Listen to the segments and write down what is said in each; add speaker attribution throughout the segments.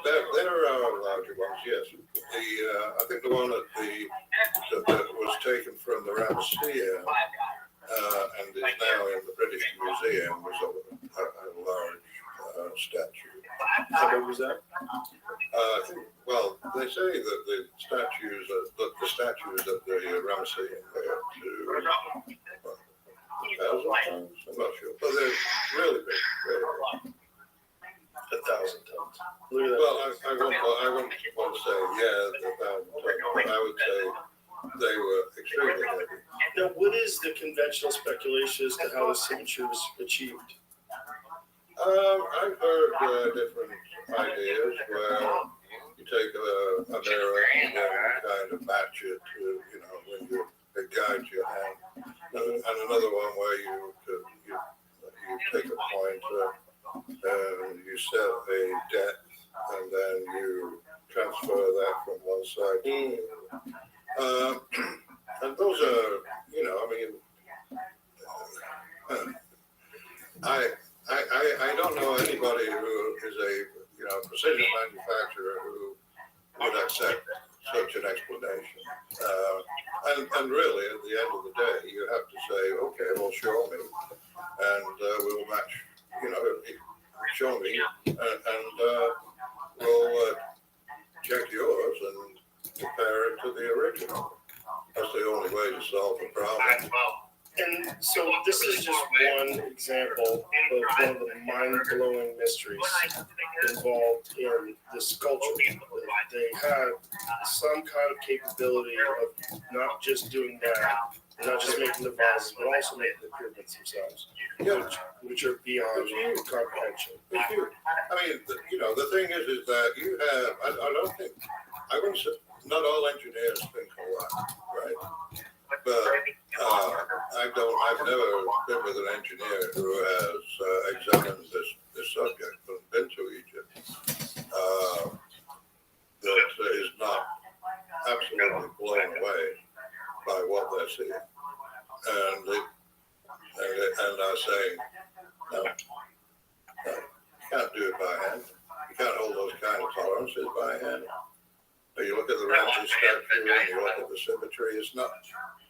Speaker 1: There are larger ones, yes. I think the one that was taken from the Ramesseum and is now in the British Museum was a large statue.
Speaker 2: How big was that?
Speaker 1: Well, they say that the statues at the Ramesseum are up to 1,000 tons. I'm not sure, but they're really big. Really big.
Speaker 2: 1,000 tons. Look at that.
Speaker 1: Well, I wouldn't want to say 1,000 tons, but I would say they were extremely heavy.
Speaker 2: Now, what is the conventional speculation as to how the signature was achieved?
Speaker 1: I've heard different ideas where you take a mirror and then kind of match it to, when it guides your hand, and another one where you take a pointer and you set a depth and then you transfer that from one side to the other. And those are, I don't know anybody who is a precision manufacturer who would accept such an explanation. And really, at the end of the day, you have to say, okay, well, show me, and we'll match, show me, and we'll check yours and compare it to the original. That's the only way to solve the problem.
Speaker 2: And so this is just one example of one of the mind-blowing mysteries involved in this sculpture. They had some kind of capability of not just doing that, not just making the vases, but also making the pyramids themselves, which are beyond comprehension.
Speaker 1: I mean, the thing is that you have, I wouldn't say, not all engineers think alike, right? But I've never been with an engineer who has examined this subject and been to Egypt that is not absolutely blown away by what they're seeing, and are saying, no, you can't do it by hand. You can't hold those kind of tolerances by hand. You look at the Ramses statue and you look at the symmetry, it's not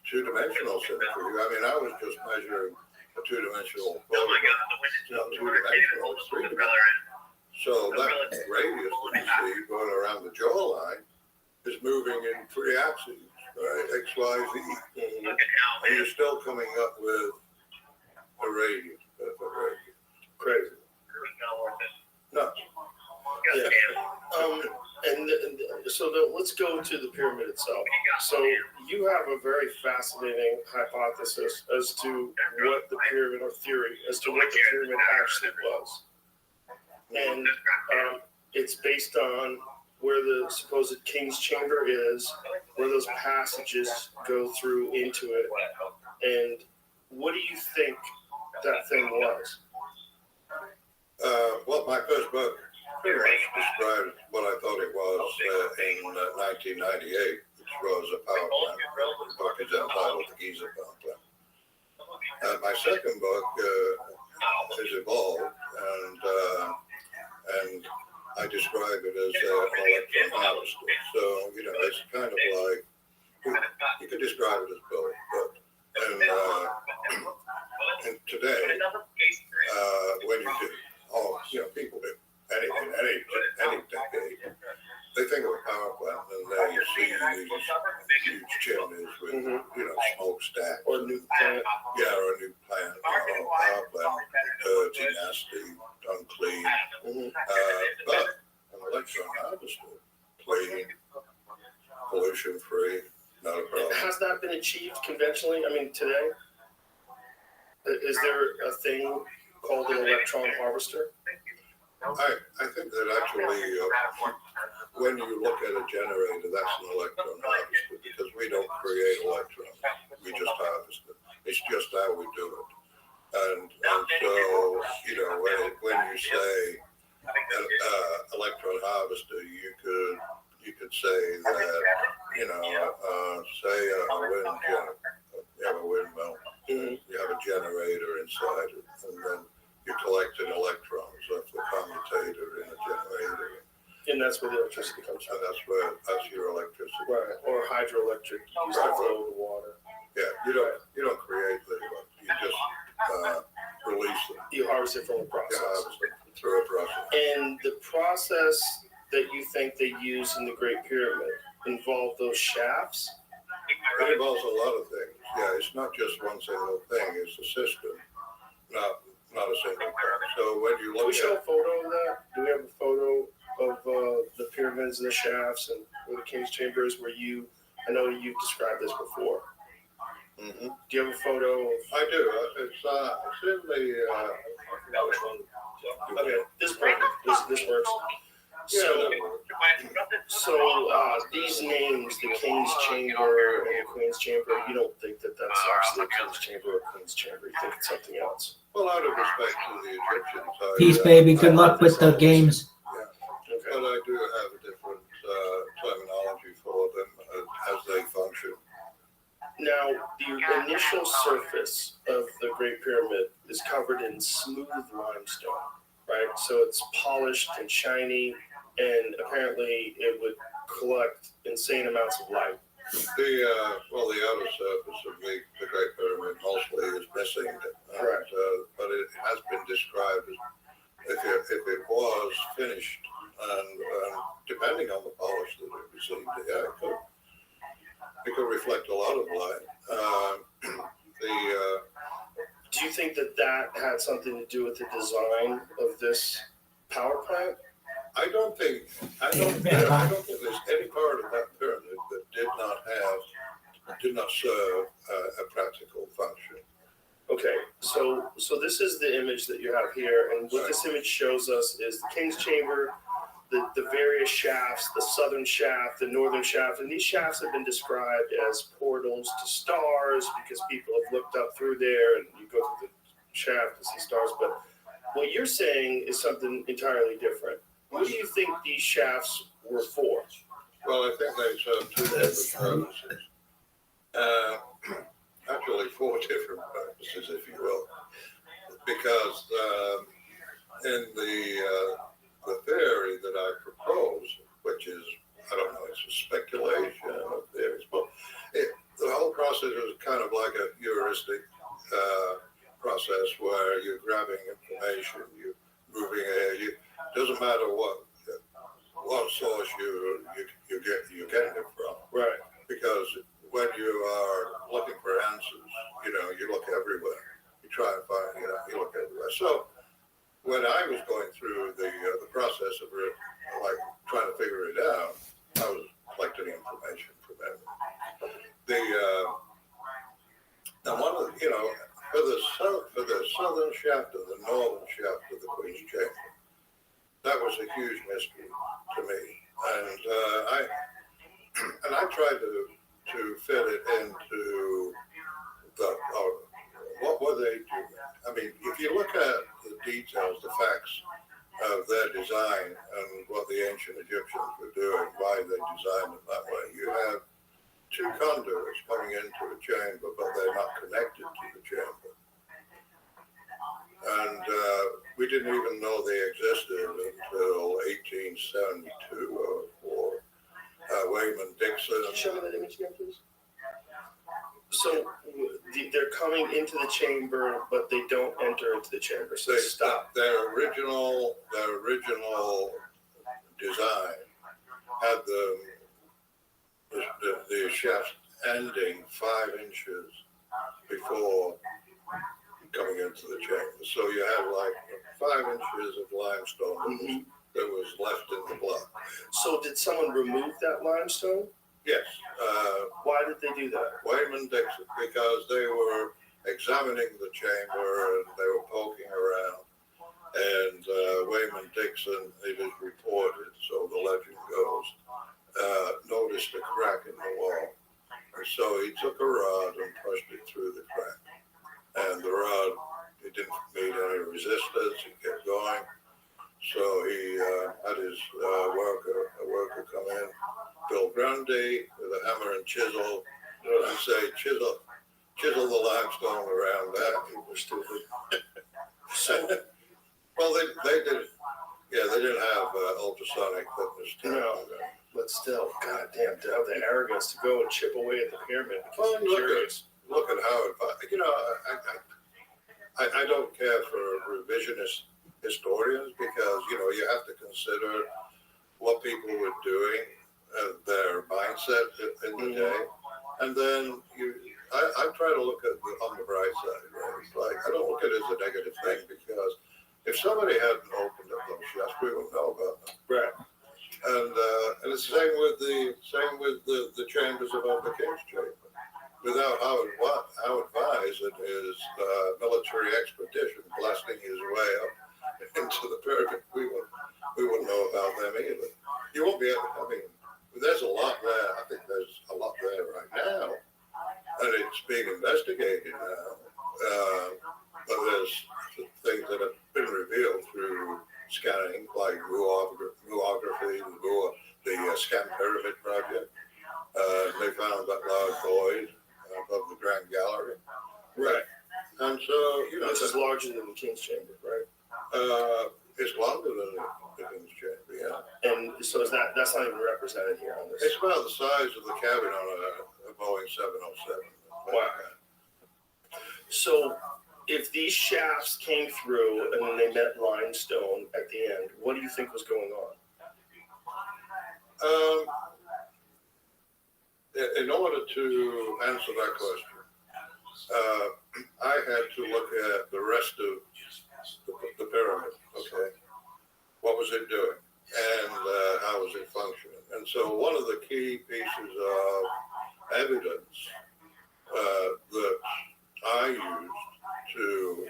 Speaker 1: two-dimensional symmetry. I mean, I was just measuring a two-dimensional photograph. It's not two-dimensional, it's three-dimensional. So that radius that you see going around the jawline is moving in three axes, right? X, Y, Z. And you're still coming up with a radius. Crazy. Nuts.
Speaker 2: Yeah. And so let's go to the pyramid itself. So you have a very fascinating hypothesis as to what the pyramid, or theory, as to what the pyramid actually was. And it's based on where the supposed king's chamber is, where those passages go through into it. And what do you think that thing was?
Speaker 1: Well, my first book pretty much described what I thought it was in 1998, which was a power plant. The book is entitled The Giza Power Plant. My second book has evolved, and I describe it as an electron harvester. So, it's kind of like, you could describe it as both, but and today, when you do, people do anything, any decade, they think of a power plant and they see these huge chimneys with, smokestack.
Speaker 2: Or a new plant.
Speaker 1: Yeah, or a new plant, power plant, dirty, nasty, unclean. But an electron harvester, clean, pollution-free, not a problem.
Speaker 2: Has that been achieved conventionally? I mean, today? Is there a thing called an electron harvester?
Speaker 1: I think that actually, when you look at a generator, that's an electron harvester, because we don't create electrons, we just harvest it. It's just how we do it. And so, when you say electron harvester, you could say that, say a wind generator, you have a windmill, you have a generator inside it, and then you're collecting electrons off the commutator in a generator.
Speaker 2: In that's where the electricity comes from.
Speaker 1: And that's your electricity.
Speaker 2: Right, or hydroelectric, you use to flow the water.
Speaker 1: Yeah, you don't create the electricity, you just release it.
Speaker 2: You harvest it from a
Speaker 1: You
Speaker 2: process.
Speaker 1: harvest it through a process.
Speaker 2: And the process that you think they use in the Great Pyramid involve those shafts?
Speaker 1: It involves a lot of things. Yeah, it's not just one single thing, it's a system, not a single thing. So when you
Speaker 2: Can we
Speaker 1: look
Speaker 2: show a
Speaker 1: at,
Speaker 2: photo of that? Do we have a photo of the pyramids and the shafts and where the King's Chamber is, where I know you've described this before.
Speaker 1: mm-hmm.
Speaker 2: Do you have a photo of?
Speaker 1: I do. It's in the.
Speaker 2: Which one? Okay, this works. This works. So these names, the King's Chamber and the Queen's Chamber, you don't think that that's actually the King's Chamber or Queen's Chamber? You think it's something else?
Speaker 1: Well, out of respect to the Egyptians,
Speaker 3: Peace, baby. Good luck with the games.
Speaker 1: Yeah, okay. But I do have a different terminology for them as they function.
Speaker 2: Now, the initial surface of the Great Pyramid is covered in smooth limestone, right? So it's polished and shiny, and apparently it would collect insane amounts of light.
Speaker 1: The outer surface of the Great Pyramid mostly is missing,
Speaker 2: Correct.
Speaker 1: But it has been described as if it was finished, and depending on the polish that it received, yeah, it could reflect a lot of light.
Speaker 2: Do you think that had something to do with the design of this power plant?
Speaker 1: I don't think there's any part of that pyramid that did not serve a practical function.
Speaker 2: Okay, so this is the image that you have here, and what this image shows us is the King's Chamber, the various shafts, the southern shaft, the northern shaft, and these shafts have been described as portals to stars because people have looked up through there, and you go through the shaft to see stars. But what you're saying is something entirely different. What do you think these shafts were for?
Speaker 1: Well, I think they serve two different purposes. Actually, four different purposes, if you will, because in the theory that I propose, which is, I don't know, it's a speculation of theories, but the whole process is kind of like a heuristic process where you're grabbing information, you're moving ahead. It doesn't matter what source you're getting it from,
Speaker 2: Right.
Speaker 1: because when you are looking for answers, you look everywhere. You try and find, you look everywhere. So when I was going through the process of trying to figure it out, I was collecting information from them. Now one of for the southern shaft and the northern shaft of the Queen's Chamber, that was a huge mystery to me, and I tried to fit it into what were they doing? I mean, if you look at the details, the facts of their design and what the ancient Egyptians were doing, why they designed it that way, you have two conduits coming into a chamber, but they're not connected to the chamber. And we didn't even know they existed until 1872 or Wayman Dixon.
Speaker 2: Can you show me that image again, please? So they're coming into the chamber, but they don't enter into the chamber. So
Speaker 1: They
Speaker 2: stop.
Speaker 1: Their original design had the shaft ending 5 inches before coming into the chamber. So you had like 5 inches of limestone that was left in the block.
Speaker 2: So did someone remove that limestone?
Speaker 1: Yes.
Speaker 2: Why did they do that?
Speaker 1: Wayman Dixon, because they were examining the chamber and they were poking around. And Wayman Dixon, it is reported, so the legend goes, noticed a crack in the wall. And so he took a rod and pushed it through the crack. And the rod, it didn't meet any resistance, it kept going. So he had his worker come in, Bill Grundy, with a hammer and chisel, and say, chisel the limestone around that.
Speaker 2: People are stupid.
Speaker 1: So, well, they did Yeah, they didn't have ultrasonic fitness test.
Speaker 2: No. But still, goddamn, to have the arrogance to go and chip away at the pyramid.
Speaker 1: Well,
Speaker 2: I'm curious.
Speaker 1: look at how it, I don't care for revisionist historians because, you have to consider what people were doing, their mindset in the day. And then I try to look at on the bright side, right? It's like, I don't look at it as a negative thing because if somebody hadn't opened up those shops, we wouldn't know about them.
Speaker 2: Right.
Speaker 1: And it's the same with the chambers above the King's Chamber. Without how advised it is military expedition blasting his way up into the pyramid, we wouldn't know about them either. You won't be able. I mean, there's a lot there. I think there's a lot there right now, and it's being investigated now. But there's things that have been revealed through scanning, like ruography, the Scan Pyramid Project. They found that large void above the Grand Gallery.
Speaker 2: Right.
Speaker 1: And so,
Speaker 2: This is larger than the King's Chamber, right?
Speaker 1: it's longer than the King's Chamber, yeah.
Speaker 2: And so that's not even represented here on this.
Speaker 1: It's about the size of the cabin on a Boeing 707.
Speaker 2: Wow. So if these shafts came through and then they met limestone at the end, what do you think was going on?
Speaker 1: In order to answer that question, I had to look at the rest of the pyramid, okay? What was it doing? And how was it functioning? And so one of the key pieces of evidence that I used to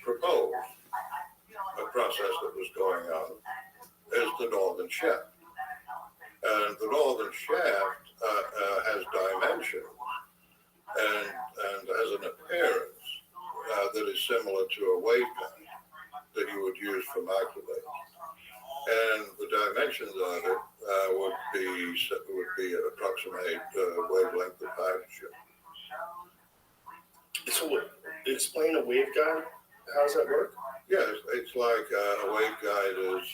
Speaker 1: propose a process that was going on is the northern shaft. And the northern shaft has dimension and has an appearance that is similar to a waveguide that you would use for microwaves. And the dimensions of it would be an approximate wavelength of hydrogen.
Speaker 2: So explain a waveguide. How does that work?
Speaker 1: Yeah, it's like a waveguide is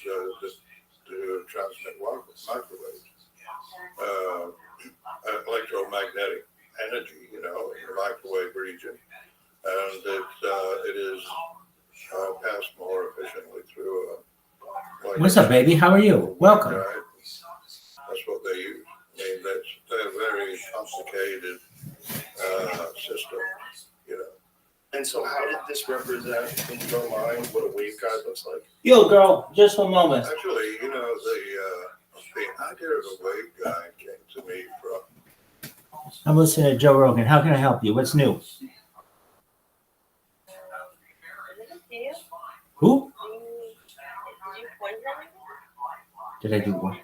Speaker 1: to transmit microwaves. Electromagnetic energy, in the microwave region, and it is passed more efficiently through
Speaker 3: What's up, baby? How are you? Welcome.
Speaker 1: That's what they use. I mean, they're very complicated systems,
Speaker 2: And so how did this represent in your mind what a waveguide looks like?
Speaker 3: Yo, girl, just one moment.
Speaker 1: Actually, the idea of a waveguide came to me from.
Speaker 3: I'm listening to Joe Rogan. How can I help you? What's new? Who? Did I do one?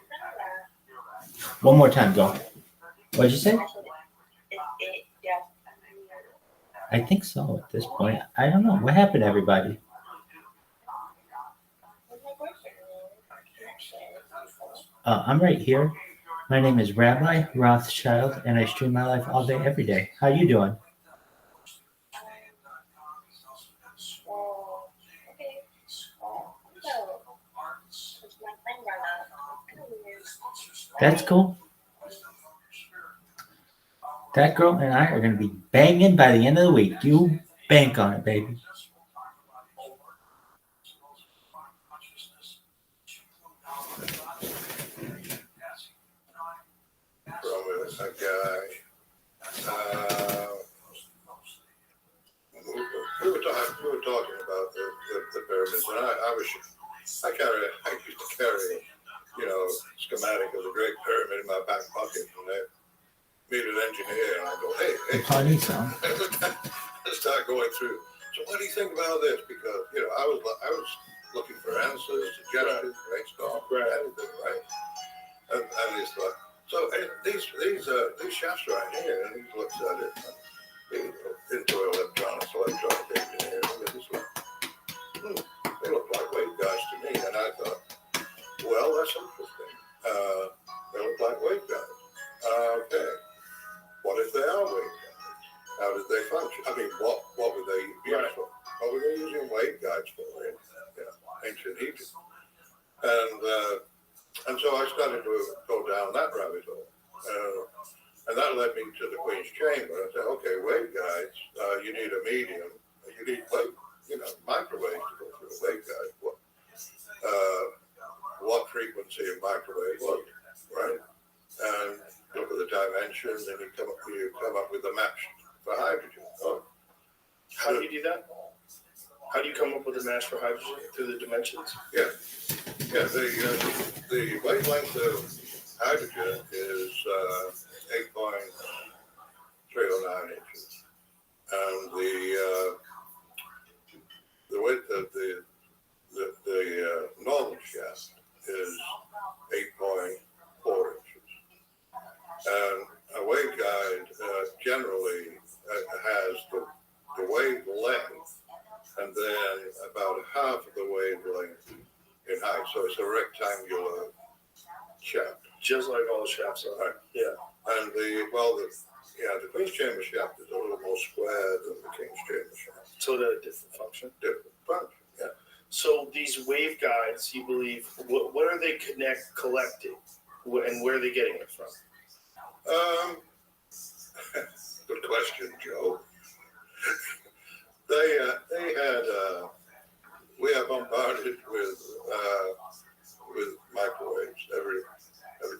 Speaker 3: One more time, go. What did you say? I think so at this point. I don't know. What happened, everybody? I'm right here. My name is Rabbi Rothschild, and I stream my life all day, every day. How you doing? That's cool. That girl and I are going to be banging by the end of the week. You bank on it, baby.
Speaker 1: From a guy. We were talking about the pyramids, and I used to carry schematic of the Great Pyramid in my back pocket, and I meet an engineer, and I go, hey,
Speaker 3: Honey, son.
Speaker 1: I start going through. So what do you think about this? Because I was looking for answers, suggestions, brainstorm, anything, right? And he's like, so these shafts right here, and he looks at it, and into electronic engineering, and he's like, they look like waveguides to me, and I thought, well, that's interesting. They look like waveguides. Okay. What if they are waveguides? How did they function? I mean, what were they used for? What were they using waveguides for in ancient Egypt? And so I started to go down that rabbit hole. And that led me to the Queen's Chamber. I said, okay, waveguides, you need a medium. You need microwaves to go through a waveguide. What frequency of microwave was it, right? And look at the dimensions, and you come up with a match for hydrogen. Oh,
Speaker 2: how do you do that? How do you come up with a match for hydrogen through the dimensions?
Speaker 1: Yeah. The wavelength of hydrogen is 8.309 inches, and the width of the normal shaft is 8.4 inches. And a waveguide generally has the wavelength and then about half of the wavelength in height. So it's a rectangular shaft.
Speaker 2: Just like all the shafts are.
Speaker 1: Right.
Speaker 2: Yeah.
Speaker 1: And the Queen's Chamber shaft is a little more square than the King's Chamber shaft.
Speaker 2: So they're a different function.
Speaker 1: Different function, yeah.
Speaker 2: So these waveguides, you believe, what are they collecting, and where are they getting it from?
Speaker 1: Good question, Joe. They had we are bombarded with microwaves every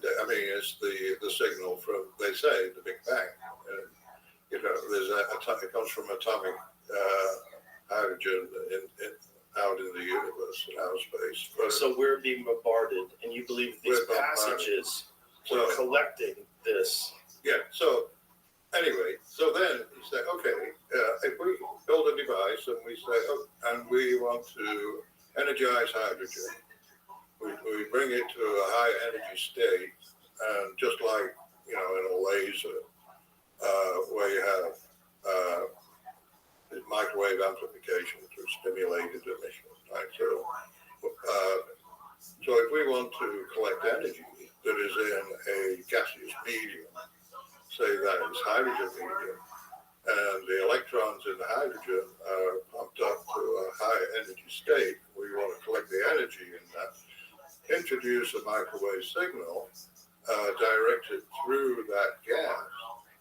Speaker 1: day. I mean, it's the signal from, they say, the Big Bang. And, it comes from atomic hydrogen out in the universe, in outer space.
Speaker 2: So we're being bombarded, and you believe these passages are collecting this.
Speaker 1: Yeah, so anyway, so then you say, okay, if we build a device and we say, and we want to energize hydrogen, we bring it to a high energy state, and just like, in a laser, where you have microwave amplification through stimulated emission, right? So if we want to collect energy that is in a gaseous medium, say that is hydrogen medium, and the electrons in the hydrogen are pumped up to a high energy state, we want to collect the energy in that, introduce a microwave signal directed through that gas,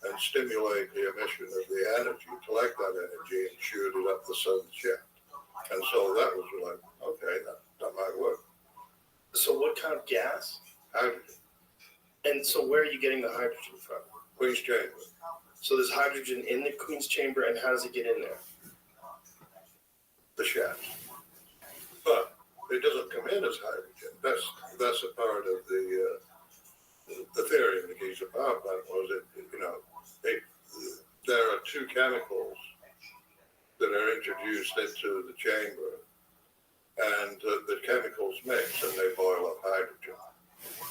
Speaker 1: and stimulate the emission of the energy, collect that energy, and shoot it up the sun's shaft. And so that was like, okay, that might work.
Speaker 2: So what kind of gas?
Speaker 1: Hydrogen.
Speaker 2: And so where are you getting the hydrogen from?
Speaker 1: Queen's Chamber.
Speaker 2: So there's hydrogen in the Queen's Chamber, and how does it get in there?
Speaker 1: The shaft. But it doesn't come in as hydrogen. That's a part of the theory of the Giza power plant was there are two chemicals that are introduced into the chamber, and the chemicals mix and they boil up hydrogen.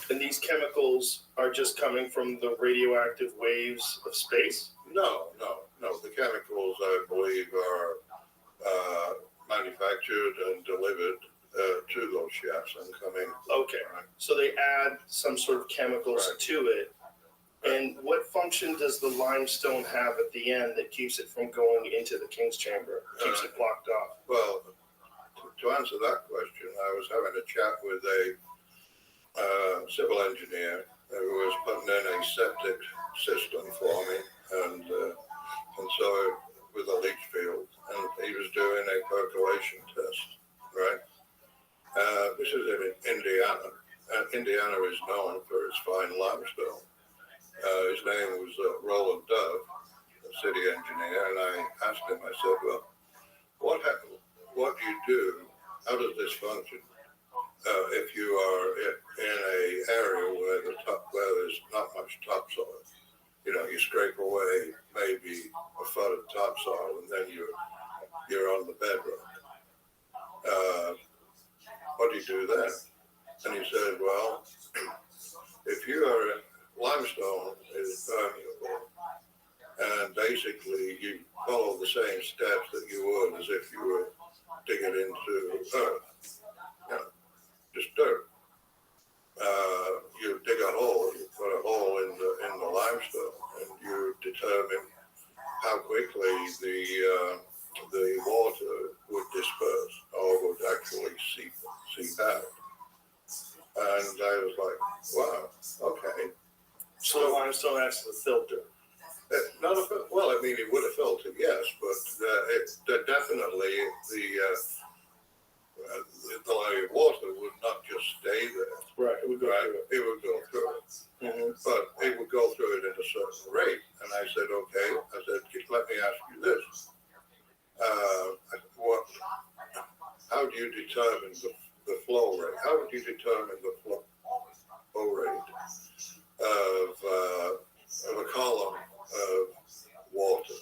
Speaker 2: And these chemicals are just coming from the radioactive waves of space?
Speaker 1: No. The chemicals, I believe, are manufactured and delivered to those shafts and coming.
Speaker 2: Okay, so they add some sort of chemicals to it. And what function does the limestone have at the end that keeps it from going into the King's Chamber, keeps it blocked off?
Speaker 1: Well, to answer that question, I was having a chat with a civil engineer who was putting in a septic system for me, and so with a leach field, and he was doing a percolation test, right? This is in Indiana, and Indiana is known for its fine limestone. His name was Roland Dove, a city engineer, and I asked him, I said, well, what do you do? How does this function if you are in an area where there's not much topsoil? You scrape away maybe a foot of topsoil, and then you're on the bedrock. What do you do then? And he said, well, if you are limestone is permeable, and basically you follow the same steps that you would as if you were digging into earth, just dirt. You dig a hole, you put a hole in the limestone, and you determine how quickly the water would disperse or would actually seep out. And I was like, wow, okay.
Speaker 2: So the limestone acts as a filter.
Speaker 1: Not a, well, I mean, it would have filtered, yes, but definitely the body of water would not just stay there.
Speaker 2: Right, it would go
Speaker 1: Right,
Speaker 2: through it.
Speaker 1: it would go through it. But it would go through it at a certain rate. And I said, okay. I said, let me ask you this. How do you determine the flow rate? How would you determine the flow rate of a column of water,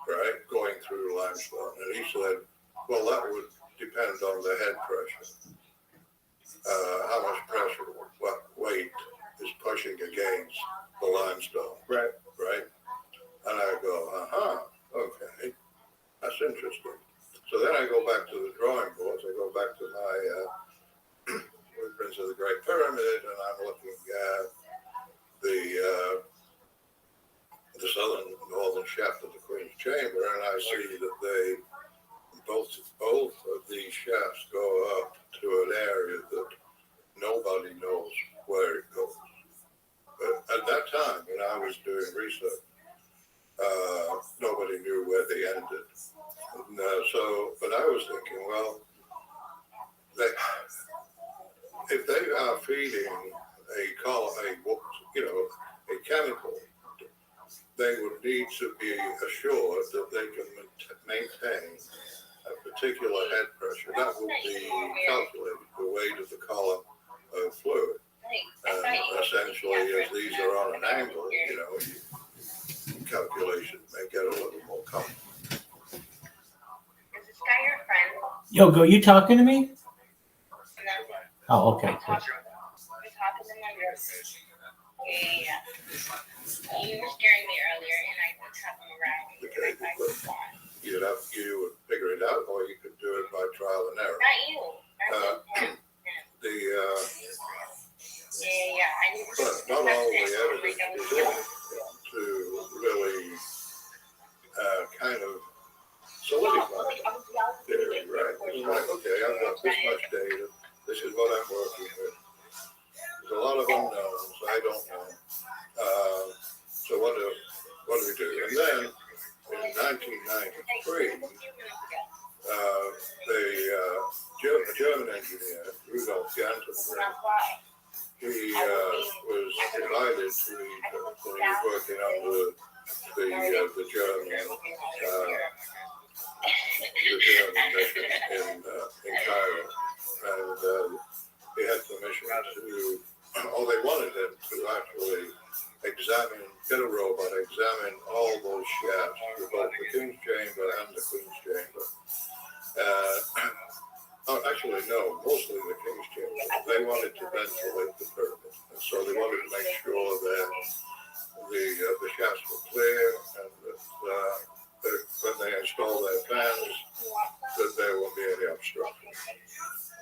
Speaker 1: right, going through limestone? And he said, well, that would depend on the head pressure. How much pressure, what weight is pushing against the limestone.
Speaker 2: Right.
Speaker 1: Right? And I go, okay, that's interesting. So then I go back to the drawing boards. I go back to my blueprints of the Great Pyramid, and I'm looking at the southern northern shaft of the Queen's Chamber, and I see that they both of these shafts go up to an area that nobody knows where it goes. But at that time, when I was doing research, nobody knew where they ended. And, but I was thinking, well, if they are feeding a chemical, they would need to be assured that they can maintain a particular head pressure. That would be calculated, the weight of the column of fluid. And essentially, as these are on an angle, calculation may get a little more complex.
Speaker 4: Is this guy your friend?
Speaker 3: Yogo, you talking to me?
Speaker 4: No.
Speaker 3: Oh, okay.
Speaker 4: We're talking to my girl. Yeah. You were scaring me earlier, and I didn't have him around.
Speaker 1: Okay,
Speaker 4: I was gone.
Speaker 1: You would figure it out, or you could do it by trial and error.
Speaker 4: Not you. I him. Yeah. I need to.
Speaker 1: But not all the evidence is in to really kind of solidify theory, right? It's like, okay, I've got this much data. This is what I'm working with. There's a lot of unknowns. I don't know. So what do we do? And then in 1993, a German engineer, Rudolf Gantenbrink, he was invited to when he was working on the German mission in Cairo, and he had permission to, they wanted him to actually get a robot, examine all those shafts, both the King's Chamber and the Queen's Chamber. Actually, no, mostly the King's Chamber. They wanted to ventilate the pyramid, and so they wanted to make sure that the shafts were clear, and that when they install their fans, that there won't be any obstruction.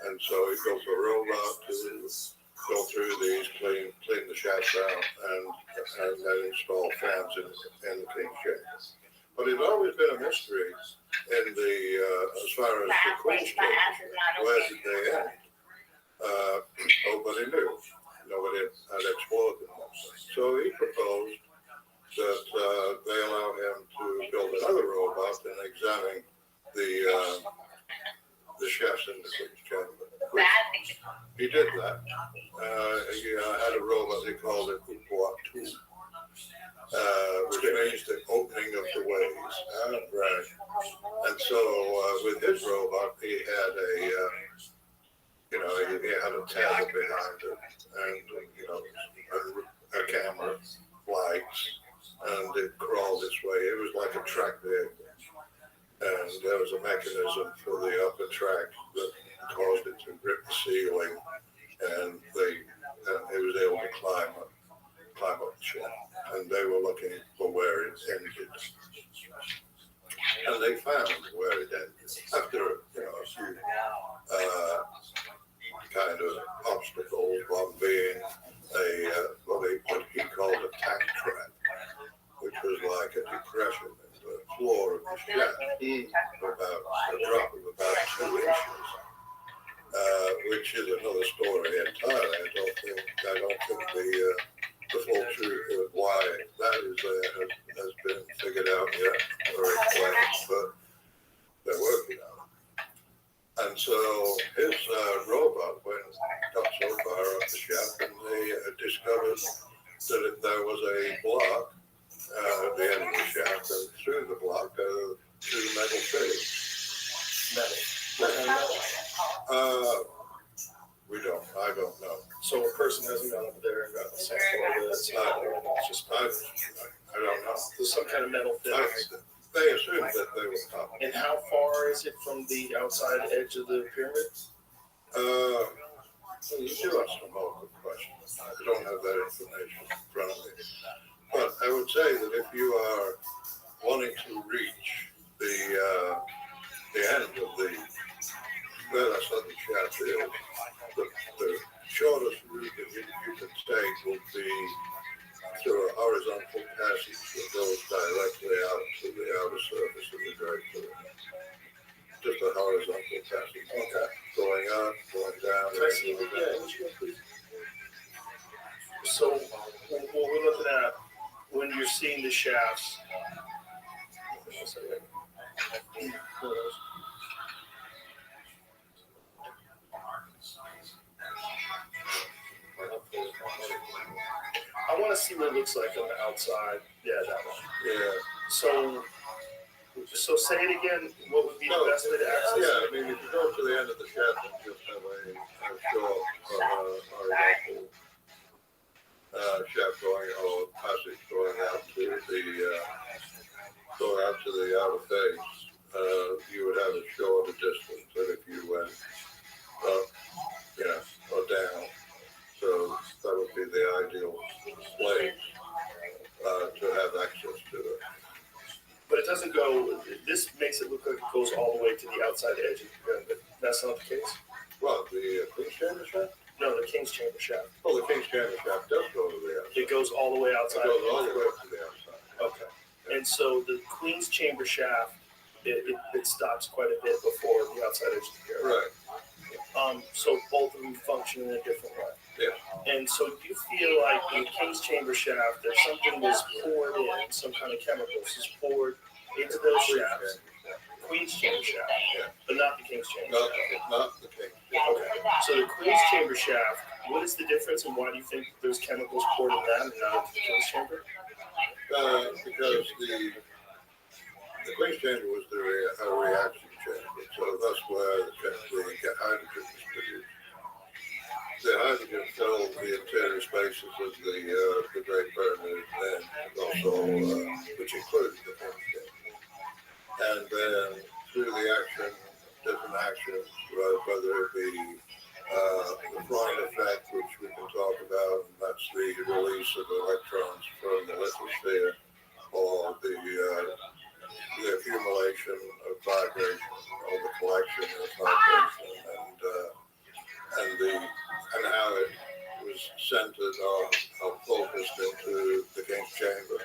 Speaker 1: And so he built a robot to go through these, clean the shafts out, and then install fans in the King's Chamber. But it's always been a mystery in as far as the Queen's Chamber. Where did they end? Nobody knew. Nobody had explored them. So he proposed that they allow him to build another robot and examine the shafts in the Queen's Chamber. He did that. He had a robot, they called it Coupoir 2, which means the opening of the ways. Right. And so with his robot, he had he had a tether behind it, and a camera, lights, and it crawled its way. It was like a track vehicle. And there was a mechanism for the upper track that caused it to grip the ceiling, and it was able to climb up the shaft. And they were looking for where it ended, and they found where it ended after a few kind of obstacles. One being what he called a tank trap, which was like a depression in the floor of the shaft, about a drop of about 2 inches, which is another story I don't think the full truth of why that is there has been figured out yet or explained, but they're working on it. And so his robot went up so far up the shaft, and they discovered that there was a block at the end of the shaft, and through the block two metal fittings. I don't know.
Speaker 2: So a person hasn't gone up there and got a sample of it. It's just
Speaker 1: I don't know.
Speaker 2: there's some kind of metal fittings.
Speaker 1: They assumed that they were top.
Speaker 2: And how far is it from the outside edge of the pyramid?
Speaker 1: You do have some more good questions. I don't have that information in front of me. But I would say that if you are wanting to reach the end of where that southern shaft is, the shortest route that you can take would be through a horizontal passage that goes directly out to the outer surface of the Great Pyramid. Just a horizontal passage.
Speaker 2: Okay.
Speaker 1: Going up, going down.
Speaker 2: Can I see it again? Please? So what we're looking at when you're seeing the shafts. I want to see what it looks like on the outside. Yeah, that one.
Speaker 1: Yeah.
Speaker 2: So say it again. What would be the best way to access it?
Speaker 1: Yeah, I mean, if you go to the end of the shaft and just have a short horizontal shaft going, or passage going out to the outer face, you would have a shorter distance than if you went up, or down. So that would be the ideal place to have access to it.
Speaker 2: But it doesn't go. This makes it look like it goes all the way to the outside edge of the pyramid. That's not the case.
Speaker 1: Well, the Queen's Chamber shaft?
Speaker 2: No, the King's Chamber shaft.
Speaker 1: Well, the King's Chamber shaft does go to the outside.
Speaker 2: It goes all the way
Speaker 1: It
Speaker 2: outside.
Speaker 1: goes all the way to the outside.
Speaker 2: Okay. And so the Queen's Chamber shaft, it stops quite a bit before the outside edge of the pyramid.
Speaker 1: Right.
Speaker 2: So both of them function in a different way.
Speaker 1: Yeah.
Speaker 2: And so you feel like in the King's Chamber shaft that something was poured in, some kind of chemicals was poured into those shafts. Queen's Chamber shaft, but not the King's Chamber shaft.
Speaker 1: Not the King's Chamber.
Speaker 2: Okay. So the Queen's Chamber shaft, what is the difference and why do you think there's chemicals poured in that and not the King's Chamber?
Speaker 1: Because the Queen's Chamber was a reaction chamber, so that's where the hydrogen was produced. The hydrogen filled the interior spaces of the Great Pyramid, and also which included the King's Chamber. And then through the different actions, whether it be the Freund effect, which we can talk about, and that's the release of electrons from the lithosphere, or the accumulation of vibration, or the collection of vibration, and how it was centered or focused into the King's Chamber.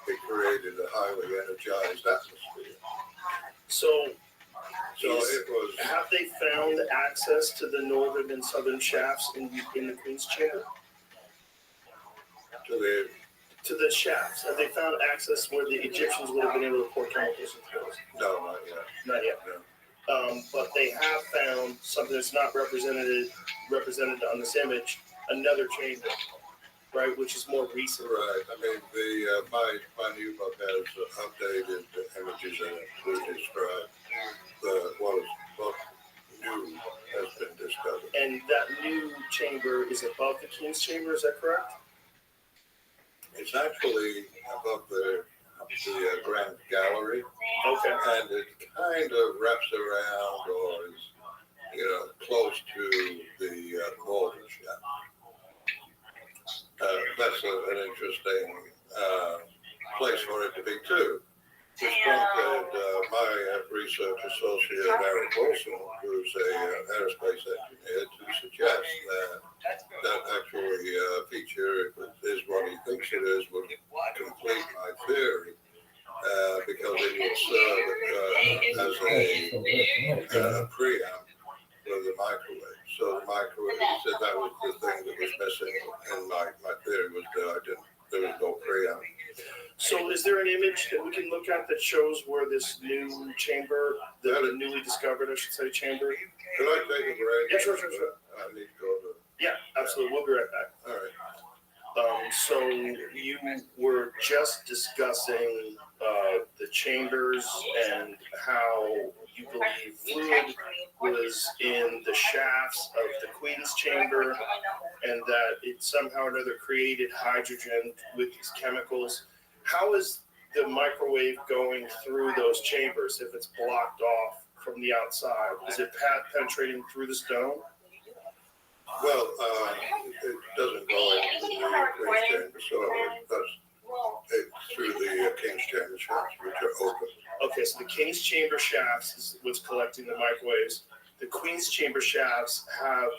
Speaker 1: It created a highly energized atmosphere.
Speaker 2: So
Speaker 1: it was.
Speaker 2: Have they found access to the northern and southern shafts in the Queen's Chamber? To the shafts. Have they found access where the Egyptians would have been able to pour chemicals into those?
Speaker 1: No, not yet.
Speaker 2: Not yet.
Speaker 1: No.
Speaker 2: But they have found something that's not represented on this image, another chamber, right, which is more recent.
Speaker 1: Right. I mean, my new book has updated images in it to describe what new has been discovered.
Speaker 2: And that new chamber is above the King's Chamber, is that correct?
Speaker 1: It's actually above the Grand Gallery.
Speaker 2: Okay.
Speaker 1: And it kind of wraps around or is, close to the golden shaft. That's an interesting place for it to be too. Which prompted my research associate, Eric Wilson, who's an aerospace engineer, to suggest that actually feature is what he thinks it is, would complete my theory, because it would serve as a preamp for the microwaves. so the microwave, he said that was the thing that was missing, and my theory was that there was no freon.
Speaker 2: So is there an image that we can look at that shows where this new chamber, the newly discovered, I should say, chamber?
Speaker 1: Could I take a break?
Speaker 2: Yeah, sure.
Speaker 1: I need to go to.
Speaker 2: Yeah, absolutely. We'll be right back.
Speaker 1: All right.
Speaker 2: So you were just discussing the chambers and how you believe fluid was in the shafts of the Queen's chamber, and that it somehow or another created hydrogen with these chemicals. How is the microwave going through those chambers if it's blocked off from the outside? Is it penetrating through the stone?
Speaker 1: Well, it doesn't go into the Queen's chamber, so it does it through the King's chamber shafts, which are open.
Speaker 2: Okay, so the King's chamber shafts is what's collecting the microwaves. The Queen's chamber shafts have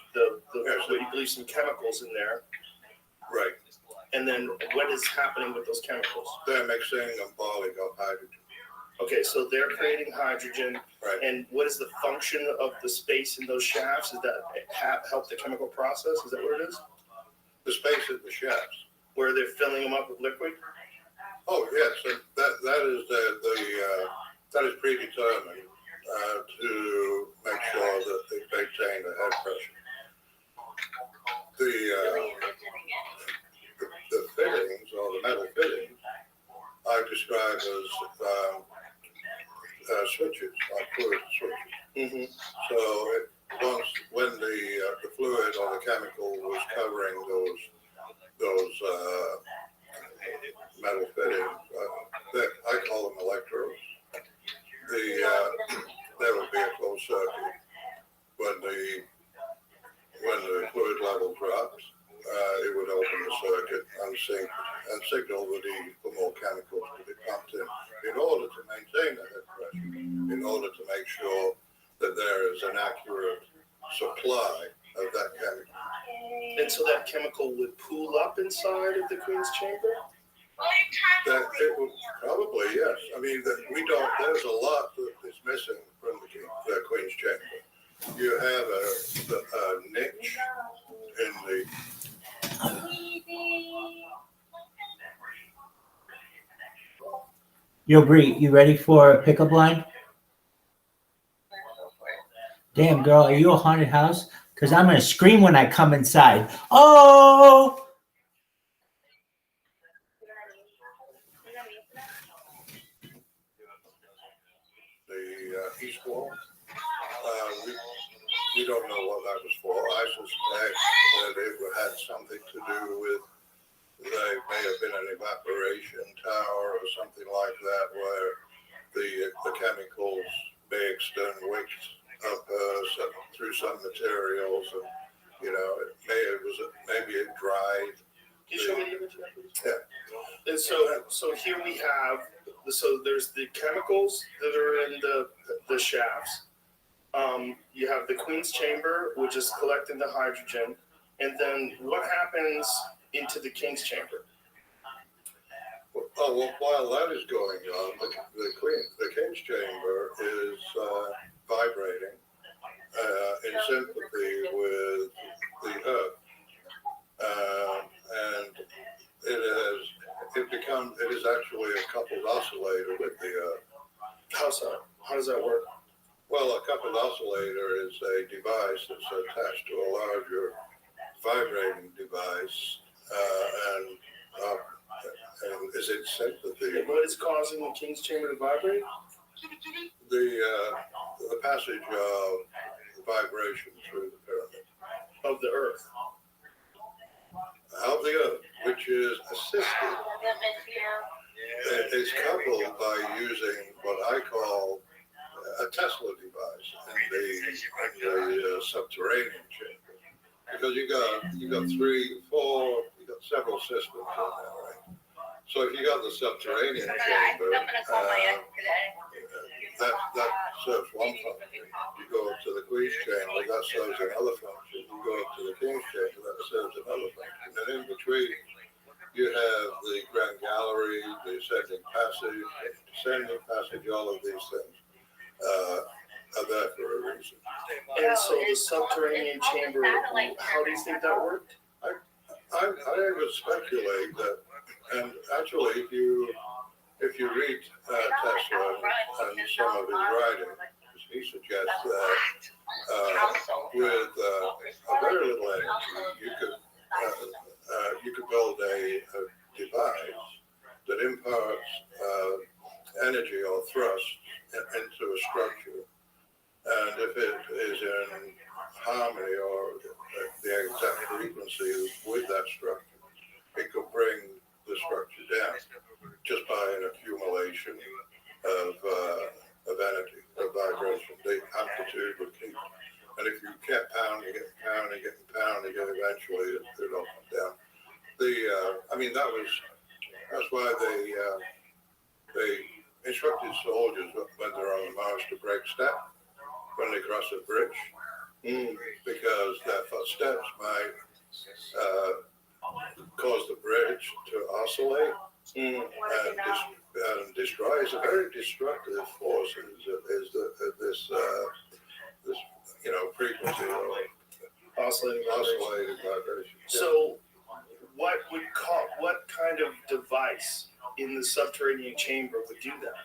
Speaker 2: what you believe some chemicals in there.
Speaker 1: Right.
Speaker 2: And then what is happening with those chemicals?
Speaker 1: They're mixing and boiling up hydrogen.
Speaker 2: Okay, so they're creating hydrogen.
Speaker 1: Right.
Speaker 2: And what is the function of the space in those shafts? Is that help the chemical process? Is that what it is?
Speaker 1: The space in the shafts.
Speaker 2: Where they're filling them up with liquid?
Speaker 1: Oh yes, and that is predetermined to make sure that they maintain the head pressure. The fittings, or the metal fittings, I describe as switches, like fluid switches.
Speaker 2: Mm-hmm.
Speaker 1: So when the fluid or the chemical was covering those metal fittings, I call them electrodes. There would be a closed circuit when the fluid level drops. It would open the circuit and signal the need for more chemicals to be pumped in order to maintain the head pressure, in order to make sure that there is an accurate supply of that chemical.
Speaker 2: And so that chemical would pool up inside of the Queen's chamber?
Speaker 1: That it would probably, yes. I mean, there's a lot that is missing from the Queen's chamber. You have a niche in the.
Speaker 3: Yo, Bree, you ready for a pickup line? Damn, girl, are you a haunted house? Because I'm going to scream when I come inside. Oh!
Speaker 1: The east wall. We don't know what that was for. I suspect that it had something to do with there may have been an evaporation tower or something like that where the chemicals mixed and wicked up through some materials, and maybe it dried.
Speaker 2: Can you show me the image of that, please?
Speaker 1: Yeah.
Speaker 2: And so here we have, there's the chemicals that are in the shafts. You have the Queen's chamber, which is collecting the hydrogen. And then what happens into the King's chamber?
Speaker 1: Oh, well, while that is going on, the King's chamber is vibrating in sympathy with the Earth. And it is actually a coupled oscillator with the Earth.
Speaker 2: How so? How does that work?
Speaker 1: Well, a coupled oscillator is a device that's attached to a larger vibrating device, and is in sympathy.
Speaker 2: And what is causing the King's chamber to vibrate?
Speaker 1: The passage of vibration through the pyramid.
Speaker 2: Of the Earth.
Speaker 1: Of the Earth, which is assisted. It's coupled by using what I call a Tesla device in the subterranean chamber, because you got 3, 4, you got several systems in there, right? So if you got the subterranean chamber, that serves one function. You go up to the Queen's chamber, that serves another function. You go up to the King's chamber, that serves another function. And in between, you have the Grand Gallery, the ascending passage, descending passage, all of these things are there for a reason.
Speaker 2: And so the subterranean chamber how do you think that worked?
Speaker 1: I would speculate that, and actually, if you read Tesla and some of his writings, he suggests that with a very little energy, you could build a device that imparts energy or thrust into a structure, and if it is in harmony or the exact frequency with that structure, it could bring the structure down just by an accumulation of energy, of vibration. The amplitude would keep, and if you kept pounding it, eventually it'll come down. That's why they instructed soldiers when they're on the march to break step when they cross a bridge, because their footsteps might cause the bridge to oscillate and destroy. It's a very destructive force. Is this frequency of oscillating vibration.
Speaker 2: So, what kind of device in the subterranean chamber would do that?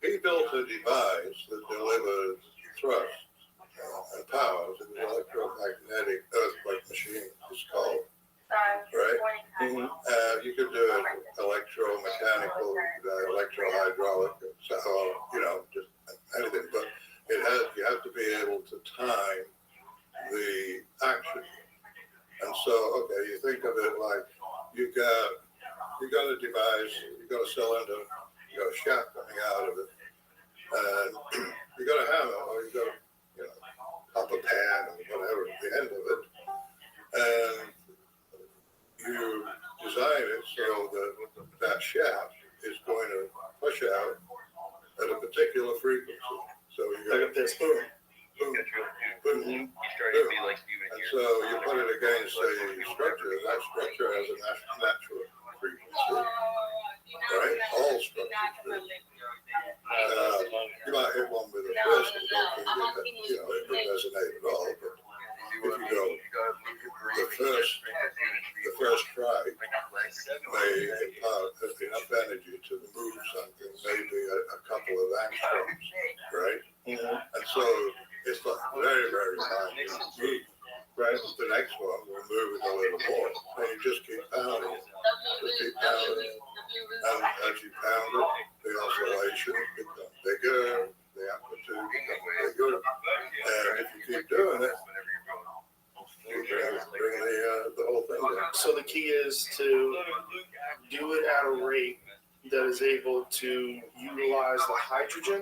Speaker 1: He built a device that delivered thrust and power to the electromagnetic earthquake machine, it's called, right? You could do it electromechanical, electrohydraulic, just anything, but you have to be able to time the action. And so, okay, you think of it like you got a device, you got a cylinder, you got a shaft coming out of it, and you got a hammer, or you got a pan or whatever at the end of it, and you design it so that shaft is going to push out at a particular frequency. So you got
Speaker 2: Like this, boom.
Speaker 1: boom, boom, boom. And so you put it against a structure, and that structure has a natural frequency, right? All structures do. You might hit one with a fist and don't think it would resonate at all, but if you go, the first try may impart enough energy to move something, maybe a couple of angstroms, right? And so it's like very, very tiny move, right? The next one will move it a little more, and you just keep pounding it, and as you pound it, the oscillation becomes bigger, the amplitude becomes bigger, and if you keep doing it, you bring the whole thing down.
Speaker 2: So the key is to do it at a rate that is able to utilize the hydrogen.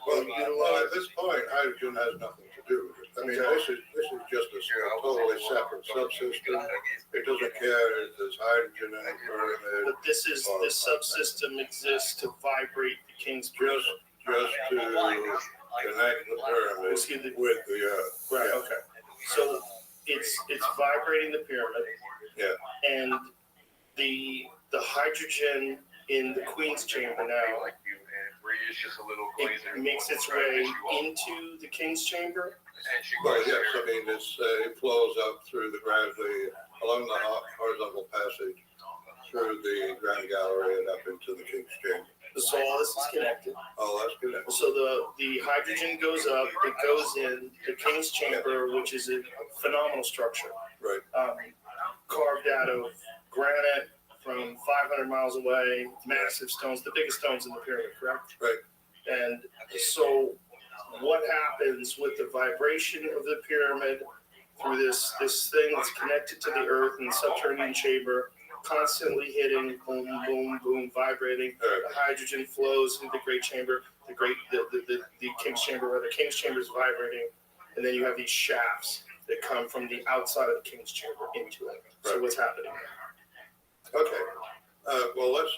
Speaker 1: Well, at this point, hydrogen has nothing to do with it. I mean, this is just a totally separate subsystem. It doesn't care if there's hydrogen in the pyramid.
Speaker 2: But this subsystem exists to vibrate the king's pyramid.
Speaker 1: Just to connect the pyramid with the earth.
Speaker 2: Right. Okay. So it's vibrating the pyramid.
Speaker 1: Yeah.
Speaker 2: And the hydrogen in the queen's chamber now, it makes its way into the king's chamber.
Speaker 1: Well, yes, I mean, it flows up through along the horizontal passage, through the grand gallery and up into the king's chamber.
Speaker 2: So all this is connected.
Speaker 1: Oh, that's good.
Speaker 2: So the hydrogen goes up, it goes in the king's chamber, which is a phenomenal structure.
Speaker 1: Right.
Speaker 2: Carved out of granite from 500 miles away, massive stones, the biggest stones in the pyramid, correct?
Speaker 1: Right.
Speaker 2: And so what happens with the vibration of the pyramid through this thing that's connected to the earth in the subterranean chamber, constantly hitting, boom, boom, boom, vibrating. The hydrogen flows into the great chamber, the king's chamber, where the king's chamber is vibrating, and then you have these shafts that come from the outside of the king's chamber into it. So
Speaker 1: Right.
Speaker 2: what's happening?
Speaker 1: Okay. Well, let's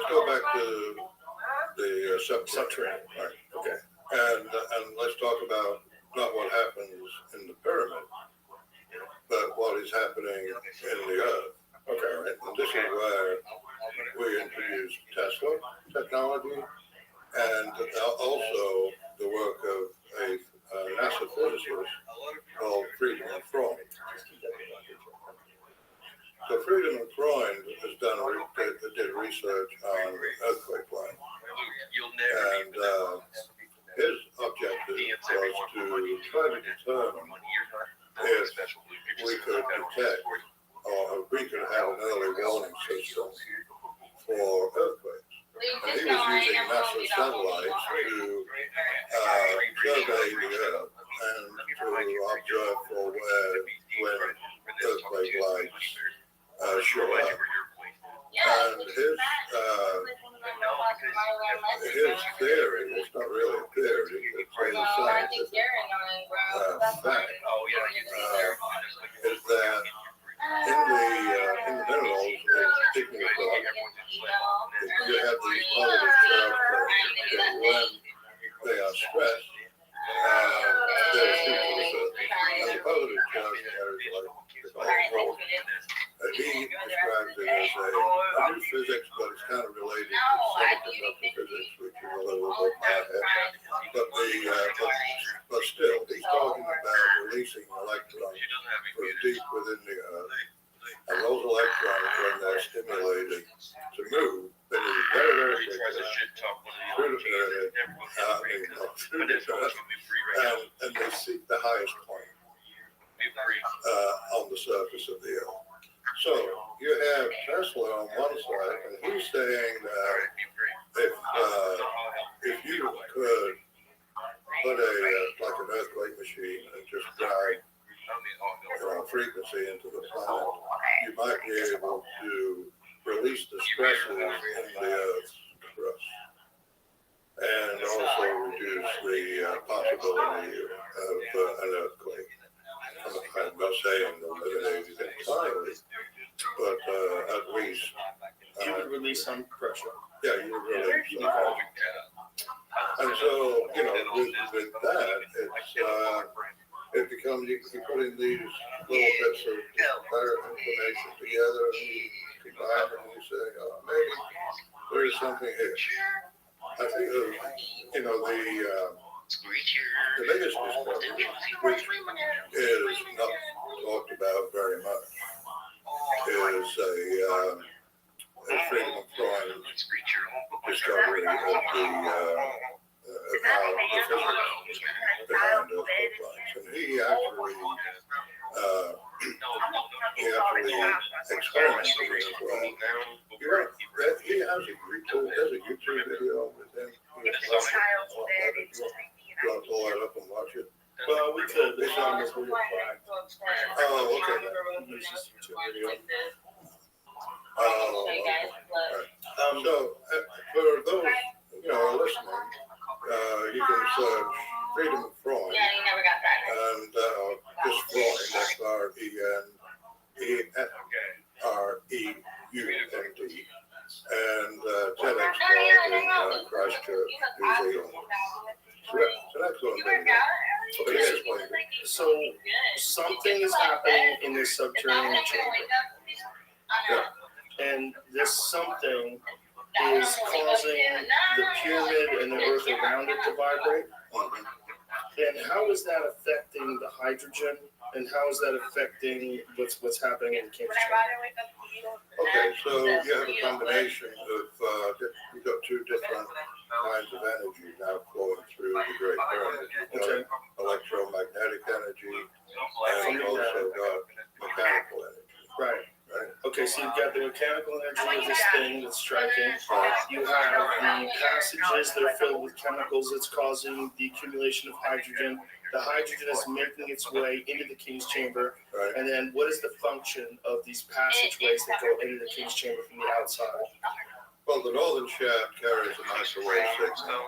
Speaker 1: go back to the subterranean.
Speaker 2: Subterranean. Right. Okay.
Speaker 1: And let's talk about not what happens in the pyramid, but what is happening in the earth. Okay, right. And this is where we introduced Tesla technology and also the work of a NASA physicist called Freedom and Freud. So Freedom and Freud did research on earthquake line, and his objective was to try to determine if we could detect or if we could have an early warning system for earthquakes. And he was using NASA satellites to survey the Earth and to observe for when earthquake lights show up. And his theory, it's not really a theory, it's a scientific fact, is that in the minerals, particularly you have these positive charge currents that when they are stressed, they'll shoot to the surface. And the positive charge carriers like voltage. He describes it as a new physics, but it's kind of related to semiconductor physics, which is a little bit bad. But still, he's talking about releasing electrons from deep within the Earth. And those electrons, when they're stimulated to move, they move very, very quickly through the Earth, and they seek the highest point on the surface of the Earth. So you have Tesla on one side, and he's saying that if you could put like an earthquake machine and just drive frequency into the planet, you might be able to release the stresses in the Earth's crust, and also reduce the possibility of an earthquake. I'm not saying eliminate it entirely, but at least
Speaker 2: You would release some pressure.
Speaker 1: yeah, you would release some pressure. And so, with that, it becomes, you put in these little bits of information together, and you combine them, and you say, oh, maybe there's something here. I think the biggest discovery, which is not talked about very much, is a Freedom and Freud discovery of how the physics behind earthquake lines. And he actually experimented as well. He has a YouTube video with him. Do you want to pull that up and watch it?
Speaker 2: Well, we could. It's on this video.
Speaker 1: Oh, okay.
Speaker 2: Use this YouTube video.
Speaker 1: So, for those, listening, you can search Freedom and Freud, and just Freud, Freund, and TEDx talk in Christchurch, New Zealand. So it's an excellent video.
Speaker 2: So something is happening in this subterranean chamber, and this something is causing the pyramid and the earth around it to vibrate. And how is that affecting the hydrogen? And how is that affecting what's happening in the Cambridge chamber?
Speaker 1: Okay, so you have a combination of, you've got two different kinds of energy now flowing through the Great Pyramid. You've got electromagnetic energy, and you've also got mechanical energy.
Speaker 2: Right. Okay, so you've got the mechanical energy of this thing that's striking. You have the passages that are filled with chemicals that's causing the accumulation of hydrogen. The hydrogen is making its way into the King's chamber.
Speaker 1: Right.
Speaker 2: And then what is the function of these passageways that go into the King's chamber from the outside?
Speaker 1: Well, the northern shaft carries a microwave signal.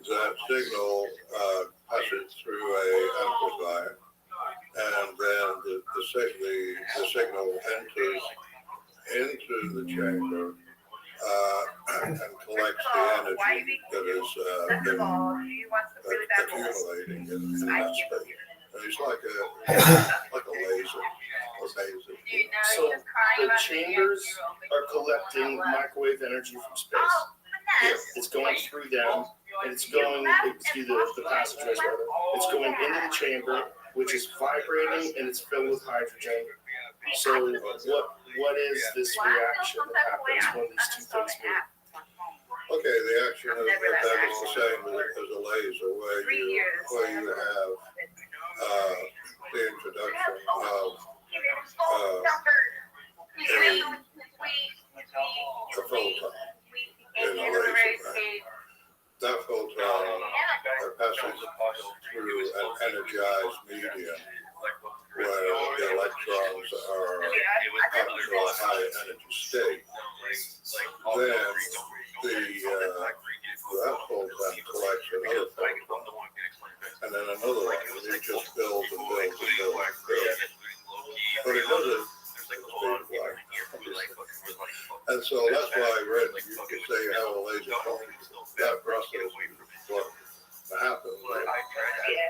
Speaker 1: That signal passes through an amplifier, and then the signal enters into the chamber and collects the energy that is been accumulating in that space. And it's like a laser.
Speaker 2: So the chambers are collecting microwave energy from space. It's going through them, and it's going through the passageways, rather. It's going into the chamber, which is vibrating and it's filled with hydrogen. So what is this reaction that happens when these two things meet?
Speaker 1: Okay, the action of that is the same as a laser, where you have the introduction of a photon in a laser, right? That photon passes through an energized medium where the electrons are up to a high energy state. Then that photon collects another photon, and then another one, and it just builds and builds and builds and builds. But it doesn't speed. And so that's why I read, you could say you have a laser pointer. That process is what happens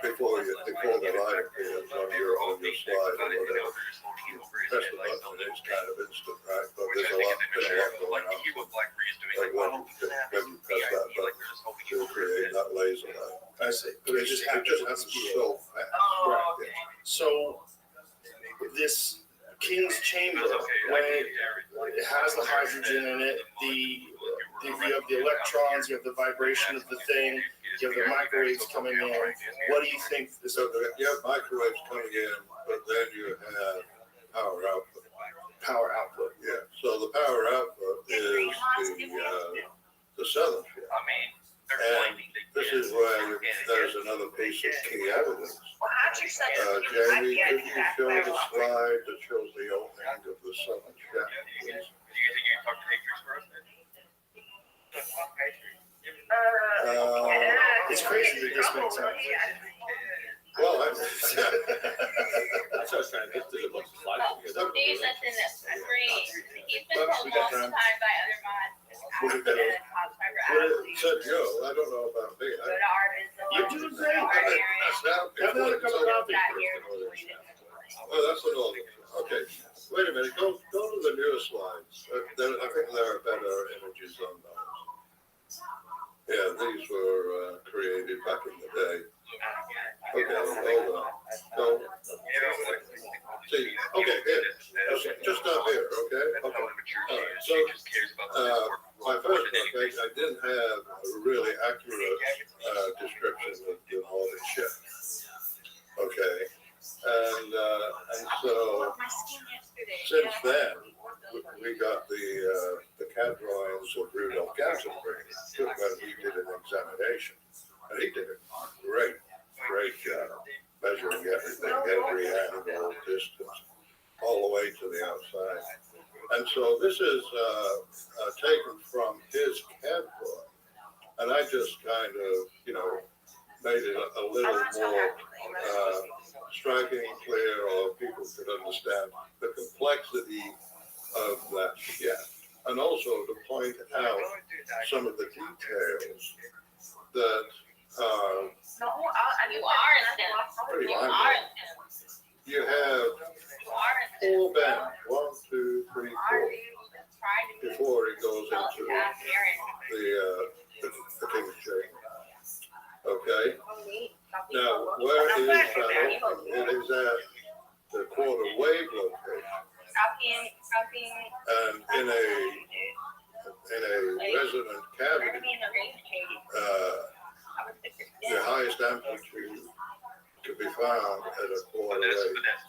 Speaker 1: before the light appears on your slide or whatever. You press the button and it's kind of instant, right? But there's a lot going on. Like when you press that button to create that laser light.
Speaker 2: I see.
Speaker 1: But it just happens so fast.
Speaker 2: Right. So this King's chamber, when it has the hydrogen in it, you have the electrons, you have the vibration of the thing, you have the microwaves coming in. What do you think?
Speaker 1: So you have microwaves coming in, but then you have power output.
Speaker 2: Power output.
Speaker 1: Yeah. So the power output is the southern shift. And this is where there's another piece of key evidence. Jamie, could you show the slide that shows the opening of the southern shaft?
Speaker 2: It's crazy that this makes sense.
Speaker 1: Well,
Speaker 5: That's what I was trying to get to the bunch of slides.
Speaker 4: These that's in this agree. He's been told multiple times by other mods.
Speaker 1: So Joe, I don't know about me.
Speaker 4: Go to Arvis.
Speaker 2: You're doing great. Have another cup of coffee.
Speaker 1: Oh, that's an old one. Okay, wait a minute. Go to the newer slides. I think there are better images on those. Yeah, these were created back in the day. Okay, hold on. So, see, okay, here. Just up here, okay? All right, so, my first book, I didn't have a really accurate description of the molded ship. Okay, and so since then we got the CAD drawings of Rudolph Gansenberg when he did an examination, and he did a great job measuring everything, every angle, distance, all the way to the outside. And so this is taken from his CAD drawing, and I just kind of, made it a little more striking, clear, or people could understand the complexity of that shaft, and also to point out some of the details that are pretty mind-blowing. You have 4 bands, 1, 2, 3, 4, before it goes into the king's chamber. Okay. Now, where is that opening? It is at the quarter wave location, and in a resonant cavity, the highest amplitude could be found at a quarter wave.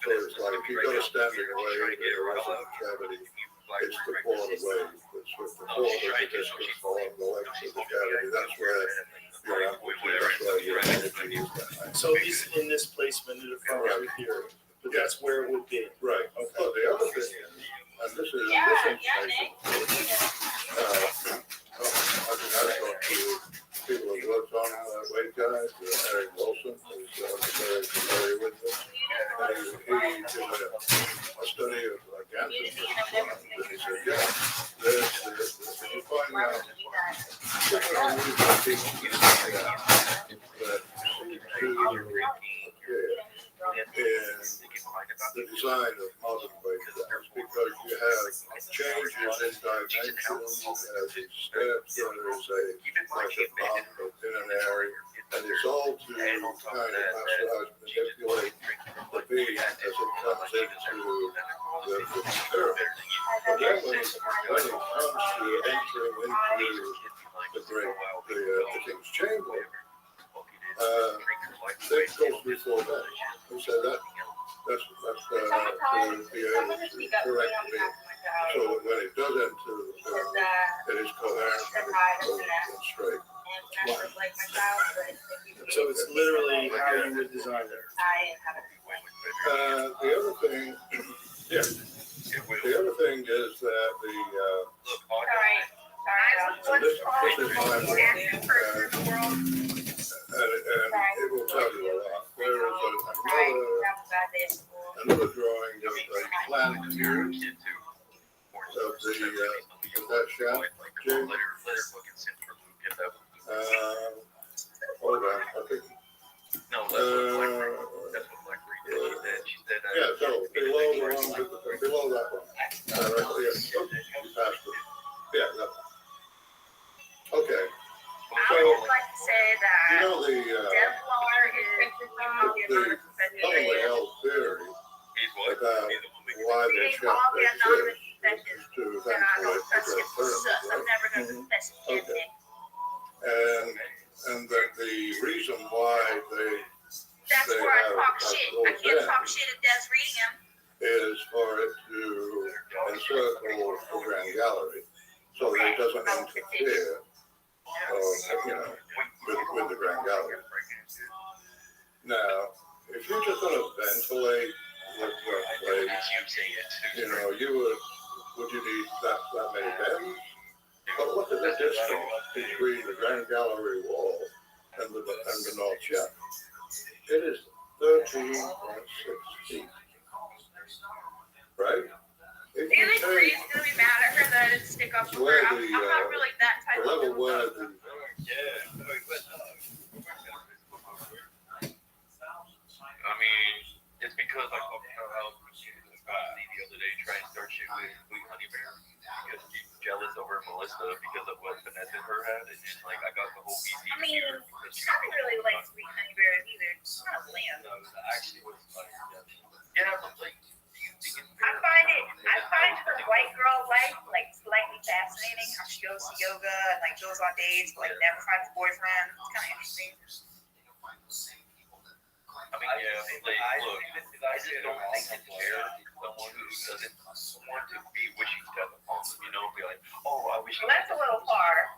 Speaker 1: So it's like if you've got a standing wave in a resonant cavity, it's the quarter wave. It's with the quarter of the distance along the length of the cavity. That's where your amplitude, that's where your energy is.
Speaker 2: So these in this placement, it occurs right here, but that's where it would be.
Speaker 1: Right. Okay. But the other thing is, and this is information. I talked to people who worked on weight guys, Eric Wilson, who's very familiar with this. And he did a study of Gansenberg, and he said, yeah, this, and you find out the design of modern weight guys, because you have changes in dimensions, as it steps, there is like a bump in an area, And it's all to kind of manipulate the beam as it comes into the pyramid. But then when it comes to entering into the king's chamber, it goes before that. We say that's to be able to correct the beam. So that when it does enter the pyramid, it is coherent and it goes in straight.
Speaker 2: So it's literally how you would design it.
Speaker 1: The other thing, yeah, the other thing is that and this is my point, and it will tell you a lot. There is another drawing of a plan here of that shaft, Jim. Hold on, I think. Yeah, so below the one, below that one. Right, yeah, you passed it. Yeah, that one. Okay.
Speaker 4: I would just like to say that
Speaker 1: You know the commonly held theory about why they shut their ships is to eventually address pyramids, right? Okay. And that the reason why
Speaker 4: that's
Speaker 1: they
Speaker 4: where I
Speaker 1: have
Speaker 4: talk shit. I can't talk shit at Des reading him.
Speaker 1: is for it to encircle the Grand Gallery so that it doesn't interfere with the Grand Gallery. Now, if you're just going to ventilate the place, would you need that many beds? But look at the distance between the Grand Gallery wall and the North Shaft. It is 13.6 feet. Right? If
Speaker 4: Do you think Bree's gonna be mad at her that I didn't stick up for her? I'm not really that type
Speaker 1: the
Speaker 4: of
Speaker 1: level where the
Speaker 6: I mean, it's because I talked about how the other day trying to start shit with Honey Bear because she's jealous over Melissa because of what Vanessa her had, and then like I got the whole BC.
Speaker 4: I mean, I don't really like sweet honey bears either. It's not bland.
Speaker 6: No, actually was like, yeah, but like, do you think it's
Speaker 4: I find her white girl life like slightly fascinating. How she goes to yoga and like goes on dates, but like never finds a boyfriend. It's kind of interesting.
Speaker 6: I mean, yeah, like, look, I just don't think it's fair someone who doesn't want to be wishing death upon them, be like, oh, I wish.
Speaker 4: Well, that's a little far.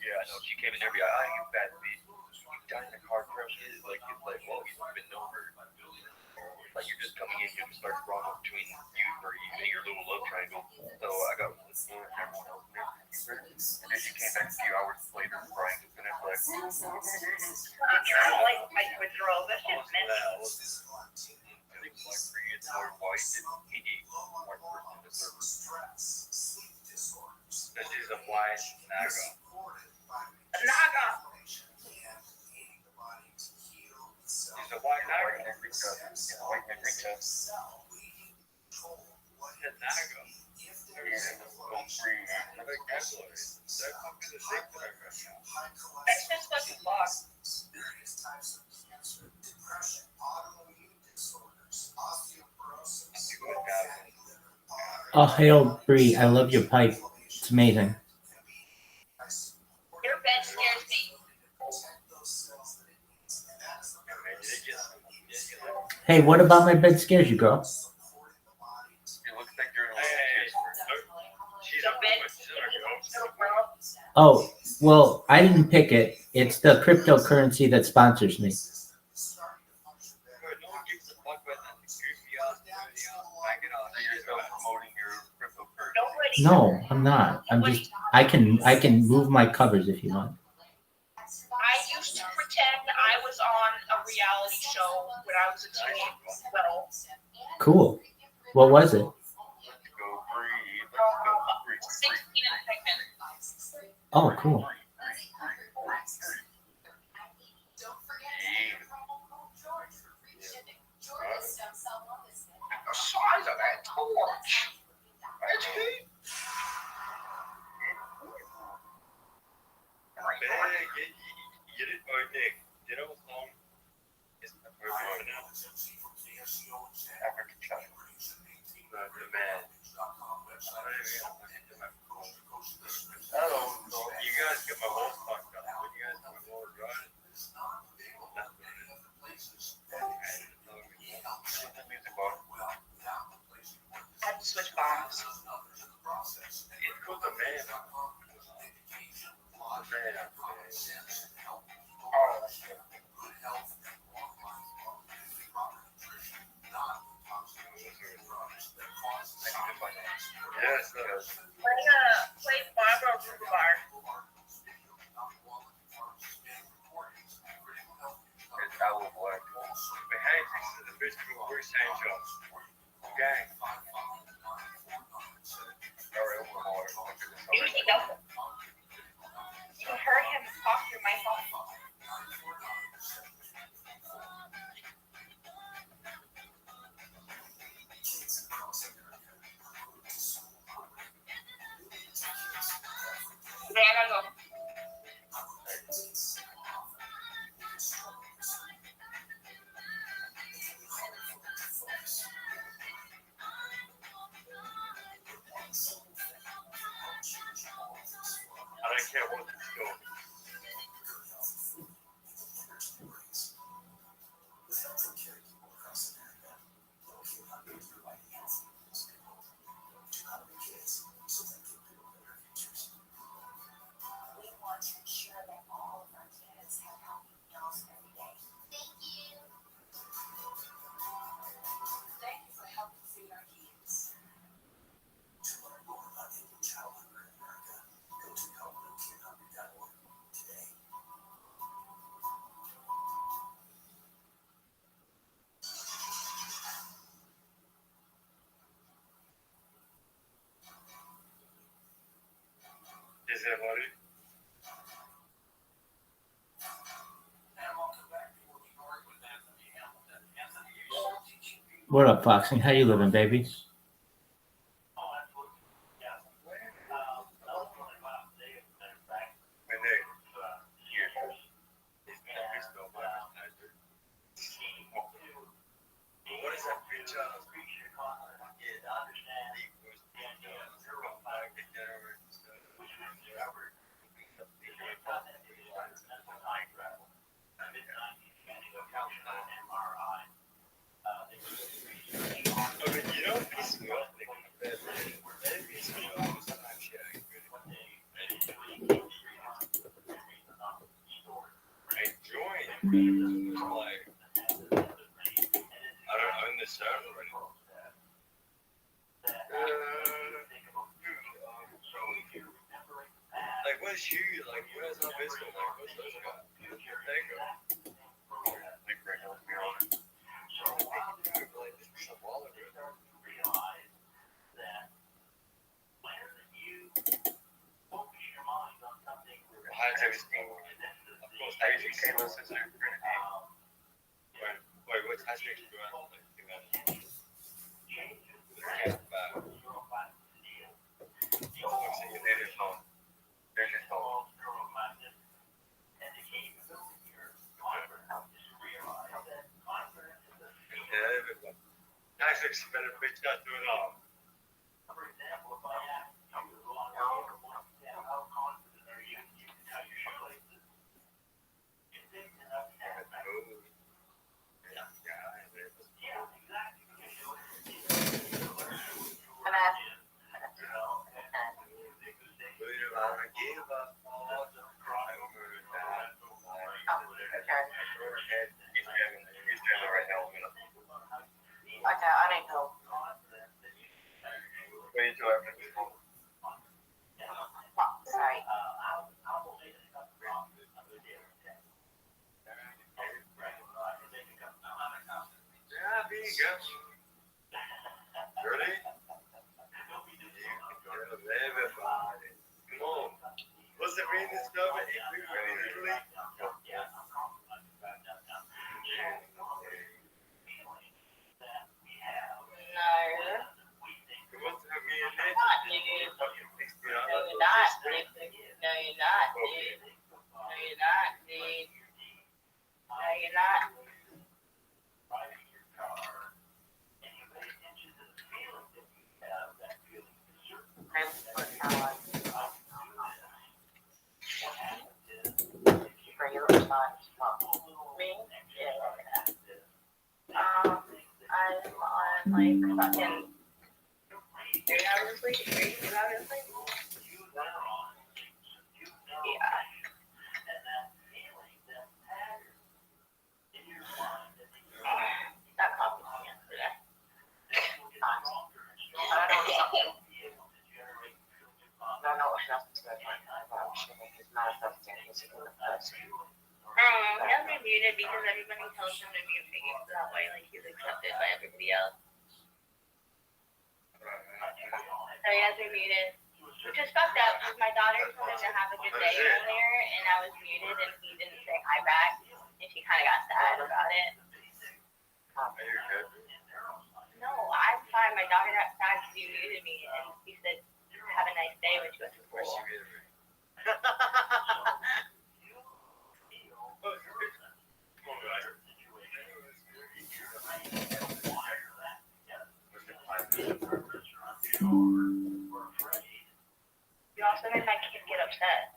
Speaker 6: Yeah, I know. She came in there, be like, you bad bitch. You died in a car crash. It's like, well, you've been over. Like, you're just coming in here to start drama between you and your little love triangle. So I got everyone else in there. And then she came back a few hours later crying and it's like,
Speaker 4: I don't like fighting with girls. That's just mental.
Speaker 6: I think Black Free is more white than any white person in the server. This is a white Naga.
Speaker 4: A Naga.
Speaker 6: He's a white Naga. White Negrita. What's a Naga?
Speaker 4: That's just fucking boss.
Speaker 3: Oh, hail Bree, I love your pipe. It's amazing.
Speaker 4: Your bed scares me.
Speaker 3: Hey, what about my bed scares you, girl?
Speaker 6: It looks like you're in a she's
Speaker 4: The bed
Speaker 3: Oh, well, I didn't pick it. It's the cryptocurrency that sponsors me. No, I'm not. I can move my covers if you want.
Speaker 4: I used to pretend I was on a reality show when I was a teen. Well,
Speaker 3: Cool. What was it?
Speaker 4: 16 and pregnant.
Speaker 3: Oh, cool.
Speaker 4: The size of that torch. That's heat.
Speaker 6: Get it, Nick. man. Oh, you guys get my voice fucked up. When you guys have my voice right? Music bar.
Speaker 4: I had to switch bars.
Speaker 6: It's called the man. Yes,
Speaker 4: Play Barbara Rhubarb.
Speaker 6: that will work. But hey, this is the best thing we're saying, John. Okay.
Speaker 4: You usually don't. You heard him talk through my phone. Yeah, I gotta go.
Speaker 6: I don't care what it's doing. Is that what it?
Speaker 3: What up, Foxy? How you living, baby?
Speaker 6: What is that picture? I don't own this server anymore. Like, where's you? Like, where's our business? Like, where's those guys? There you go. Like, right now, to be honest. Like, this was a while ago. Hi, everything. Of course, everything came us as a Trinity. Wait, what's happening to you? Nice, better bitch not doing all.
Speaker 4: Okay, I didn't know. Sorry.
Speaker 6: Yeah, there you go. Ready? Everybody. Come on. What's the meaning of it? Italy? What's the meaning of it?
Speaker 4: No, you're not, dude. No, you're not, dude. No, you're not, dude. No, you're not. I'm on like fucking 3 hours sleep, 2 hours sleep. Yeah. That coffee was yesterday. He has me muted because everybody tells him to mute me. So that way, like, he's accepted by everybody else. So he has me muted. Which is fucked up because my daughter told him to have a good day earlier and I was muted and he didn't say hi back. And she kind of got sad about it. No, I'm fine. My daughter got sad because you muted me and he said, have a nice day when she went to school. You also made my kid get upset.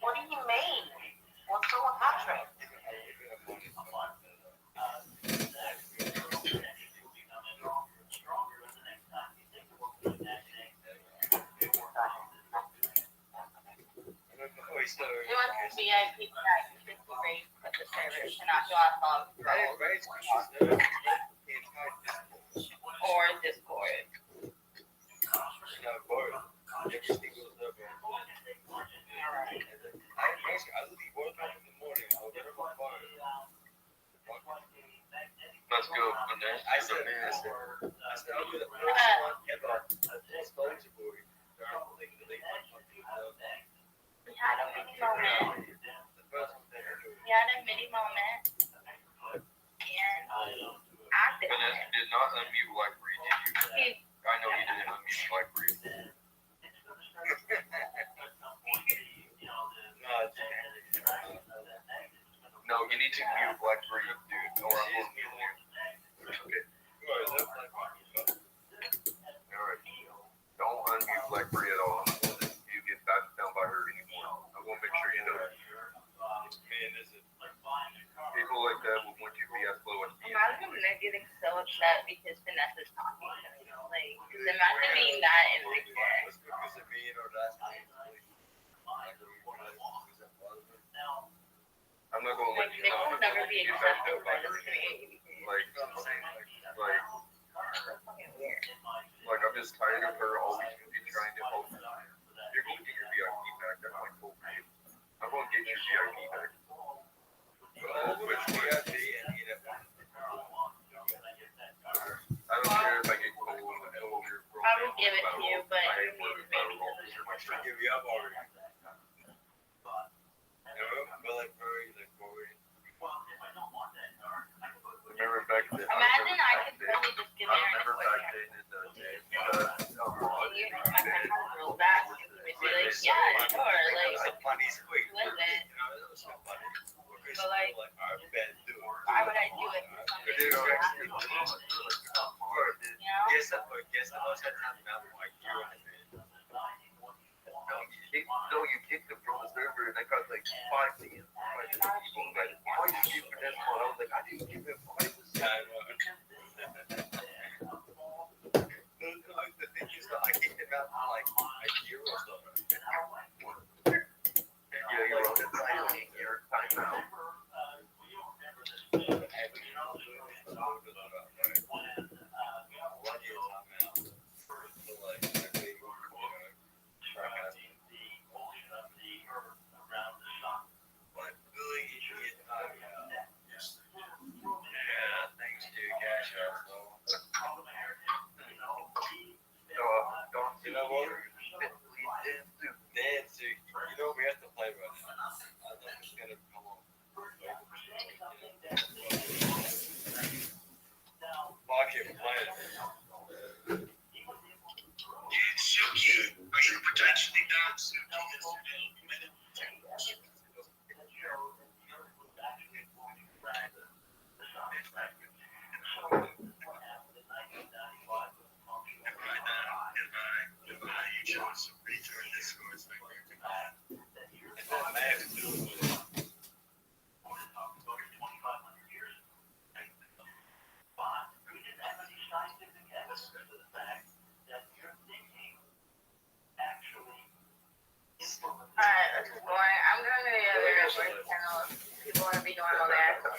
Speaker 4: What do you mean? What's so happening? He wants to VIP chat. You should be great with the server. Cannot go on phone or Discord.
Speaker 6: Let's go.
Speaker 5: I said, I'll do the first one ever.
Speaker 4: We had a mini moment. We had a mini moment. And acted on it.
Speaker 6: Did not unmute Blackberry, did you? I know you didn't unmute Blackberry. No, you need to mute Blackberry, dude. Or I'm going to mute you. Okay. Alright. Don't unmute Blackberry at all. You get backed down by her anymore. I want to make sure you know that. People like that will want you to be as low as you.
Speaker 4: Imagine Nick getting so upset because Vanessa's talking to me. Like, imagine being that insecure.
Speaker 6: I'm not going to let
Speaker 4: Like,
Speaker 6: you
Speaker 4: Nick
Speaker 6: know.
Speaker 4: will never be accepted by this community.
Speaker 6: Like,
Speaker 4: That's fucking weird.
Speaker 6: Like, I'm just tired of her always trying to help you. You're going to get your VIP back. That's my full name. I'm going to get your VIP back. Which VIP and eat it. I don't care if I get cold.
Speaker 4: I would give it to you, but you need to make
Speaker 5: I give you up already.
Speaker 6: Remember back then?
Speaker 4: Imagine I could really just give
Speaker 6: I
Speaker 4: Aaron a
Speaker 6: remember
Speaker 4: quick
Speaker 6: back
Speaker 4: hair.
Speaker 6: then in the day.
Speaker 4: And you, my friend had a real back. He would be like, yeah, sure. Like,
Speaker 5: Funny squeak.
Speaker 4: who is it?
Speaker 5: But
Speaker 4: like,
Speaker 5: I bet do.
Speaker 4: Why would I do it for somebody who's not? You know?
Speaker 5: Guess the most had time now like you and
Speaker 6: No, you kicked them from the server and I got like 5 people. Why did you give this one? I was like, I didn't give him 5%.
Speaker 5: The thing is that I kicked him out for like a year or something.
Speaker 6: Yeah, you're on the time. You're time out.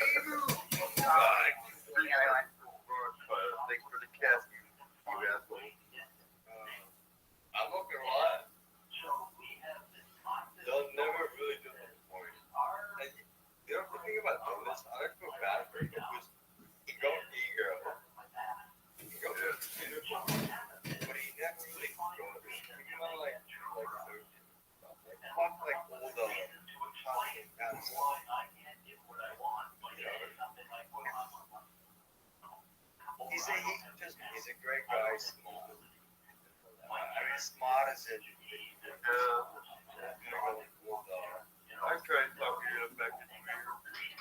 Speaker 4: The other one.
Speaker 6: Thanks for the cast, you asshole. I'm not gonna lie. They'll never really disappoint. And you know the thing about this, I feel bad for him because he got eager. He got but he never really got it. You know, like fuck like all the fucking apps. He's a great guy, smart. I mean, smart as it. I tried talking to him back in the year.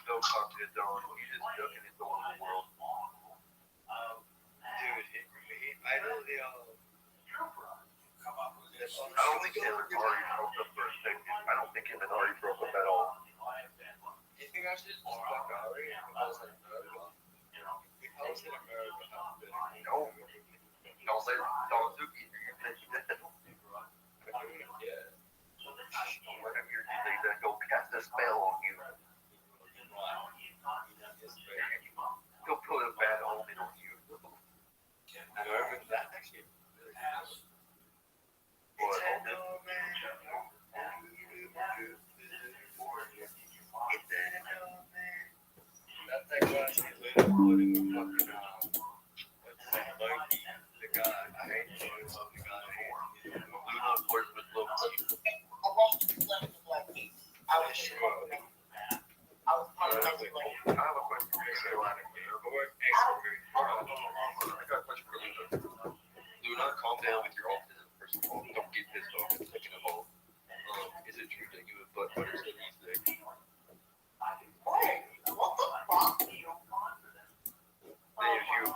Speaker 6: Don't talk to Don. He's just ducking his own world. Dude, I know the. I don't think him and Ari broke up for a second. I don't think him and Ari broke up at all. You think I should just fuck Ari? I was like, no. I was in America. No. Don't let Suki do your thing. Yeah. Whatever you're doing, that he'll cast a spell on you. He'll put a bad omen on you. That actually really nice. What? That's that guy she's later putting the fucking what's that, Loki, the guy, I hate the guy, Luna works with Loki.
Speaker 7: I was sure. I was
Speaker 6: I have a question for you, Carolina. I got a question for Luna. Luna, calm down with your autism. First of all, don't get pissed off. And second of all, is it true that you have butt butter sneeze there?
Speaker 7: What the fuck?
Speaker 6: There's you,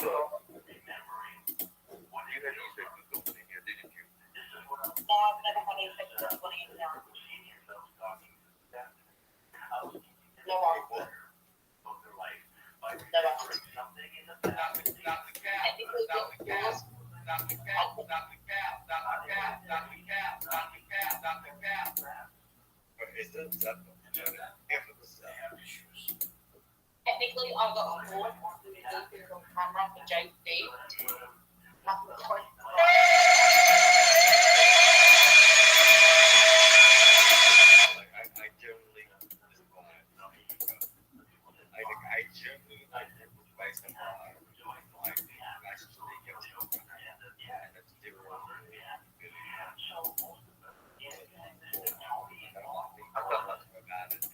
Speaker 6: you had no sex with somebody here, didn't you?
Speaker 7: No, I've never had any sex with anybody in town. No, technically, I got a board on camera for JD. Nothing to
Speaker 6: I generally I generally like advice on my actually and that's zero. I thought that's about it.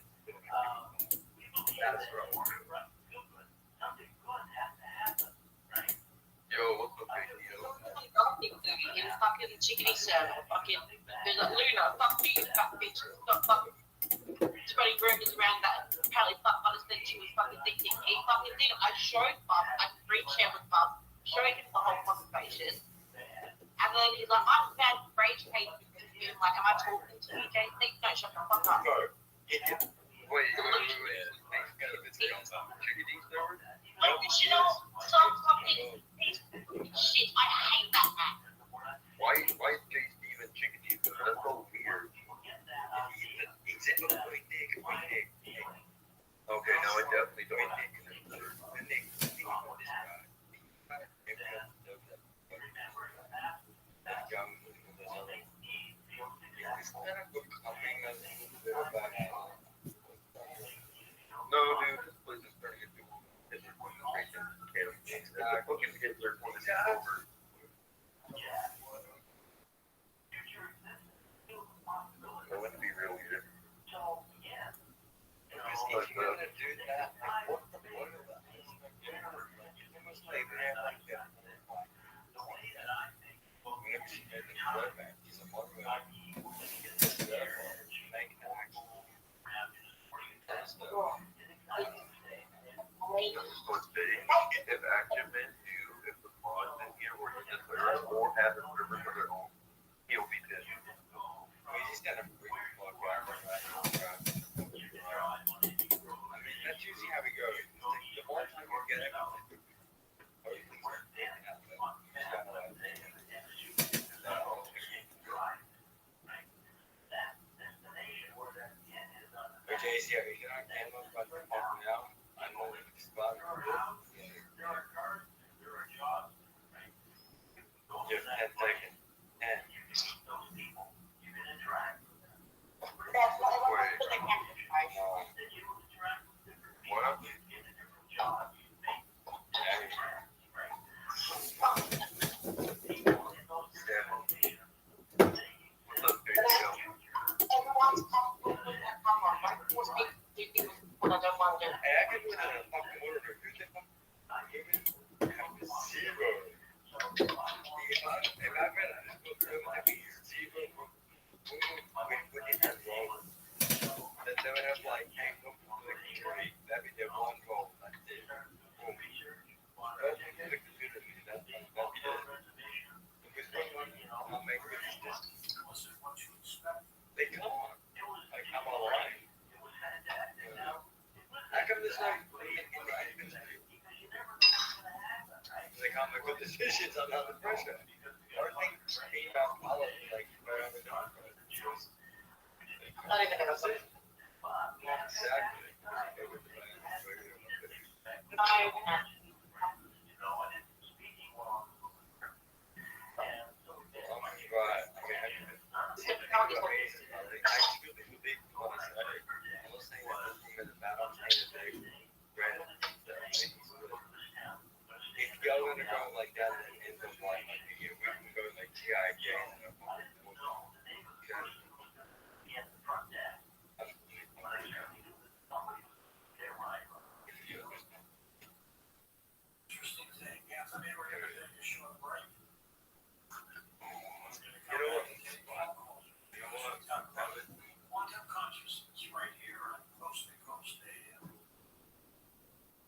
Speaker 6: That's right. Yo, what's the big deal?
Speaker 7: fucking chickeny circle, fucking, there's like Luna, fuck you, fat bitch, stop fucking spreading rumors around that apparently fuck Butters think she was fucking thinking he fucking did. I showed Bub, I re-shared with Bub, showing him the whole conversation, and then he's like, I'm bad rage case because you like, am I talking to you, JC? No, shut the fuck up.
Speaker 6: No. Wait.
Speaker 7: Like, you know, some fucking piece of shit, I hate that man.
Speaker 6: Why is JC even chicken eat? That's so weird. He's a Nick. Okay, no, I definitely don't Nick. Nick, this guy. No, dude, this place is turning into a looking to get their point over. That wouldn't be real weird. Because if you're gonna do that, like, what the fuck is that? You must leave it like that. Whenever she made the quarterback, he's a mother. Make an actual. If action men do, if the mods in here were to declare or have a river for their own, he'll be pissed. We just gotta bring the fuck out. I mean, that's usually how we go. The more time you get it, okay, so you're not getting up by the now. I'm only was in a fucking motor. Who's the fuck? Zero. If I read this book, it would be zero. What is that wrong? That they would have like, hey, come to the tree. That'd be their one goal. That's it. Boom. That's the computer. That'd be it. Because I'll make it just. They come on. Like, I'm alive. How come this like in the inventory? They can't make good decisions under pressure. Everything came out policy like right on the dot.
Speaker 7: Not even a decision.
Speaker 6: Exactly. Oh my god. I mean, I actually believe what I said. I was saying that this thing is about I'm saying that they read if y'all gonna go like that and end up like we can go like G.I. Jane and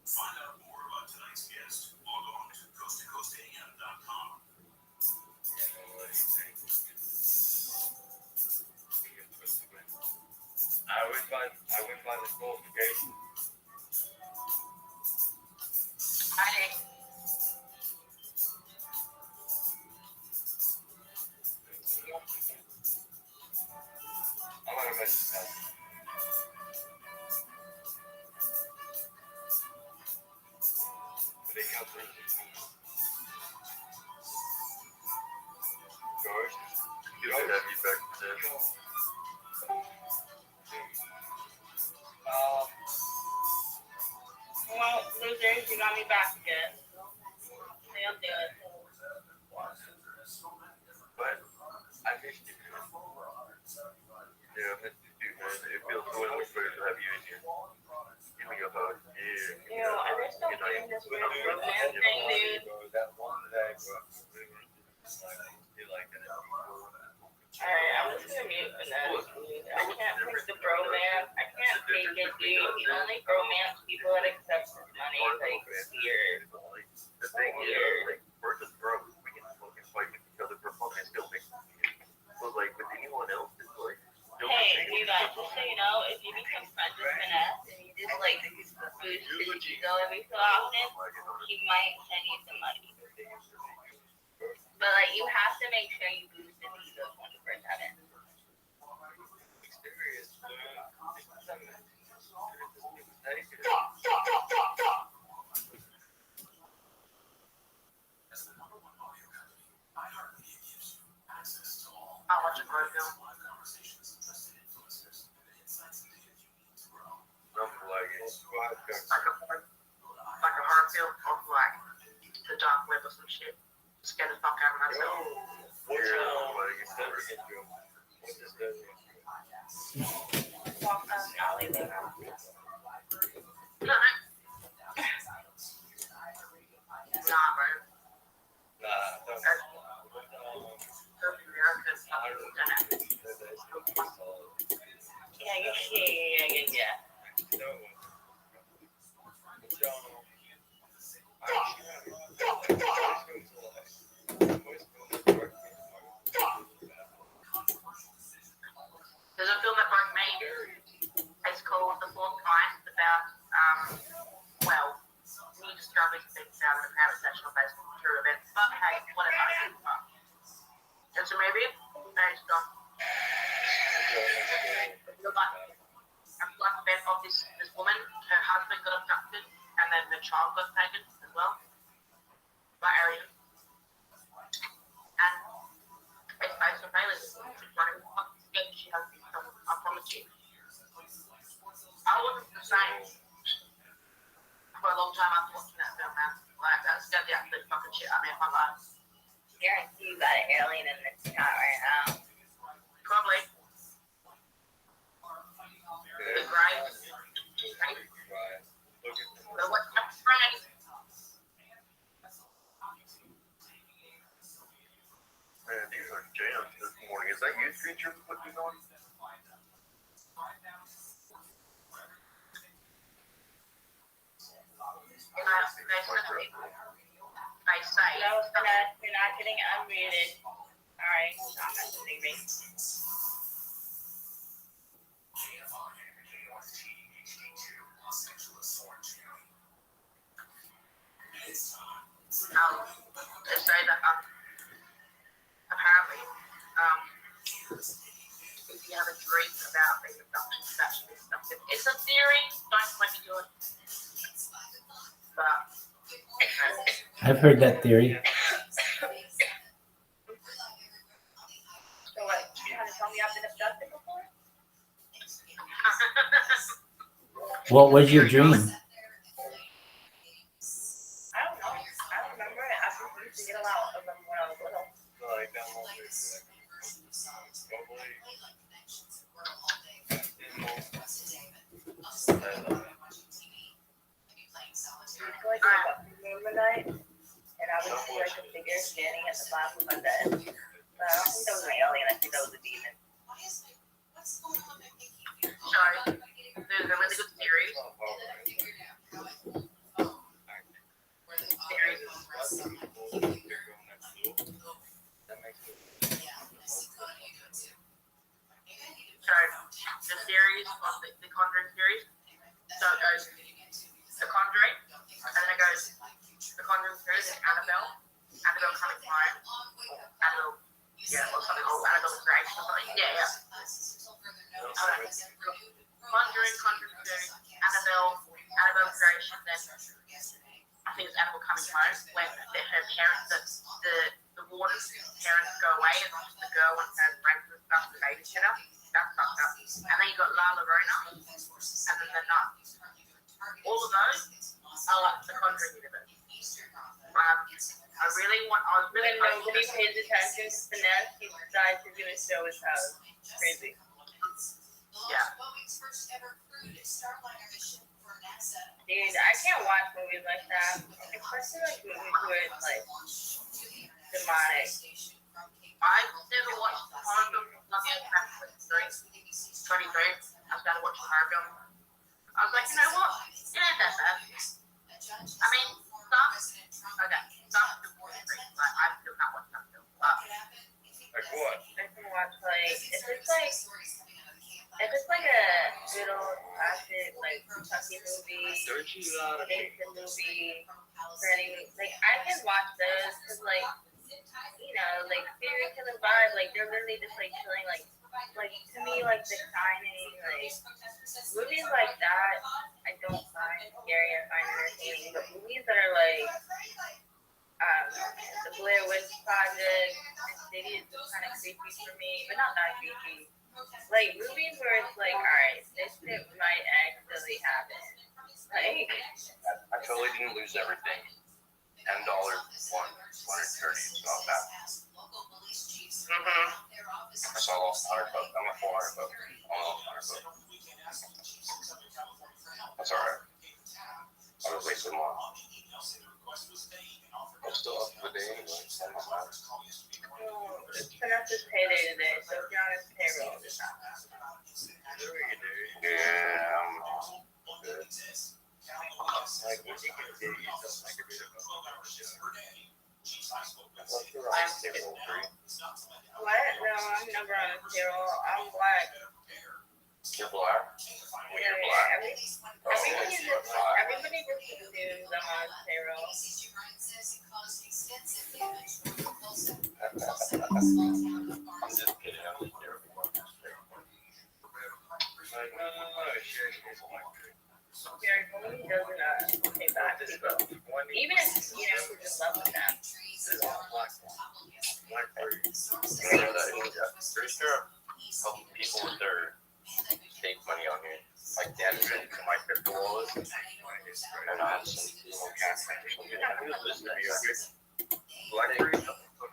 Speaker 8: Find out more about tonight's guest. Log on to coasttocoastam.com.
Speaker 6: I went by the qualification. I'm gonna miss that. They come through. George, you don't have you back there.
Speaker 4: Well, losers, you got me back again. They'll do it.
Speaker 6: But I missed you. Yeah, I missed you too, man. It feels so much better to have you in here. Give me a hug. Yeah.
Speaker 4: Ew, I just don't doing this weird romance thing, dude.
Speaker 6: That one day, bro. You like it.
Speaker 4: Alright, I'm just gonna mute for now. I can't take the bromance. I can't take it, dude. The only bromance people that accept is money. Like, weird.
Speaker 6: The thing is, like, we're just broke. We can fucking fight with each other for fun and still make money. But, like, with anyone else, it's like,
Speaker 4: Hey, you guys, just so you know, if you become friends with Vanessa and you just like boost his ego every so often, he might send you some money. But like, you have to make sure you boost his ego 24/7.
Speaker 7: I'll watch a horror film. Like a horror film of like the dark web or some shit. Scare the fuck out of myself.
Speaker 4: Walk down the alleyway.
Speaker 7: No. Nah, bro.
Speaker 4: Yeah.
Speaker 7: There's a film that broke me. It's called The Fourth Kind. It's about, new discoveries and things out of the power station based on true events. But hey, whatever. It's a movie based on the life event of this woman. Her husband got abducted and then the child got taken as well by aliens. And it's based on aliens. She has I promise you. I wasn't the same for a long time after watching that film, man. Like, that scared the absolute fucking shit out of me in my life.
Speaker 4: Guarantee you got an alien in the chat right now.
Speaker 7: Probably. The grave.
Speaker 6: Look at that you screenshot what you going?
Speaker 7: I say.
Speaker 4: No, you're not getting unmuted. Alright, stop messaging me.
Speaker 7: They say that apparently, if you have a dream about being abducted, that's abducted. It's a theory. Don't point me to it. But
Speaker 3: I've heard that theory.
Speaker 4: So what, you trying to tell me I've been abducted before?
Speaker 3: What was your dream?
Speaker 4: I don't know. I don't remember it. I used to get a lot of them when I was little.
Speaker 6: Like download it.
Speaker 4: Like I woke up in the middle of the night, and I would see like a figure standing at the bottom of my bed. But I don't think that was an alien. I think that was a demon.
Speaker 7: so there's a really good theory. So the series of the Conjuring series. So it goes The Conjuring, and then it goes The Conjuring series and Annabelle Coming Home, Annabelle, yeah, or something, or Annabelle Creation or something. Yeah. Conjuring series, Annabelle Creation, then I think it's Annabelle Coming Home, when her parents, the warden's parents go away, and just the girl and her friends and stuff, the babysitter. That's fucked up. And then you got La Llorona, and then the Nun. All of those are like the Conjuring universe. I was really
Speaker 4: When nobody pays attention to the nest, he decides he's gonna show his house. Crazy.
Speaker 7: Yeah.
Speaker 4: Dude, I can't watch movies like that. Especially like movies where it's like demonic.
Speaker 7: I've never watched the horror film Lucky Craft 23. I started watching horror film. I was like, you know what? It ain't that bad. I mean, some important things, but I still not watch that film. But
Speaker 6: Like what?
Speaker 4: I can watch like if it's like a good old classic like Chucky movie, Jason movie, Freddy, like I can watch those because like you know like serial killer vibe, like they're literally just like killing like to me like The Shining, like movies like that I don't find scary, I find entertaining, but movies that are like the Blair Witch Project, Insidious is kind of creepy for me, but not that creepy. Like movies where it's like, alright, this shit might actually happen. Like
Speaker 6: I totally didn't lose everything. $10 won 130. It's not bad. I saw lost 100 bucks. I'm at 400 bucks. I lost 100 bucks. That's alright. I was wasting more. I'm still up to the day anyway.
Speaker 4: it's enough to payday today, so if you're on his payroll, it's not.
Speaker 6: Yeah, I'm good. Like, when you can do yourself, I could do it.
Speaker 4: What? No, I'm never on his payroll. I'm black.
Speaker 6: You're black? When you're black?
Speaker 4: Everybody just assumes I'm on his payroll.
Speaker 6: I'm just kidding. I'm just terrible. Like, no, shit.
Speaker 4: Gary Coleman doesn't pay back people. Even if, you know, we're just love with them.
Speaker 6: Pretty sure helping people with their fake money on here. Like Dan said, my crypto wallet. And I have some cash or something. Blackberry.
Speaker 4: Oh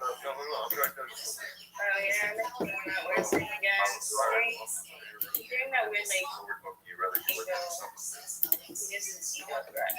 Speaker 4: yeah, that's doing that weird thing again. He's doing that weird like ego. He doesn't ego threat.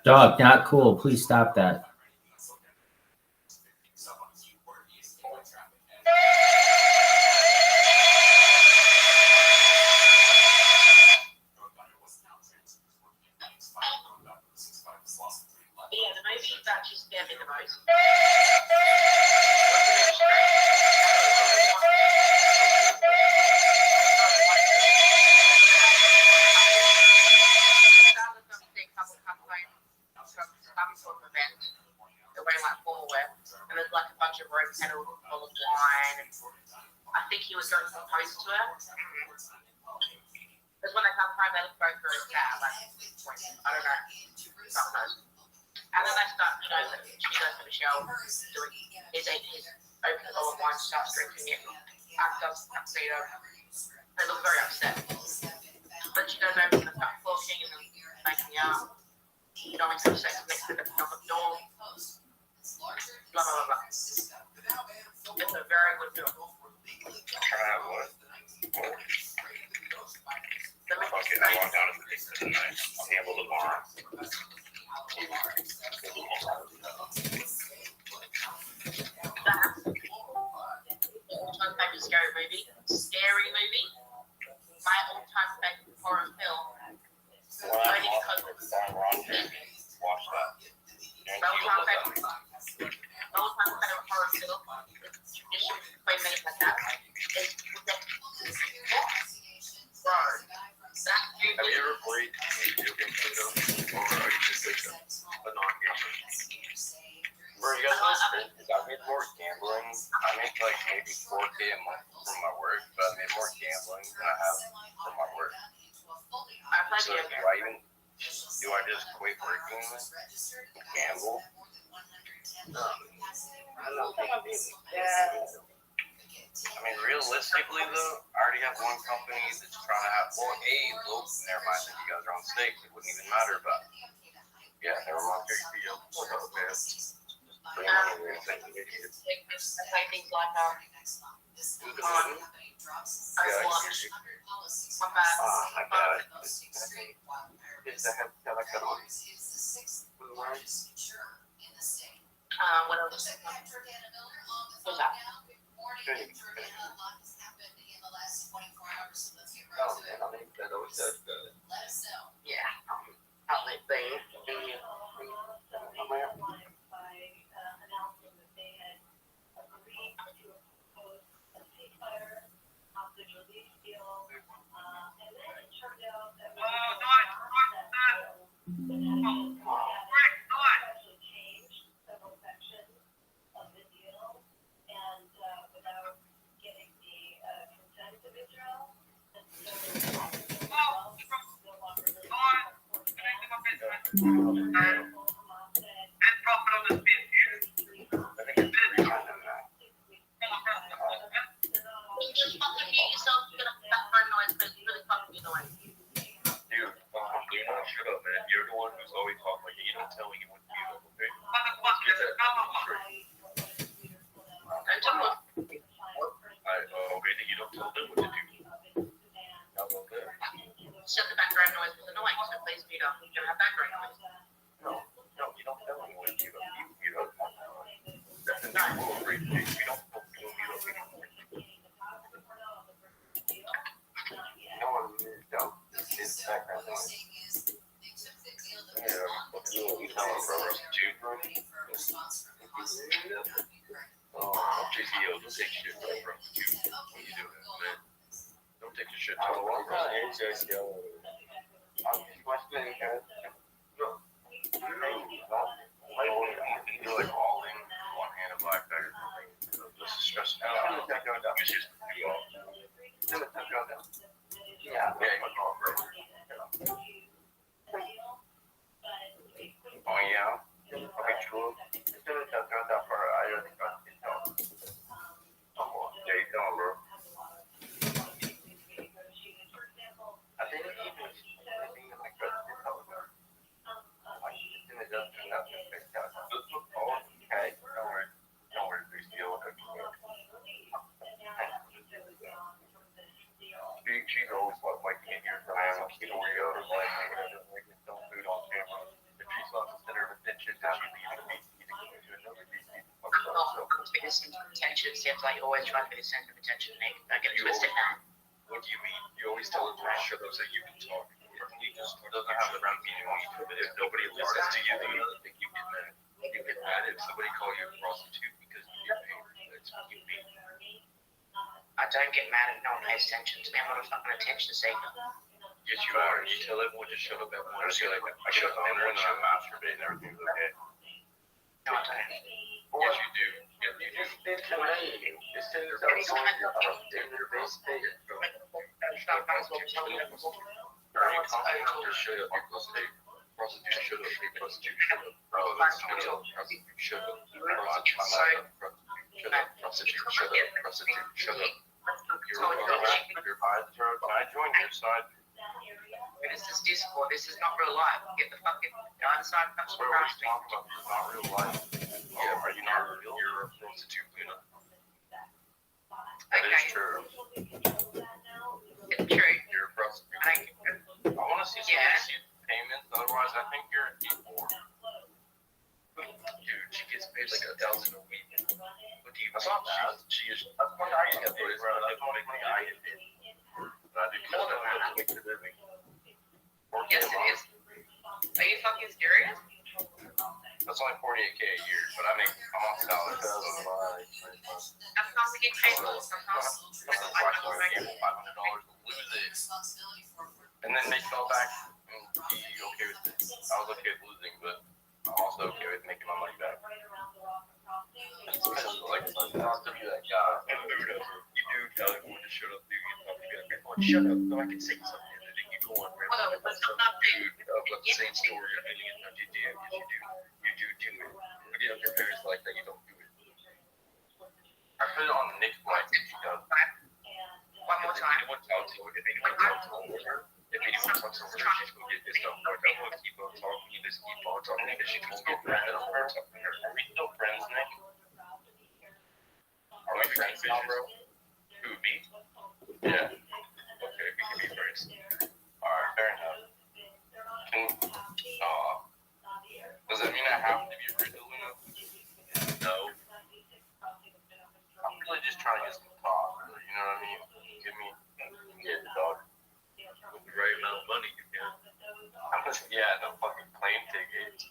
Speaker 3: Dog, not cool. Please stop that.
Speaker 7: Yeah, the movie that just scared me the most. They're wearing like formal wear, and there's like a bunch of rope petals full of wine. And I think he was going to propose to her. Because when they come home, they look both very sad. Like, I don't know. God knows. And then they start, you know, she goes to Michelle, doing his open a bottle of wine, starts drinking it, does tuxedo. They look very upset. But she goes over to the start talking and then making out. You know, having sex next to the door. Blah, blah, blah, blah. It's a very good film.
Speaker 6: Try what?
Speaker 7: Let me
Speaker 6: Fuck it, I walked out of the pizza tonight. I'll handle the bar.
Speaker 7: That's all-time favorite scary movie. Scary movie. My all-time favorite horror film. Only because it's
Speaker 6: Watch that.
Speaker 7: my all-time favorite horror film. Tradition by many like that is Bro, that movie.
Speaker 6: Have you ever played video games, or are you just like a non-gamer? Bro, you guys listen, I made more gambling. I make like maybe 4K a month from my work, but I made more gambling than I have from my work.
Speaker 7: I play
Speaker 6: So
Speaker 7: video games.
Speaker 6: do I just quit working and gamble? No. I don't think I did. I mean, realistically though, I already have one company that's trying to have, never mind that you guys are on stake, it wouldn't even matter, but yeah, never mind, big deal. Okay. Bring money in, thank you, idiot.
Speaker 7: I play things like
Speaker 6: Yeah, I can hear you.
Speaker 7: combat.
Speaker 6: My bad. It's the head, yeah, like that one.
Speaker 7: What else? What's that?
Speaker 6: Oh, man, I think that always does good.
Speaker 7: Yeah. Outlet thing. Just fucking mute yourself. You're gonna background noise because it's really fucking annoying.
Speaker 6: Dude, shut up, man. You're the one who's always talking like you don't telling you what to do, okay? Get that straight.
Speaker 7: Don't tell me.
Speaker 6: Okay, then you don't tell them what to do. Okay.
Speaker 7: Shut the background noise. It's annoying. So please mute up. You don't have background noise.
Speaker 6: No, you don't tell anyone what to do. You don't. That's a new rule, right? You don't tell people you don't do anything. No one don't. It's background noise. Yeah, you tell them, bro. Dude, bro. Oh, JCO, don't take shit, bro. What are you doing, man? Don't take the shit. I don't want to hear JCO. I'm just watching it, guys. Look. You're like all in one hand of black bag or something. This is stressing out. It's just you all. Yeah, you want to call, bro. Oh, yeah? Okay, true. Instead of talking about for I don't think I can tell. Yeah, you tell him, bro. I think even like that's the color. Like, it's in the dust and that's the fixed out. This looks all okay. Don't worry, please deal with it. She's always like, can't hear from him. She's Oreos, like, making some food on camera. If she's not
Speaker 7: center of attention. Seems like you're always trying to be the center of attention, Nick. Don't get it twisted now.
Speaker 6: What do you mean? You always tell them to shut up so you can talk. He just doesn't have the right meaning. But if nobody listens to you, then I think you get mad. You get mad if somebody calls you a prostitute because you get paid. That's what you mean.
Speaker 7: I don't get mad if no one pays attention to me. I'm not a fucking attention seeker.
Speaker 6: Yes, you are. You tell everyone to shut up at once. I shut up and then I masturbate and everything's okay.
Speaker 7: No, I don't.
Speaker 6: Yes, you do. Yeah, you just did to me. It's in your base pay. Just shut up, you prostitute. Prostitute, shut up, you prostitute, shut up. Oh, that's shut up. Prostitute, shut up. Prostitute, shut up. Prostitute, shut up. You're fine. Can I join your side?
Speaker 7: This is Discord. This is not real life. Get the fucking other side. That's
Speaker 6: What are we talking about? It's not real life. Yeah, are you not real? You're a prostitute, Luna. That is true.
Speaker 7: It's true.
Speaker 6: You're a prostitute. I want to see some receipt payments. Otherwise, I think you're a D4. Dude, she gets paid like $1,000 a week. What do you? That's not bad. She is. That's what I get paid. That's what I get paid. But I do because I have to make a living.
Speaker 7: Yes, it is. Are you fucking serious?
Speaker 6: That's only $48K a year, but I'm on salary.
Speaker 7: That's not to get paid for. Sometimes.
Speaker 6: $500 to lose it. And then they fell back and be okay with it. I was okay with losing, but I'm also okay with making my money back. Like, not to be that guy. You do tell everyone to shut up, dude. Everyone shut up so I can say something. And then you go on, dude, of the same story. And then you do. You do it. But you know, your parents like that, you don't do it. I put it on Nick's mic if she does.
Speaker 7: One more time.
Speaker 6: If anyone talks over her, she's gonna get pissed off. I'm gonna keep on talking, just keep on talking, because she's gonna get mad at her. Are we still friends, Nick? Are we friends now, bro? Who, me? Yeah. Okay, we can be friends. Alright, fair enough. Does that mean I have to be rude to Luna? No. I'm really just trying to get some talk, really, you know what I mean? Give me the dog. With the right amount of money, you can. Yeah, no fucking plane ticket.
Speaker 7: Don't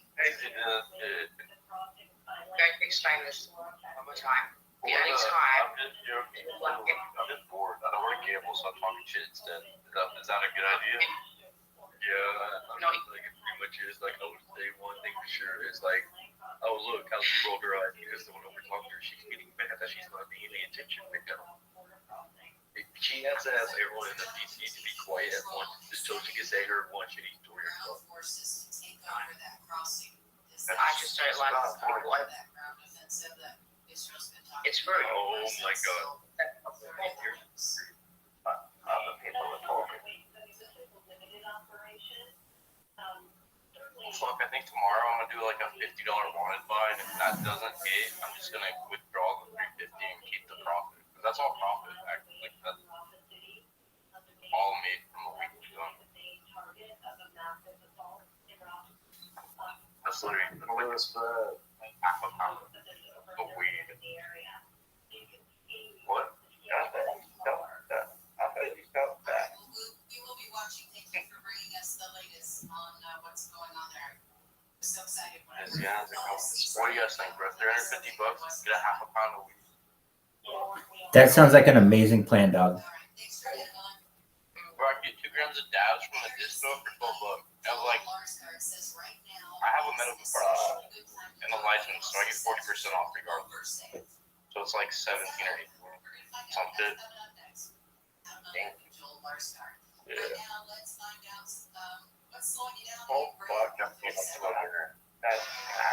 Speaker 7: explain this one more time. The only time.
Speaker 6: I'm just joking. I'm just bored. I don't want to gamble, so I'm talking shit instead. Is that a good idea? Yeah, I mean, like, it pretty much is like, I would say one thing for sure is like, oh, look how she rolled her eyes because the one over talking to her, she's getting mad that she's not being any attention picked up. She has to ask everyone in the DC to be quiet at once, just so she can say her one shitty story herself.
Speaker 7: I just don't like what. It's rude.
Speaker 6: Oh my god. The people are talking. Fuck, I think tomorrow I'm gonna do like a $50 wanted buy, and if that doesn't hit, I'm just gonna withdraw the $350 and keep the profit. Because that's all profit, actually. Like, that's all made from a week ago. That's literally half a pound of weed. What? I bet you felt that.
Speaker 9: You will be watching. Thank you for bringing us the latest on what's going on there. We're so excited.
Speaker 6: Yeah, what do you guys think, bro? $350, get a half a pound of weed.
Speaker 3: That sounds like an amazing plan, dog.
Speaker 6: Bro, I can get 2 grams of dabs from the disco for $12. I was like, I have a medical card and a license, so I get 40% off regardless. So it's like 17 or 18. Sounds good. Damn. Yeah. Oh, fuck. That's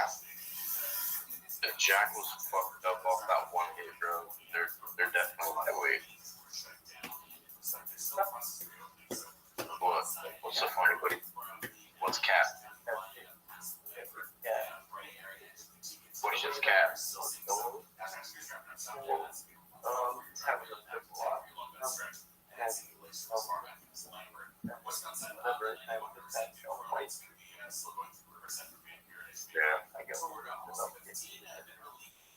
Speaker 6: ass. The Jack was fucked up off that one hit, bro. They're definitely lightweight. What? What's so funny, buddy? What's cat? What is this cat? Having a bit of a lot. Yeah, I guess.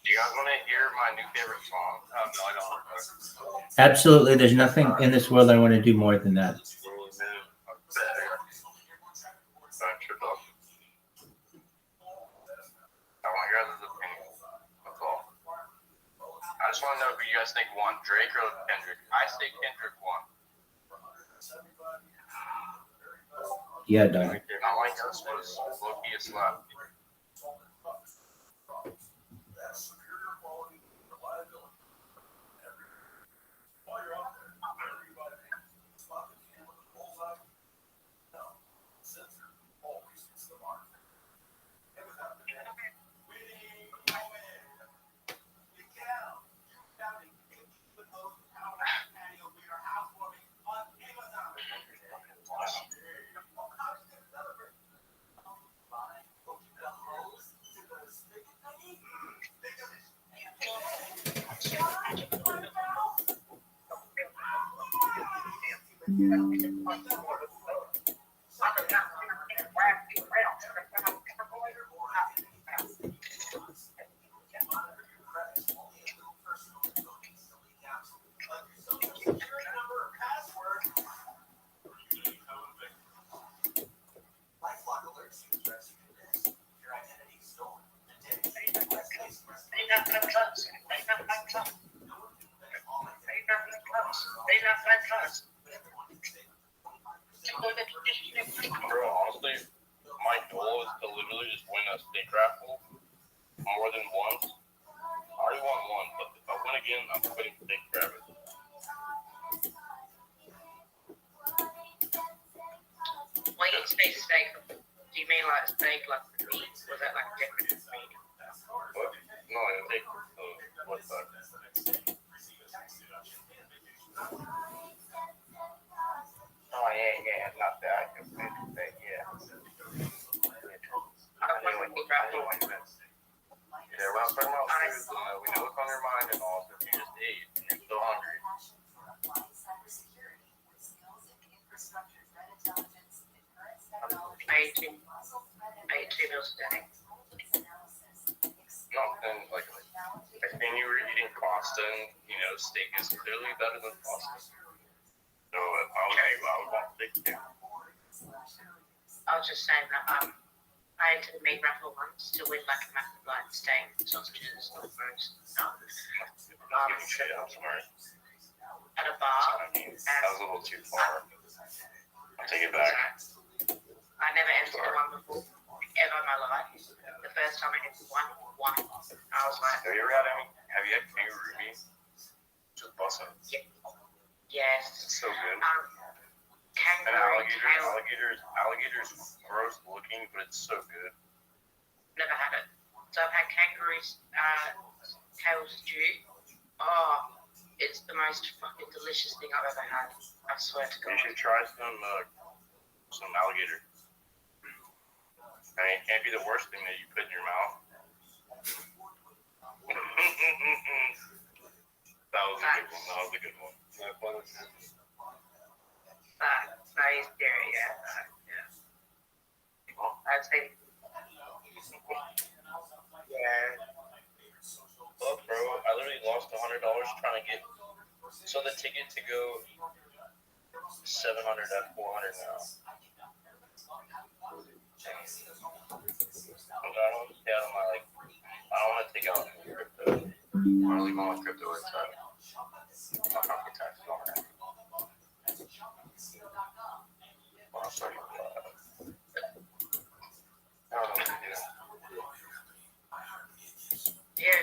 Speaker 6: Do you guys want to hear my new favorite song?
Speaker 5: No, I don't.
Speaker 3: Absolutely. There's nothing in this world I want to do more than that.
Speaker 6: I want your guys' opinion. That's all. I just want to know who you guys think won, Drake or Kendrick. I say Kendrick won.
Speaker 3: Yeah, dog.
Speaker 6: Not like this was low-key a slap. Bro, honestly, my goal is to literally just win a steak raffle more than once. I already won one, but if I win again, I'm quitting steak rabbit.
Speaker 7: When you say steak, do you mean like steak like the meat? Was that like different meat?
Speaker 6: What? No, I take what's that? Oh yeah, not that. I can say that, yeah. Yeah, we're not talking about food, we know what's on your mind and all, so if you just ate and you're still hungry.
Speaker 7: I ate two meals a day.
Speaker 6: No, and like I think you were eating pasta, and steak is clearly better than pasta. So if I was you, I would want steak too.
Speaker 7: I was just saying that I entered the meat raffle once to win like a massive like steak, sausages, roast,
Speaker 6: I'm giving shit, I'm sorry.
Speaker 7: at a bar.
Speaker 6: I mean, that was a little too far. I'll take it back.
Speaker 7: I never entered one before, ever in my life. The first time I entered one. I was like,
Speaker 6: Have you had kangaroo meat? Just busting.
Speaker 7: yes.
Speaker 6: It's so good. And
Speaker 7: Kangaroo tail.
Speaker 6: alligators gross looking, but it's so good.
Speaker 7: Never had it. So I've had kangaroo's tail stew. Oh, it's the most fucking delicious thing I've ever had. I swear to God.
Speaker 6: You should try some alligator. I mean, it can't be the worst thing that you put in your mouth. That was a good one.
Speaker 7: That is scary, yeah. I'd say, yeah.
Speaker 6: Well, bro, I literally lost $100 trying to get. So the ticket to go 700 at 400 now. I don't want to take out crypto. I want to leave all my crypto inside. I'm not going to tax on that. Well, I'm sorry. I don't know what to do.
Speaker 7: Yeah,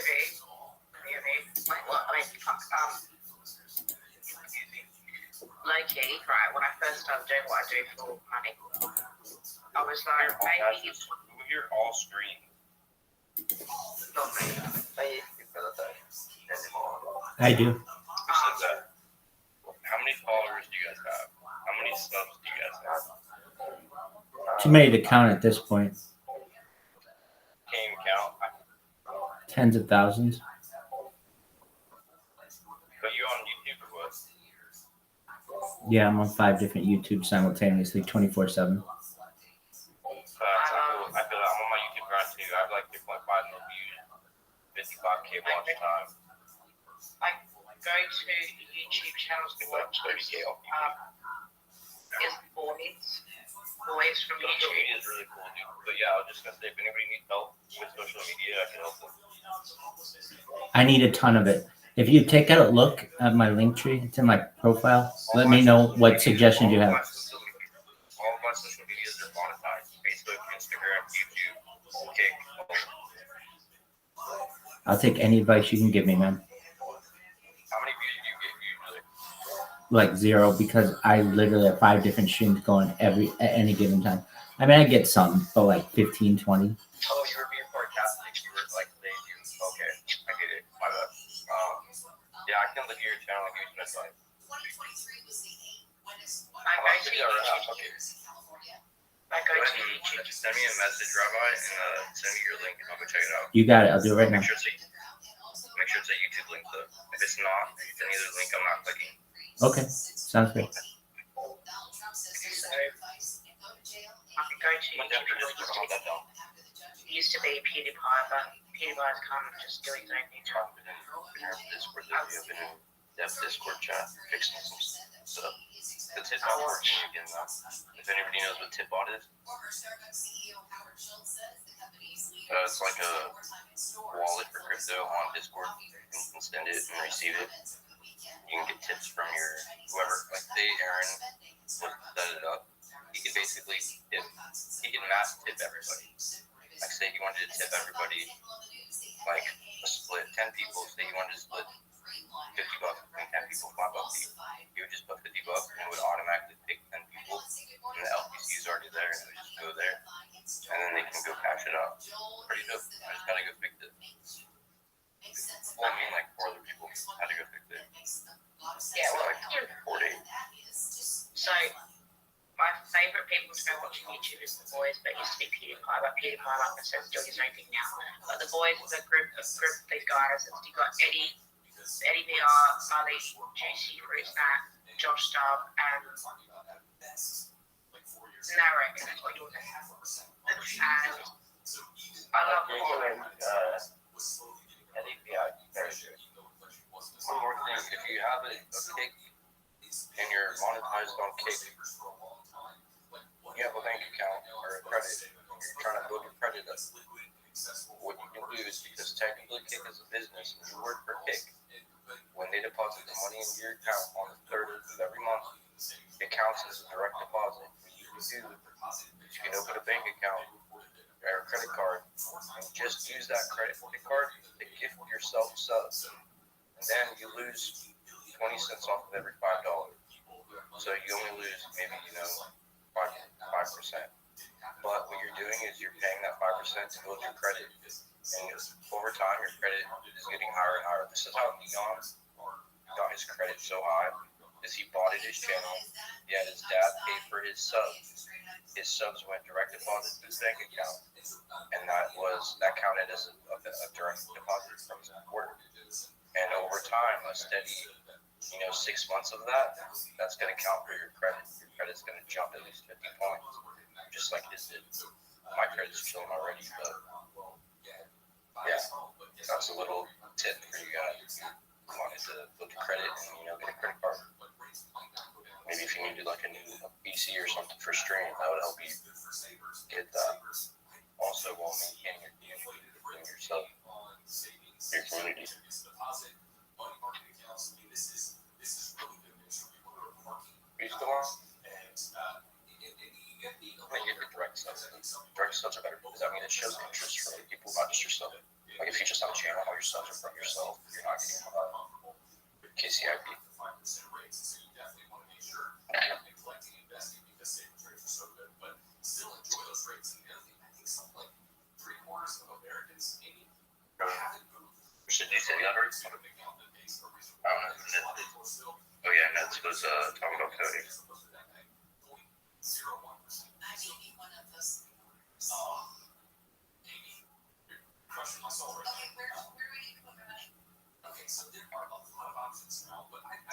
Speaker 7: like what? I mean, fuck, low key, right? When I first started doing what I do for money, I was like, maybe
Speaker 6: We're all streamed.
Speaker 7: not me.
Speaker 3: I do.
Speaker 6: Who said that? How many followers do you guys have? How many subs do you guys have?
Speaker 3: Too many to count at this point.
Speaker 6: Can't even count.
Speaker 3: Tens of thousands.
Speaker 6: But you on YouTube or what?
Speaker 3: Yeah, I'm on 5 different YouTubes simultaneously, 24/7.
Speaker 6: I feel that I'm on my YouTube grind too. I have like 2.5 million views. 55K watch time.
Speaker 7: I go to YouTube channels to watch is boys from
Speaker 6: Social
Speaker 7: YouTube.
Speaker 6: media is really cool, dude. But yeah, I was just gonna say, if anybody needs help with social media, I can help them.
Speaker 3: I need a ton of it. If you take a look at my link tree, it's in my profile. Let me know what suggestions you have.
Speaker 6: All of my social medias are monetized. Facebook, Instagram, YouTube, okay.
Speaker 3: I'll take any advice you can give me, man.
Speaker 6: How many views do you get usually?
Speaker 3: Like 0, because I literally have 5 different streams going at any given time. I mean, I get some, but like 15, 20.
Speaker 6: Oh, you were being part Catholics. You were like, they do. Okay, I get it. My bad. Yeah, I can look at your channel and give you some advice.
Speaker 9: 2023 was the 8th winnest.
Speaker 7: I go to YouTube.
Speaker 6: Okay.
Speaker 7: I go
Speaker 6: Go
Speaker 7: to
Speaker 6: ahead and
Speaker 7: YouTube.
Speaker 6: send me a message, Rabbi, and send me your link, and I'll go check it out.
Speaker 3: You got it. I'll do it right now.
Speaker 6: Make sure it's a YouTube link, though. If it's not, if it's any other link, I'm not clicking.
Speaker 3: Okay. Sounds good.
Speaker 7: I can go to
Speaker 6: When's
Speaker 7: YouTube.
Speaker 6: after this, we're gonna hold that down.
Speaker 7: It used to be PewDiePie, but PewDiePie's come just doing his own thing.
Speaker 6: Talk with him in our Discord. There's a in-depth Discord chat fixing some stuff. The Tipbot working again now. If anybody knows what Tipbot is, it's like a wallet for crypto on Discord. You can send it and receive it. You can get tips from your whoever. Like say Aaron set it up. He can basically tip. He can mass tip everybody. Like say he wanted to tip everybody like a split 10 people. Say he wanted to split $50 between 10 people, $5 each. He would just put $50 and it would automatically pick 10 people. And the LPC is already there and it would just go there. And then they can go cash it out. Pretty dope. I just gotta go fix it. Well, I mean like 4 other people had to go fix it.
Speaker 7: Yeah, well,
Speaker 6: like 4 days.
Speaker 7: so my favourite people to go watching YouTube is the boys, but it used to be PewDiePie, but PewDiePie, like I said, is doing his own thing now. But the boys is a group of these guys. You got Eddie VR, Sully, Juicy, Fruit Snack, Josh Stubb, and Narrow. That's what you're doing. And I love all of them.
Speaker 6: Eddie VR, very good. One more thing, if you have a cake and you're monetized on cake, you have a bank account or a credit, you're trying to build your credit up. What you can do is, because technically Kick is a business, when you work for Kick, when they deposit the money into your account on the 3rd of every month, it counts as a direct deposit. What you can do is you can open a bank account or a credit card and just use that credit card to gift yourself subs. And then you lose 20 cents off of every $5. So you only lose maybe, 5%. But what you're doing is you're paying that 5% to build your credit. And over time, your credit is getting higher and higher. This is how Neon got his credit so high, is he bought his channel. He had his dad pay for his subs. His subs went direct deposit to his bank account. And that counted as a direct deposit from his work. And over time, a steady, 6 months of that's going to count for your credit. Your credit's going to jump at least 50 points, just like his did. My credit's chilling already, but yeah, that's a little tip for you guys. You wanted to build your credit and, get a credit card. Maybe if you needed like a new PC or something for stream, that would help you get that. Also, while maintaining your community and yourself, your community. Are you still on? I think your direct subs. Direct subs are better because that means it shows interest from other people, not just yourself. Like if you just have a channel, all your subs are from yourself. You're not getting KCIP. Should you say that or? I don't know. Oh yeah, Ned's was talking about coding.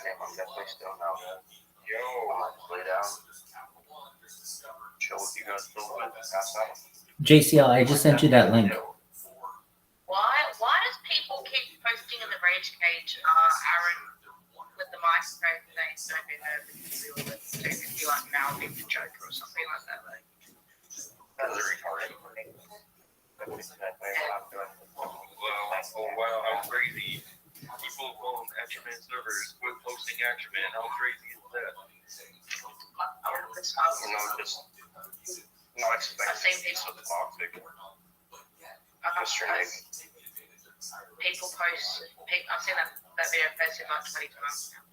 Speaker 6: Damn, I'm definitely still now. Yo, lay down. Chill with you guys a little bit. Pass out.
Speaker 3: JCL, I just sent you that link.
Speaker 7: Why does sitting in the rage cage, Aaron with the microphone saying, "Don't be nervous, we will listen to it if you like mouthing the Joker or something like that." Like,
Speaker 6: That's retarded. Wow, how crazy. People on Action Man servers quit posting Action Man. How crazy is that? Just not expecting it's so toxic. Mr. Nick.
Speaker 7: people post, I've seen that video posted about 20 times now. In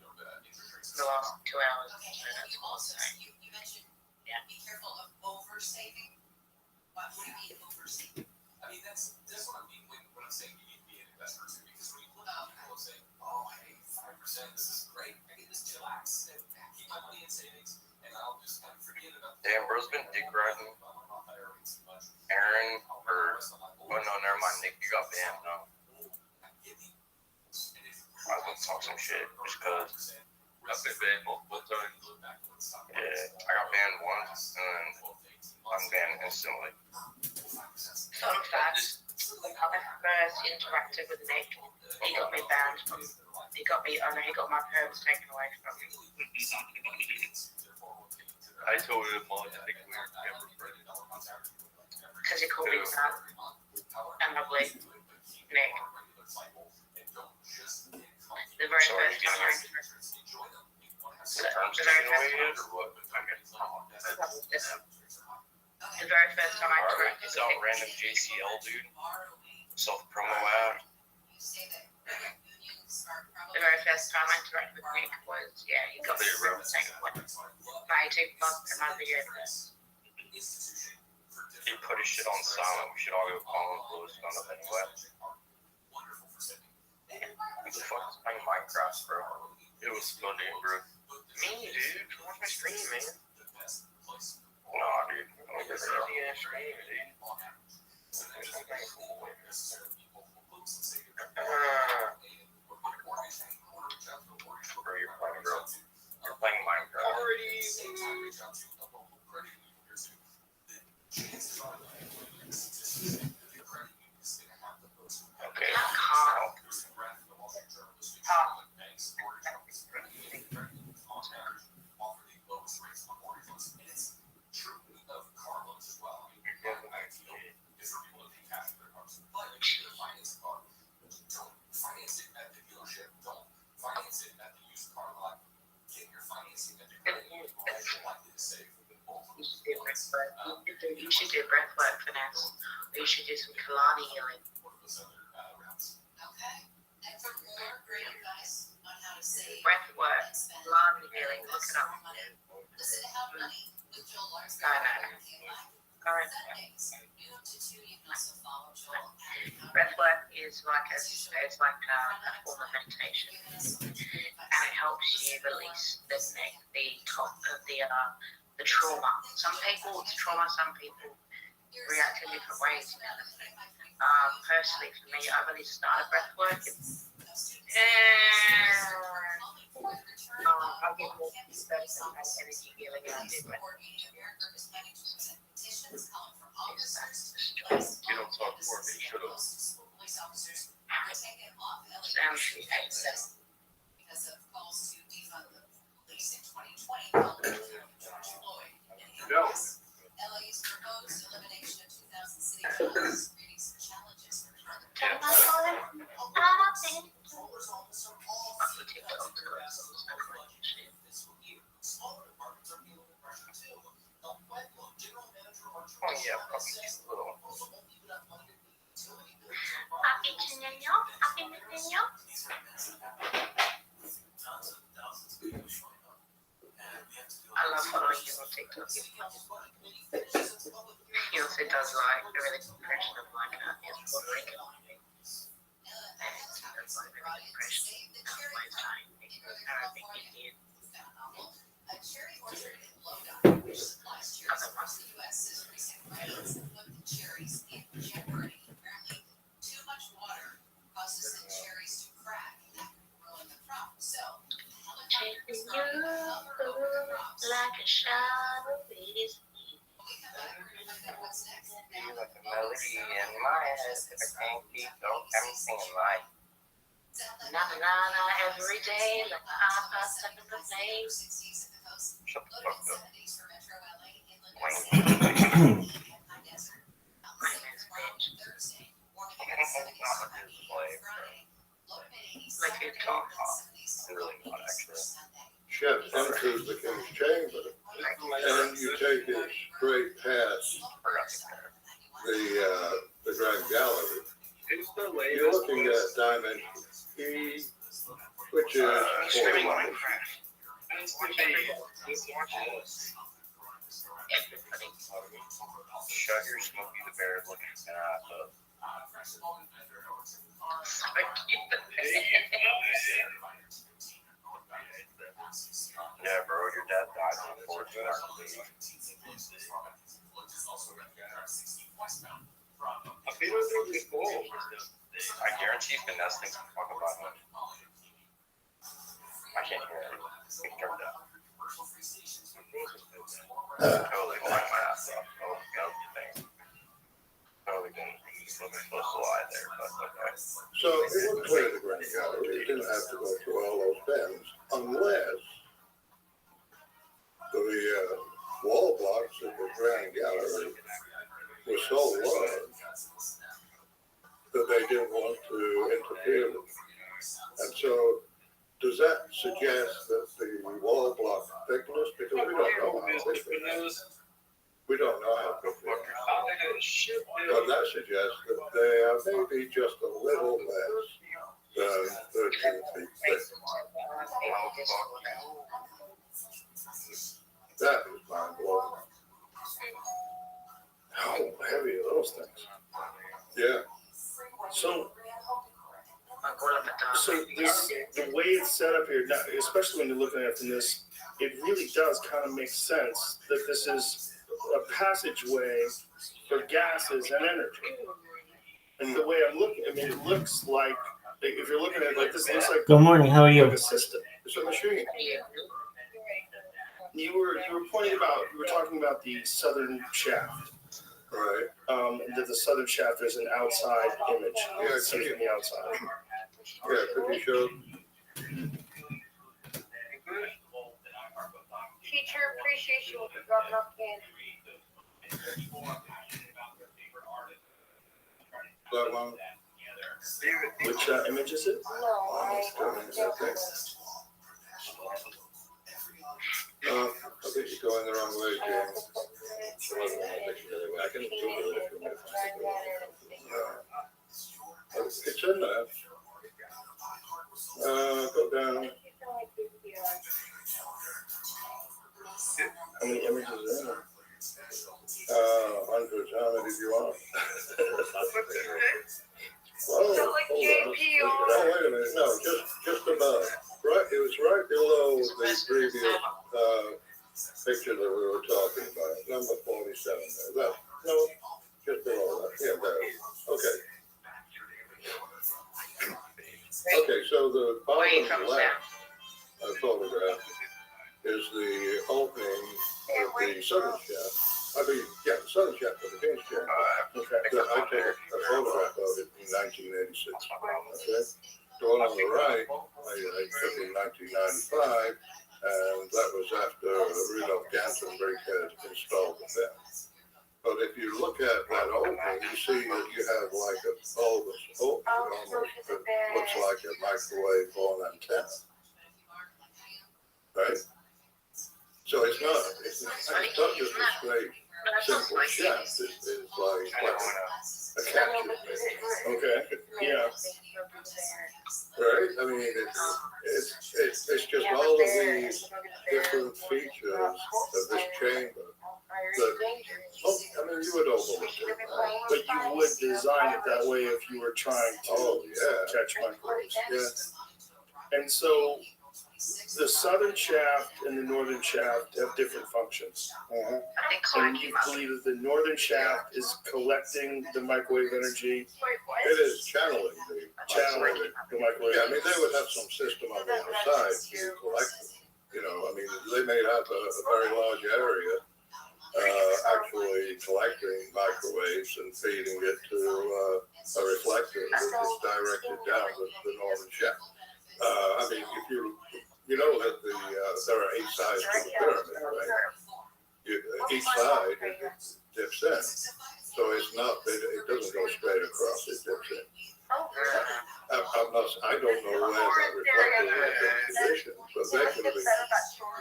Speaker 7: the last 2 hours.
Speaker 9: Okay,
Speaker 7: So
Speaker 9: and
Speaker 7: that's
Speaker 9: you
Speaker 7: all
Speaker 9: also,
Speaker 7: I'm saying.
Speaker 9: you mentioned,
Speaker 7: Yeah.
Speaker 9: be careful of oversaving. What do you mean oversaving?
Speaker 8: I mean, that's what I mean when I'm saying you need to be an investor too, because when you look at people and say, oh, hey, 5%, this is great, I can just chillax and keep my money in savings, and I'll just kind of forget about the
Speaker 6: Damn, bro's been dick riding Aaron, or, oh no, never mind, Nick, you got banned, no. I was gonna talk some shit, just cause I've been banned multiple times. Yeah, I got banned once, and then I'm banned instantly.
Speaker 7: Fun fact, when I first interacted with Nick, he got me banned from, he got my perms taken away from me.
Speaker 6: I told him all to think we were never friends.
Speaker 7: Because he called me fat and ugly. Nick. The very
Speaker 6: Sorry,
Speaker 7: first time I interacted.
Speaker 6: The terms taken away yet, or what?
Speaker 7: The very first time I
Speaker 6: Alright,
Speaker 7: interacted
Speaker 6: it's
Speaker 7: with
Speaker 6: out
Speaker 7: Nick.
Speaker 6: random JCL, dude. Self-promo ad.
Speaker 9: You say that unions are
Speaker 7: The
Speaker 9: probably.
Speaker 7: very first time I interacted with Nick was, yeah, he got me from the second one. My take buck and my video press.
Speaker 6: He put his shit on silent. We should all go call him close on up anyway. Who the fuck is playing Minecraft, bro? It was funny, bro. Me, dude. Watch my stream, man. Nah, dude. I'm gonna get rid of the stream, dude. Bro, you're playing, bro. You're playing Minecraft. Okay.
Speaker 7: Carl. You should do breath work for now. Or you should do some Kalani healing.
Speaker 9: Okay, and for more great advice on how to save.
Speaker 7: Breath work,
Speaker 9: and spend
Speaker 7: Kalani healing, look it up.
Speaker 9: more money, listen to How Money with Joel Larson.
Speaker 7: No. Alright.
Speaker 9: Sundays, noon to 2, you can also follow Joel at
Speaker 7: Breath work is like a form of meditation, and it helps you release the top of the trauma. Some people it's trauma, some people react in different ways. Personally, for me, I really started breath work. I'll give more person and energy healing and I do breath work.
Speaker 6: You don't talk for me, shut up.
Speaker 9: Because of calls to defund the police in 2020, George Floyd.
Speaker 6: No.
Speaker 9: LA's proposed elimination of 2,000 city councils, creating some challenges for
Speaker 6: Oh yeah, probably just a little.
Speaker 7: I love following him on TikTok. He also does like a really good impression of like his Puerto Rican and does like a really good impression of my time. Arabic Indian.
Speaker 9: a cherry orchard in Lodi, which supplies cherries across the U.S. says recent rains have put the cherries in jeopardy. Apparently, too much water causes the cherries to crack, and that could ruin the crop. So, helicopters are over crops.
Speaker 7: Like a shadow is.
Speaker 9: When we come back, we're going to find out what's next.
Speaker 6: Feel like a melody in my head. If I can't keep, don't have me singing like.
Speaker 7: every day, like stuck in the flame.
Speaker 6: Shut the fuck up.
Speaker 7: Like you talk.
Speaker 6: Really not actually.
Speaker 1: Chef enters the king's chamber, and you take it straight past the grand gallery.
Speaker 5: Who's the
Speaker 1: You're
Speaker 5: latest?
Speaker 1: looking at dimension E, which is
Speaker 6: Streaming
Speaker 1: 4
Speaker 6: line. Shut your Smokey the Bear looking ass up. Yeah, bro, your dad died on the 4th.
Speaker 5: I feel like it was cool.
Speaker 6: I guarantee Finesse thinks I'm talking about him. I can't hear it. We can turn it down. Totally line my ass off. Oh, no, thing. Totally didn't. He's looking supposed to lie there, but okay.
Speaker 1: So it would clear the grand gallery. It didn't have to go through all those bends unless the wall blocks of the grand gallery were so large that they didn't want to interfere with it. And so does that suggest that the wall block thickness, because we don't know how thick it is. We don't know how thick it is. But that suggests that they are maybe just a little less than 13 feet thick. That is mind blowing.
Speaker 2: How heavy are those things?
Speaker 1: Yeah.
Speaker 2: So this, the way it's set up here, now, especially when you're looking at this, it really does kind of make sense that this is a passageway for gases and energy. And the way I'm looking, I mean, it looks like, if you're looking at it like this, it looks like,
Speaker 3: Good morning. How are you?
Speaker 2: like a system. It's a machine. You were talking about the southern shaft.
Speaker 1: Right.
Speaker 2: That the southern shaft is an outside image.
Speaker 1: Yeah,
Speaker 2: It's seen from the outside.
Speaker 1: Yeah, could you show?
Speaker 4: Teacher appreciation will be dropping off candy.
Speaker 1: That one?
Speaker 2: Which image is it?
Speaker 4: No, I
Speaker 1: I think you're going the wrong way, James. I can Google it if you want. It's in there. Go down.
Speaker 2: How many images are there?
Speaker 1: Hundreds. How many do you want? Oh,
Speaker 4: like
Speaker 1: hold on.
Speaker 4: JP
Speaker 1: Oh, wait a minute. No, just above. Right, it was right below the previous picture that we were talking about. Number 47 there. No, just below that. Yeah, there. Okay. Okay, so the bottom left photograph is the opening of the southern shaft. The southern shaft of the King's Chamber.
Speaker 2: Okay.
Speaker 1: I took a photograph of it in 1986. Okay. The one on the right, I took in 1995, and that was after Rudolph Gantenbrink had installed the fence. But if you look at that opening, you see that you have like a bulbous opening, almost that looks like a microwave or an antenna. Right? So it's not just a straight, simple shaft. It's like a capture.
Speaker 2: Okay. Yeah.
Speaker 1: Right? I mean, it's just all of these different features of this chamber that, I mean, you would overlook it. Right?
Speaker 2: But you would design it that way if you were trying to catch microwaves.
Speaker 1: Yeah.
Speaker 2: And so the southern shaft and the northern shaft have different functions. And you believe that the northern shaft is collecting the microwave energy,
Speaker 1: It is channeling
Speaker 2: the microwave.
Speaker 1: Yeah, I mean, they would have some system on the other side to collect them. You know, I mean, they may have a very large area actually collecting microwaves and feeding it to a reflector that is directed down the northern shaft. I mean, if you know that there are 8 sides to the pyramid, right? Each side dips in, so it's not, it doesn't go straight across, it dips in. I don't know where that reflector has been positioned, but they could have been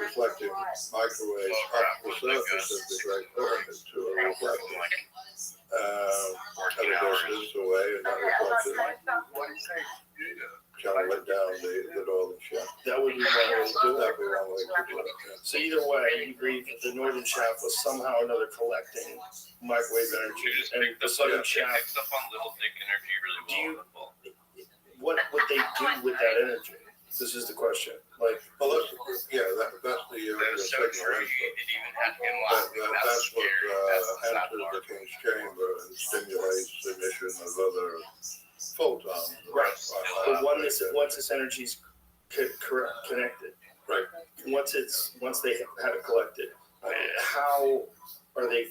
Speaker 1: reflecting microwaves up the surface of the Great Pyramid to a reflector at a distance away, and that reflector channel it down the northern shaft.
Speaker 2: That would be one way to do it.
Speaker 1: That'd be one way to do it.
Speaker 2: So either way, you agree that the northern shaft was somehow or another collecting microwave energy, and the southern shaft.
Speaker 6: Picks up on little dick energy really
Speaker 2: Do you-
Speaker 6: well.
Speaker 2: What would they do with that energy? This is the question. Like,
Speaker 1: Well, that's the
Speaker 6: There's
Speaker 1: signal
Speaker 6: where you
Speaker 1: input.
Speaker 6: didn't even have him
Speaker 1: That's what enters the King's chamber and stimulates the emission of other photons.
Speaker 2: right. But once this energy's connected,
Speaker 1: Right.
Speaker 2: once they have it collected, how are they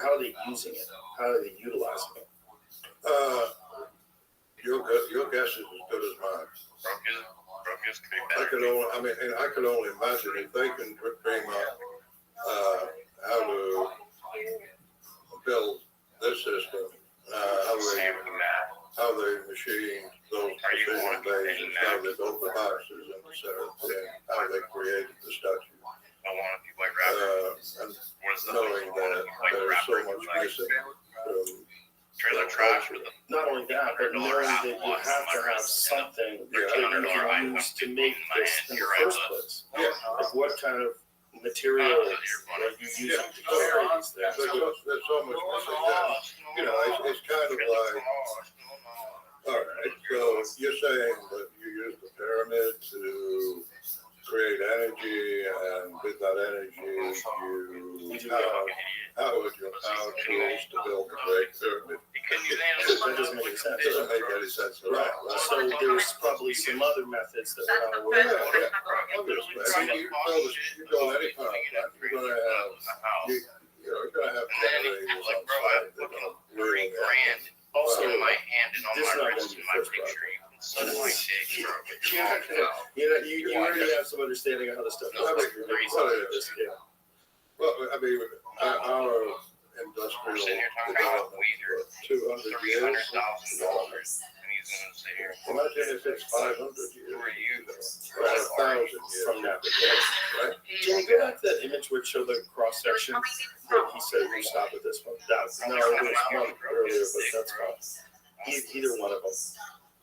Speaker 2: how are they using it? How are they utilizing it?
Speaker 1: Your guess is as good as mine.
Speaker 6: Brokers could be
Speaker 1: I
Speaker 6: better.
Speaker 1: could only imagine if they can dream up how to build this system, how they machined those precision bases, how they built the boxes and how they created the statue.
Speaker 6: I want to be like rapper.
Speaker 1: And
Speaker 6: Where's the
Speaker 1: knowing that there's so much missing from
Speaker 6: trailer trash with them?
Speaker 2: Not only that, but knowing that you have to have something that you can use to make this in the first place.
Speaker 1: Yeah.
Speaker 2: Like what kind of material are you using to carry these things?
Speaker 1: There's so much missing that, it's kind of like, all right, so you're saying that you use the pyramid to create energy, and with that energy, you powered your power tools to build the Great Pyramid.
Speaker 2: That doesn't make sense.
Speaker 1: It doesn't make any sense at all.
Speaker 2: Right. So there's probably some other methods that we're not aware of.
Speaker 1: Obviously, I mean, you build any power plant, you're gonna have generators on site that are really
Speaker 2: Also,
Speaker 6: my hand and on
Speaker 2: this is
Speaker 6: my
Speaker 2: not
Speaker 6: wrist
Speaker 2: gonna
Speaker 6: and
Speaker 2: be
Speaker 6: my
Speaker 2: first
Speaker 6: picture. So does my dick, bro.
Speaker 2: you already have some understanding of how this stuff works. You're making something like this, yeah.
Speaker 1: Well, I mean, our industrial
Speaker 6: We're sitting here talking about
Speaker 1: development
Speaker 6: weed or
Speaker 1: for 200 years.
Speaker 6: $300,000, and he's gonna sit here.
Speaker 1: Imagine if it's 500 years.
Speaker 6: Who are you?
Speaker 1: Or 1,000 years.
Speaker 2: From that.
Speaker 1: Right?
Speaker 2: Can you go back to that image where it showed the cross section? That he said we stop at this one. There was one earlier, but that's fine. Either one of them.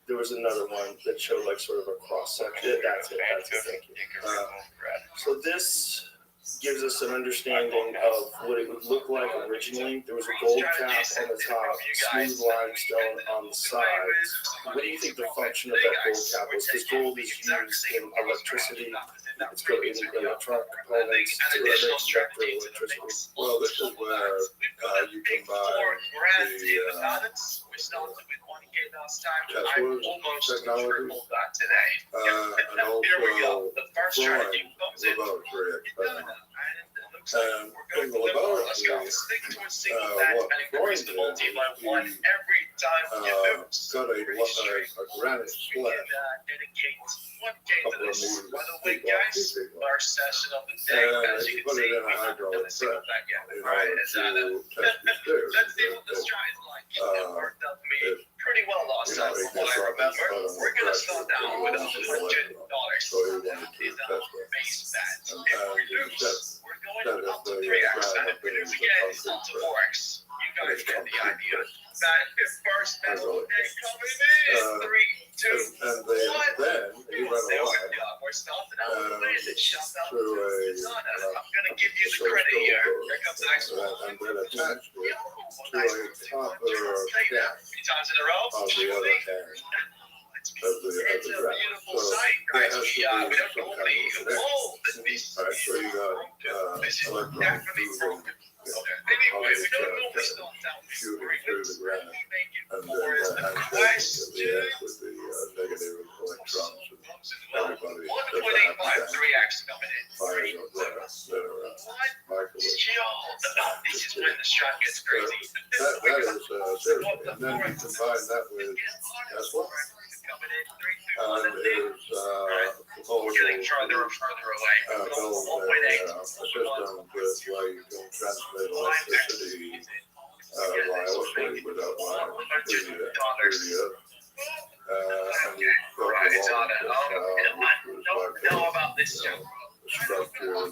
Speaker 2: There was another one that showed like sort of a cross section. That's it. Thank you. So this gives us an understanding of what it would look like originally. There was a gold cap on the top, smooth limestone on the sides. What do you think the function of that gold cap was? Because gold is used in electricity. It's got in electronic components to extract the electricity.
Speaker 1: Well, this is where you combine the Tesla's technology and also fluorine laboratory experiments. And in the laboratory, what Freud did, he got a granite slab, a couple of meters deep off teaching line, and he put it in a hydraulic press in order to test the stairs.
Speaker 6: Pretty well last time, from what I remember. We're gonna start down with $100.
Speaker 1: So he wanted to
Speaker 6: Is
Speaker 1: test
Speaker 6: our
Speaker 1: it.
Speaker 6: base bet.
Speaker 1: And
Speaker 6: If we
Speaker 1: he
Speaker 6: lose, we're
Speaker 1: said
Speaker 6: going up to
Speaker 1: the
Speaker 6: 3x,
Speaker 1: ground
Speaker 6: and if we lose
Speaker 1: is a
Speaker 6: again, it's
Speaker 1: concrete
Speaker 6: up to
Speaker 1: press.
Speaker 6: 4x. You guys get the idea.
Speaker 1: Press.
Speaker 6: That first metal day coming in, 3, 2,
Speaker 1: And
Speaker 6: 1.
Speaker 1: then he went
Speaker 6: There we
Speaker 1: along
Speaker 6: go. We're starting out with the wind. It shoved out
Speaker 1: through
Speaker 6: the
Speaker 1: a
Speaker 6: designer. I'm gonna give you the credit here. Here comes the next one.
Speaker 1: and then attached it
Speaker 6: Yo,
Speaker 1: to a copper cap
Speaker 6: Three times in a row.
Speaker 1: on the other hand of the
Speaker 6: It's a
Speaker 1: ground.
Speaker 6: beautiful
Speaker 1: So
Speaker 6: sight.
Speaker 1: there
Speaker 6: Right?
Speaker 1: has to
Speaker 6: We
Speaker 1: be
Speaker 6: don't
Speaker 1: some kind
Speaker 6: normally
Speaker 1: of connection.
Speaker 6: hold this.
Speaker 1: All right, so you got
Speaker 6: This is
Speaker 1: electrons
Speaker 6: definitely
Speaker 1: moving,
Speaker 6: broken. Anyway, we don't normally start down this
Speaker 1: shooting
Speaker 6: story.
Speaker 1: through the ground,
Speaker 6: Let me make it
Speaker 1: and
Speaker 6: more
Speaker 1: then
Speaker 6: as
Speaker 1: the
Speaker 6: the
Speaker 1: handshake at the
Speaker 6: question.
Speaker 1: end with the negative electrons. And everybody does
Speaker 6: 1.853x coming in.
Speaker 1: fires
Speaker 6: 3,
Speaker 1: up there that are
Speaker 6: What?
Speaker 1: microwave.
Speaker 6: Yo,
Speaker 1: that is seriously. And then you combine that with Tesla and his proposal to build a system with where you can transmit electricity wirelessly without wires through the earth. And you built a wall which was like a structure that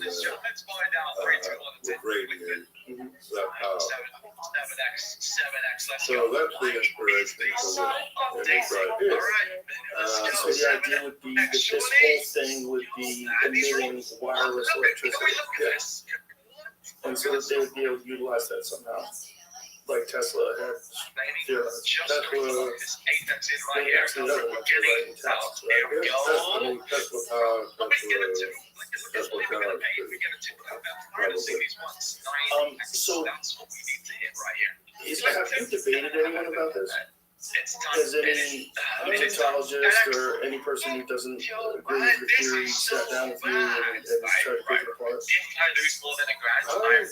Speaker 1: would radiate that power. So that's the inspiration for this image right here.
Speaker 2: So the idea would be that this whole thing would be emitting wireless electricity.
Speaker 1: Yes.
Speaker 2: And so that they would be able to utilize that somehow, like Tesla had. Yeah.
Speaker 1: That's what
Speaker 2: They actually have one right in Texas, right?
Speaker 1: Tesla power, Tesla cars, probably.
Speaker 2: So, have you debated anyone about this? Has any Egyptologist or any person who doesn't agree with your theory sat down with you and tried to pick it apart?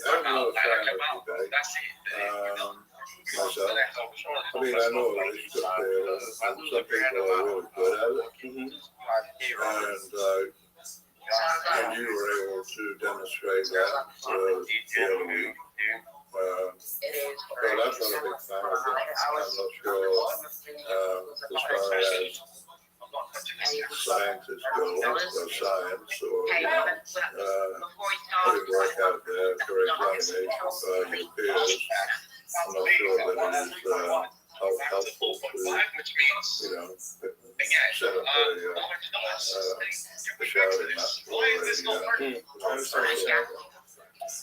Speaker 1: I'm not a fan of debate. Myself. I mean, I know it's just there, and some people are really good at it. And you were able to demonstrate that the other week. But I'm not a big fan of it. I'm not sure as far as scientists go, or science, or putting work out there for examination by your peers. I'm not sure that it is helpful to, set up a shouting match for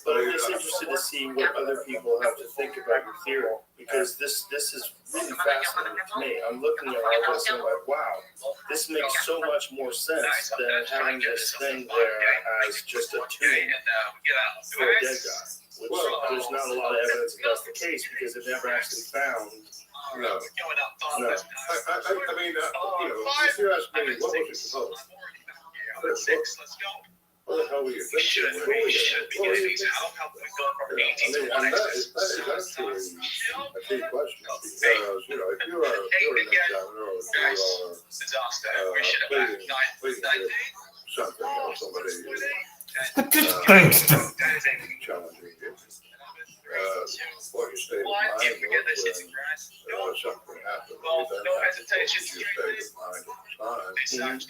Speaker 2: But I'm just interested to see what other people have to think about your theory, because this is really fascinating to me. I'm looking at all this and I'm like, wow, this makes so much more sense than having this thing there as just a tomb for a dead guy. Which there's not a lot of evidence that that's the case because they've never actually found.
Speaker 1: No. I mean, if you ask me, what was it supposed? What the hell were you thinking? And that is actually a key question because, if you're an examiner or pleading something or somebody challenging you, what your state of mind was when something happened, you then have to focus your state of mind at the time.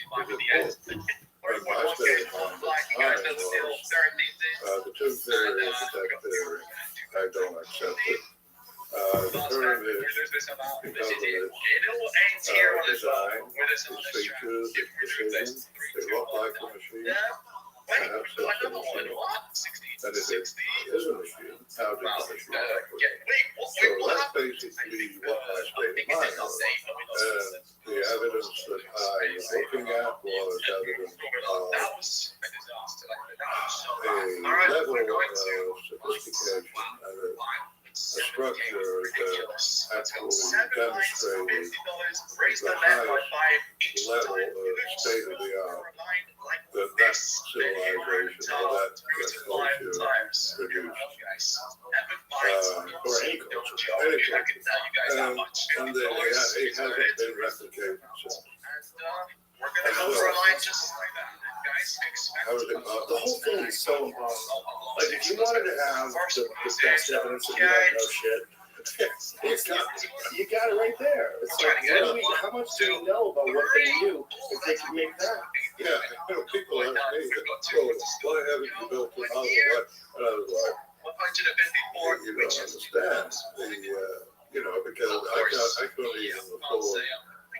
Speaker 1: And my state of mind at the time was the two theories of that theory. I don't accept it. The pyramid, because of its design, its features, its precision, they look like a machine. I have such a machine. And if it is a machine, how did the machine operate? So that's basically what my state of mind was. And the evidence that I was looking at was evidence of a level of sophistication and a structure that actually demonstrated the highest level of state-of-the-art that civilization or that culture produced. Or any culture. Any culture. And it hasn't been replicated since.
Speaker 2: The whole thing is so impossible. Like, if you wanted to have the best evidence that you don't know shit, you got it right there. It's like, how much do you know about what they knew if they could make that?
Speaker 1: Yeah, people ask me, why haven't you built another one? And I was like, you don't understand. Because I couldn't even afford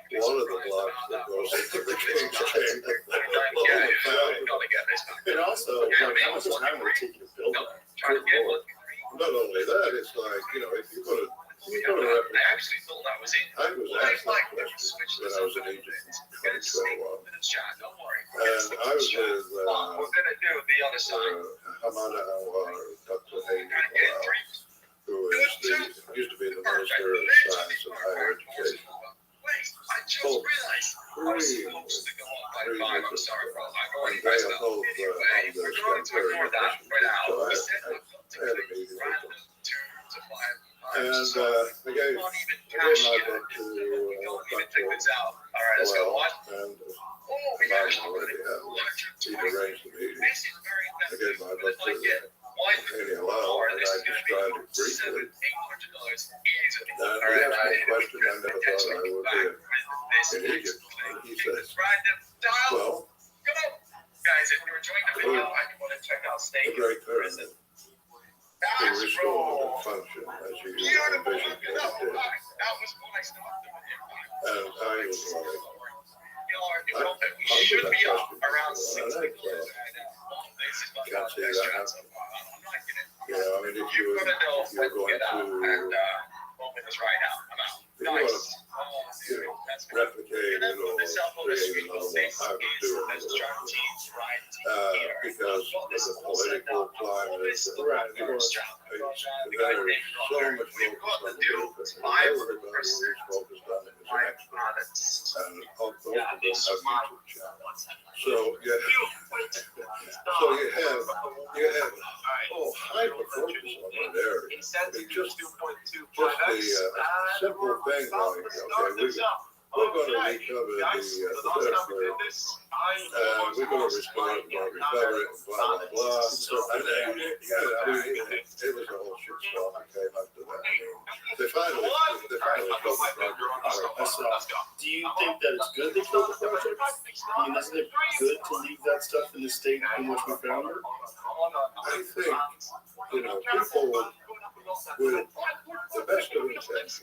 Speaker 1: one of the blocks that goes into the King's Chamber.
Speaker 2: And also, how much time would it take you to build that?
Speaker 1: Not only that, it's like, if you go to I was asked that question when I was in Egypt in 2021. And I was with Hamada Anwar, Dr. Hayden, who used to be the Minister of Science and Higher Education. Both three and they are both on the Stanford mission. So I had a meeting with them. And I gave my book to Dr. Well, and Martin already had he'd arranged the meeting. I gave my book to Haley Lau, and I described it briefly. And he asked me a question I never thought I would be in Egypt. And he says, well, the Great Pyramid to restore the function as you envisioned it did. And I was like, I should be around 6 can't see that happening. Yeah, I mean, if you're going to, if you want to replicate it or create another one, I would do it. Because the political climate is right. There's so much focus on the business. Everybody is focused on it as an expert. And most of them have YouTube channels. So you have hyper focus on that area. It's just the simple thing like, okay, we're going to recover the third floor, and we're going to restore it, we're going to recover it, blah, blah, blah. So, and then, it was a whole shit storm that came after that. They finally killed the project.
Speaker 2: Do you think that it's good they killed the project? I mean, isn't it good to leave that stuff in the state in which we found it?
Speaker 1: I think, people with the best of intentions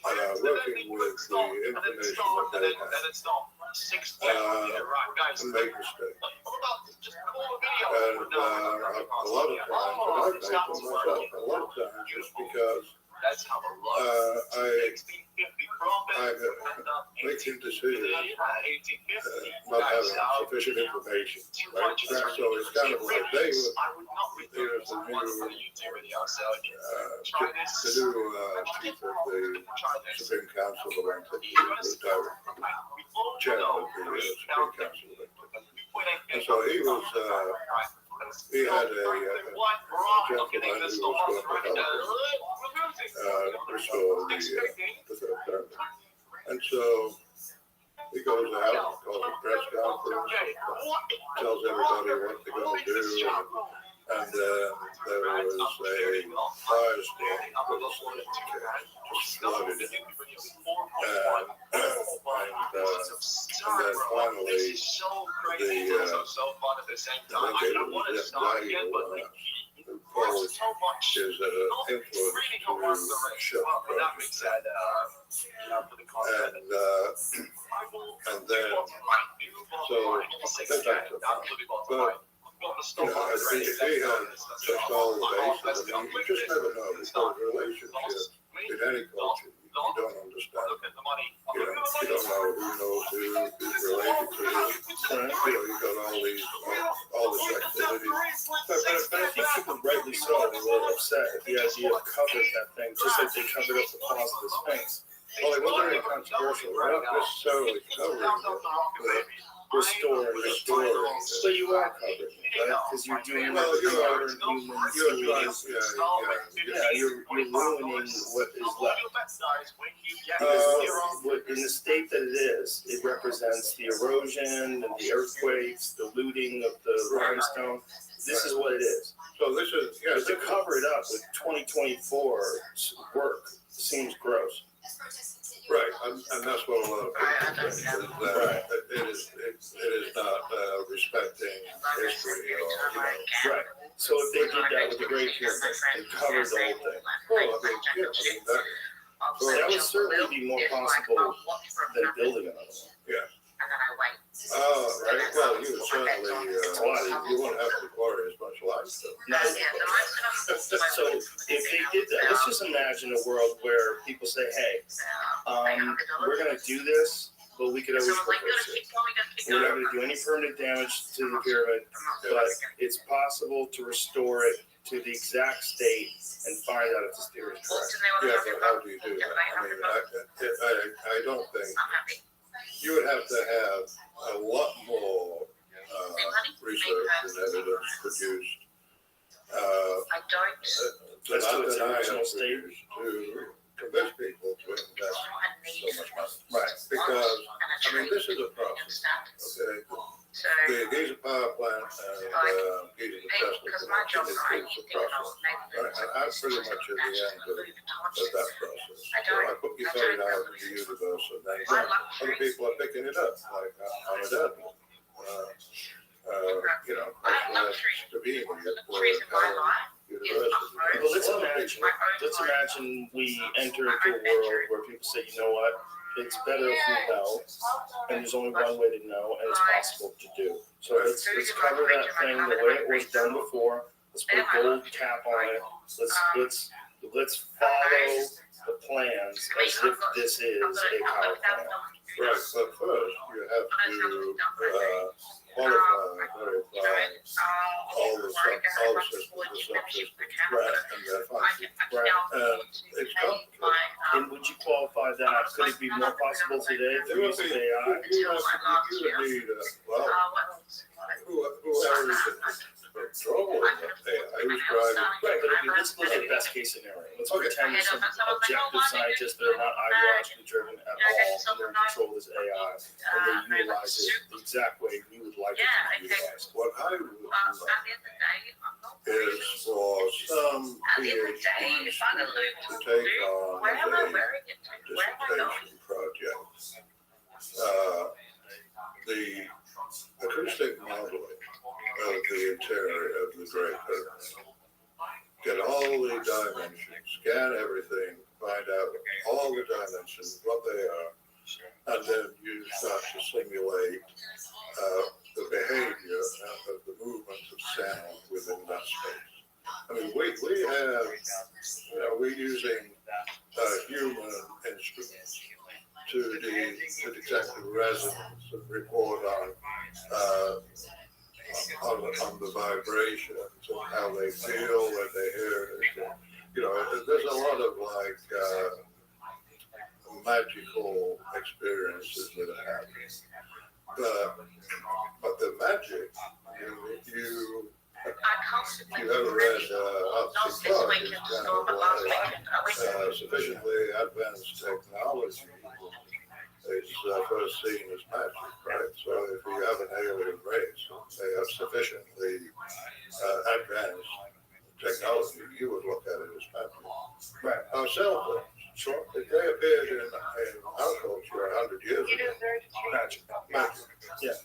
Speaker 1: and working with the information that they have, make mistakes. And a lot of times, and I've made them myself, a lot of times just because I'm making decisions, not having sufficient information. Right? So it's kind of like they were, there's the new chief of the Supreme Council elected, the chairman of the Supreme Council elected. And so he was, he had a gentleman who was going to help restore the third pyramid. And so he goes out, calls a press conference, tells everybody what they're going to do. And then there was a firestorm that just flooded it. And then finally, the Paul is influence to shut the project. And then, so that's but I think if he had touched all the bases, I mean, you just never know, because relationships in any culture, you don't understand. You don't know who knows who's related to who. You got all this activity.
Speaker 2: But I think people rightly so were upset at the idea of covering that thing, just like they covered up the cause of the Sphinx.
Speaker 1: Well, it wasn't really controversial. We're not necessarily covering it.
Speaker 2: Restoring. But you are covering it, right? Because you're doing modern humans. You're ruining what is left. In the state that it is, it represents the erosion and the earthquakes, the looting of the limestone. This is what it is.
Speaker 1: So this is,
Speaker 2: But to cover it up with 2024 work seems gross.
Speaker 1: right, and that's what a lot of people think, is that it is not respecting history or,
Speaker 2: Right. So if they did that with the Great Pyramid, it covers the whole thing.
Speaker 1: Well,
Speaker 2: That would certainly be more possible than building another one.
Speaker 1: oh, right, well, you would certainly, you wouldn't have to acquire as much limestone.
Speaker 2: So if they did that, let's just imagine a world where people say, hey, we're going to do this, but we could always reverse it. We're not going to do any permanent damage to the pyramid, but it's possible to restore it to the exact state and find out if this theory is correct.
Speaker 1: Yeah, but how do you do that? I mean, I don't think, you would have to have a lot more research and evidence produced.
Speaker 2: That's to its original state.
Speaker 1: To convince people to invest so much money.
Speaker 2: Right.
Speaker 1: Because, I mean, this is a process, okay?
Speaker 4: So,
Speaker 1: These are power plants and these are the Tesla
Speaker 4: because my job, right,
Speaker 1: it's
Speaker 4: you
Speaker 1: a
Speaker 4: think I was
Speaker 1: process.
Speaker 4: making
Speaker 1: Right, and I'm pretty much at the end of that process.
Speaker 4: I
Speaker 1: So I put your phone out in the universe and then other people are picking it up, like I'm a dad. You know, Sabine,
Speaker 4: luxuries in my life
Speaker 1: University.
Speaker 2: Well, let's imagine we enter into a world where people say, you know what, it's better if we know, and there's only one way to know, and it's possible to do. So let's cover that thing the way it was done before. Let's put a gold cap on it. Let's follow the plans as if this is a power plant.
Speaker 1: Right, but first you have to qualify, verify all the systems, the subsystems, right, and their functions.
Speaker 2: Right.
Speaker 1: It's complicated.
Speaker 2: And would you qualify that? Could it be more possible today through use of AI?
Speaker 1: You would need, well, whoever is in control of AI, who's driving.
Speaker 2: Right, but I mean, let's look at best case scenario. Let's pretend some objective scientists that are not ideologically driven at all, and they're in control of this AI, and they utilize it the exact way we would like it to be utilized.
Speaker 1: What I would like is for some PhDs to take on a dissertation project, the acoustic modeling of the interior of the Great Pyramid. Get all the dimensions, scan everything, find out all the dimensions, what they are, and then you start to simulate the behavior of the movement of sound within that space. I mean, we have, we're using human instruments to detect the resonance and report on the vibrations and how they feel when they hear it. You know, there's a lot of magical experiences that are happening. But the magic, you ever read Rothschild is kind of sufficiently advanced technology is first seen as magic, right? So if you have an alien race, they have sufficiently advanced technology, you would look at it as magic. Right. Our cell phones, sure, if they appeared in our culture 100 years ago, magic. Yeah.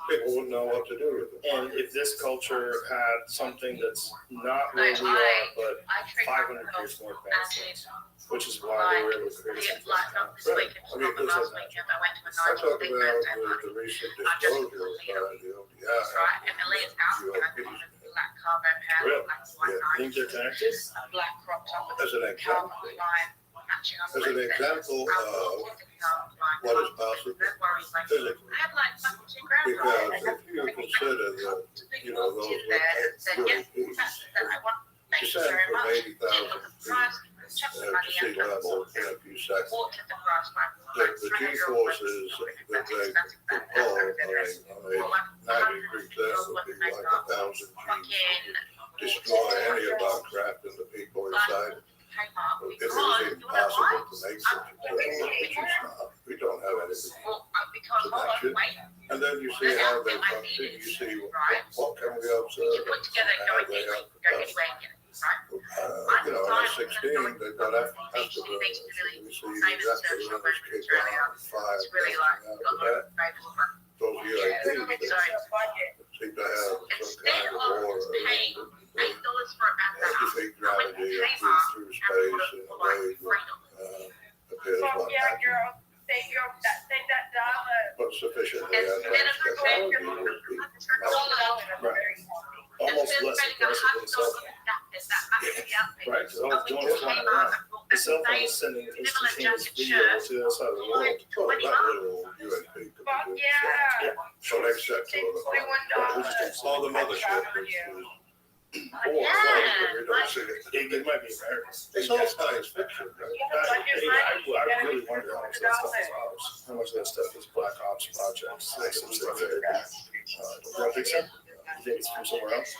Speaker 1: People wouldn't know what to do with it.
Speaker 2: And if this culture had something that's not where we are, but 500 years more advanced, which is why they were able to create something like that.
Speaker 1: Right. I mean, I talk about the recent disclosure by the ODI.
Speaker 2: Really? Yeah. Think they're connected?
Speaker 1: As an example of what is possible physically. Because if you consider that, you know, those little pieces, to send from 80,000 feet to sea level in a few seconds, the G-forces that they could pull on a 90-degree turn would be like 1,000 Gs. Destroy any of our craft and the people inside it. If it was even possible to make such a turn, which is not, we don't have anything to match it. And then you see how they function, you see what can we observe, how they are you know, on 16, they've got afterburners. We see the afterburners kick on fire coming out of that. Those UAVs seem to have some kind of aura defeat gravity and move through space in a way that appears like but sufficiently advanced technology would be
Speaker 2: Almost less aggressive than cell phone. Right? Because all it's doing is flying around. The cell phone is sending instantaneous video to the other side of the world.
Speaker 1: well, that little USB could be doing so except for all the mothership, which is we don't see it.
Speaker 2: It might be American.
Speaker 1: It's all science fiction, right?
Speaker 2: I really wonder how much of that stuff is ours. How much of that stuff is Black Ops projects. Like some stuff that you don't think so? You think it's from somewhere else?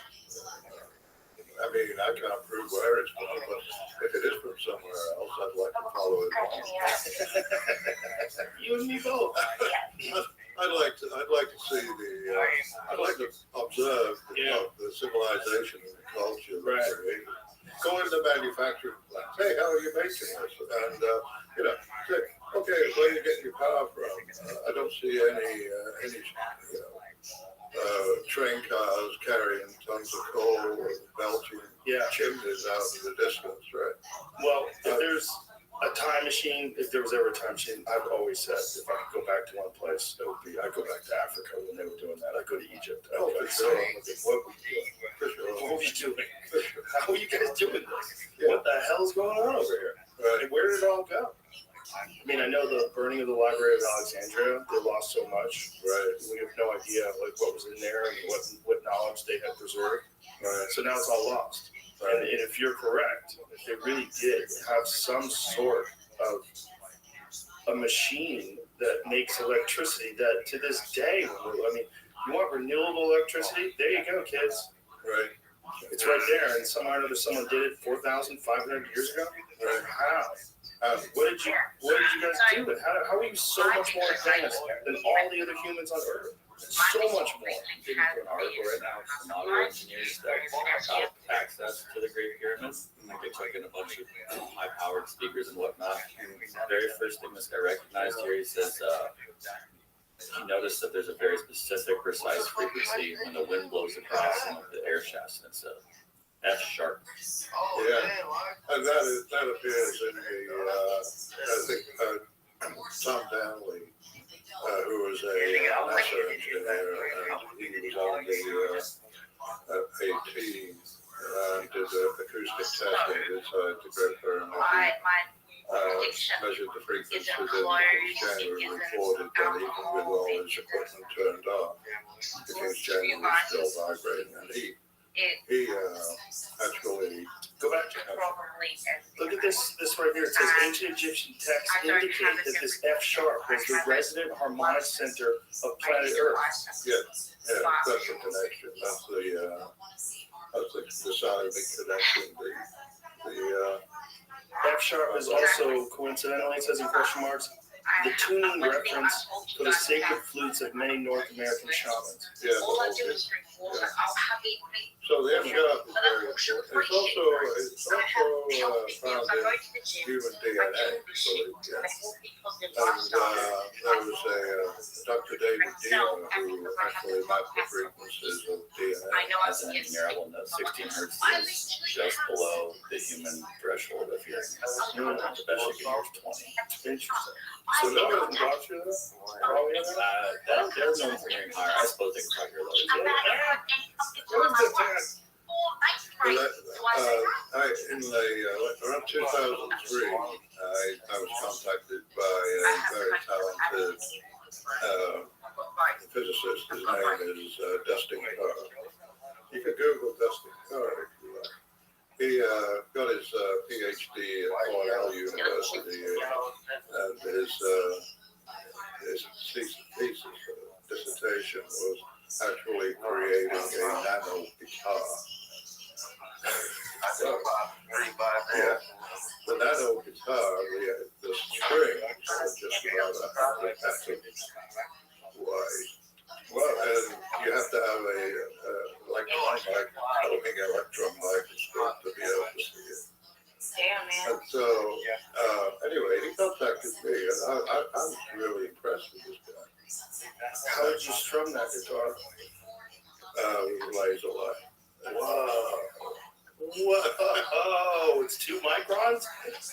Speaker 1: I mean, I can't prove where it's from, but if it is from somewhere else, I'd like to follow it along.
Speaker 2: You and me both.
Speaker 1: I'd like to see I'd like to observe the civilization and the culture.
Speaker 2: Right.
Speaker 1: Go into manufacturing plants. Hey, how are you making this? And say, okay, where are you getting your power from? I don't see any train cars carrying tons of coal or belching chimneys out in the distance, right?
Speaker 2: Well, if there's a time machine, if there was ever a time machine, I've always said if I could go back to one place, it would be I'd go back to Africa when they were doing that. I'd go to Egypt.
Speaker 1: Oh, for sure. What were you doing? For sure.
Speaker 2: What were you doing? How are you guys doing this? What the hell's going on over here?
Speaker 1: Right.
Speaker 2: And where did it all go? I mean, I know the burning of the Library of Alexandria, they lost so much.
Speaker 1: Right.
Speaker 2: We have no idea what was in there and what knowledge they had preserved.
Speaker 1: Right.
Speaker 2: So now it's all lost. And if you're correct, if they really did have some sort of a machine that makes electricity that to this day, you want renewable electricity? There you go, kids.
Speaker 1: Right.
Speaker 2: It's right there. And someone did it 4,500 years ago.
Speaker 1: Right.
Speaker 2: How? What did you guys do? And how are you so much more advanced than all the other humans on Earth? So much more.
Speaker 5: Getting to an article right now from audio engineers that have access to the Great Pyramids. Like they plug in a bunch of high-powered speakers and whatnot. The very first thing this guy recognized here, he says he noticed that there's a very specific, precise frequency when the wind blows across some of the air shafts, and it's a F sharp.
Speaker 1: Yeah, and that appears in I think Tom Downley, who was a NASA engineer, and he was on the AT and did acoustic testing inside the Great Pyramid. Measured the frequencies in January and reported that even with all his equipment turned off, the King's January was still vibrating, and he actually
Speaker 2: go back to look at this right here. It says ancient Egyptian texts indicate that this F sharp was the resident harmonic center of planet Earth.
Speaker 1: Yeah, that's the connection. That's the seismic connection. The
Speaker 2: F sharp is also coincidentally, it says in question marks, the tuning reference for the sacred flutes of many North American shamans.
Speaker 1: Yeah, so the F sharp is very important. It's also found in human DNA, believe it. And there was a Dr. David Dealer who actually mapped the frequencies of DNA.
Speaker 5: As an engineer, I will know 16 hertz is just below the human threshold of hearing. The best you can hear is 20.
Speaker 2: Interesting. So no one can talk through that?
Speaker 5: There's no one for hearing higher. I suppose they can talk here low.
Speaker 1: Around 2003, I was contacted by a very talented physicist. His name is Dustin Carr. You can Google Dustin Carr if you like. He got his PhD at Cornell University, and his thesis dissertation was actually creating a nano guitar. The nano guitar, the strings are just about 100 patterns wide. Well, and you have to have a electron microscope to be able to see it.
Speaker 4: Damn, man.
Speaker 1: And so, anyway, he contacted me, and I'm really impressed with this guy.
Speaker 2: How did you strum that guitar?
Speaker 1: With laser light.
Speaker 2: Whoa! It's 2 microns?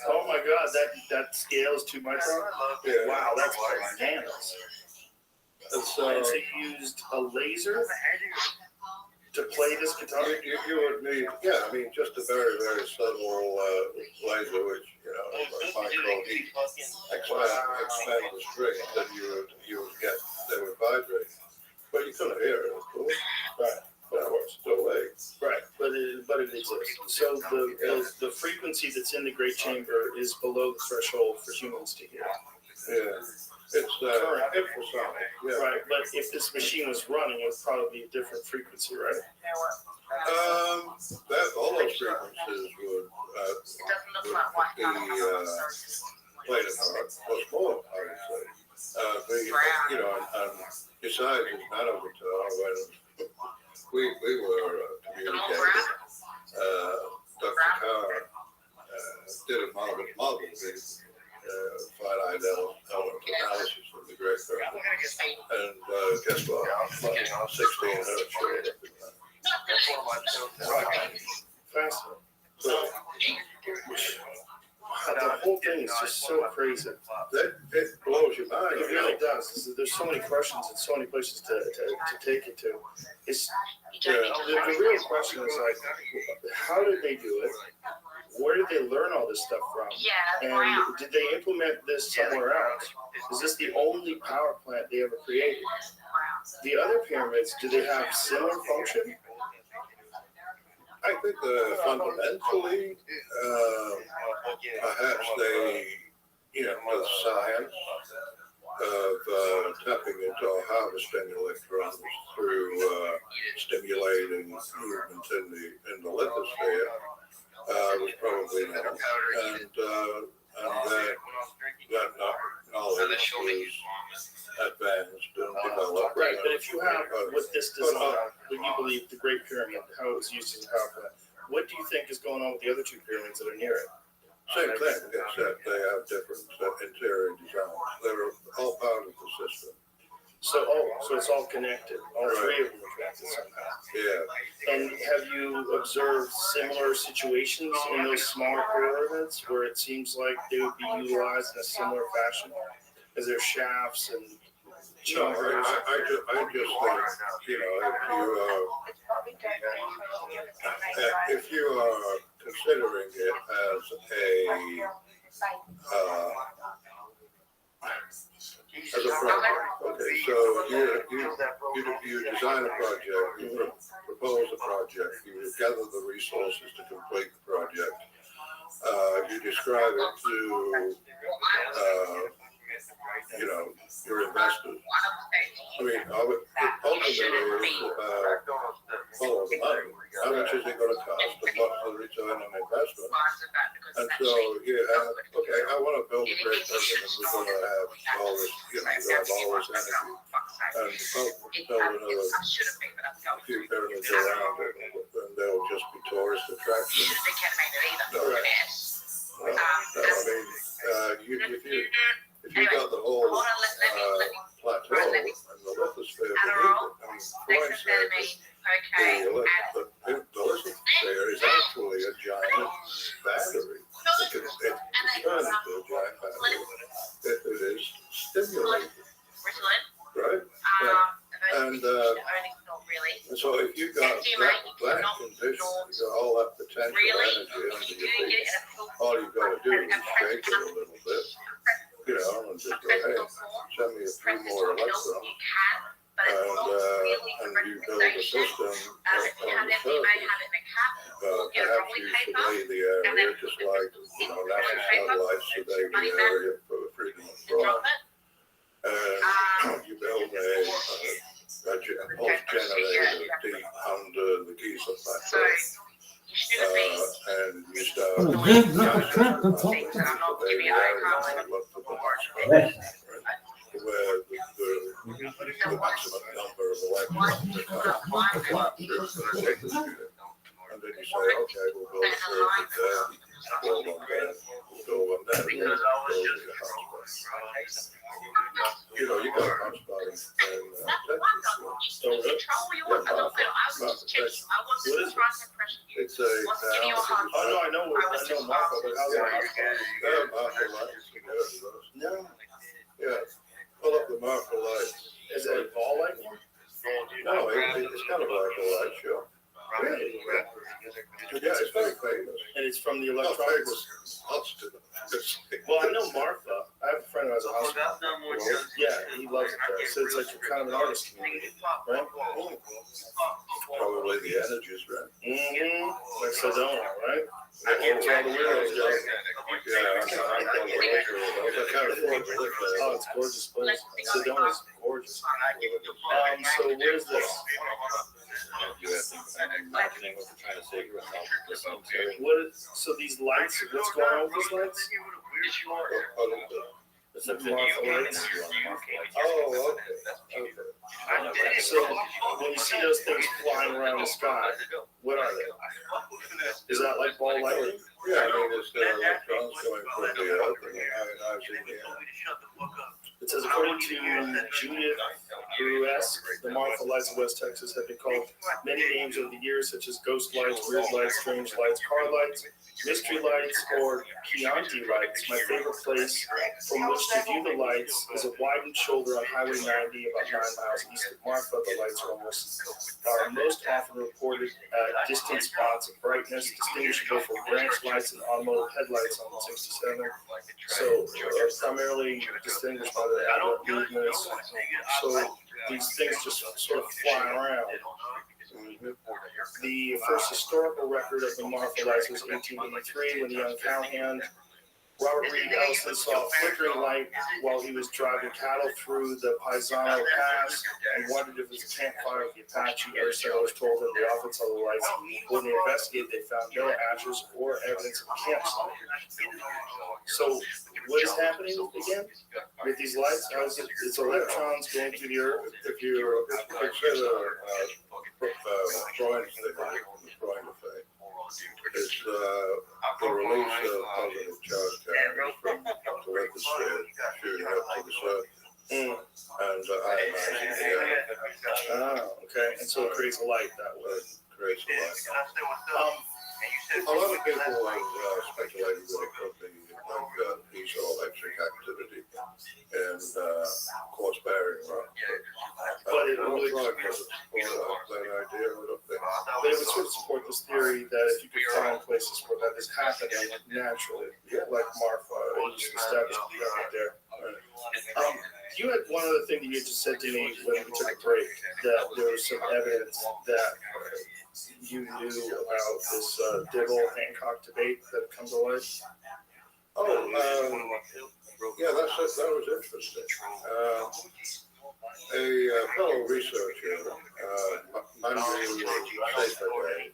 Speaker 2: Oh my God, that scale is 2 microns?
Speaker 1: Yeah.
Speaker 2: Wow, that's bananas.
Speaker 1: And so
Speaker 2: you used a laser to play this guitar?
Speaker 1: You would need, just a very, very subtle laser, which, like micro heat, expand the string, then you would get, they would vibrate. But you couldn't hear it, of course. Right. Of course, no way.
Speaker 2: Right, but it exists. So the frequency that's in the Great Chamber is below the threshold for humans to hear.
Speaker 1: Yeah. It's
Speaker 2: Current.
Speaker 1: infrasound, yeah.
Speaker 2: Right, but if this machine was running, it would probably be a different frequency, right?
Speaker 1: That, all those frequencies would,
Speaker 4: It doesn't look
Speaker 1: would
Speaker 4: like white
Speaker 1: be, played a part, well, more, I would say. You know, and besides, it's not over to when we were communicating. Dr. Carr did a marvelous finite element analysis of the great pyramid. And guess what? 16 hertz showed up in that.
Speaker 2: Fascinating.
Speaker 1: So
Speaker 2: The whole thing is just so crazy.
Speaker 1: it blows your mind.
Speaker 2: It really does. There's so many questions and so many places to take it to. It's the real question is like, how did they do it? Where did they learn all this stuff from? And did they implement this somewhere else? Is this the only power plant they ever created? The other pyramids, do they have similar function?
Speaker 1: I think fundamentally, perhaps they, you know, the science of tapping into or harvesting electrons through stimulating movement in the lithosphere was probably known, and that knowledge was advanced and developed.
Speaker 2: Right, but if you have with this design, what you believe the Great Pyramid, how it was used as a power plant, what do you think is going on with the other two pyramids that are near it?
Speaker 1: Same thing, except they have different interior designs. They're all part of the system.
Speaker 2: So it's all connected. All three of them are connected somehow.
Speaker 1: Yeah.
Speaker 2: And have you observed similar situations in those smaller pyramids where it seems like they would be utilized in a similar fashion? Is there shafts and
Speaker 1: No, I just think, you know, if you are considering it as a project, okay, so you design a project, you propose a project, you gather the resources to complete the project, you describe it to, you know, your investors. I mean, ultimately, follow the money. How much is it going to cost, and what's the return on investment? And so you have, okay, I want to build a great building, and we're going to have all this, you know, we're going to have all this energy, and build another few pyramids around it, and they'll just be tourist attractions. No, I mean, if you got the whole plateau and the lithosphere beneath it, I mean, the lithosphere is actually a giant battery. It can turn into a giant battery if it is stimulated, right? And so if you got that condition, you got all that potential energy under your feet, all you got to do is shake it a little bit, you know, and just go, hey, send me a few more electrons, and you build a system on the surface. Perhaps you survey the area just like, you know, NASA satellites survey the area for the freedom of thought. And you build a pulse generator deep under the Giza plateau. And you start where the maximum number of electrons and then you say, okay, we'll build a circuit there, build on that, we'll build on that, we'll build a hotspot. You know, you got a hotspot in Texas. So it's a,
Speaker 2: Oh no, I know Martha, but how's that?
Speaker 1: Martha lights, you know those.
Speaker 2: No,
Speaker 1: Yeah, pull up the Martha lights.
Speaker 2: is it a ball lightning?
Speaker 1: No, it's kind of like a light show.
Speaker 2: Really?
Speaker 1: Yeah, it's very famous.
Speaker 2: And it's from the
Speaker 1: Not
Speaker 2: electronics.
Speaker 1: famous, Austin.
Speaker 2: Well, I know Martha. I have a friend who has a house. Yeah, he loves it there. So it's like kind of an artist community, right?
Speaker 1: Probably the energy's right.
Speaker 2: Mm-hmm. Like Sedona, right?
Speaker 1: That's
Speaker 2: all the weirdos go.
Speaker 1: Yeah, I can't afford to live there.
Speaker 2: Oh, it's It's gorgeous place. Sedona's gorgeous. So what is this?
Speaker 5: I'm imagining what they're trying to say here without listening to it.
Speaker 2: So these lights, what's going on with these lights?
Speaker 5: It's a
Speaker 2: Martha
Speaker 5: video
Speaker 2: lights.
Speaker 5: interview on the Martha lights.
Speaker 1: Oh, okay.
Speaker 2: So when you see those things flying around the sky, what are they? Is that like ball lightning?
Speaker 1: Yeah, I mean, it's electrons going from the earth and ionizing the air.
Speaker 2: It says, according to Judith Bruesque, the Martha lights of West Texas have been called many names over the years, such as ghost lights, weird lights, strange lights, car lights, mystery lights, or Chianti lights. My favorite place from which to view the lights is a widened shoulder on Highway 90, about 9 miles east of Martha. The lights are most often reported at distant spots of brightness, distinguishable from branch lights and automotive headlights on the 67. So primarily distinguished by the outlet movements. So these things just sort of fly around. The first historical record of the Martha lights was 1883 when the young cowhand Robert Reed Ellison saw a flickering light while he was driving cattle through the Paisano Pass and wondered if it was a campfire of the Apache. Other settlers told him they often saw the lights. When they investigated, they found no ashes or evidence of campsite. So what is happening again with these lights? How is it? It's electrons going through the earth.
Speaker 1: If you picture the drawing effect, it's the release of positive charge carriers from the record shooting up to the sun and ionizing the air.
Speaker 2: Okay. And so it creates a light that way.
Speaker 1: It creates a light. A lot of people have speculated that it could be like piezoelectric activity and course bearing rock.
Speaker 2: But it would
Speaker 1: that idea, I don't think.
Speaker 2: But it would sort of support this theory that if you could find places where that is happening naturally, like Martha, and you established right there. You had one other thing that you just said to me when we took a break, that there was some evidence that you knew about this Dibble Hancock debate that had come to light.
Speaker 1: Yeah, that was interesting. A fellow researcher, Manju Sefade,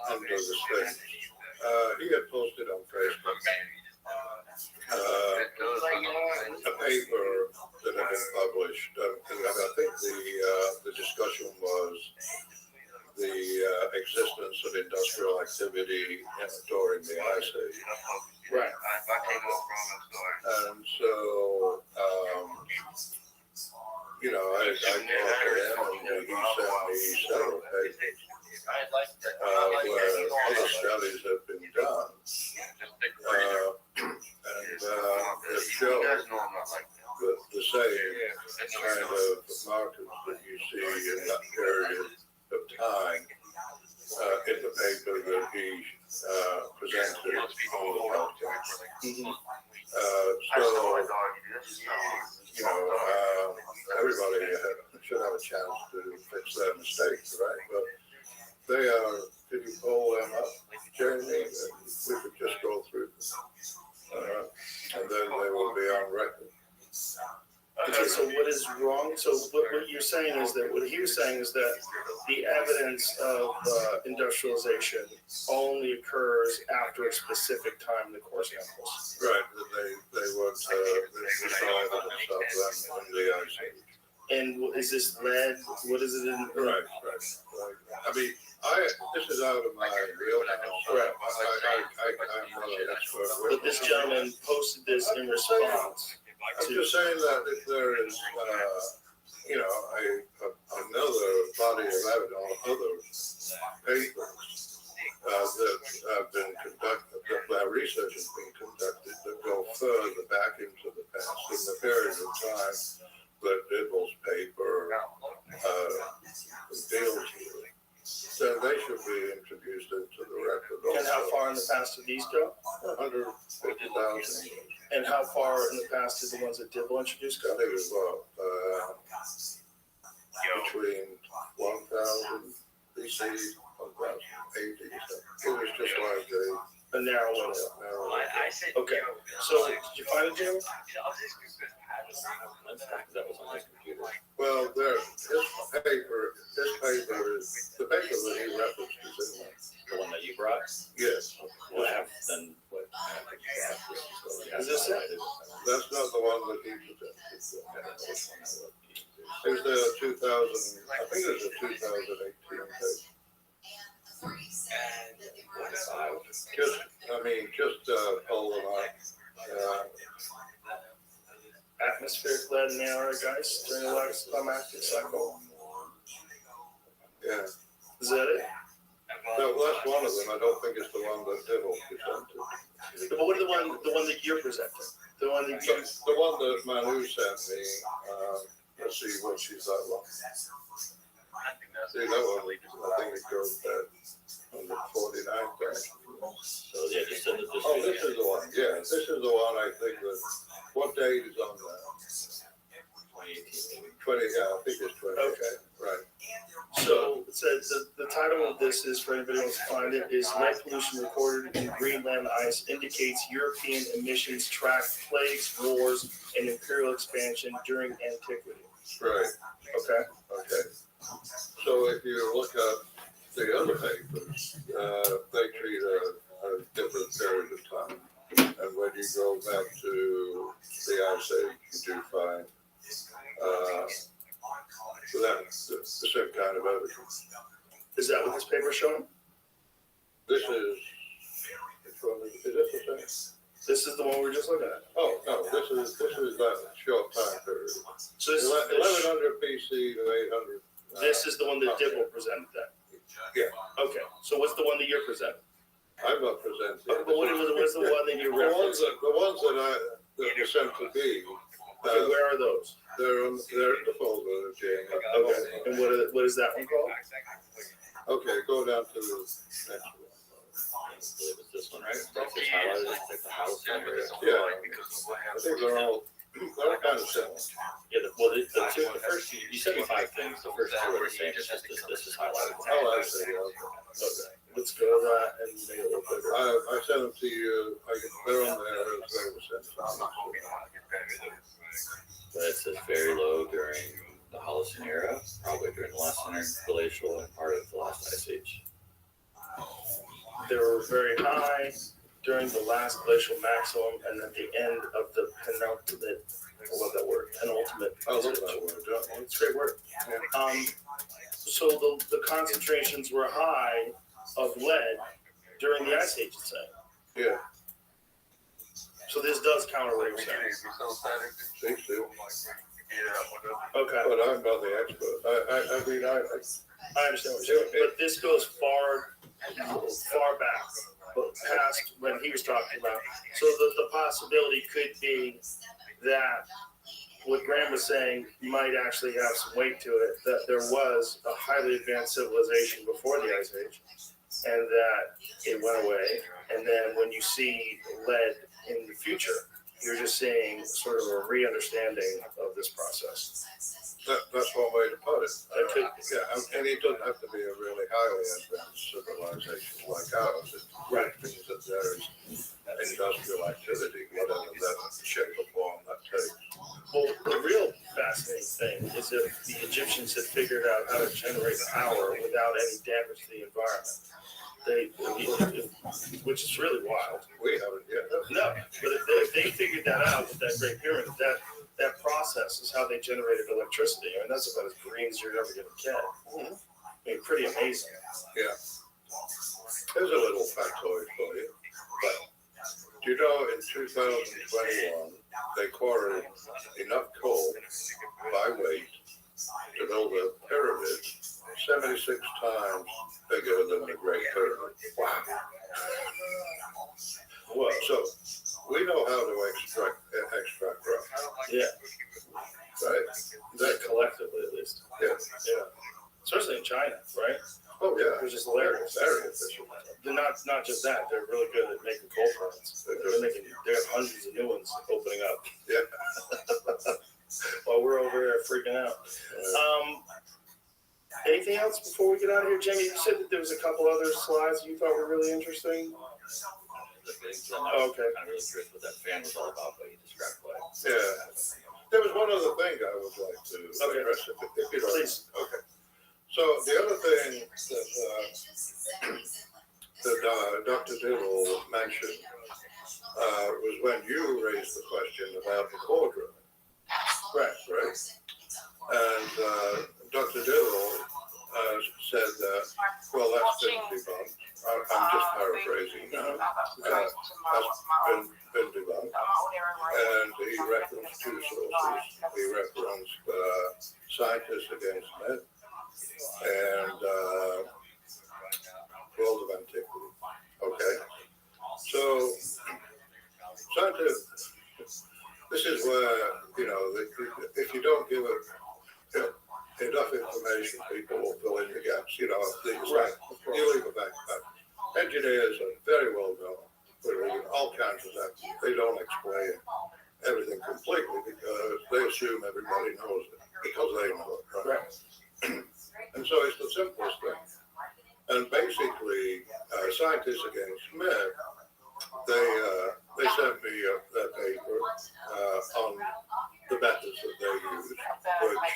Speaker 1: under the state, he had posted on Facebook a paper that had been published, and I think the discussion was the existence of industrial activity during the Ice Age.
Speaker 2: Right.
Speaker 1: And so, I talked to him, and he sent me several papers where other studies have been done, and it shows the same kind of markers that you see in that period of time in the paper that he presented on the podcast. Everybody should have a chance to fix their mistakes, right? But they are, could you pull them up, Jeremy? And we could just go through them. And then they will be on record.
Speaker 2: Okay, so what is wrong? So what you're saying is that, what he was saying is that the evidence of industrialization only occurs after a specific time in the core samples.
Speaker 1: Right, that they would dissolve it and stuff in the Ice Age.
Speaker 2: And is this lead? What is it in?
Speaker 1: Right. I mean, this is out of my wheelhouse.
Speaker 2: Right.
Speaker 1: I'm not an expert.
Speaker 2: But this gentleman posted this in response.
Speaker 1: I'm just saying that if there is, another body of evidence on other papers that have been conducted, that research has been conducted that go further back into the past in the period of time that Dibble's paper deals with. So they should be introduced into the record also.
Speaker 2: And how far in the past did these go?
Speaker 1: 150,000 years.
Speaker 2: And how far in the past did the ones that Dibble introduced
Speaker 1: I
Speaker 2: go?
Speaker 1: think it was between 1000 BC, 1000 AD. So it was just like
Speaker 2: A narrow window.
Speaker 6: I said,
Speaker 2: Okay. So did you find it, Jimmy?
Speaker 5: That was on my computer.
Speaker 1: Well, his paper is, the paper that he referenced is in there.
Speaker 5: The one that you brought?
Speaker 1: Yes,
Speaker 5: Well, I have, then what? I have to brought this is what we have
Speaker 2: Is this it?
Speaker 5: highlighted.
Speaker 1: that's not the one that he presented.
Speaker 5: I don't know which one that would be.
Speaker 1: It was the 2000, I think it was a 2018 case. Just pull them out.
Speaker 2: Atmospheric lead in the air, guys, during the last climactic cycle.
Speaker 1: Yeah,
Speaker 2: Is that it?
Speaker 1: no, that's one of them. I don't think it's the one that Dibble presented.
Speaker 2: But what are the one that you're presenting? The one that you,
Speaker 1: The one that Manu sent me, let's see what she's that one. See, that one, I think it goes back on the 49th day.
Speaker 5: So, yeah, just send it this
Speaker 1: Oh,
Speaker 5: way.
Speaker 1: this is the one, yeah, this is the one I think that, what date is on that?
Speaker 5: 2018 maybe.
Speaker 1: 20, yeah, I think it's 20.
Speaker 2: Okay.
Speaker 1: Right.
Speaker 2: so it says the title of this is, for anybody who wants to find it, is Lead Pollution Recorded in Greenland Ice Indicates European Emissions Track Plagues, Wars, and Imperial Expansion During Antiquity.
Speaker 1: Right,
Speaker 2: Okay?
Speaker 1: okay. So if you look at the other papers, they treat a different period of time. And when you go back to the Ice Age, you do find that's the same kind of evidence.
Speaker 2: Is that what this paper is showing?
Speaker 1: This is, is this the same?
Speaker 2: This is the one we were just looking at.
Speaker 1: Oh, no, this is that short time period.
Speaker 2: So this,
Speaker 1: 1100 BC to 800.
Speaker 2: this is the one that Dibble presented then?
Speaker 1: Yeah.
Speaker 2: Okay, so what's the one that you're presenting?
Speaker 1: I'm not presenting.
Speaker 2: Okay, but what was the one that you referenced?
Speaker 1: The ones that were sent to me,
Speaker 2: Okay, where are those?
Speaker 1: they're in the folder, Jane.
Speaker 2: Okay, and what is that one called?
Speaker 1: Okay, go down to the next one.
Speaker 5: I believe it's this one, right? That's just highlighted, it's like the house number.
Speaker 1: Yeah, I think they're kind of similar.
Speaker 5: Yeah, the first two, you sent me 5 things, the first 2 are the same, it's just this is highlighted.
Speaker 1: Oh, I see, okay.
Speaker 2: Okay, let's go to that and make it a little bigger.
Speaker 1: I sent them to you, they're on there as they were sent to me.
Speaker 5: But it says very low during the Holocene era, probably during the last interglacial and part of the last ice age.
Speaker 2: They were very high during the last glacial maximum and at the end of the penultimate, I love that word, penultimate.
Speaker 1: I love that word, don't you?
Speaker 2: It's a great word. So the concentrations were high of lead during the ice age, it's saying.
Speaker 1: Yeah,
Speaker 2: So this does counter what you're saying.
Speaker 1: see,
Speaker 2: Okay,
Speaker 1: but I'm not the expert. I mean,
Speaker 2: I understand what you're saying, but this goes far back, past when he was talking about. So the possibility could be that what Graham was saying might actually have some weight to it, that there was a highly advanced civilization before the Ice Age, and that it went away. And then when you see lead in the future, you're just seeing sort of a re-understanding of this process.
Speaker 1: that's one way to put it.
Speaker 2: That could,
Speaker 1: Yeah, and it doesn't have to be a really highly advanced civilization like ours. It means that there is industrial activity, whatever that shape or form that takes.
Speaker 2: well, the real fascinating thing is if the Egyptians had figured out how to generate power without any damage to the environment. Which is really wild.
Speaker 1: We haven't yet.
Speaker 2: No, but if they figured that out with that Great Pyramid, that process is how they generated electricity. I mean, that's about as green as you're ever going to get. I mean, pretty amazing.
Speaker 1: Yeah. Here's a little factoid for you. But do you know in 2021 they quarried enough coal by weight to build a pyramid 76 times bigger than the Great Pyramid. Wow. Well, so we know how to extract rock.
Speaker 2: Yeah,
Speaker 1: Right?
Speaker 2: that collectively at least.
Speaker 1: Yeah.
Speaker 2: Yeah, especially in China, right?
Speaker 1: Oh, yeah.
Speaker 2: Which is hilarious.
Speaker 1: Very efficient.
Speaker 2: They're not just that; they're really good at making coal plants. They have hundreds of new ones opening up.
Speaker 1: Yeah.
Speaker 2: While we're over here freaking out. Anything else before we get out of here, Jamie? You said that there was a couple other slides you thought were really interesting.
Speaker 5: I was
Speaker 2: Okay.
Speaker 5: kind of really curious what that fan was all about, but you described what.
Speaker 1: Yeah. There was one other thing I would like to address, if you don't.
Speaker 2: Please.
Speaker 1: Okay. So the other thing that Dr. Diddle mentioned was when you raised the question about the core drilling. Right. And Dr. Diddle said that, well, that's been debunked. I'm just paraphrasing now. That's been debunked. And he referenced two sources. He referenced Scientists Against Men and World of Antiquity. Okay. So, scientists, this is where, if you don't give it enough information, people will fill in the gaps. You leave it back. Engineers are very well known for reading all kinds of that. They don't explain everything completely because they assume everybody knows it because they know it, right? And so it's the simplest thing. And basically, Scientists Against Men, they sent me that paper on the methods that they used, which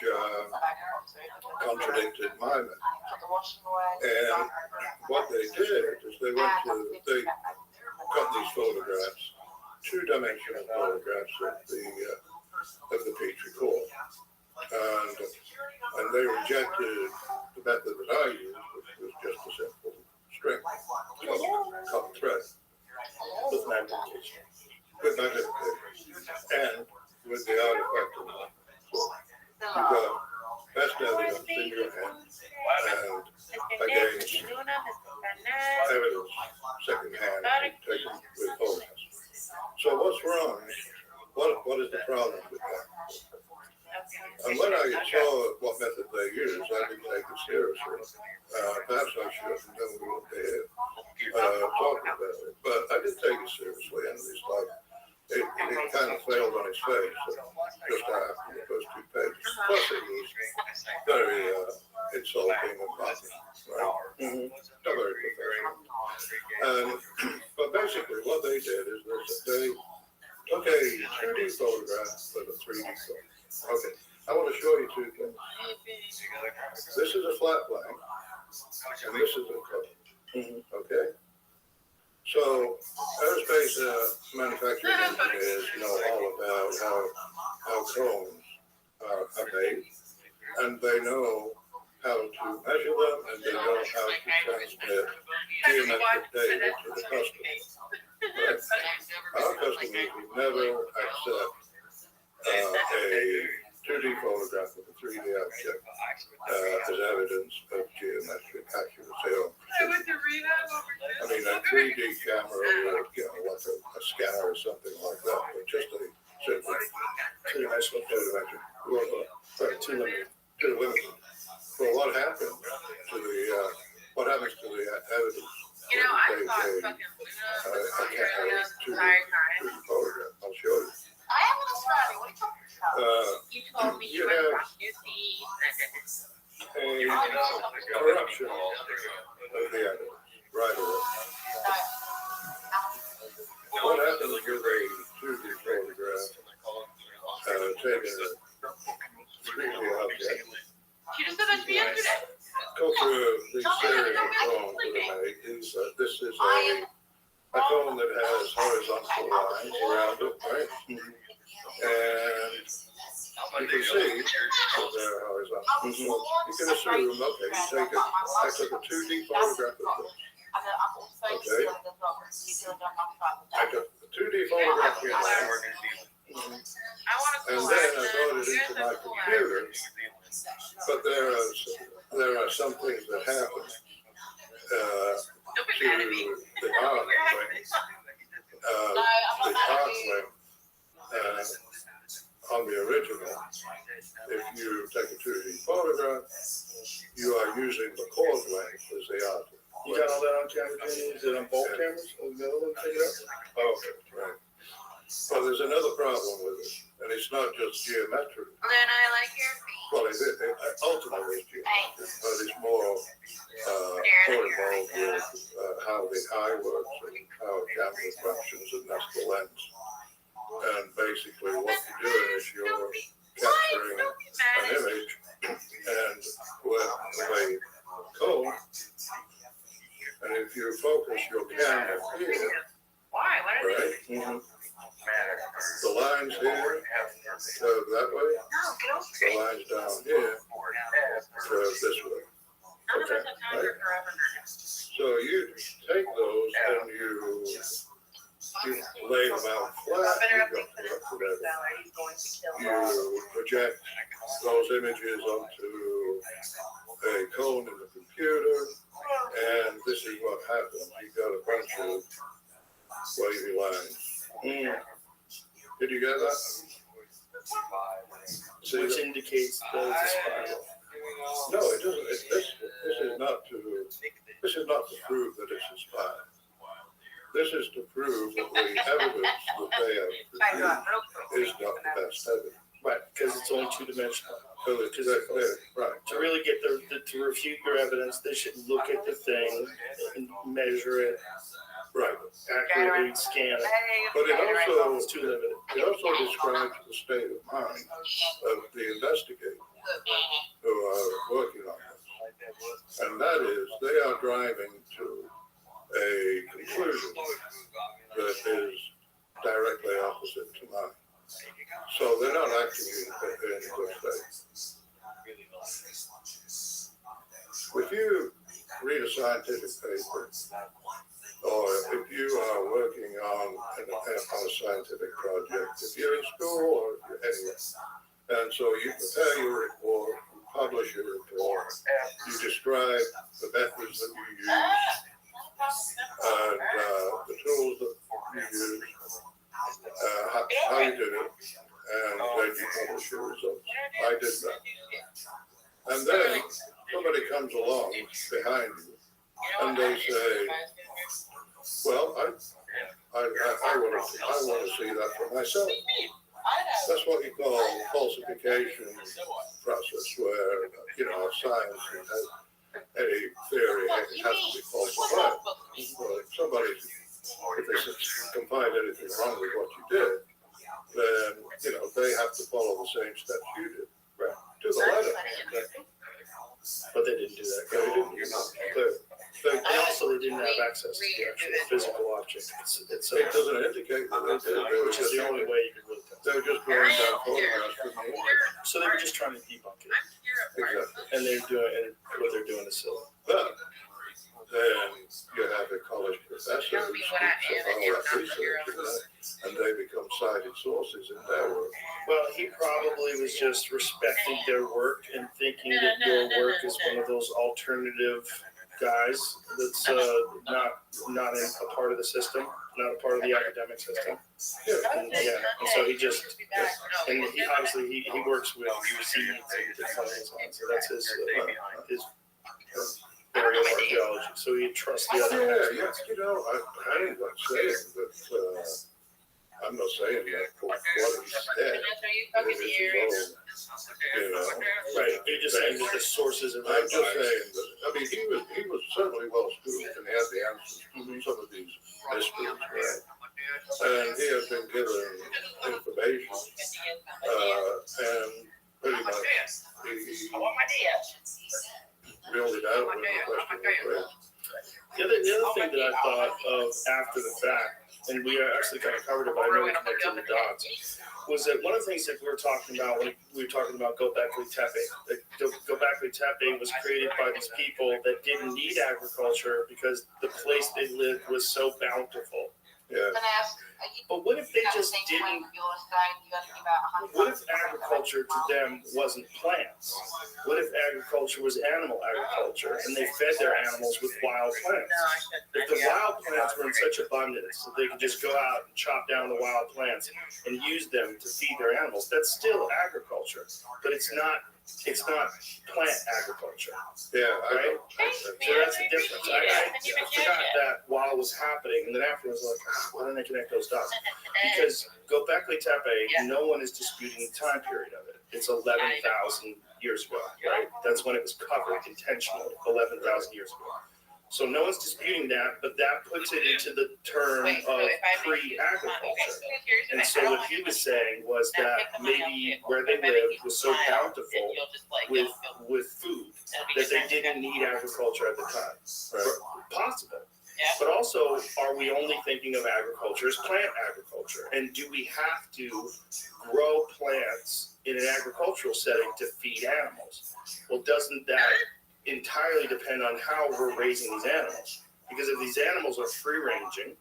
Speaker 1: contradicted my method. And what they did is they got these photographs, two-dimensional photographs of the Petri core, and they rejected the method that I used, which was just a simple string, cotton thread, with magnification, and with the artifact of light. You've got best evidence in your hand, and against evidence secondhand taken with photographs. So what's wrong? What is the problem with that? And when I saw what method they used, I didn't take it seriously. Perhaps I should have known what they had talking about it, but I did take it seriously, and it's like it kind of failed on its face just after the first two pages. Plus, it was very insulting and mocking, right? Not very professional. But basically, what they did is they took a 2D photograph with a 3D photograph. Okay, I want to show you two things. This is a flat blank, and this is a cone. Okay? So, aerospace manufacturing engineers know all about how cones are made, and they know how to measure them, and they know how to transmit geometric data to the customer. Right? Our customers would never accept a 2D photograph of a 3D object as evidence of geometric accuracy. I mean, a 3D camera would, like a scanner or something like that, but just a simple two-dimensional photographic. Too limited. Well, what happens to the evidence? I can't have a 2D photograph. I'll show you.
Speaker 7: I am an Australian. What are you talking about?
Speaker 4: You told me you were brushing your teeth.
Speaker 1: A corruption of the evidence, right away. What happens with a 2D photograph taken a 3D object?
Speaker 7: She just said that to me yesterday.
Speaker 1: Go through the series of cones that are made. This is a cone that has horizontal lines around it, right? And you can see that they're horizontal. So you can assume, okay, I took a 2D photograph of this. Okay. I took a 2D photograph here, and then I brought it into my computer. But there are some things that happen to the arc length. The arc length on the original, if you take a 2D photograph, you are using the chord length as the arc length.
Speaker 2: You got all that on camera, Jimmy? Is it on both cameras? Oh, the other one, take it out?
Speaker 1: Oh, okay, right. Well, there's another problem with it, and it's not just geometric.
Speaker 4: Then I like your feet.
Speaker 1: Well, ultimately it's geometric, but it's more involved with how the eye works and how a camera functions, and that's the lens. And basically what you're doing is you're capturing an image and with a cone, and if you focus your camera here,
Speaker 4: Why? What are
Speaker 1: right, the lines here curve that way, the lines down here curve this way.
Speaker 4: None of us have time for forever.
Speaker 1: So you take those and you lay them out flat, whatever. You project those images onto a cone in the computer, and this is what happens. You got a bunch of wavy lines. Did you get that? See,
Speaker 2: Which indicates that it's a spiral.
Speaker 1: no, it doesn't. This is not to prove that it's a spy. This is to prove that the evidence that they have produced is not the best evidence.
Speaker 2: Right, because it's only two-dimensional.
Speaker 1: So right.
Speaker 2: To really get to refute your evidence, they should look at the thing and measure it,
Speaker 1: Right.
Speaker 2: accurately scan it.
Speaker 1: But
Speaker 2: It's too limited.
Speaker 1: it also describes the state of mind of the investigators who are working on this. And that is, they are driving to a conclusion that is directly opposite to mine. So they're not acting in good faith. If you read a scientific paper, or if you are working on a scientific project, if you're in school or if you're anywhere, and so you prepare your report, you publish your report, you describe the methods that you use, and the tools that you use, how you did it, and then you publish your results. I did that. And then somebody comes along behind you, and they say, well, I want to see that for myself. That's what you call falsification process, where, science has any theory, it has to be falsified. Well, if somebody, if they can find anything wrong with what you did, then, they have to follow the same steps you did. Right. To the letter.
Speaker 2: But they didn't do that.
Speaker 1: They didn't, clearly.
Speaker 2: And also, they didn't have access to the actual physical object. It's
Speaker 1: It doesn't indicate that they did. They were
Speaker 2: which is
Speaker 1: just,
Speaker 2: the only way you can really tell.
Speaker 1: they were just drawing down photographs from the image.
Speaker 2: So they were just trying to debunk it,
Speaker 1: Exactly.
Speaker 2: and what they're doing is silly.
Speaker 1: But then you have a college professor who speaks of all that research, and they become cited sources in their work.
Speaker 2: Well, he probably was just respecting their work and thinking that your work is one of those alternative guys that's not a part of the system, not a part of the academic system. And so he just, and he obviously he works with seeds and funds on, so that's his area of archaeology. So he trusts the other guys.
Speaker 1: I'm not saying that. I'm not saying that what he said.
Speaker 2: Right, you're just saying that the sources are
Speaker 1: I'm just saying that. He was certainly well schooled, and he had the answers to some of these mysteries, right? And he has been given information, and pretty much he ruled it out when the question was raised.
Speaker 2: The other thing that I thought of after the fact, and we actually kind of covered it, but I know we connected the dots, was that one of the things that we were talking about when we were talking about Göbekli Tepe. That Göbekli Tepe was created by these people that didn't need agriculture because the place they lived was so bountiful.
Speaker 1: Yeah.
Speaker 2: But what if they just didn't? What if agriculture to them wasn't plants? What if agriculture was animal agriculture and they fed their animals with wild plants? If the wild plants were in such abundance that they could just go out and chop down the wild plants and use them to feed their animals, that's still agriculture. But it's not it's not plant agriculture.
Speaker 1: Yeah, I don't.
Speaker 2: So that's the difference. I forgot that while it was happening, and then afterwards, like, why didn't I connect those dots? Because Göbekli Tepe, no one is disputing the time period of it. It's 11,000 years ago, right? That's when it was covered intentionally, 11,000 years ago. So no one's disputing that, but that puts it into the term of pre-agriculture. And so what he was saying was that maybe where they lived was so bountiful with food that they didn't need agriculture at the time. Possible. But also, are we only thinking of agriculture as plant agriculture? And do we have to grow plants in an agricultural setting to feed animals? Well, doesn't that entirely depend on how we're raising these animals? Because if these animals are free ranging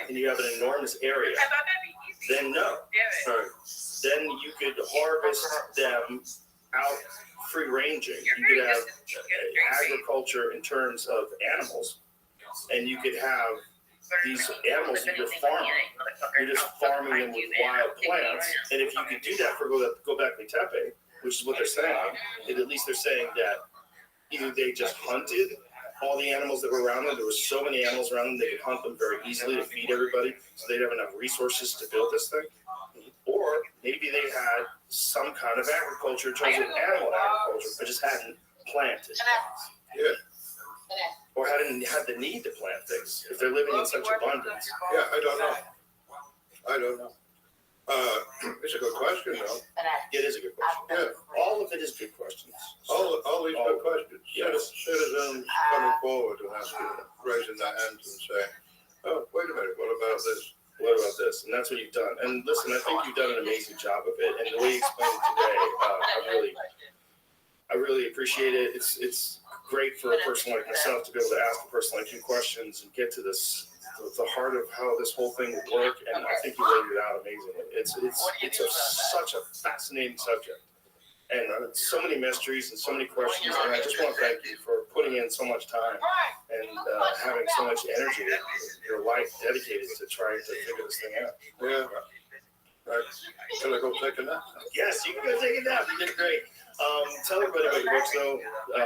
Speaker 2: and you have an enormous area, then no. Then you could harvest them out free ranging. You could have agriculture in terms of animals, and you could have these animals that you're farming. You're just farming them with wild plants. And if you could do that for Göbekli Tepe, which is what they're saying, and at least they're saying that either they just hunted all the animals that were around them. There were so many animals around them, they could hunt them very easily to feed everybody, so they'd have enough resources to build this thing. Or maybe they had some kind of agriculture in terms of animal agriculture, but just hadn't planted.
Speaker 1: Yeah.
Speaker 2: Or hadn't had the need to plant things if they're living in such abundance.
Speaker 1: Yeah, I don't know. It's a good question, though.
Speaker 2: It is a good question.
Speaker 1: Yeah,
Speaker 2: All of it is good questions.
Speaker 1: all these good questions.
Speaker 2: Yes.
Speaker 1: Citizens coming forward and asking, raising their hands and saying, "Oh, wait a minute, what about this?
Speaker 2: What about this?" And that's what you've done. And listen, I think you've done an amazing job of it. And the way you explained it today, I really appreciate it. It's great for a person like myself to be able to ask a person like you questions and get to the heart of how this whole thing would work. And I think you laid it out amazingly. It's such a fascinating subject, and so many mysteries and so many questions. And I just want to thank you for putting in so much time and having so much energy, your life dedicated to trying to figure this thing out.
Speaker 1: Yeah. Right. Shall I go take a nap?
Speaker 2: Yes, you can go take a nap. You did great. Tell everybody about your books, though,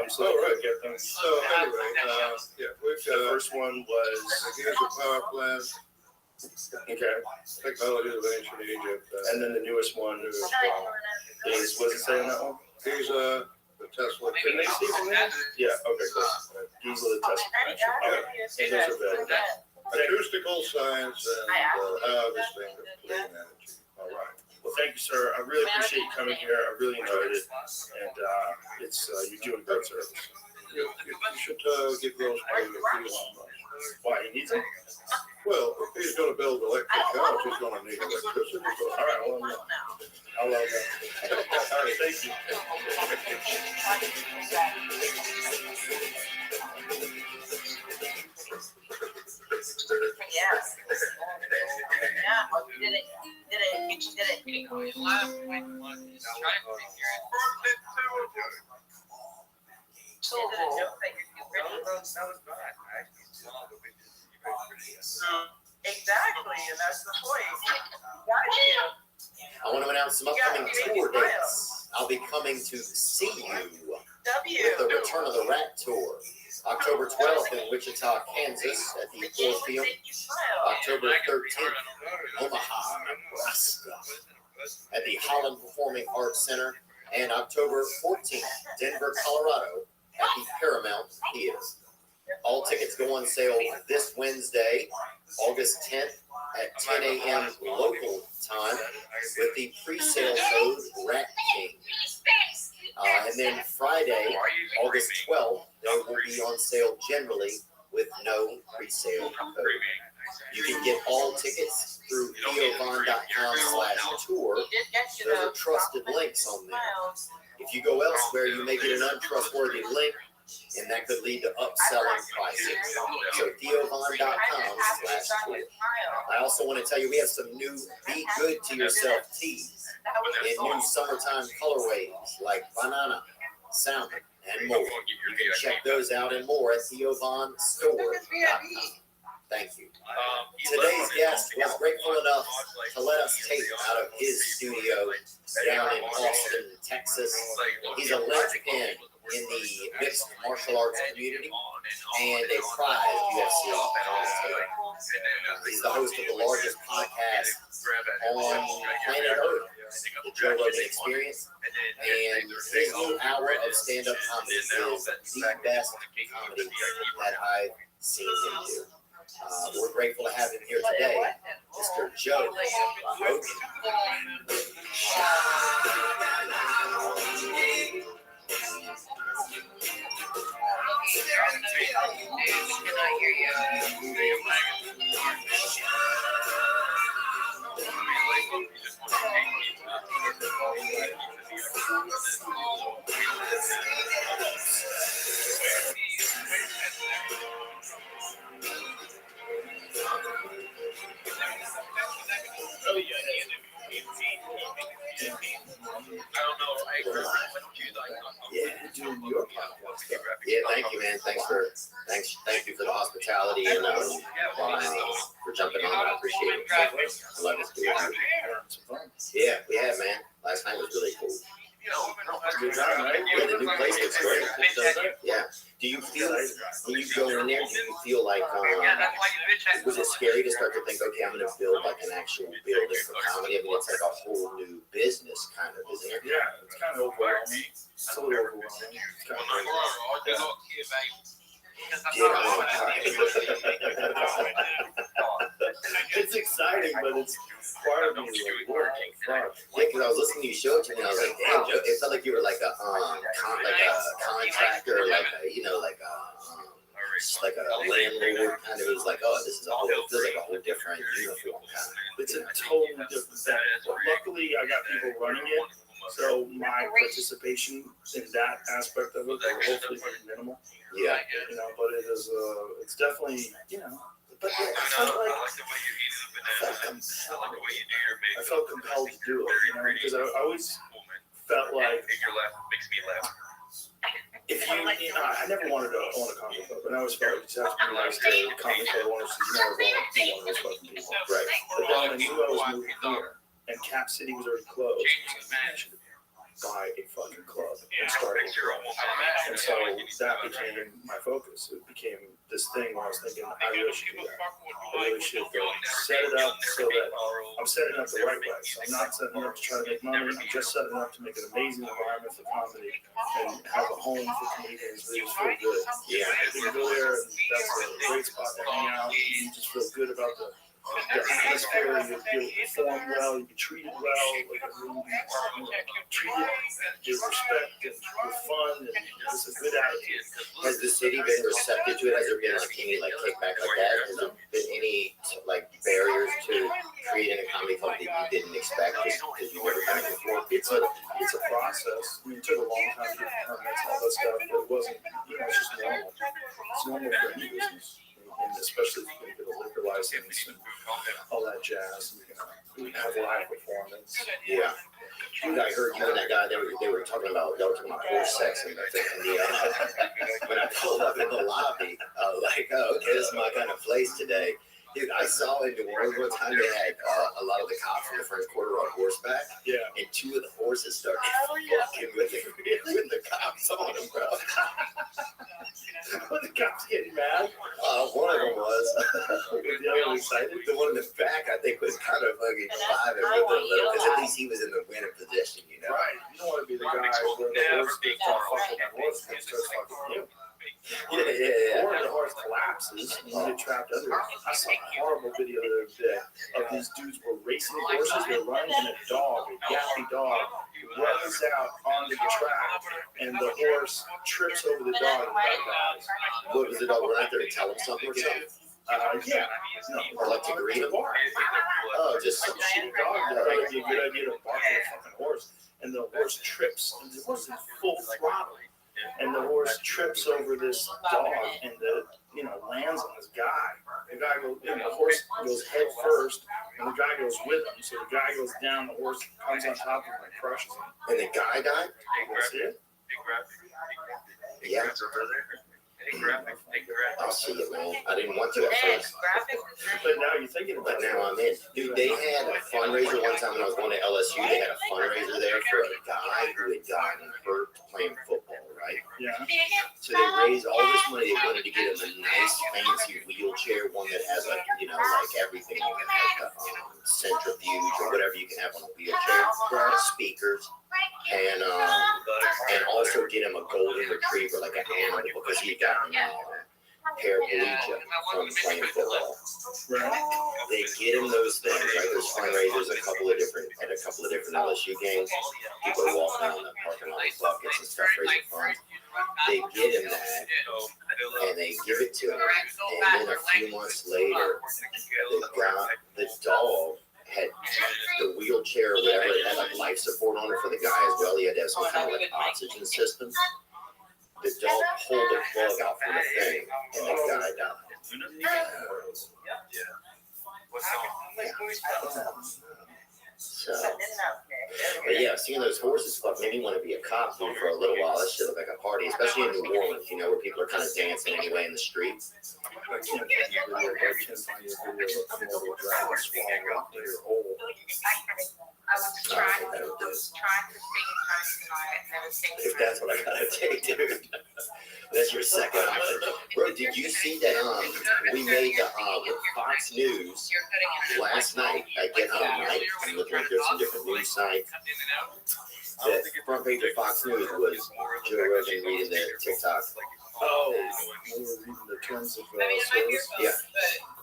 Speaker 2: so they can get them.
Speaker 1: So anyway, we've
Speaker 2: The
Speaker 1: got
Speaker 2: first one was
Speaker 1: Here's a Power Plant,
Speaker 2: okay,
Speaker 1: Technology of Ancient Egypt.
Speaker 2: and then the newest one is what does it say on that one?
Speaker 1: These are the Tesla.
Speaker 2: Can they see from there? Yeah. Okay. Cool. These are the test dimensions. Okay. And those are better.
Speaker 1: Acoustical science and harvesting of clean energy.
Speaker 2: All right. Well, thank you, sir. I really appreciate you coming here. I really enjoyed it, and it's you're doing great service.
Speaker 1: You should give those to Elon Musk.
Speaker 2: Why he needs it?
Speaker 1: Well, if he's going to build electric cars, he's going to need electricity.
Speaker 2: All right. Well, I'll love that. All right. Thank you.
Speaker 7: Yes. Yeah, did it. Exactly, and that's the point.
Speaker 10: I want to announce some upcoming tour dates. I'll be coming to see you with the Return of the Rat Tour. October 12th in Wichita, Kansas at the Orpheum. October 13th, Omaha, Nebraska at the Holland Performing Arts Center. And October 14th, Denver, Colorado at the Paramount Theater. All tickets go on sale this Wednesday, August 10th at 10 a.m. local time with the pre-sale code Rat King. And then Friday, August 12th, they will be on sale generally with no pre-sale code. You can get all tickets through theovon.com/tour. Those are trusted links on there. If you go elsewhere, you may get an untrustworthy link, and that could lead to upselling prices. So theovon.com/tour. I also want to tell you we have some new Be Good to Yourself tees in new summertime colorways like banana, salmon, and more. You can check those out and more at theovonstore.com. Thank you. Today's guest was grateful enough to let us tape out of his studio down in Austin, Texas. Texas. He's a linchpin in the mixed martial arts community and a prize UFC commentator. He's the host of the largest podcast on planet Earth, the Joe Rogan Experience, and his new hour of stand-up comedy is the best comedy that I've seen him do. We're grateful to have him here today, Mr. Joe Rogan. Yeah, thank you, man. Thank you for the hospitality and for jumping on. I appreciate it. I love this dude. Yeah, we have, man. Last night was really cool.
Speaker 2: Good time, right?
Speaker 10: Yeah, the new place looks great. Yeah. Do you feel, when you go in there, do you feel like, was it scary to start to think, okay, I'm going to build like an actual building for comedy? I mean, it's like a whole new business kind of, isn't it?
Speaker 2: Yeah, it's kind of overwhelming. It's a little overwhelming. It's kind of it's exciting, but it's part of me like, what the fuck?
Speaker 10: Yeah, because I was listening to you show it to me, and I was like, damn, Joe, it felt like you were like a contractor, like a, you know, like a landlord kind of. It was like, oh, this is a whole, it feels like a whole different uniform kind of.
Speaker 2: It's a totally different thing. Luckily, I got people running it, so my participation in that aspect of it will hopefully be minimal.
Speaker 10: Yeah.
Speaker 2: You know, but it is, it's definitely, you know, but I felt like, I felt compelled to do it, you know, because I always felt like, if you know, I never wanted to own a comic book, but I always felt like you have to be nice to comic book owners, so you never want to be one of those fucking people.
Speaker 10: Right.
Speaker 2: But then I knew I was moving here, and Cap City was already closed. I should buy a fucking club and start a club. And so that became my focus. It became this thing where I was thinking, I really should do that. I really should set it up so that I'm setting it up the right way. So I'm not setting it up to try to make money. I'm just setting it up to make an amazing environment for comedy and have a home for comedians where you just feel good.
Speaker 10: Yeah.
Speaker 2: You can go there, and that's a great spot to hang out. You just feel good about the atmosphere. You perform well, you get treated well, like treated with respect and with fun, and it's a good attitude.
Speaker 10: Has the city been receptive to it? Has there been like any like kickback like that? Has there been any like barriers to creating a comedy club that you didn't expect just because you never done it before?
Speaker 2: It's a process. I mean, it took a long time to get the permits and all that stuff, but it wasn't, you know, it's just normal. It's normal for any business. And especially if you're going to get a liquor license and all that jazz, and you have live performance.
Speaker 10: Yeah. Dude, I heard you and that guy, they were talking about horse sex and when I pulled up in the lobby, I was like, oh, okay, this is my kind of place today. Dude, I saw in New Orleans one time they had a lot of the cops from the French Quarter on horseback.
Speaker 2: Yeah.
Speaker 10: And two of the horses started fucking with the cops on them, bro.
Speaker 2: The cops getting mad?
Speaker 10: One of them was.
Speaker 2: The other excited?
Speaker 10: The one in the back, I think, was kind of fucking vibing with it a little, because at least he was in the winning position, you know?
Speaker 2: Right. You don't want to be the guy where the horse gets fucking the horse and starts fucking you.
Speaker 10: Yeah.
Speaker 2: Or the horse collapses and you get trapped under it. I saw a horrible video the other day of these dudes were racing horses. They're running, and a yappy dog, runs out onto the track, and the horse trips over the dog and dies.
Speaker 10: What was the dog run out there to tell him something or something?
Speaker 2: Yeah. No,
Speaker 10: Or like to greet him? Oh, just
Speaker 2: some shitty dog. That would be a good idea to bark at a fucking horse. And the horse trips, and the horse is full throttle. And the horse trips over this dog and lands on this guy. The guy goes, the horse goes head first, and the guy goes with him. So the guy goes down, the horse comes on top of him and crushes him.
Speaker 10: And the guy died?
Speaker 2: That's it?
Speaker 10: Yeah. I'll see it, man. I didn't want to at first,
Speaker 2: But now you're thinking
Speaker 10: but
Speaker 2: about it.
Speaker 10: now I'm in. Dude, they had a fundraiser one time when I was going to LSU. They had a fundraiser there for a guy who had gotten hurt playing football, right?
Speaker 2: Yeah.
Speaker 10: So they raised all this money. They wanted to get him a nice, fancy wheelchair, one that has like, you know, like everything on it, like the centrifuge or whatever you can have on a wheelchair, speakers, and also get him a golden retriever, like an animal, because he got paraplegia from playing football.
Speaker 2: Right.
Speaker 10: They get him those things, right? There's fundraisers at a couple of different LSU games. People are walking around the parking lot with buckets and stuff, raising funds. They get him that, and they give it to him. And then a few months later, the dog had the wheelchair or whatever, it had like life support on it for the guy as well. He had to have some kind of like oxygen system. The dog pulled the plug out from the thing, and the guy died. So, but yeah, seeing those horses fuck made me want to be a cop dude, for a little while. That shit looked like a party, especially in New Orleans, you know, where people are kind of dancing anyway in the streets.
Speaker 2: I can't find your video. I can't find your video of a Komodo dragon swallowing up your hole.
Speaker 4: I was trying to stay in time tonight. Never stayed in
Speaker 10: If
Speaker 4: time.
Speaker 10: that's what I gotta take, dude. That's your second option. Bro, did you see that we made the Fox News last night? I get home, right? I'm looking at some different news sites. The front page of Fox News was Joe Rogan reading the TikTok.
Speaker 2: Oh, we were reading the terms of service.
Speaker 10: Yeah.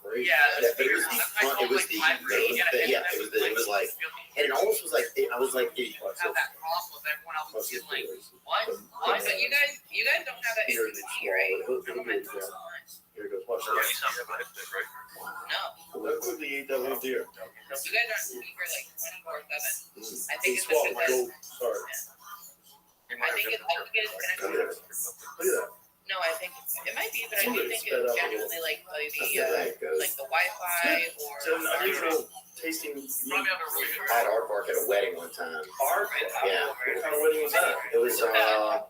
Speaker 2: Great.
Speaker 10: Yeah, but it was the front, it was the main thing. Yeah, it was like, and it almost was like, I was like,
Speaker 7: Have that problem with everyone else was getting like, what? But you guys don't have that issue with me, right?
Speaker 2: Here it goes. Watch
Speaker 6: Yeah, you
Speaker 2: this.
Speaker 6: sound about it, right?
Speaker 7: No,
Speaker 2: Look who they ate that little deer.
Speaker 7: you guys aren't speaker like 24/7. I
Speaker 2: He
Speaker 7: think it's
Speaker 2: swallowed
Speaker 7: because
Speaker 2: gold. Sorry.
Speaker 7: I think it is connected.
Speaker 2: Look at that.
Speaker 7: No, I think it might be, but I do think it's genuinely like
Speaker 10: that's
Speaker 7: the
Speaker 10: how that goes.
Speaker 7: like the Wi-Fi
Speaker 2: It's an
Speaker 7: or
Speaker 2: unusual tasting meat.
Speaker 7: probably have a really good.
Speaker 10: I had aardvark at a wedding one time.
Speaker 2: Art?
Speaker 10: Yeah.
Speaker 2: What kind of wedding was that?
Speaker 10: It was, I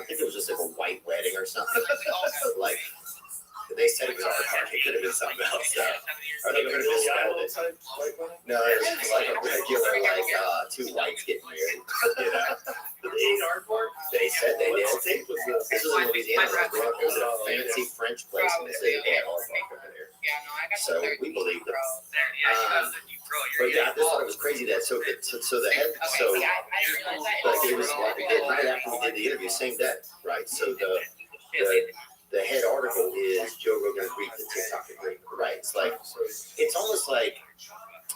Speaker 10: think it was just like a white wedding or something. Like, they said it was aardvark. It could have been something else. Or they could have
Speaker 2: Billy
Speaker 10: misspelled
Speaker 2: Idol
Speaker 10: it.
Speaker 2: type white wedding?
Speaker 10: No, it was just like a regular, like, two whites getting married. You know?
Speaker 2: Did they eat aardvark?
Speaker 10: They said they did.
Speaker 2: What state was this?
Speaker 10: This was in Louisiana. It was a fancy French place, and they said they had aardvark over there.
Speaker 7: Yeah, no, I got
Speaker 10: So
Speaker 7: the 13,
Speaker 10: we believed them.
Speaker 7: bro.
Speaker 10: But yeah, I just thought it was crazy that so the head
Speaker 7: Okay,
Speaker 10: so
Speaker 7: see, I didn't realize that.
Speaker 10: like it was like we did right after we did the interview, same day, right? So the head article is Joe Rogan agreed to TikTok agreement, right? It's like it's almost like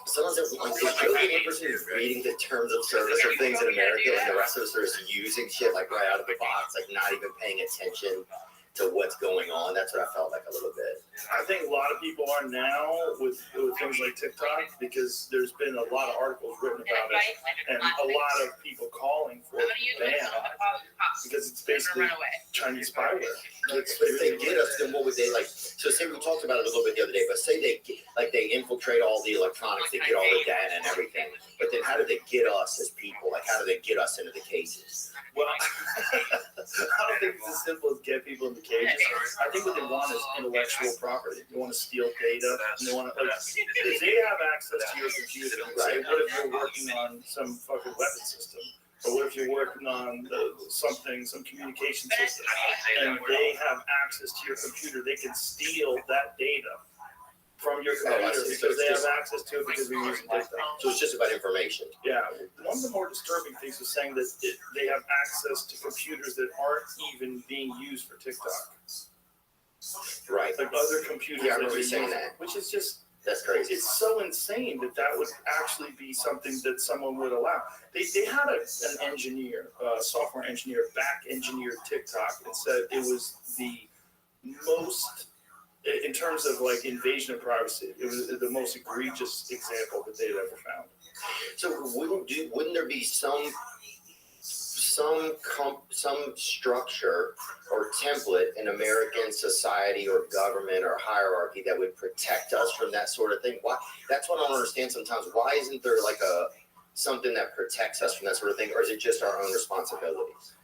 Speaker 10: someone's like is Joe Rogan interested in reading the terms of service of things in America, and the rest of us are just using shit like right out of the box, like not even paying attention to what's going on. That's what I felt like a little bit.
Speaker 2: I think a lot of people are now with things like TikTok because there's been a lot of articles written about it and a lot of people calling for
Speaker 7: I'm
Speaker 2: it
Speaker 7: gonna use
Speaker 2: ban
Speaker 7: my
Speaker 2: because it's
Speaker 7: They're
Speaker 2: basically
Speaker 7: gonna run away.
Speaker 2: Chinese spyware.
Speaker 10: But if they get us, then what would they like? So say we talked about it a little bit the other day, but say they infiltrate all the electronics, they get all the data and everything. But then how do they get us as people? Like how do they get us into the cages?
Speaker 2: Well, I don't think it's as simple as get people in the cages. I think what they want is intellectual property. They want to steal data, and they want to, like, if they have access to your computer, and say, what if you're working on some fucking weapon system? Or what if you're working on some communication system, and they have access to your computer, they can steal that data from your computer because they have access to it because we're using TikTok.
Speaker 10: So it's just about information.
Speaker 2: Yeah, one of the more disturbing things was saying that they have access to computers that aren't even being used for TikTok.
Speaker 10: Right.
Speaker 2: Like other computers.
Speaker 10: Yeah, I remember
Speaker 2: that
Speaker 10: you saying
Speaker 2: use,
Speaker 10: that.
Speaker 2: which is just,
Speaker 10: That's crazy.
Speaker 2: it's so insane that would actually be something that someone would allow. They had an engineer, software engineer, back engineered TikTok and said it was the most, in terms of like invasion of privacy, it was the most egregious example that they'd ever found.
Speaker 10: So wouldn't there be some structure or template in American society or government or hierarchy that would protect us from that sort of thing? Why? That's what I don't understand sometimes. Why isn't there like something that protects us from that sort of thing, or is it just our own responsibilities?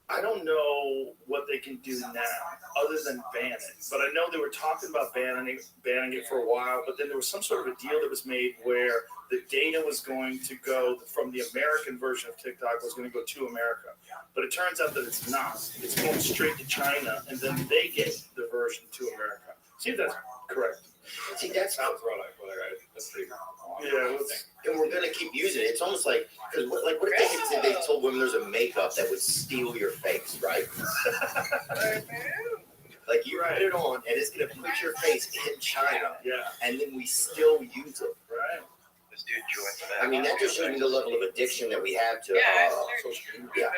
Speaker 2: I don't know what they can do now other than ban it. But I know they were talking about banning it for a while, but then there was some sort of a deal that was made where the data was going to go from the American version of TikTok was going to go to America. But it turns out that it's not. It's going straight to China, and then they get the version to America. See if that's correct.
Speaker 10: See, that's
Speaker 5: Sounds right. That's pretty cool.
Speaker 2: Yeah,
Speaker 10: and we're gonna keep using it. It's almost like, because what if they told women there's a makeup that would steal your face, right? Like you put it on, and it's gonna put your face in China, and then we still use it.
Speaker 2: Right.
Speaker 6: This dude joins back.
Speaker 10: I mean, that just shows me the level of addiction that we have to social media.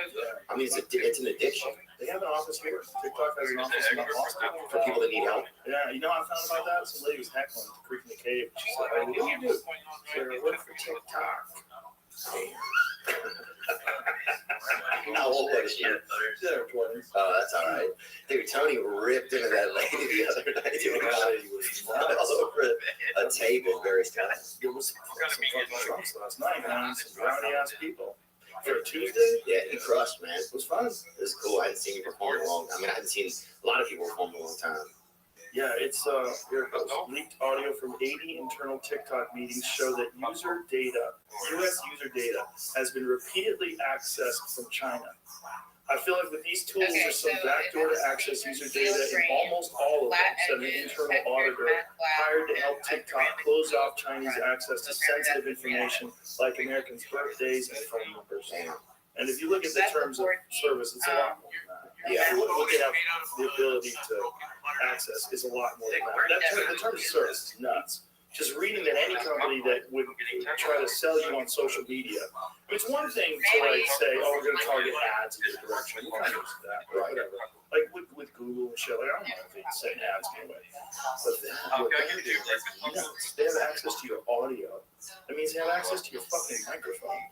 Speaker 10: I mean, it's an addiction.
Speaker 2: They have an office here. TikTok has an office in Boston
Speaker 10: For people that need help.
Speaker 2: Yeah, you know how I found about that? Some lady was heckling the creek in the cave. She said, "Hey, what do you do?" I said, "I work for TikTok."
Speaker 10: How old was she?
Speaker 2: She's in her 20s.
Speaker 10: Oh, that's all right. Dude, Tony ripped into that lady the other night.
Speaker 2: He was
Speaker 10: All over a table, very fast.
Speaker 2: It was some fucking drunks last night, man. Some rowdy ass people. For a Tuesday?
Speaker 10: Yeah, he crushed, man.
Speaker 2: It was fun.
Speaker 10: It was cool. I hadn't seen him perform in a long time. I mean, I hadn't seen a lot of people perform in a long time.
Speaker 2: Yeah, it's here it goes. Leaked audio from 80 internal TikTok meetings show that U.S. user data has been repeatedly accessed from China. I feel like with these tools, there's some backdoor to access user data in almost all of them, said an internal auditor hired to help TikTok close off Chinese access to sensitive information like Americans' birthdays and phone numbers. And if you look at the terms of service, it's a lot more than that.
Speaker 10: Yeah.
Speaker 2: What they have the ability to access is a lot more than that. The terms of service is nuts. Just reading that any company that would try to sell you on social media, it's one thing to like say, "Oh, we're going to target ads in your direction." You kind of use that, right? Whatever. Like with Google and shit, like I don't know if they say ads anyway. But what they do is nuts. They have access to your audio. That means they have access to your fucking microphone.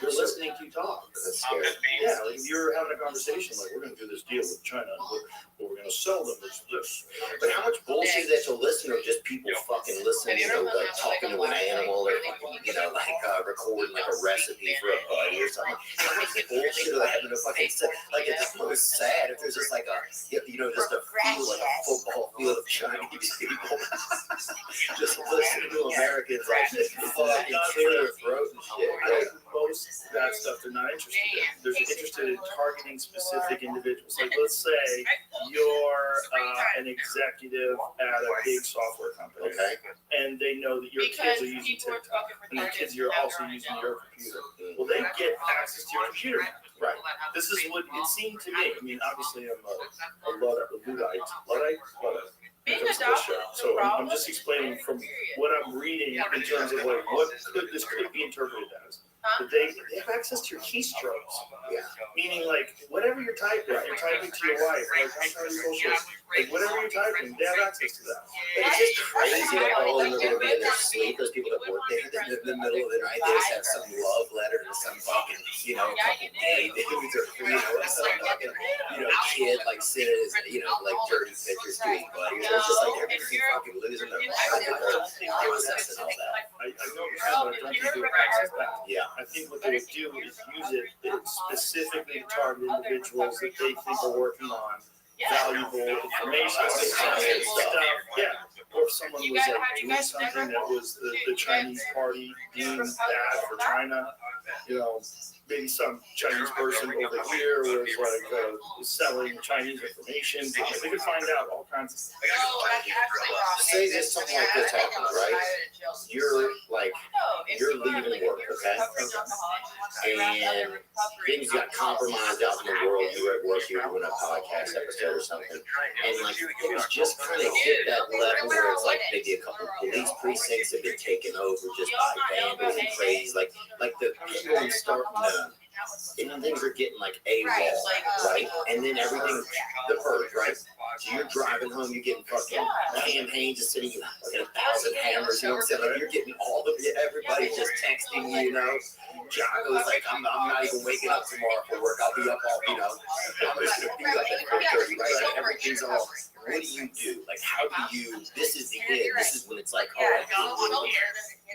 Speaker 2: They're listening to you talk.
Speaker 10: That's scary.
Speaker 2: Yeah, like if you're having a conversation, like we're going to do this deal with China, and what we're going to sell them is this.
Speaker 10: But how much bullshit is that you'll listen to just people fucking listening to, like, talking to an animal or, you know, like, recording, like, a recipe for a buddy or something. How much bullshit are they having to fucking say? Like, it's almost sad if there's just, like, you know, just a field, like a football field of Chinese people just listening to Americans, like, fucking clear their throat and shit. Right?
Speaker 2: Most of that stuff they're not interested in. They're interested in targeting specific individuals. Like, let's say you're an executive at a big software company,
Speaker 10: Okay.
Speaker 2: and they know that your kids are using TikTok, and your kids are also using your computer. Well, they get access to your computer now.
Speaker 10: Right.
Speaker 2: This is what it seemed to me. I mean, obviously, I'm a Luddite. Because of this show. So I'm just explaining from what I'm reading in terms of like what this could be interpreted as. But they have access to your keystrokes.
Speaker 10: Yeah.
Speaker 2: Meaning like whatever you're typing to your wife, like I'm trying to social, like whatever you're typing, they have access to that.
Speaker 10: But it's just crazy that all of them are going to be in their sleep. Those people that work there in the middle of the night, they just have some love letter to some fucking, you know, couple gay dudes or, you know, some fucking, you know, kid like sending his, you know, like dirty pictures to his buddies. It's just like everybody fucking losing their mind and their process and all that.
Speaker 2: I know what you're saying, but I don't think they would access that.
Speaker 10: Yeah.
Speaker 2: I think what they would do is use it specifically to target individuals that they think are working on valuable information and stuff. Yeah. Or if someone was like doing something that was the Chinese party being bad for China, you know, maybe some Chinese person over here was like selling Chinese information. They could find out all kinds of stuff.
Speaker 10: Say this, something like this happens, right? You're leaving work, okay? And things got compromised out in the world. You were at work, you were doing a podcast episode or something. And like it was just kind of hit that level where it's like maybe a couple of police precincts have been taken over just by vandals and crazies. Like the people are starting to, and things are getting like AWOL, right? And then everything, the purge, right? So you're driving home, you're getting fucking Pam Haynes is sitting you like 1,000 hammers, you know what I'm saying? Like you're getting all of it, everybody just texting you, you know? Jocko's like, I'm not even waking up tomorrow for work. I'll be up all, you know, I'm just gonna be up at 4:30, right? Like everything's all, what do you do? Like how do you, this is the end. This is when it's like, oh,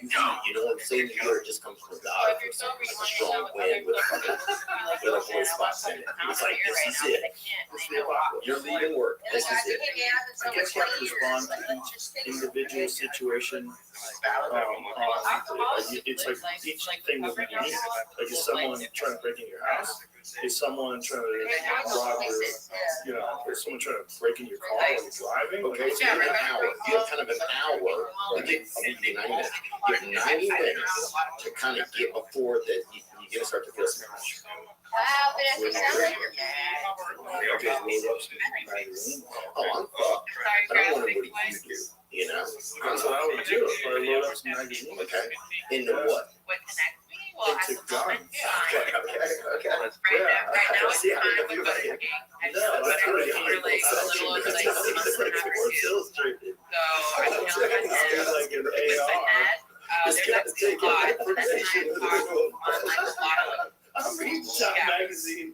Speaker 10: You know what I'm saying? You hear it just comes from God for some reason, a strong wind with a voice box in it. It's like, this is it. You're leaving work. This is it.
Speaker 2: I guess you have to respond to each individual situation. It's like each thing will be unique. Like, is someone trying to break in your house? Is someone trying to rob your, is someone trying to break in your car while you're driving?
Speaker 10: Okay, so you have an hour. You have kind of an hour. I'll give you 90 minutes. You have 90 minutes to kind of get before that you're going to start to feel some pressure. Oh, I'm fucked. But I'm wondering, what do you do? You know?
Speaker 2: That's what I would do. If I load up some magazines.
Speaker 10: Okay. Into what?
Speaker 2: Into guns.
Speaker 10: Okay.
Speaker 2: Yeah.
Speaker 10: See, I didn't think about it.
Speaker 2: No, that's really Sports Illustrated. Like an AR.
Speaker 10: This guy's taking information.
Speaker 2: I'm reading Time Magazine.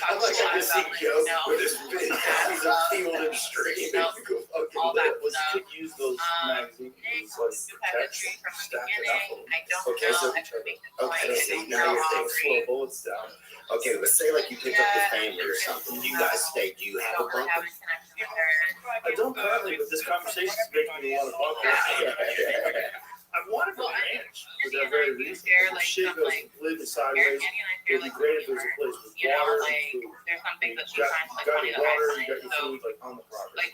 Speaker 10: I'm like a CEO with his big copies of Field and Stream.
Speaker 2: Was could use those magazines as like protection, stack it up.
Speaker 10: Okay, so now you're
Speaker 2: Slow
Speaker 10: thinking.
Speaker 2: bullets down.
Speaker 10: Okay, but say like you pick up your family or something. You guys stay. Do you have a bunker?
Speaker 2: I don't currently, but this conversation is making me want to bunker. I wanted a ranch for that very reason. If shit goes completely sideways, it'd be great if there's a place with water and food. You got your water, you got your food like on the property.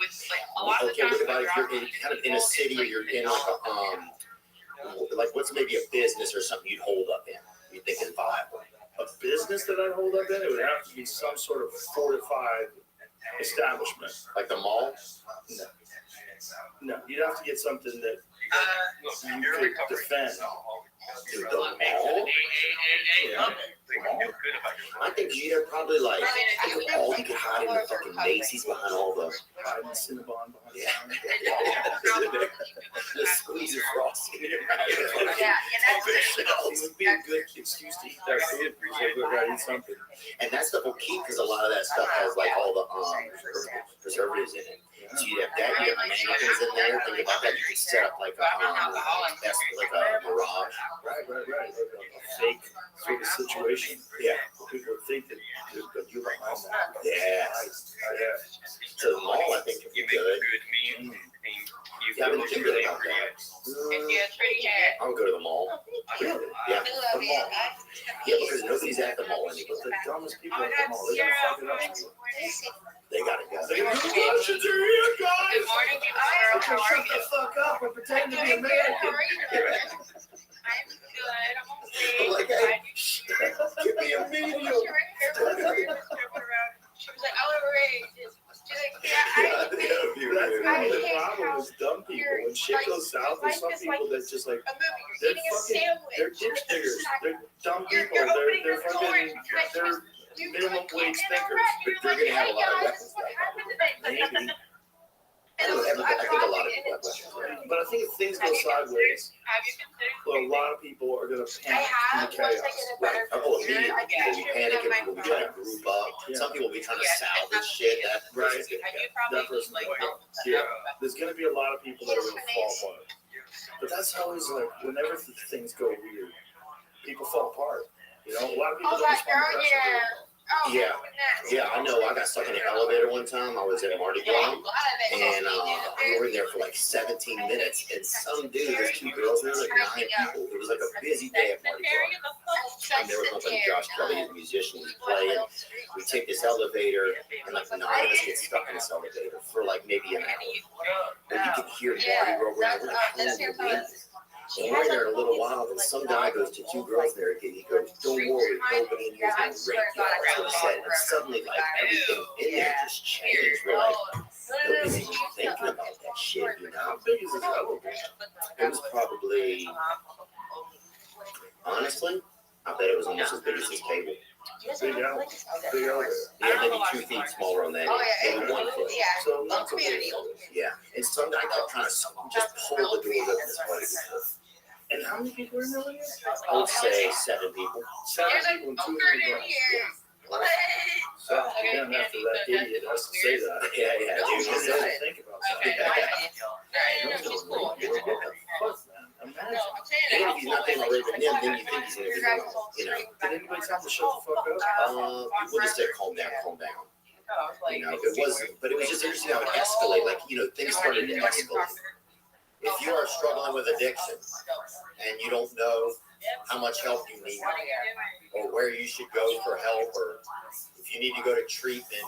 Speaker 10: Okay, what about if you're in, kind of in a city or you're in like like what's maybe a business or something you'd hold up in? You think is viable?
Speaker 2: A business that I'd hold up in, it would have to be some sort of fortified establishment.
Speaker 10: Like the mall?
Speaker 2: No, you'd have to get something that you could defend.
Speaker 10: Dude, the mall?
Speaker 2: Yeah.
Speaker 10: I think you'd have probably like all you could hide in the fucking Macy's behind all the
Speaker 2: Hide in Cinnabon behind
Speaker 10: the squeeze of frosting.
Speaker 2: It would be a good excuse to eat that food because we're going to eat something.
Speaker 10: And that stuff will keep because a lot of that stuff has like all the preservatives in it. So you have that, you have mannequins in there. Think about that. You could set up like a mirage.
Speaker 2: Right. Like a fake sort of situation.
Speaker 10: Yeah.
Speaker 2: Where people would think that you're behind that.
Speaker 10: Yeah. So the mall, I think, would be good. Yeah, I've been thinking about that. I would go to the mall.
Speaker 2: Really?
Speaker 10: Yeah. The mall. Yeah, because nobody's at the mall anymore.
Speaker 2: But the dumbest people at the mall, they're going to fuck it up.
Speaker 10: They gotta go.
Speaker 2: They're going to go, Russians are here, guys!
Speaker 7: Good morning,
Speaker 2: Okay, shut the fuck up and pretend to be American.
Speaker 7: I'm good.
Speaker 10: I'm like, hey, give me a medium.
Speaker 7: She was like, I'll arrange it. She's like,
Speaker 10: Yeah,
Speaker 2: That's the problem is dumb people. When shit goes south, there's some people that just like, they're they're ditch diggers. They're dumb people. They're fucking, they're minimum wage thinkers.
Speaker 10: But they're gonna have a lot of weapons.
Speaker 2: Maybe.
Speaker 10: I think a lot of people have weapons.
Speaker 2: But I think if things go sideways, well, a lot of people are gonna panic in the chaos.
Speaker 10: Right. Oh, immediately people will be panicking. People will be trying to group up. Some people will be trying to salvage shit. That person's gonna go.
Speaker 2: That person's like, yeah. There's gonna be a lot of people that are gonna fall apart. But that's always like, whenever things go weird, people fall apart. You know, a lot of people don't respond to pressure.
Speaker 10: Yeah, I know. I got stuck in an elevator one time. I was at Mardi Gras, and we were in there for like 17 minutes. And some dude, there's two girls, there were like 9 people. It was like a busy day at Mardi Gras. And there was like Josh Kelly, a musician, he's playing. We take this elevator, and like 9 of us get stuck in this elevator for like maybe an hour. And you can hear Mardi Gras running over the wind. And we're in there in a little while, and some guy goes to 2 girls there, and he goes, "Don't worry, nobody in here is going to rape you." That's what he said. And suddenly, like, everything in there just changed. We're like, nobody's even thinking about that shit, you know?
Speaker 2: How big is this elevator?
Speaker 10: It was probably, honestly, I bet it was almost as big as this table.
Speaker 2: Big elevator. Big elevator.
Speaker 10: Yeah, maybe 2 feet smaller on that end, maybe 1 foot.
Speaker 2: So not so big.
Speaker 10: Yeah, and some guy kept trying to just pull the door open as hard as he could.
Speaker 2: And how many people are in there?
Speaker 10: I would say 7 people.
Speaker 2: 7 people and 2 of them girls. So again, after that idiot has to say that.
Speaker 10: Yeah,
Speaker 2: You
Speaker 10: dude.
Speaker 2: just have to think about that.
Speaker 7: She's cool.
Speaker 2: What the fuck
Speaker 10: raping him, then you think he's gonna be wrong, you know.
Speaker 2: Did anybody tell him to shut the fuck up?
Speaker 10: People just said, calm down. You know, but it was just interesting how it escalated. Like, you know, things started to escalate. If you are struggling with addiction and you don't know how much help you need, or where you should go for help, or if you need to go to treatment,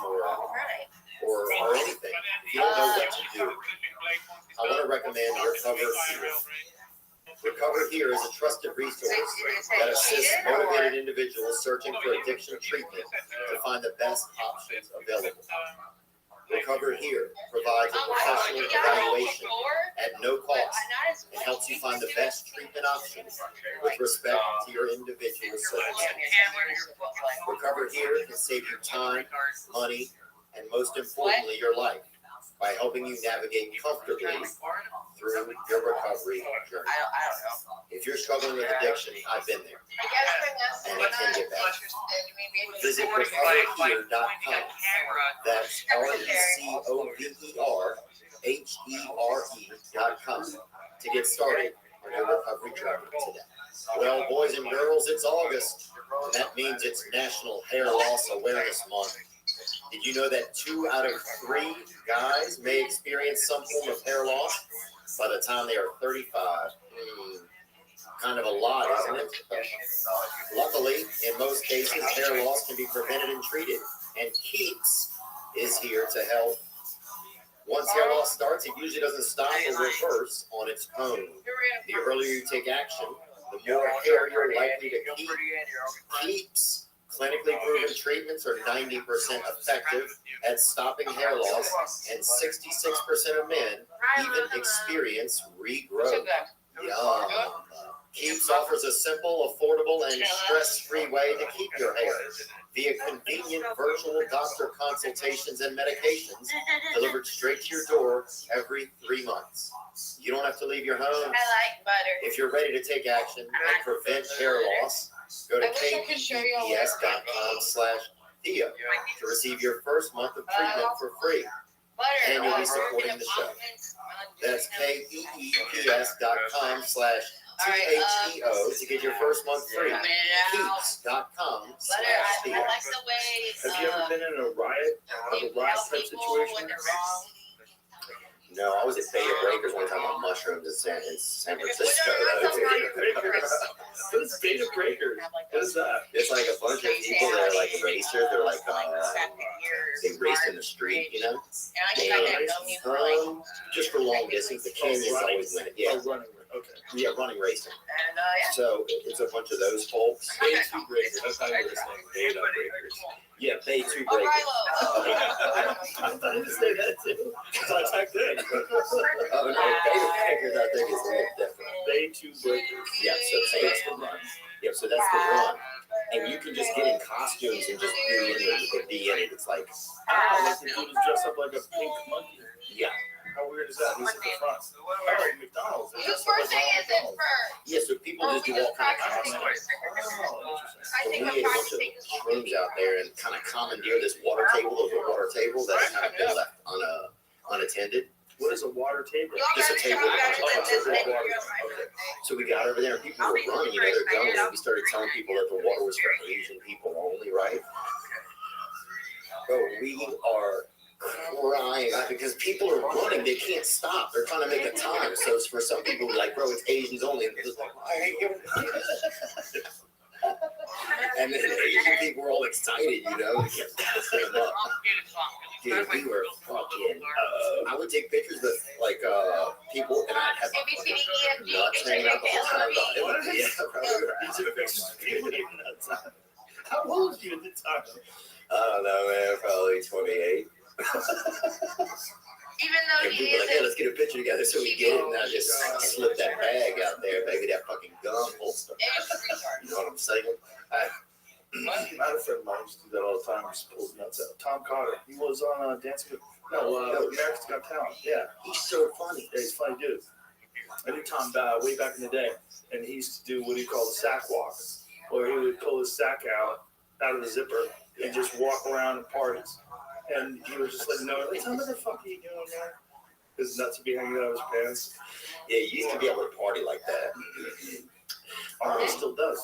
Speaker 10: or anything, if you don't know what to do, I want to recommend Recover Here. Recover Here is a trusted resource that assists motivated individuals searching for addiction treatment to find the best options available. Recover Here provides a professional evaluation at no cost and helps you find the best treatment options with respect to your individual circumstances. Recover Here can save you time, money, and most importantly, your life by helping you navigate comfortably through your recovery journey. If you're struggling with addiction, I've been there, and it can get better. Visit recoverhere.com. That's RECOVERHERE.com to get started on your recovery journey today. Well, boys and girls, it's August, and that means it's National Hair Loss Awareness Month. Did you know that 2 out of 3 guys may experience some form of hair loss by the time they are 35? Kind of a lot, isn't it? Luckily, in most cases, hair loss can be prevented and treated, and Keeps is here to help. Once hair loss starts, it usually doesn't stop or reverse on its own. The earlier you take action, the more hair you're likely to keep. Keeps clinically proven treatments are 90% effective at stopping hair loss, and 66% of men even experience regrowth. Yum. Keeps offers a simple, affordable, and stress-free way to keep your hair via convenient virtual doctor consultations and medications delivered straight to your door every 3 months. You don't have to leave your home.
Speaker 4: I like butter.
Speaker 10: If you're ready to take action and prevent hair loss, go to kpps.com/Theo to receive your first month of treatment for free, and you'll be supporting the show. That's kpps.com/THEO to get your first month free. Keeps.com/Theo.
Speaker 2: Have you ever been in a riot type situation?
Speaker 10: No, I was at Beta Breakers one time on mushrooms in San Francisco.
Speaker 2: Beta Breakers? What is Beta Breakers? What is that?
Speaker 10: It's like a bunch of people that are like racers. They're like, they race in the street, you know? And, just for long distance, the canyons always win it. Yeah.
Speaker 2: Okay.
Speaker 10: Yeah, running racing. So it's a bunch of those folks.
Speaker 2: Bay 2 Breakers. That's how you were saying. Beta Breakers.
Speaker 10: Yeah, Bay 2 Breakers.
Speaker 2: I thought you say that too. That's back then.
Speaker 10: Oh no, Beta Breakers I think is a little different.
Speaker 2: Bay 2 Breakers.
Speaker 10: Yeah, so that's the run. Yeah, so that's the run. And you can just get in costumes and just be in it. It's like,
Speaker 2: like the dude is dressed up like a pink monkey.
Speaker 10: yeah.
Speaker 2: How weird is that? Who's at the front? Oh, McDonald's.
Speaker 4: Whose birthday is it first?
Speaker 10: Yeah, so people just do all kind of costumes.
Speaker 2: Oh,
Speaker 4: I
Speaker 10: So we
Speaker 4: think
Speaker 10: had
Speaker 4: I'm
Speaker 10: a bunch of shrooms out there and kind of commandeer this water table that kind of been left unattended.
Speaker 2: what is a water table?
Speaker 10: Just a table with a bunch of
Speaker 2: Oh,
Speaker 10: water.
Speaker 2: okay.
Speaker 10: So we got over there and people were running, you know, they're going, and we started telling people that the water was for Asian people only, right? Bro, we are crying because people are running, they can't stop, they're trying to make a time. So it's for some people, like, bro, it's Asians only. And, it's like, and then Asian people were all excited, you know, they kept passing them up. Dude, we were fucking. I would take pictures with like people, and I'd have nuts hanging out the whole time. Yeah, probably.
Speaker 2: You took pictures of people eating nuts. How old were you at the time?
Speaker 10: I don't know, man. Probably 28.
Speaker 4: Even though
Speaker 10: And
Speaker 4: he
Speaker 10: people like, yeah,
Speaker 4: isn't.
Speaker 10: let's get a picture together. So we get it, and I just slip that bag out there, baby, that fucking gum holster. You know what I'm saying?
Speaker 2: I had a friend of mine used to do that all the time. He just pulls nuts out. Tom Cotter. He was on Dancing with America's Got Talent. Yeah.
Speaker 10: He's so funny.
Speaker 2: Yeah, he's a funny dude. I knew Tom way back in the day, and he used to do what he called a sack walk, where he would pull his sack out of the zipper and just walk around in parties. And he was just like, no, like, Tom, what the fuck are you doing, man? His nuts would be hanging out of his pants.
Speaker 10: Yeah, you used to be able to party like that.
Speaker 2: Ari still does.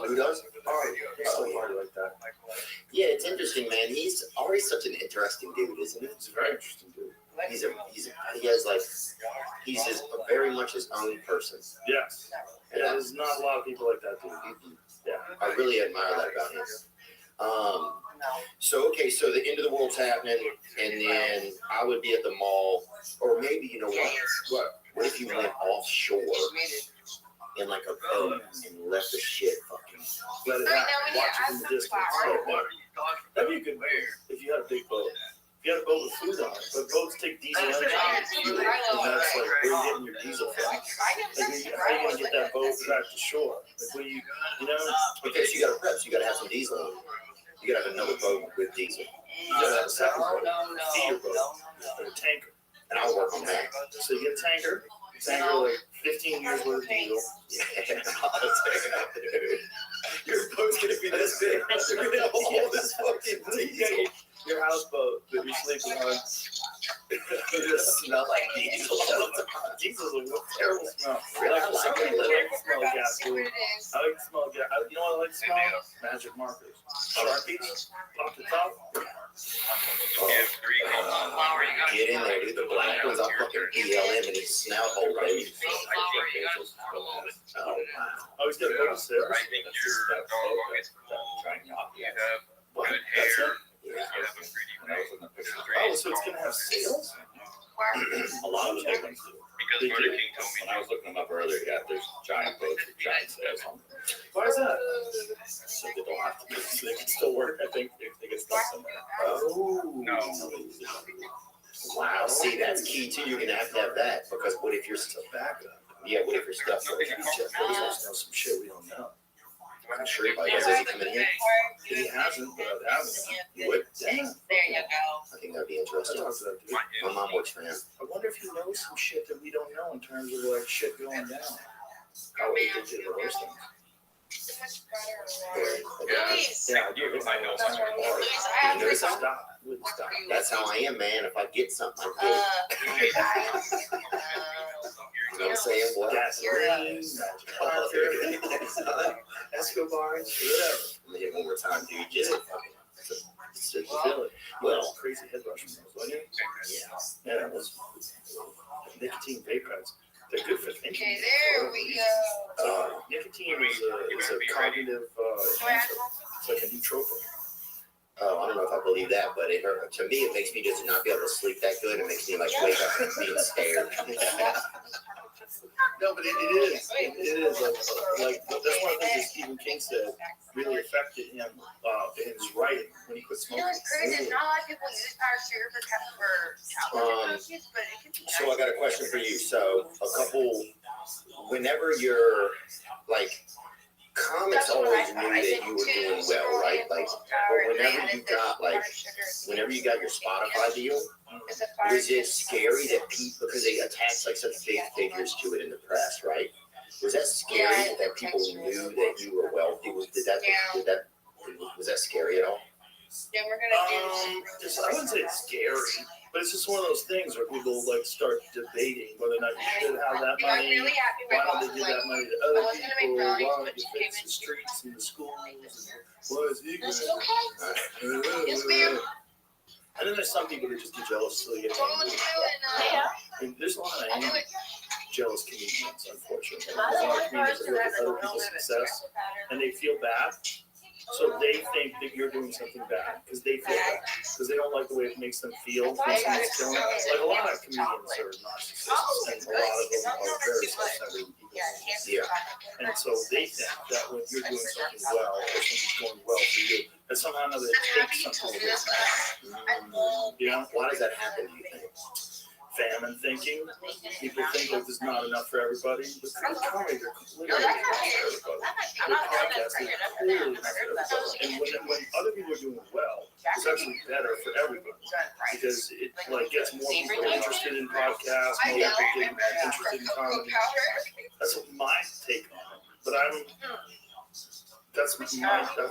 Speaker 10: Who does?
Speaker 2: Ari, he still party like that.
Speaker 10: Yeah, it's interesting, man. He's always such an interesting dude, isn't he?
Speaker 2: He's a very interesting dude.
Speaker 10: He has like, he's very much his own person.
Speaker 2: Yes.
Speaker 10: And
Speaker 2: Yeah, there's not a lot of people like that, dude. Yeah.
Speaker 10: I really admire that about him. So the end of the world's happening, and then I would be at the mall, or maybe, you know what? What if you went offshore in like a boat and left the shit fucking
Speaker 2: Let it
Speaker 4: Right
Speaker 2: happen.
Speaker 4: now we need
Speaker 2: Watch
Speaker 4: to
Speaker 2: it
Speaker 4: add
Speaker 2: from the
Speaker 4: some
Speaker 2: distance.
Speaker 4: flour.
Speaker 2: That'd be a good move if you had a big boat. If you had a boat with food on it, but boats take diesel engines, and that's like where you're getting your diesel from. Like, how are you gonna get that boat back to shore? Like, what do you know?
Speaker 10: Okay, so you gotta prep, so you gotta have some diesel on it. You gotta have another boat with diesel.
Speaker 2: You gotta have a second boat, feeder boat, or a tanker.
Speaker 10: And I'll work on that.
Speaker 2: So you get a tanker like 15 years worth of diesel.
Speaker 10: Yeah, I'll take it out, dude. Your boat's gonna be this big. You're gonna have all this fucking diesel.
Speaker 2: Your houseboat that you're sleeping on.
Speaker 10: You just smell like diesel.
Speaker 2: Diesel's a terrible smell.
Speaker 10: Really?
Speaker 2: Like,
Speaker 10: I like
Speaker 2: somebody
Speaker 10: it.
Speaker 2: like the smell of gasoline.
Speaker 4: is.
Speaker 2: I like the smell of gas. You know what I like the smell of? Magic markers. Sharpies. Pop the top.
Speaker 10: Get in there, dude. The black ones, I'll fucking BLM and his snout hole, baby. Oh, wow.
Speaker 2: Oh, he's got a double six.
Speaker 5: I think trying not to.
Speaker 2: What?
Speaker 6: Good
Speaker 2: That's
Speaker 6: hair.
Speaker 2: it?
Speaker 5: When I was in the picture,
Speaker 2: Oh, so it's gonna have sails?
Speaker 5: a lot of the big ones do.
Speaker 6: Because
Speaker 2: They
Speaker 6: Murder
Speaker 2: do.
Speaker 6: King told me.
Speaker 5: When I was looking them up earlier, yeah, there's giant boats with giant sails on them.
Speaker 2: Why is that? So they don't have to. So they can still work. I think if they get stuck somewhere.
Speaker 10: Oh.
Speaker 6: No.
Speaker 10: Wow, see, that's key too. You're gonna have to have that, because what if you're stuck?
Speaker 2: Backup.
Speaker 10: Yeah, what if you're stuck?
Speaker 2: Jeff Bezos knows some shit we don't know.
Speaker 10: I'm sure he probably does. Has he come in here?
Speaker 2: He hasn't, but I've asked him.
Speaker 10: You would?
Speaker 4: There you go.
Speaker 10: I think that'd be
Speaker 2: I
Speaker 10: interesting.
Speaker 2: talked to that dude.
Speaker 10: My mom works for him.
Speaker 2: I wonder if he knows some shit that we don't know in terms of like shit going down. How we think it those things.
Speaker 4: Luis.
Speaker 2: Yeah, I do.
Speaker 6: I know.
Speaker 4: Luis, I have
Speaker 10: You know,
Speaker 4: to
Speaker 2: Stop. Stop.
Speaker 10: That's how I am, man. If I get something, I get it. You know what I'm saying? Boy?
Speaker 2: Gasoline, magic marker, Escobar, whatever.
Speaker 10: I'm gonna hit one more time, dude. Just
Speaker 2: Feel it.
Speaker 10: well,
Speaker 2: Crazy head rush from those, wasn't it?
Speaker 10: yeah.
Speaker 2: Yeah, those nicotine vape pens. They're good for thinking.
Speaker 4: Okay, there we go.
Speaker 2: Nicotine is a cognitive, it's like a nootropic.
Speaker 10: Oh, I don't know if I believe that, but to me, it makes me just not be able to sleep that good. It makes me like wake up and being scared.
Speaker 2: No, but it is. It is like that's one of the things that Stephen King said really affected him in his writing when he quit
Speaker 4: You know
Speaker 2: smoking.
Speaker 4: what's crazy? It's not a lot of people use powdered sugar for chocolate cookies, but it can be.
Speaker 10: So I got a question for you. So whenever you're like, comics always knew that you were doing well, right? Like, but whenever you got your Spotify deal, was it scary that people, because they attached like such big figures to it in the press, right? Was that scary that people knew that you were wealthy? Was that scary at all?
Speaker 4: Then we're gonna do
Speaker 2: I wouldn't say it's scary, but it's just one of those things where people like start debating whether or not you should have that
Speaker 4: I'm
Speaker 2: money.
Speaker 4: really happy
Speaker 2: Why
Speaker 4: my
Speaker 2: don't
Speaker 4: boss
Speaker 2: they
Speaker 4: was
Speaker 2: give
Speaker 4: like,
Speaker 2: that money to
Speaker 4: I
Speaker 2: other
Speaker 4: was gonna make
Speaker 2: people? Why
Speaker 4: brownies,
Speaker 2: don't
Speaker 4: but
Speaker 2: you
Speaker 4: she came
Speaker 2: fix
Speaker 4: in
Speaker 2: the streets and the schools? And
Speaker 4: It's
Speaker 2: what is he
Speaker 4: okay.
Speaker 2: gonna
Speaker 4: Yes, ma'am.
Speaker 2: And then there's some people that just get jealous, so they get
Speaker 4: Tell me what
Speaker 2: angry.
Speaker 4: to do,
Speaker 2: And there's a lot of
Speaker 4: I'll do
Speaker 2: angry,
Speaker 4: it.
Speaker 2: jealous comedians, unfortunately.
Speaker 4: I'm
Speaker 2: There's a
Speaker 4: the
Speaker 2: lot
Speaker 4: only
Speaker 2: of comedians
Speaker 4: person
Speaker 2: that
Speaker 4: that
Speaker 2: look at other people's success and they feel bad. So they think that you're doing something bad because they feel bad because they don't like the way it makes them feel. When someone's killing them. Like a lot of comedians are narcissists, and a lot of them are very self-centered people.
Speaker 10: Yeah.
Speaker 2: And so they think that when you're doing something well or something's going well for you, that somehow or another it takes something away from you. You know,
Speaker 10: Why does that happen, do you think?
Speaker 2: famine thinking. People think like there's not enough for everybody, but for comedy, they're clearly enough for everybody. Their podcasts, they're clearly enough for everybody. And when other people are doing well, it's actually better for everybody because it like gets more people interested in podcasts, more people get interested in comedy. That's what my take on it. But I've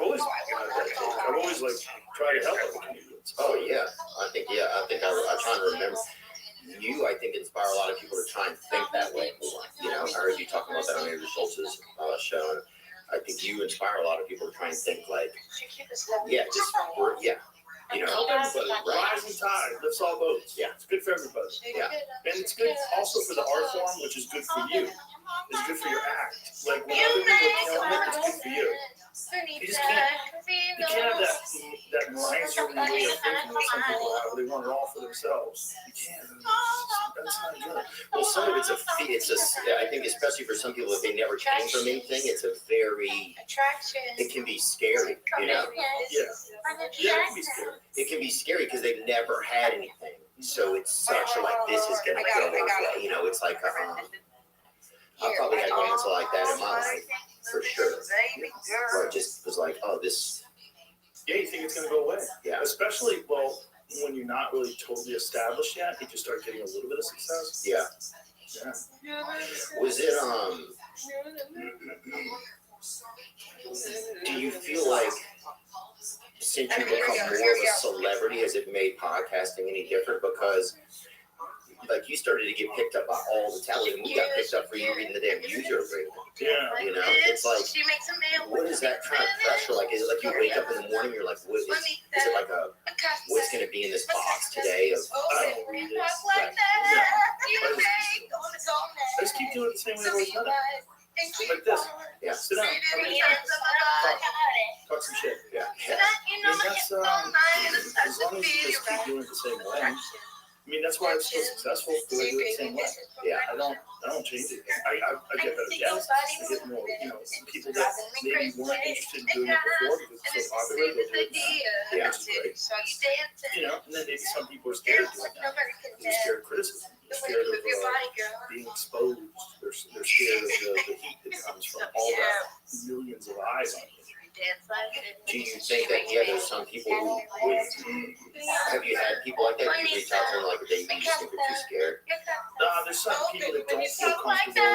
Speaker 2: always had that take. I've always like tried to help other comedians.
Speaker 10: Oh yeah, I think I'm trying to remember. You, I think, inspire a lot of people to try and think that way more. You know, I heard you talking about that on Andrew Schultz's show. you inspire a lot of people to try and think like, yeah, just work, yeah, you know,
Speaker 2: Help everybody. Rising tide lifts all boats.
Speaker 10: Yeah.
Speaker 2: It's good for everybody.
Speaker 10: Yeah.
Speaker 2: And it's good also for the art form, which is good for you. It's good for your act. Like when other people are killing it, it's good for you. You just can't have that miserly way of thinking that some people have, where they want it all for themselves. You can't. That's not good.
Speaker 10: Well, some of it's I think especially for some people, if they never came from anything, it's a very, it can be scary, you know?
Speaker 2: Yeah. Yeah, it can be scary.
Speaker 10: It can be scary because they've never had anything. So it's such a, like, this is going to go away. You know, it's like, I probably had moments like that in my life, for sure. Where it just was like, oh, this.
Speaker 2: Yeah, you think it's going to go away.
Speaker 10: Yeah.
Speaker 2: Especially, well, when you're not really totally established yet, you just start getting a little bit of success.
Speaker 10: Yeah.
Speaker 2: Yeah.
Speaker 10: Was it, do you feel like since you become more of a celebrity, has it made podcasting any different? Because like you started to get picked up by all the television. We got picked up for you reading the damn user agreement.
Speaker 2: Yeah.
Speaker 10: You know, it's like, what is that kind of pressure? Like, is it like you wake up in the morning, you're like, what is it like what's going to be in this box today?
Speaker 2: I don't read it.
Speaker 10: Right.
Speaker 2: I just keep doing it the same way I've always done it. Like this.
Speaker 10: Yeah.
Speaker 2: Sit down. Talk some shit.
Speaker 10: Yeah.
Speaker 2: I mean, that's, as long as you just keep doing it the same way. I mean, that's why I'm so successful, because I do it the same way.
Speaker 10: Yeah.
Speaker 2: I don't change it. I get better guests. I get more, people that maybe weren't interested in doing it before because it's so popular, they'll do it now.
Speaker 10: Yeah.
Speaker 2: Which is great. And then maybe some people are scared of doing that. They're scared of criticism. They're scared of being exposed. They're scared of the heat that comes from all that millions of eyes on you.
Speaker 10: Do you think that, there's some people who would, have you had people like that? You reach out to them like they just think they're too scared?
Speaker 2: There's some people that don't feel comfortable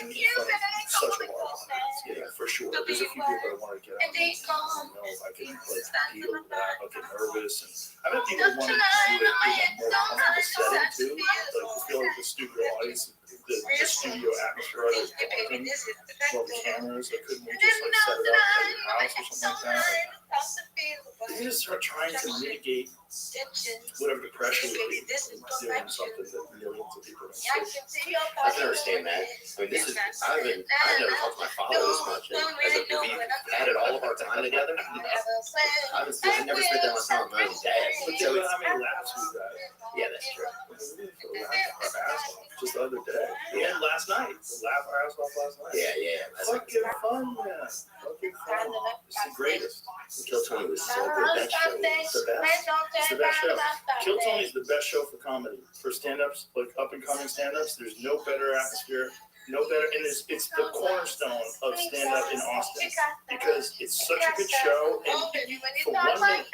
Speaker 2: with being in front of such a large audience. Yeah, for sure. There's a few people that want to get on and I don't know if I can deal with that. I'll get nervous. And I've had people that want to do it in a more comfortable setting too. Like to feel like the studio audience, the studio atmosphere, I was talking about the cameras. I couldn't just like set it up at your house or something like that. You just start trying to mitigate whatever the pressure would be doing something that millions of people don't see.
Speaker 10: I can understand that. I mean, I've never talked to my father this much. And we've added all of our time together. I've never spent that much time with my own dad.
Speaker 2: But think about how many laughs we've had.
Speaker 10: Yeah, that's true.
Speaker 2: We laughed our ass off just the other day. And last night. We laughed our ass off last night.
Speaker 10: Yeah.
Speaker 2: Fucking fun, man. Fucking fun. It's the greatest.
Speaker 10: Kill Tony was so good. That show was
Speaker 2: the best. It's the best show. Kill Tony's the best show for comedy. For stand-ups, like up-and-coming stand-ups, there's no better atmosphere, no better, and it's the cornerstone of stand-up in Austin because it's such a good show, and for 1 minute,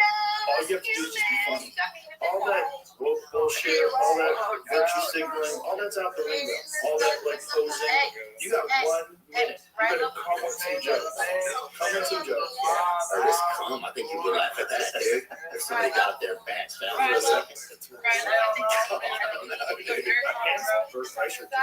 Speaker 2: all you have to do is just be funny. All that bullshit, all that virtue signaling, all that's out the window. All that like posing. You got 1 minute. You better come with some jokes. Come with some jokes.
Speaker 10: Or just come. I think you would laugh at that, dude. If somebody got up there and bats down for a second.
Speaker 2: First pressure. His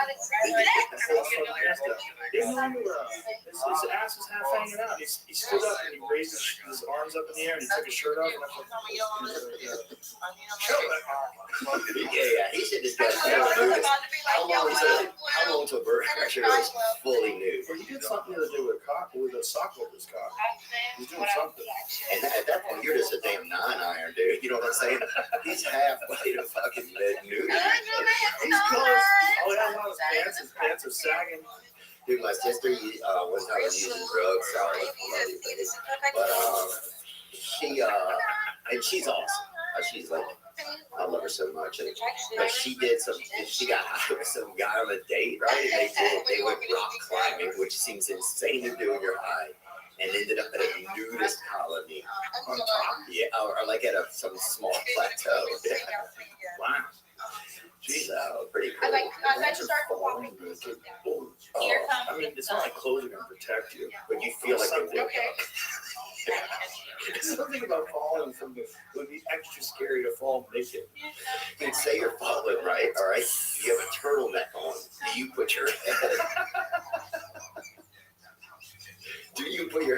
Speaker 2: ass was half hanging out. He stood up and he raised his arms up in the air and he took his shirt off. And I was like,
Speaker 10: yeah. He said this guy's how long until Bert Kreischer was fully nude?
Speaker 2: Well, he did something the other day with a sock over his cock. He's doing something.
Speaker 10: And at that point, you're just a damn 9-iron, dude. You know what I'm saying? He's halfway to fucking nude.
Speaker 2: He's close. Oh, yeah, his pants are sagging.
Speaker 10: Dude, my sister was not using drugs, but she and she's awesome. She's like, I love her so much. And but she got high with some guy on a date, right? And they went rock climbing, which seems insane to do when you're high. And ended up at a nudist colony on top, or like at some small plateau. Yeah. Wow. Jeez, pretty cool.
Speaker 2: I mean, it's not like clothes are gonna protect you,
Speaker 10: but you feel like
Speaker 2: something. Something about falling from it would be extra scary to fall naked.
Speaker 10: You'd say you're falling, right? All right. You have a turtleneck on. Do you put your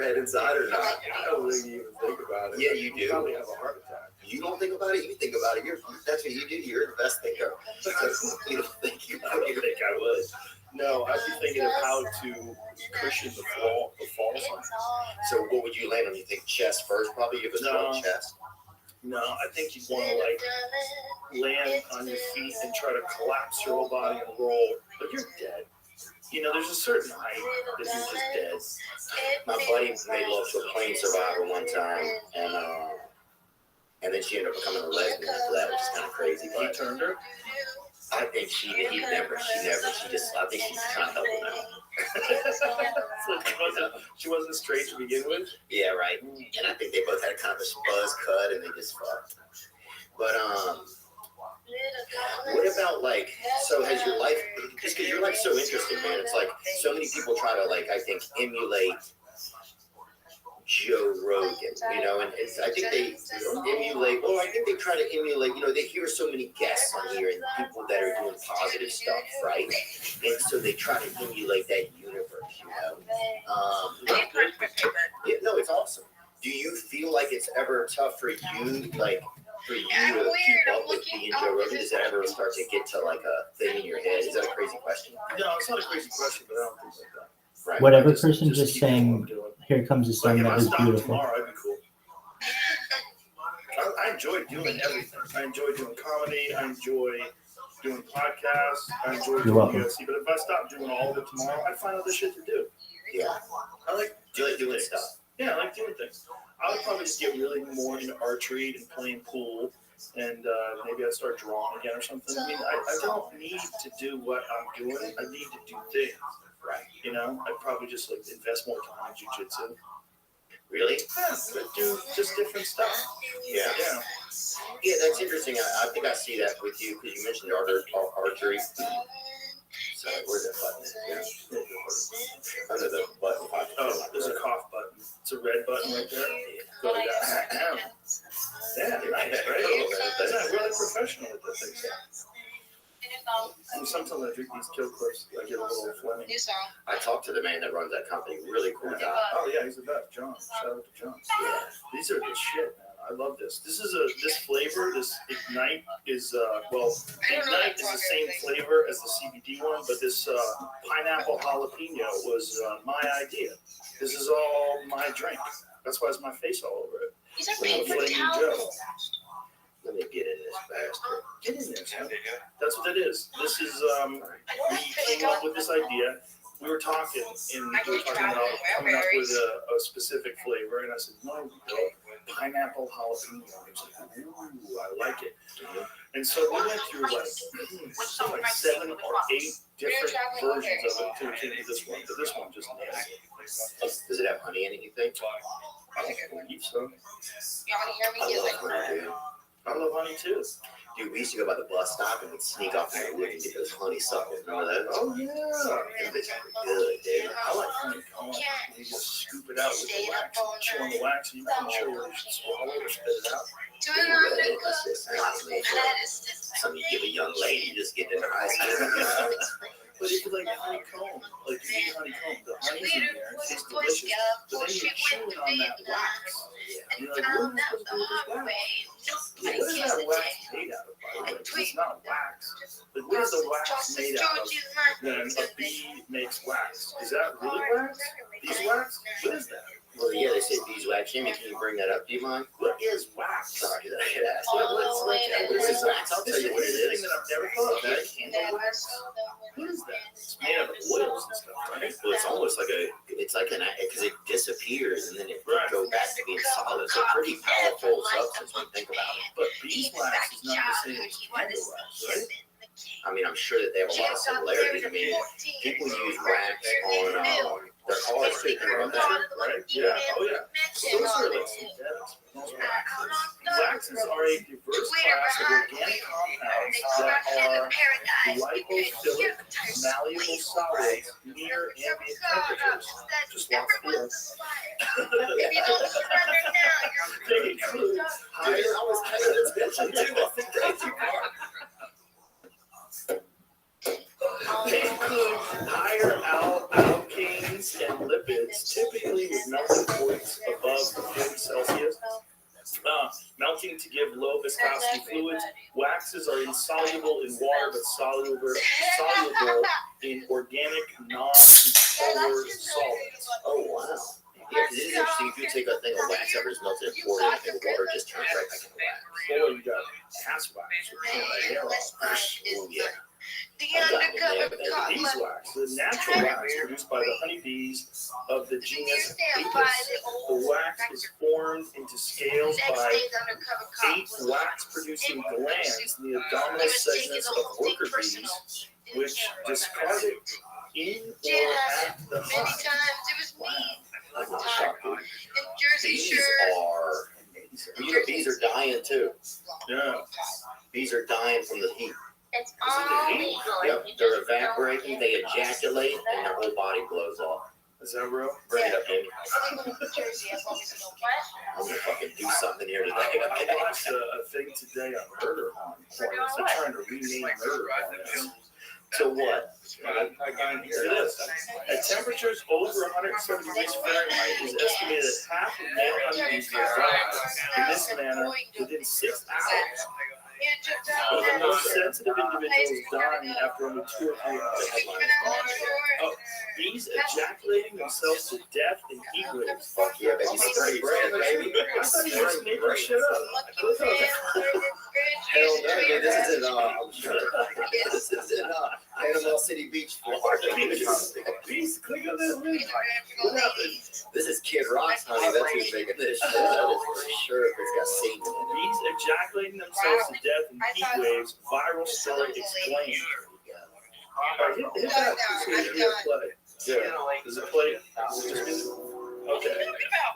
Speaker 10: head inside or not?
Speaker 2: I don't really even think about it.
Speaker 10: Yeah, you do.
Speaker 2: Probably have a heart attack.
Speaker 10: You don't think about it. You think about it. That's what you do. You're the best thinker. You don't think
Speaker 2: I don't think I would. No, I'd be thinking of how to cushion the fall somehow.
Speaker 10: So what would you land on? You think chest first? Probably you have a strong
Speaker 2: No.
Speaker 10: chest.
Speaker 2: No, I think you'd want to like land on your feet and try to collapse your whole body and roll, but you're dead. You know, there's a certain height that you're just dead.
Speaker 10: My buddy made love to a plane survivor one time, and then she ended up becoming a lesbian after that, which is kind of crazy.
Speaker 2: He
Speaker 10: But
Speaker 2: turned her.
Speaker 10: I think she just, I think she's trying to help him out.
Speaker 2: So she wasn't straight to begin with.
Speaker 10: Yeah, right. And I think they both had kind of a buzz cut, and they just fucked. But what about like? So has your life? Just because your life's so interesting, man. It's like so many people try to like, I think, emulate Joe Rogan, you know, and I think they emulate. Well, I think they try to emulate. You know, they hear so many guests on here and people that are doing positive stuff, right? And so they try to emulate that universe, you know. Yeah, no, it's awesome. Do you feel like it's ever tough for you, like for you to keep up with being Joe Rogan? Does that ever start to get to like a thing in your head? Is that a crazy question?
Speaker 2: No, it's not a crazy question, but I don't think like that.
Speaker 10: Right.
Speaker 3: Whatever person just
Speaker 2: keep doing what
Speaker 3: saying,
Speaker 2: I'm doing.
Speaker 3: "Here comes the
Speaker 2: Like
Speaker 3: sun,"
Speaker 2: if I
Speaker 3: that was
Speaker 2: stopped
Speaker 3: beautiful.
Speaker 2: tomorrow, I'd be cool. I enjoy doing everything. I enjoy doing comedy. I enjoy doing podcasts. I enjoy
Speaker 3: You're
Speaker 2: doing
Speaker 3: welcome.
Speaker 2: UFC. But if I stopped doing all of it tomorrow, I'd find other shit to do.
Speaker 10: Yeah.
Speaker 2: I like
Speaker 10: Do you like doing stuff?
Speaker 2: Yeah, I like doing things. I would probably just get really more into archery and playing pool, and maybe I'd start drawing again or something. I mean, I don't need to do what I'm doing. I need to do things.
Speaker 10: Right.
Speaker 2: You know, I'd probably just like invest more time in jiu-jitsu.
Speaker 10: Really?
Speaker 2: Yeah, but do just different stuff.
Speaker 10: Yeah.
Speaker 2: Yeah.
Speaker 10: Yeah, that's interesting. I think I see that with you because you mentioned archery. So where's that button? Yeah. Under the button.
Speaker 2: Oh, there's a cough button. It's a red button right there. Go like that. Yeah, nice, right? Yeah, we're like professional at this thing. And sometimes I drink these kill clips, I get a little Fleming.
Speaker 10: I talked to the man that runs that company. Really cool guy.
Speaker 2: Oh yeah, he's the best. John. Shout out to John.
Speaker 10: Yeah.
Speaker 2: These are the shit, man. I love this. This flavor, this Ignite is Ignite is the same flavor as the CBD one, but this pineapple jalapeno was my idea. This is all my drink. That's why it's my face all over it.
Speaker 4: These are
Speaker 2: Flaming
Speaker 4: paper
Speaker 2: Joe.
Speaker 4: towels.
Speaker 10: Let me get in this bastard.
Speaker 2: Get in there, man. That's what it is. This is we came up with this idea. We were talking about coming up with a specific flavor, and I said, no, pineapple jalapeno. He was like, ooh, I like it. And so we went through like 7 or 8 different versions of it till we came to this one. But this one just nails it.
Speaker 10: Does it have honey in it, you think?
Speaker 2: I don't believe so.
Speaker 7: You want to hear me
Speaker 10: I
Speaker 7: get
Speaker 10: love
Speaker 7: like
Speaker 10: honey, dude.
Speaker 2: I love honey too.
Speaker 10: Dude, we used to go by the bus stop and we'd sneak off in the wood and get those honeysuckles. Remember that?
Speaker 2: Oh yeah.
Speaker 10: Them bitches were good, dude.
Speaker 2: I like honeycomb. You just scoop it out with the wax, chew on the wax, and you can show whether you should swallow it or spit it out.
Speaker 10: That's just something you give a young lady just get in high school.
Speaker 2: But if you like honeycomb, like you eat honeycomb, the honey's in there, it tastes delicious. But then you're chewing on that wax. And you're like, what am I supposed to do with this wax? What is that wax made out of, by the way? It's not wax. Like, what is the wax made out of? Then a bee makes wax. Is that really wax? Beeswax? What is that?
Speaker 10: Well, yeah, they say beeswax. Jimmy, can you bring that up? Do you mind?
Speaker 2: What is wax?
Speaker 10: Sorry that I could ask. What is wax? I'll
Speaker 2: This
Speaker 10: tell
Speaker 2: is
Speaker 10: you what it
Speaker 2: the thing
Speaker 10: is.
Speaker 2: that I've never thought of. That candle wax? What is that? It's made out of oils and stuff, right?
Speaker 10: Well, it's almost like because it disappears and then it
Speaker 2: Right.
Speaker 10: goes back to being solid. It's a pretty powerful substance when you think about it.
Speaker 2: But beeswax is not the same as candle wax, right?
Speaker 10: I mean, I'm sure that they have a lot of similarities. I mean, people use wax on their cars too. Think about that.
Speaker 2: Right? Yeah. Oh, yeah. So those are like synthetics. Those are waxes. Waxes are a diverse class of organic compounds that are lipophilic, malleable solids near ambient temperatures. Just lots of them. They include higher alkanes and lipids, typically with melting points above 40 Celsius, melting to give low viscosity fluids. Waxes are insoluble in water but soluble in organic non-polar solvents.
Speaker 10: Oh, wow. Yeah, because it is interesting. If you take a thing of wax ever just melted and poured it in water, it just turns right back into wax.
Speaker 2: Or you got ass wax, which turns my hair off.
Speaker 10: Oh, yeah.
Speaker 7: The
Speaker 10: I've gotten in
Speaker 7: undercover
Speaker 10: there,
Speaker 7: cop.
Speaker 2: Beeswax, the natural wax produced by the honeybees of the genus Apis. The wax is formed into scales by 8 wax-producing glands in the abdominal segments of worker bees, which discard it in or at the
Speaker 7: Many
Speaker 2: hive.
Speaker 7: times it was me.
Speaker 10: I'm not shocked.
Speaker 7: In Jersey
Speaker 10: Bees
Speaker 7: Shore.
Speaker 10: bees are dying too.
Speaker 2: Yeah.
Speaker 10: Bees are dying from the heat.
Speaker 4: It's all legal.
Speaker 10: Yep, they're evaporating, they ejaculate, and their whole body blows off.
Speaker 2: Is that real?
Speaker 10: Bring it up, baby.
Speaker 7: It's legal in Jersey as long as you don't
Speaker 10: I'm gonna fucking do something here today.
Speaker 2: I watched a thing today on murder hornets. They're trying to rename murder hornets.
Speaker 10: So what?
Speaker 2: I got here. It is. At temperatures over 170 degrees Fahrenheit, it is estimated that half of male honeybees will die in this manner within 6 hours. With the most sensitive individuals dying after only 2 or 3 hours. Bees ejaculating themselves to death in heat waves.
Speaker 10: Fuck yeah, baby. Spring bread, baby.
Speaker 2: I thought you were making shit up.
Speaker 10: Hell no, dude. This is in Panama City Beach, Florida.
Speaker 2: Bees, click on this link. What happened?
Speaker 10: This is Kid Rock's honey. That's who's making this shit. That is for sure if it's got semen in it.
Speaker 2: Bees ejaculating themselves to death in heat waves. Viral story explained. Alright, hit that. So you hear it play. Yeah. Does it play? Is it just music? Okay.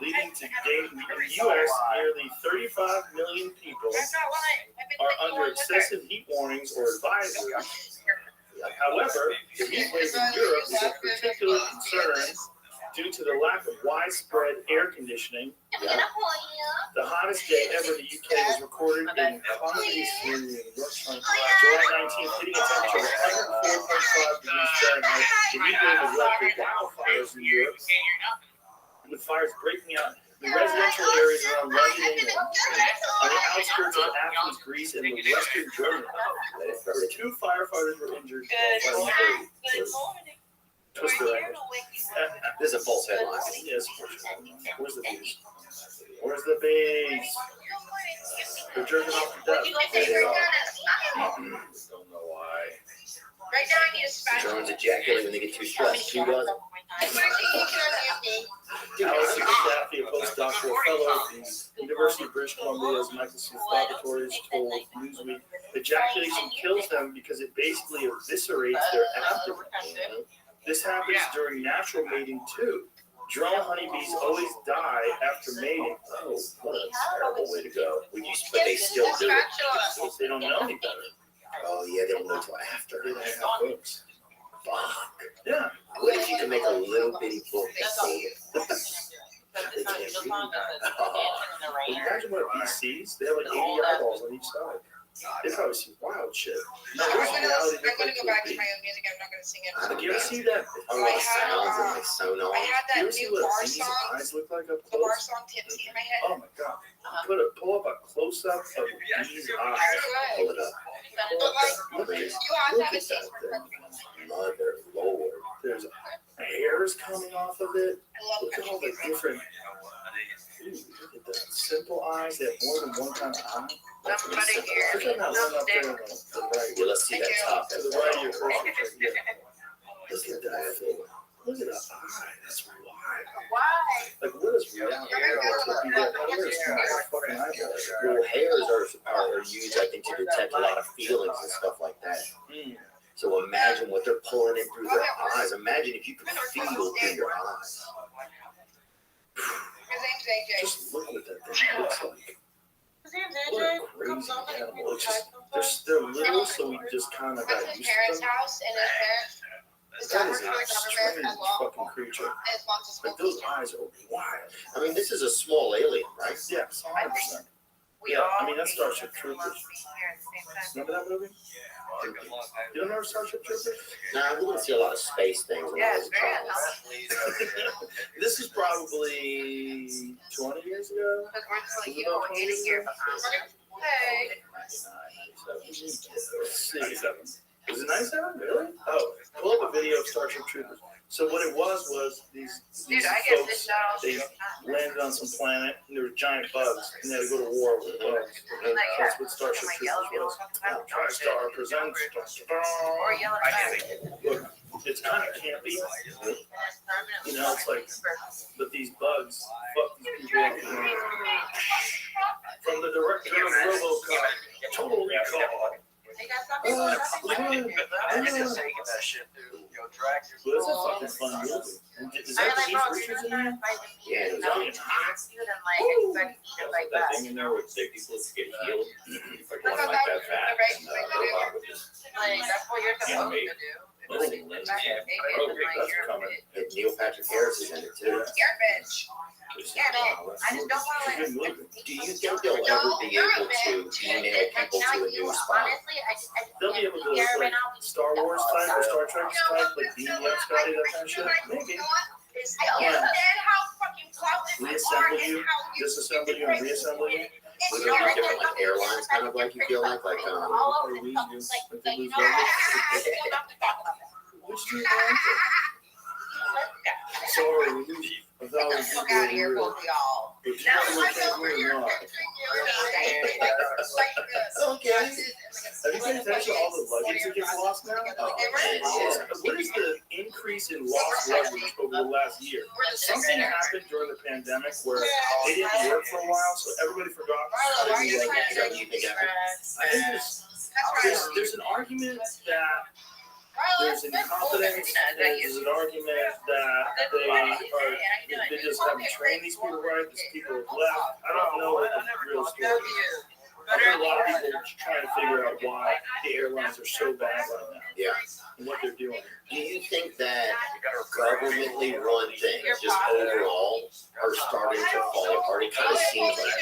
Speaker 2: Leading to date in the U.S., nearly 35 million people are under excessive heat warnings or advisories. However, the heat wave in Europe is of particular concern due to the lack of widespread air conditioning. The hottest day ever in the UK was recorded in Rothschild, July 19th, hitting a temperature of 104.5 degrees Fahrenheit. The heat wave has left the wildfires in Europe, with fires breaking out in residential areas around London, England, on the outskirts of Athens, Greece, and the western Germany. 2 firefighters were injured. Twist the language.
Speaker 10: This is a false headline.
Speaker 2: Yes. Where's the bees? Where's the bees? They're jerking off to death.
Speaker 10: Don't know why.
Speaker 7: Right now I need a spatula.
Speaker 10: Drones ejaculate when they get too stressed. Who doesn't?
Speaker 2: Allison Staffy, a postdoctoral fellow at the University of British Columbia's Microsoft Laboratories, told Newsweek, ejaculation kills them because it basically eviscerates their abdomen. This happens during natural mating too. Drone honeybees always die after mating.
Speaker 10: Oh, what a terrible way to go. But they still do it.
Speaker 2: They don't know any better.
Speaker 10: Oh yeah, they don't know till after.
Speaker 2: They don't have books.
Speaker 10: Fuck.
Speaker 2: Yeah.
Speaker 10: What if you can make a little bitty book and save it? They can't read that.
Speaker 2: Imagine what a bee sees. They have like 80 eyeballs on each side. They probably see wild shit. No, there's reality.
Speaker 7: I'm gonna go back to my own music. I'm not gonna sing it.
Speaker 2: Like, you ever see that?
Speaker 10: A lot of sounds and like sonar.
Speaker 7: I had
Speaker 2: You ever
Speaker 7: that
Speaker 2: see
Speaker 7: new
Speaker 2: what
Speaker 7: bar
Speaker 2: bees'
Speaker 7: song,
Speaker 2: eyes look like up
Speaker 7: the bar
Speaker 2: close?
Speaker 7: song Tipsy in my head.
Speaker 2: Oh my god. Pull up a close up of a bee's eyes.
Speaker 10: Pull it up.
Speaker 7: But like,
Speaker 2: Look
Speaker 7: you
Speaker 2: at
Speaker 7: have to have a
Speaker 2: that
Speaker 7: taste for
Speaker 2: thing.
Speaker 7: it.
Speaker 10: Mother lord.
Speaker 2: There's hairs coming off of it.
Speaker 7: I love
Speaker 2: Look at all
Speaker 7: country
Speaker 2: the
Speaker 7: music.
Speaker 2: different. Ooh, look at that. Simple eyes. They have more than one kind of eye.
Speaker 7: Somebody here.
Speaker 2: Look at that one up there on the right.
Speaker 10: Yeah, let's see that top.
Speaker 2: To the right of your cursor. Yeah. Look at that thing. Look at that eye. That's wild.
Speaker 7: Why?
Speaker 2: Like, what is reality? Fucking eyeballs.
Speaker 10: Well, hairs are used, I think, to detect a lot of feelings and stuff like that. So imagine what they're pulling in through their eyes. Imagine if you could feel through your eyes.
Speaker 7: His name's AJ.
Speaker 2: Just look what that thing looks like. What a crazy animal. It's just, they're little, so we just kind of
Speaker 7: That's
Speaker 2: got
Speaker 7: his
Speaker 2: used to
Speaker 7: parents'
Speaker 2: them.
Speaker 7: house, and his parents. His dad
Speaker 2: That
Speaker 7: works
Speaker 2: is
Speaker 7: for
Speaker 2: a
Speaker 7: the
Speaker 2: strange
Speaker 7: government as well.
Speaker 2: fucking creature.
Speaker 7: And his mom's a school
Speaker 2: Like, those
Speaker 7: teacher.
Speaker 2: eyes are wild.
Speaker 10: I mean, this is a small alien, right?
Speaker 2: Yes, 100%. Yeah, I mean, that's Starship Troopers. Remember that movie? You don't remember Starship Troopers?
Speaker 10: Nah, we didn't see a lot of space things when I was a child.
Speaker 2: This is probably 20 years ago.
Speaker 7: Hey.
Speaker 2: 97. Was it 97? Really? Oh, pull up a video of Starship Troopers. So what it was these
Speaker 7: Dude, I get
Speaker 2: folks,
Speaker 7: this out.
Speaker 2: they landed on some planet and there were giant bugs and they had to go to war with the bugs. That's what Starship Troopers was. TriStar presents.
Speaker 7: Or yellow
Speaker 2: Look, it's kind of campy. You know, it's like, but these bugs fuck these people up. From the director of RoboCop, Total Recall.
Speaker 6: I just taking that shit, dude. Yo, drag your
Speaker 2: Well, it's a fucking fun movie. Is that Keith Richards in there?
Speaker 10: Yeah, it was
Speaker 2: on.
Speaker 5: That thing in there with sick people get healed. If I go on like that fat, and robot would just
Speaker 7: That's what you're supposed to do.
Speaker 5: listen,
Speaker 2: That's coming.
Speaker 10: And Neil Patrick Harris is in it too.
Speaker 7: You're a bitch. Yeah, man. I just don't want to
Speaker 2: It's a good movie.
Speaker 10: Do you think they'll ever be able to email people to a new spot?
Speaker 7: Honestly, I
Speaker 2: They'll be able to do like Star Wars type or Star Trek type, like beam me up, Scotty, that kind of shit. Maybe.
Speaker 7: I understand how fucking close
Speaker 2: Reassemble you, disassemble you, and reassemble you.
Speaker 10: We're gonna be different like airlines, kind of like you feel like
Speaker 7: all over
Speaker 2: Or lose you.
Speaker 7: like you know, I still have to talk about that.
Speaker 2: Which do you want? Sorry, we lose you. I thought we
Speaker 7: Get the fuck out of here, both of y'all.
Speaker 2: But you can't win not.
Speaker 10: Okay.
Speaker 2: Have you paid attention to all the luggage that gets lost now? What is the increase in lost luggage over the last year? Something happened during the pandemic where they didn't work for a while, so everybody forgot how to do luggage. I think there's an argument that there's incompetence, and there's an argument that they just haven't trained these people right, these people have left. I don't know what the real story is. I've heard a lot of people trying to figure out why the airlines are so bad right now.
Speaker 10: Yeah.
Speaker 2: And what they're doing.
Speaker 10: Do you think that governmentally run things, just overall, are starting to fall apart? It kind of seems like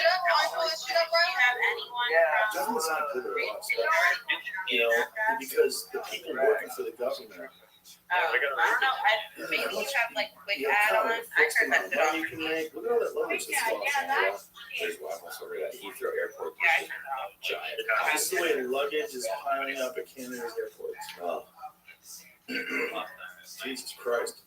Speaker 2: Government's not good at a lot of stuff, you know, because the people working for the government.
Speaker 7: I don't know. Maybe you have like quick add-ons. I heard that shit off.
Speaker 2: You can make, look at all that luggage that's lost.
Speaker 5: There's one over at Heathrow Airport.
Speaker 7: Yeah,
Speaker 5: Giant.
Speaker 2: This is the way luggage is piling up at Canada's airports.
Speaker 10: Oh,
Speaker 2: Jesus Christ.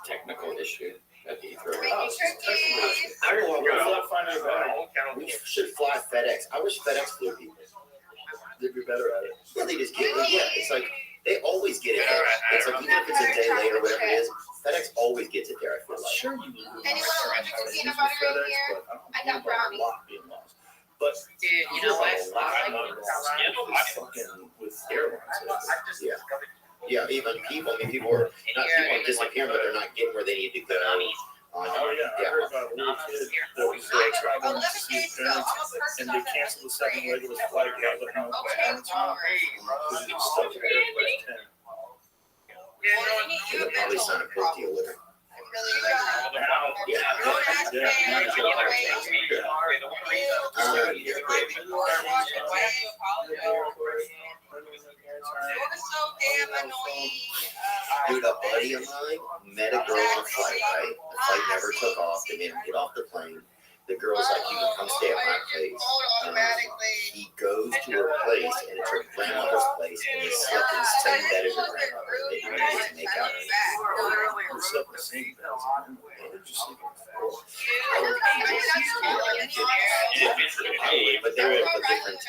Speaker 5: Technical issue at Heathrow.
Speaker 2: Oh, it's a technical issue. I don't know, good luck finding a bag.
Speaker 10: we should fly FedEx. I wish FedEx flew people.
Speaker 2: They'd be better at it.
Speaker 10: Yeah, they just get it. Yeah, it's like they always get it there. It's like even if it's a day late or whatever it is, FedEx always gets it there. I feel like.
Speaker 2: Sure, you lose.
Speaker 7: Anyone want to drink peanut butter in here? I got brownies.
Speaker 2: A lot being lost. But
Speaker 7: Dude, you know what?
Speaker 2: a lot being lost fucking with airlines.
Speaker 10: Yeah. Yeah, even people. I mean, people are not people are disappearing, but they're not getting where they need to go.
Speaker 2: Oh yeah, I heard about a little kid that was traveling to see his parents, and they canceled the second leg of his flight without letting him know his parents home because he was stuck at Airplane 10.
Speaker 10: They'll probably sign a book deal with her.
Speaker 2: Now,
Speaker 10: Dude, a buddy of mine met a girl on a flight, right? The flight never took off. They made him get off the plane. The girl's like, you can come stay at my place. He goes to her place, and it's her grandmother's place, and they slept in the same bed as her grandmother. They didn't get to make out.
Speaker 2: we slept in the same bed as him. They're just sleeping on the floor.
Speaker 10: But they were of a different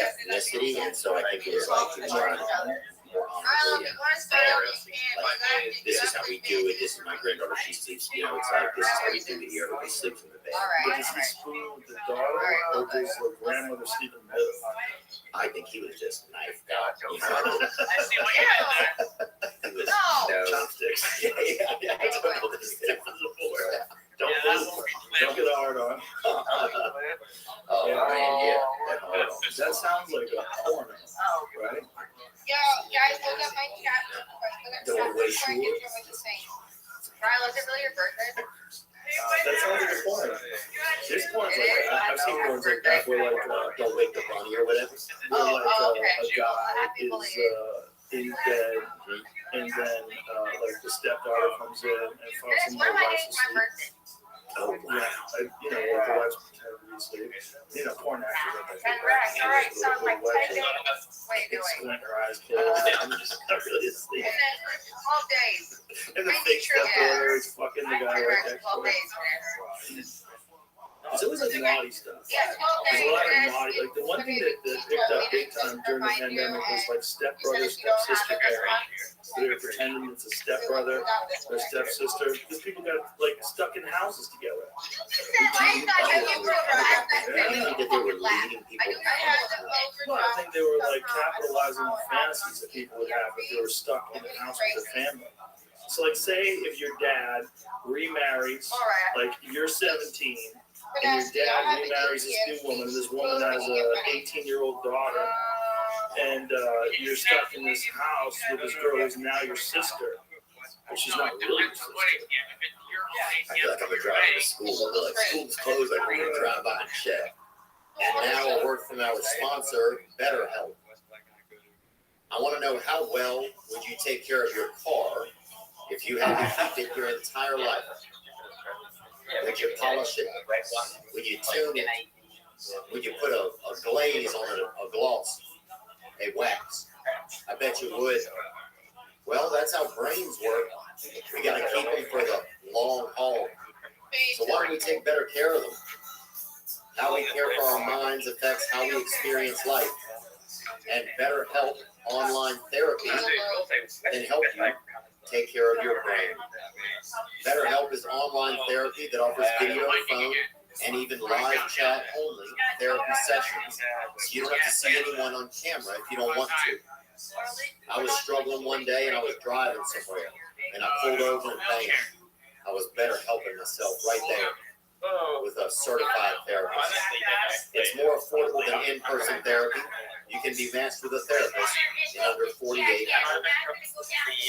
Speaker 10: ethnicity, and so I think it was like he was trying to be more honorable. Like, this is how we do it. This is my granddaughter. She sleeps. You know, it's like this is how we do it here. Everybody sleeps in the bed.
Speaker 2: But does he spoon with the daughter, or does the grandmother sleep in the middle?
Speaker 10: I think he was just knifed out. You know?
Speaker 7: I see what you did there.
Speaker 10: He was
Speaker 2: Chopsticks.
Speaker 10: yeah. I don't know this difference before.
Speaker 2: Don't get hard on.
Speaker 10: Oh man, yeah. That hard on.
Speaker 2: That sounds like a porno, right?
Speaker 7: Yo, guys, look at my chat.
Speaker 10: Don't waste
Speaker 7: Brian,
Speaker 10: your-
Speaker 7: was it really your birthday?
Speaker 2: That sounds like a porno. There's porns like that. I've seen porns like that. where like
Speaker 10: Don't wake the bunny or whatever.
Speaker 2: where like
Speaker 7: Oh,
Speaker 2: a
Speaker 7: okay.
Speaker 2: guy is dead, and then like the stepdaughter comes in and fucks him
Speaker 4: What
Speaker 2: and
Speaker 4: am I
Speaker 2: wife's
Speaker 4: doing for
Speaker 2: asleep.
Speaker 4: my birthday?
Speaker 10: Oh,
Speaker 2: Yeah,
Speaker 10: wow.
Speaker 2: like the wife's pretending to be asleep. Porn actors like that.
Speaker 4: Congrats. All right, so I'm like 10 days. Wait,
Speaker 2: It's
Speaker 4: wait.
Speaker 2: squint her eyes closed. I'm just not really asleep.
Speaker 4: 12 days.
Speaker 2: And the fake stepdaughter is fucking the guy right next to
Speaker 4: 12
Speaker 2: her.
Speaker 4: days, man.
Speaker 2: It's always like naughty stuff.
Speaker 4: Yeah, 12
Speaker 2: There's
Speaker 4: days.
Speaker 2: a lot of
Speaker 4: and
Speaker 2: naughty, like the one thing that picked up big time during the pandemic was like stepbrother, stepsister pairing. They were pretending it's a stepbrother or stepsister because people got like stuck in houses together.
Speaker 10: I think that they were leading people.
Speaker 2: Well, I think they were like capitalizing on fantasies that people would have if they were stuck in a house with their family. So like say if your dad remarries, like you're 17 and your dad remarries this new woman, and this woman has a 18-year-old daughter, and you're stuck in this house with this girl who's now your sister, but she's not really your sister.
Speaker 10: I feel like I'm driving to school. They're like, school's closed. Like, we're going to drive by and check. And now a word from our sponsor, BetterHelp. I want to know how well would you take care of your car if you had to keep it your entire life? Would you polish it? Would you tune it? Would you put a glaze on it, a gloss, a wax? I bet you would. Well, that's how brains work. We got to keep them for the long haul. So why don't we take better care of them? How we care for our minds affects how we experience life. And BetterHelp online therapy can help you take care of your brain. BetterHelp is online therapy that offers video, phone, and even live chat only therapy sessions. So you don't have to see anyone on camera if you don't want to. I was struggling one day and I was driving somewhere and I pulled over and bam, I was better helping myself right there with a certified therapist. It's more affordable than in-person therapy. You can be matched with a therapist in under 48 hours.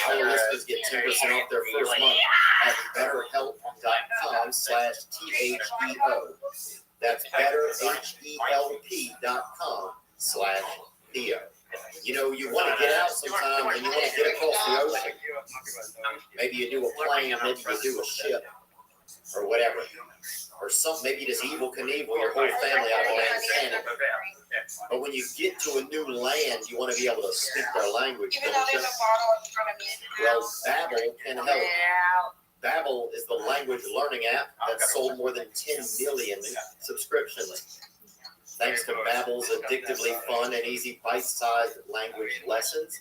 Speaker 10: Our listeners get 10% off their first month at betterhelp.com/THEO. That's betterhelp.com/Theo. You know, you want to get out sometime and you want to get across the ocean. Maybe you do a plane, maybe you do a ship, or whatever. Or some, maybe just Evel Knievel, your whole family out of land cannon. But when you get to a new land, you want to be able to speak their language, don't you? Well, Babbel can help. Babbel is the language learning app that's sold more than 10 million subscriptions. Thanks to Babbel's addictively fun and easy bite-sized language lessons,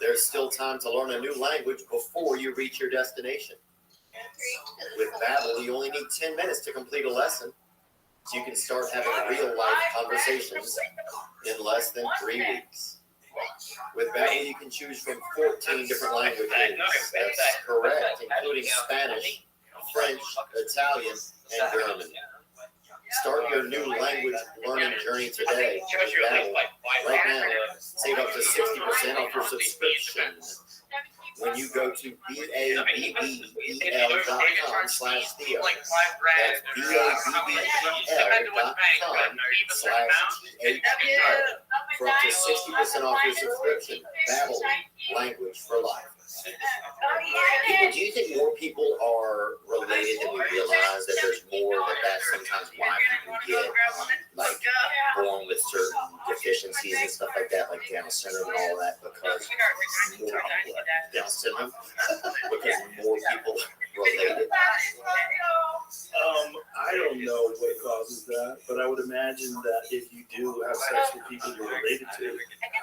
Speaker 10: there's still time to learn a new language before you reach your destination. With Babbel, you only need 10 minutes to complete a lesson, so you can start having real-life conversations in less than 3 weeks. With Babbel, you can choose from 14 different languages. That's correct, including Spanish, French, Italian, and German. Start your new language learning journey today with Babbel. Right now, save up to 60% off your subscription when you go to BABBEL.com/Theo. That's BABBEL.com/THEO for up to 60% off your subscription. Babbel, language for life. Do you think more people are related than we realize, that there's more, that's sometimes why people get like born with certain deficiencies and stuff like that, like Down syndrome and all that, because more Down syndrome, because more people related?
Speaker 2: I don't know what causes that, but I would imagine that if you do have sex with people you're related to,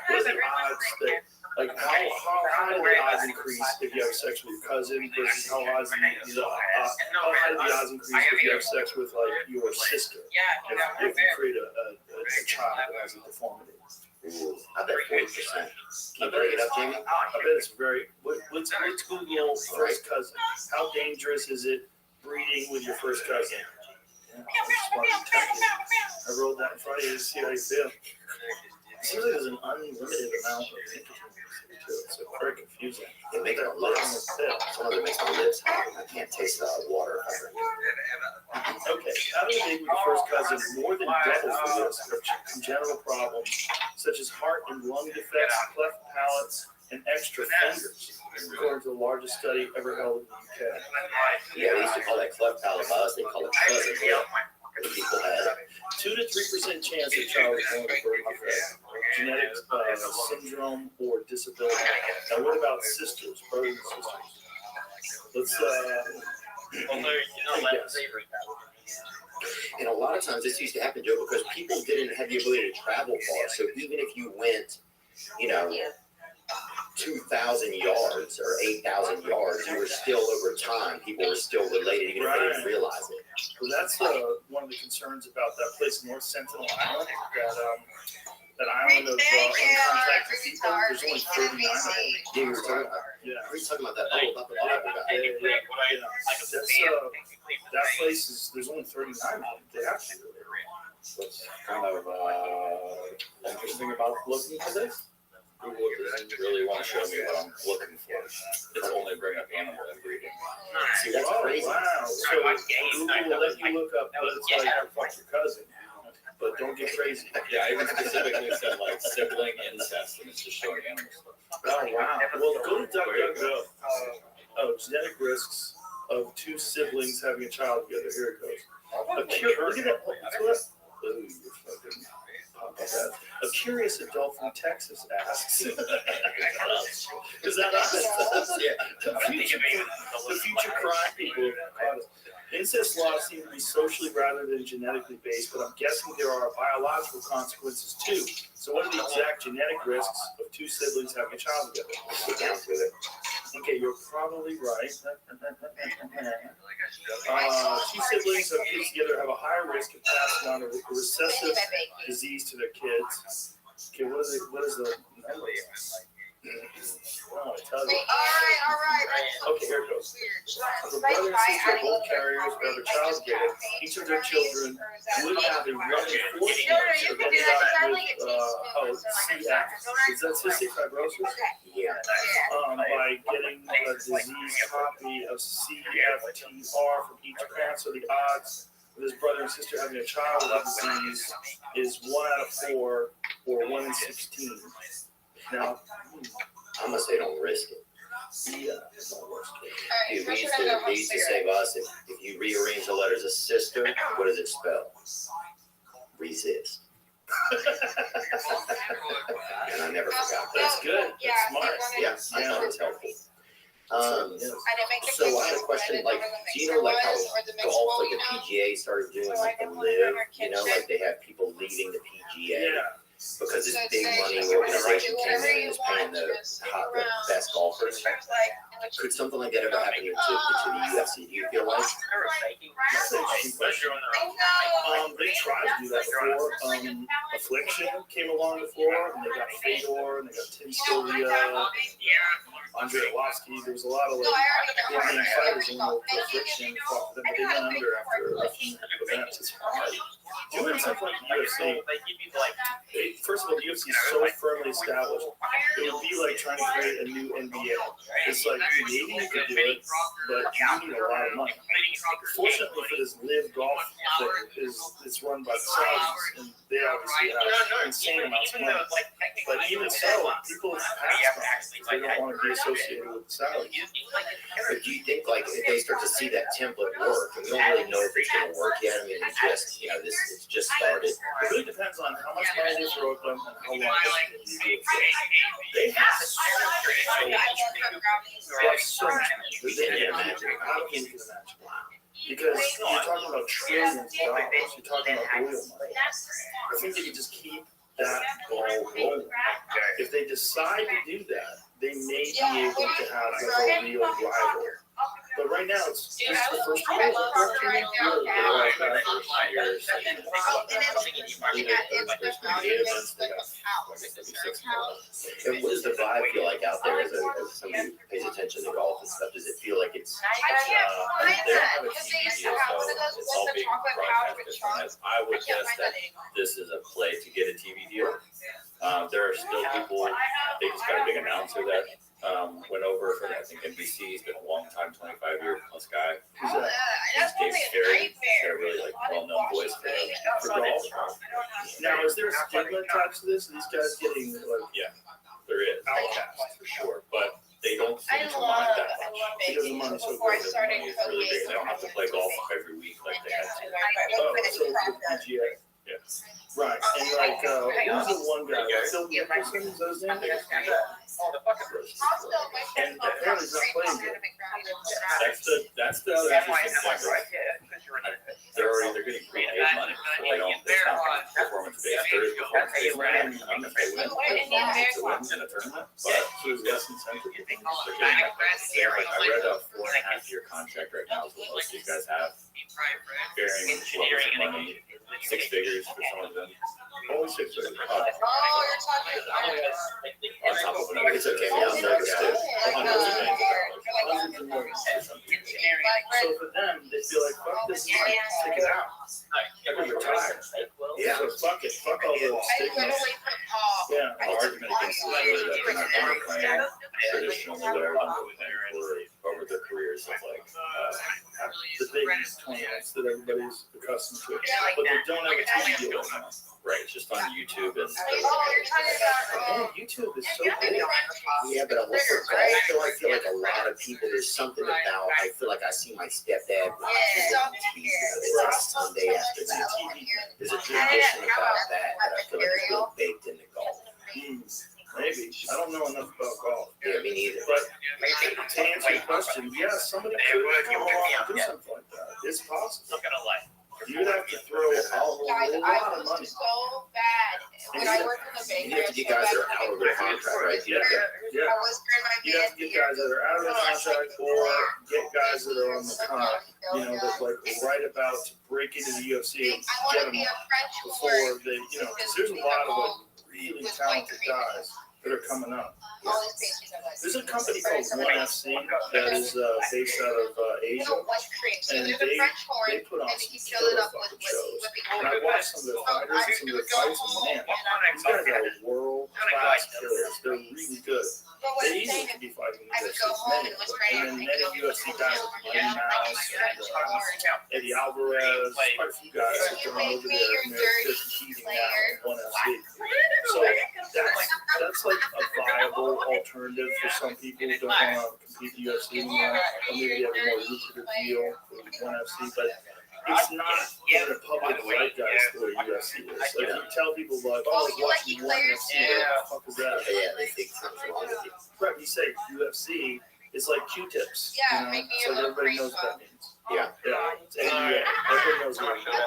Speaker 2: what are the odds that, like, how high do the odds increase if you have sex with your cousin versus how high do the odds increase if you have sex with, like, your sister? If you create a child that has a deformity.
Speaker 10: Ooh, I bet 40%. Can you bring it up, Jamie?
Speaker 2: I bet it's very. Let's Google first cousin. How dangerous is it breeding with your first cousin? Yeah, I rolled that in front of you to see how you feel. It seems like there's an unlimited amount of nicotine too. It's very confusing.
Speaker 10: It makes my lips. Some of it makes my lips hot. I can't taste the water.
Speaker 2: Okay, how do you date with your first cousin causing more than double the risk of congenital problems such as heart and lung defects, cleft palates, and extra fingers, according to the largest study ever held in the UK.
Speaker 10: Yeah, they used to call that cleft palate by us. They call it cousin lip. The people had
Speaker 2: 2 to 3% chance a child is born with a birth defect, genetic syndrome, or disability. Now, what about sisters, brothers and sisters? Let's take a guess.
Speaker 10: And a lot of times this used to happen, Joe, because people didn't have the ability to travel far. So even if you went, 2,000 yards or 8,000 yards, you were still over time. People were still related, even if they didn't realize it.
Speaker 2: Well, that's one of the concerns about that place, North Sentinel Island, that island of uncontacted people. There's only 39 of them.
Speaker 10: Yeah, we were talking about.
Speaker 2: Yeah.
Speaker 10: We were talking about that. Oh, about the Bible guy.
Speaker 2: That's, that place is, there's only 39 of them. They have to do it.
Speaker 5: What's kind of interesting about looking for this? Google doesn't really want to show me what I'm looking for. It's only bringing up animal inbreeding.
Speaker 10: See, that's crazy.
Speaker 2: Wow. So Google will let you look up, but it's like fuck your cousin. But don't get crazy.
Speaker 5: Yeah, I even specifically said like sibling incest, and it's just showing animal stuff.
Speaker 2: Oh wow. Well, go to DuckDuckGo. Genetic risks of 2 siblings having a child together. Here it goes. Look at that. Ooh, you're fucking pop that. A curious adult from Texas asks. Is that us?
Speaker 10: Yeah.
Speaker 2: The future crime people. Incest laws seem to be socially rather than genetically based, but I'm guessing there are biological consequences too. So what are the exact genetic risks of 2 siblings having a child together?
Speaker 10: Get down to it.
Speaker 2: Okay, you're probably right. 2 siblings of kids together have a higher risk of passing on a recessive disease to their kids. Okay, what is the number? Oh, I tell you.
Speaker 7: All right.
Speaker 2: Okay, here it goes. If a brother and sister are both carriers or have a child together, each of their children would have a relative fortune of ending up with CF. Is that cystic fibrosis?
Speaker 10: Yeah.
Speaker 2: By getting a disease copy of CFTR from each parent, so the odds of his brother and sister having a child with the disease is 1 out of 4 or 1 in 16. Now,
Speaker 10: I'm gonna say don't risk it.
Speaker 2: yeah, it's not worse.
Speaker 10: Dude, they used to say to us, if you rearrange the letters of sister, what does it spell? Resist. And I never forgot that.
Speaker 2: That's good. That's smart.
Speaker 10: Yeah, I thought it was helpful.
Speaker 2: Yes.
Speaker 10: So I had a question, like, do you know like how golf, like the PGA started doing like the live, like they have people leaving the PGA
Speaker 2: Yeah.
Speaker 10: because this big money organization came in and is paying the best golfers. Could something like that ever happen to the UFC? Do you feel like?
Speaker 2: That's an interesting question. They tried to do that before. Affliction came along before, and they got Fedor, and they got Tim Sylvia, Andre Arlovsky. There was a lot of main fighters in the Affliction fought for them, but they went under after a few events. It's hard. Doing something like the UFC, first of all, the UFC is so firmly established. It would be like trying to create a new NBA. It's like maybe you could do it, but you need a lot of money. Fortunately for this live golf thing, it's run by the Saudis, and they obviously have insane amounts of money. But even so, people pass on it because they don't want to be associated with the Saudis.
Speaker 10: But do you think like if they start to see that template work, and we don't really know if it's going to work yet? I mean, it's just started.
Speaker 2: It really depends on how much money they throw at them and how long they have so much money. They can't imagine. I don't think you can imagine. Because you're talking about trillions of dollars. You're talking about oil money. I think they can just keep that ball rolling. If they decide to do that, they may be able to have like a real rival. But right now, it's just the first year.
Speaker 10: And what does the vibe feel like out there as somebody who pays attention to golf and stuff? Does it feel like it's
Speaker 5: They don't have a TV deal, so it's all being broadcasted. I would guess that this is a play to get a TV deal. There are still people, they just got a big announcer that went over from, I think, NBC. He's been a long time, 25-year plus guy. He's Dave Ferry. He's got a really like well-known voice for
Speaker 2: parts of this? Are these guys getting like
Speaker 5: There is,
Speaker 2: outcast?
Speaker 5: for sure, but they don't
Speaker 4: I
Speaker 5: seem to
Speaker 4: love
Speaker 5: mind that
Speaker 4: I
Speaker 5: much.
Speaker 4: love
Speaker 2: Because the
Speaker 4: baking.
Speaker 2: money's so
Speaker 4: Before I
Speaker 2: good.
Speaker 4: started
Speaker 5: Money is really
Speaker 4: cooking,
Speaker 5: big. They don't have to play golf every week like they had to.
Speaker 2: Oh, so it's with PGA.
Speaker 5: Yeah.
Speaker 2: Right, and like, who's the one guy? Phil Mickelson, is that his name? And apparently he's not playing good.
Speaker 5: That's the other interesting thing. They're getting paid money. So they don't. It's not performance based. There is performance based. And if they win, to win in a tournament. But
Speaker 2: So there's less incentive.
Speaker 5: they're getting like I read a 4.5-year contract right now. Is what most of these guys have. Varying levels of money. 6 figures for some of them.
Speaker 2: Only 6 figures.
Speaker 4: Oh, you're talking.
Speaker 5: On top of another.
Speaker 10: It's okay, yeah, I'm nervous too.
Speaker 2: Hundreds of millions for some people. So for them, they feel like, fuck this, is like, stick it out. I'm gonna retire.
Speaker 10: Yeah.
Speaker 2: So fuck it, fuck all the stigmas. Yeah.
Speaker 5: The argument against the player that they're not going to play traditionally where they're over their careers of like
Speaker 2: The big tournaments that everybody's accustomed to, but they don't have a TV deal right now.
Speaker 5: right, it's just on YouTube and
Speaker 2: Man, YouTube is so big.
Speaker 10: Yeah, but also golf, though, I feel like a lot of people, there's something about, I feel like I see my stepdad watching it on TV. It's like Sunday afternoon. There's a tradition about that that I feel like is really baked into golf.
Speaker 2: Maybe. I don't know enough about golf.
Speaker 10: Yeah, me neither.
Speaker 2: But to answer your question, yeah, somebody could come along and do something like that. It's possible. You'd have to throw a whole
Speaker 4: Guys,
Speaker 2: lot
Speaker 4: I
Speaker 2: of
Speaker 4: was
Speaker 2: money.
Speaker 4: so bad when I worked in the
Speaker 10: You
Speaker 4: bakery.
Speaker 10: have to get guys that are out of their contract, right? You have to,
Speaker 2: Yeah.
Speaker 4: I was in my
Speaker 2: You have to get guys that are out of their contract or get guys that are on the come, you know, that's like right about to break into the UFC and
Speaker 4: I want
Speaker 2: get
Speaker 4: to
Speaker 2: them
Speaker 4: be a French
Speaker 2: before
Speaker 4: horse.
Speaker 2: they, you know, because there's a lot of like really talented guys that are coming up.
Speaker 4: All these pastries are like.
Speaker 2: There's a company called One FC that is based out of Asia.
Speaker 4: No white cream. So
Speaker 2: And
Speaker 4: there's a French horn,
Speaker 2: They put on
Speaker 4: and then
Speaker 2: some
Speaker 4: you fill it
Speaker 2: killer
Speaker 4: up with
Speaker 2: fucking shows.
Speaker 4: whipping
Speaker 2: And I
Speaker 4: cream.
Speaker 2: watched some of their fighters and some of their fights, and man, these guys are world-class killers. They're really good.
Speaker 4: But what
Speaker 2: They
Speaker 4: I'm
Speaker 2: easily
Speaker 4: saying
Speaker 2: could be fighting
Speaker 4: I would go home
Speaker 2: many.
Speaker 4: and was
Speaker 2: And then many UFC guys like Mighty Mouse and Eddie Alvarez, quite a few guys that are over there, and they're competing now in One FC. So that's like a viable alternative for some people who don't want to compete in the UFC anymore, or maybe have a more lucrative deal for One FC, but it's not in the public zeitgeist the way UFC is. Like you tell people like, oh, I was watching One FC, what the fuck is that?
Speaker 10: yeah, they think something's wrong with you.
Speaker 2: Right, you say UFC, it's like Q-tips,
Speaker 4: Yeah,
Speaker 2: you know,
Speaker 4: make me
Speaker 2: so
Speaker 4: a little
Speaker 2: everybody
Speaker 4: cream
Speaker 2: knows what that means.
Speaker 10: Yeah.
Speaker 2: Yeah, it's NBA, everybody knows what it means.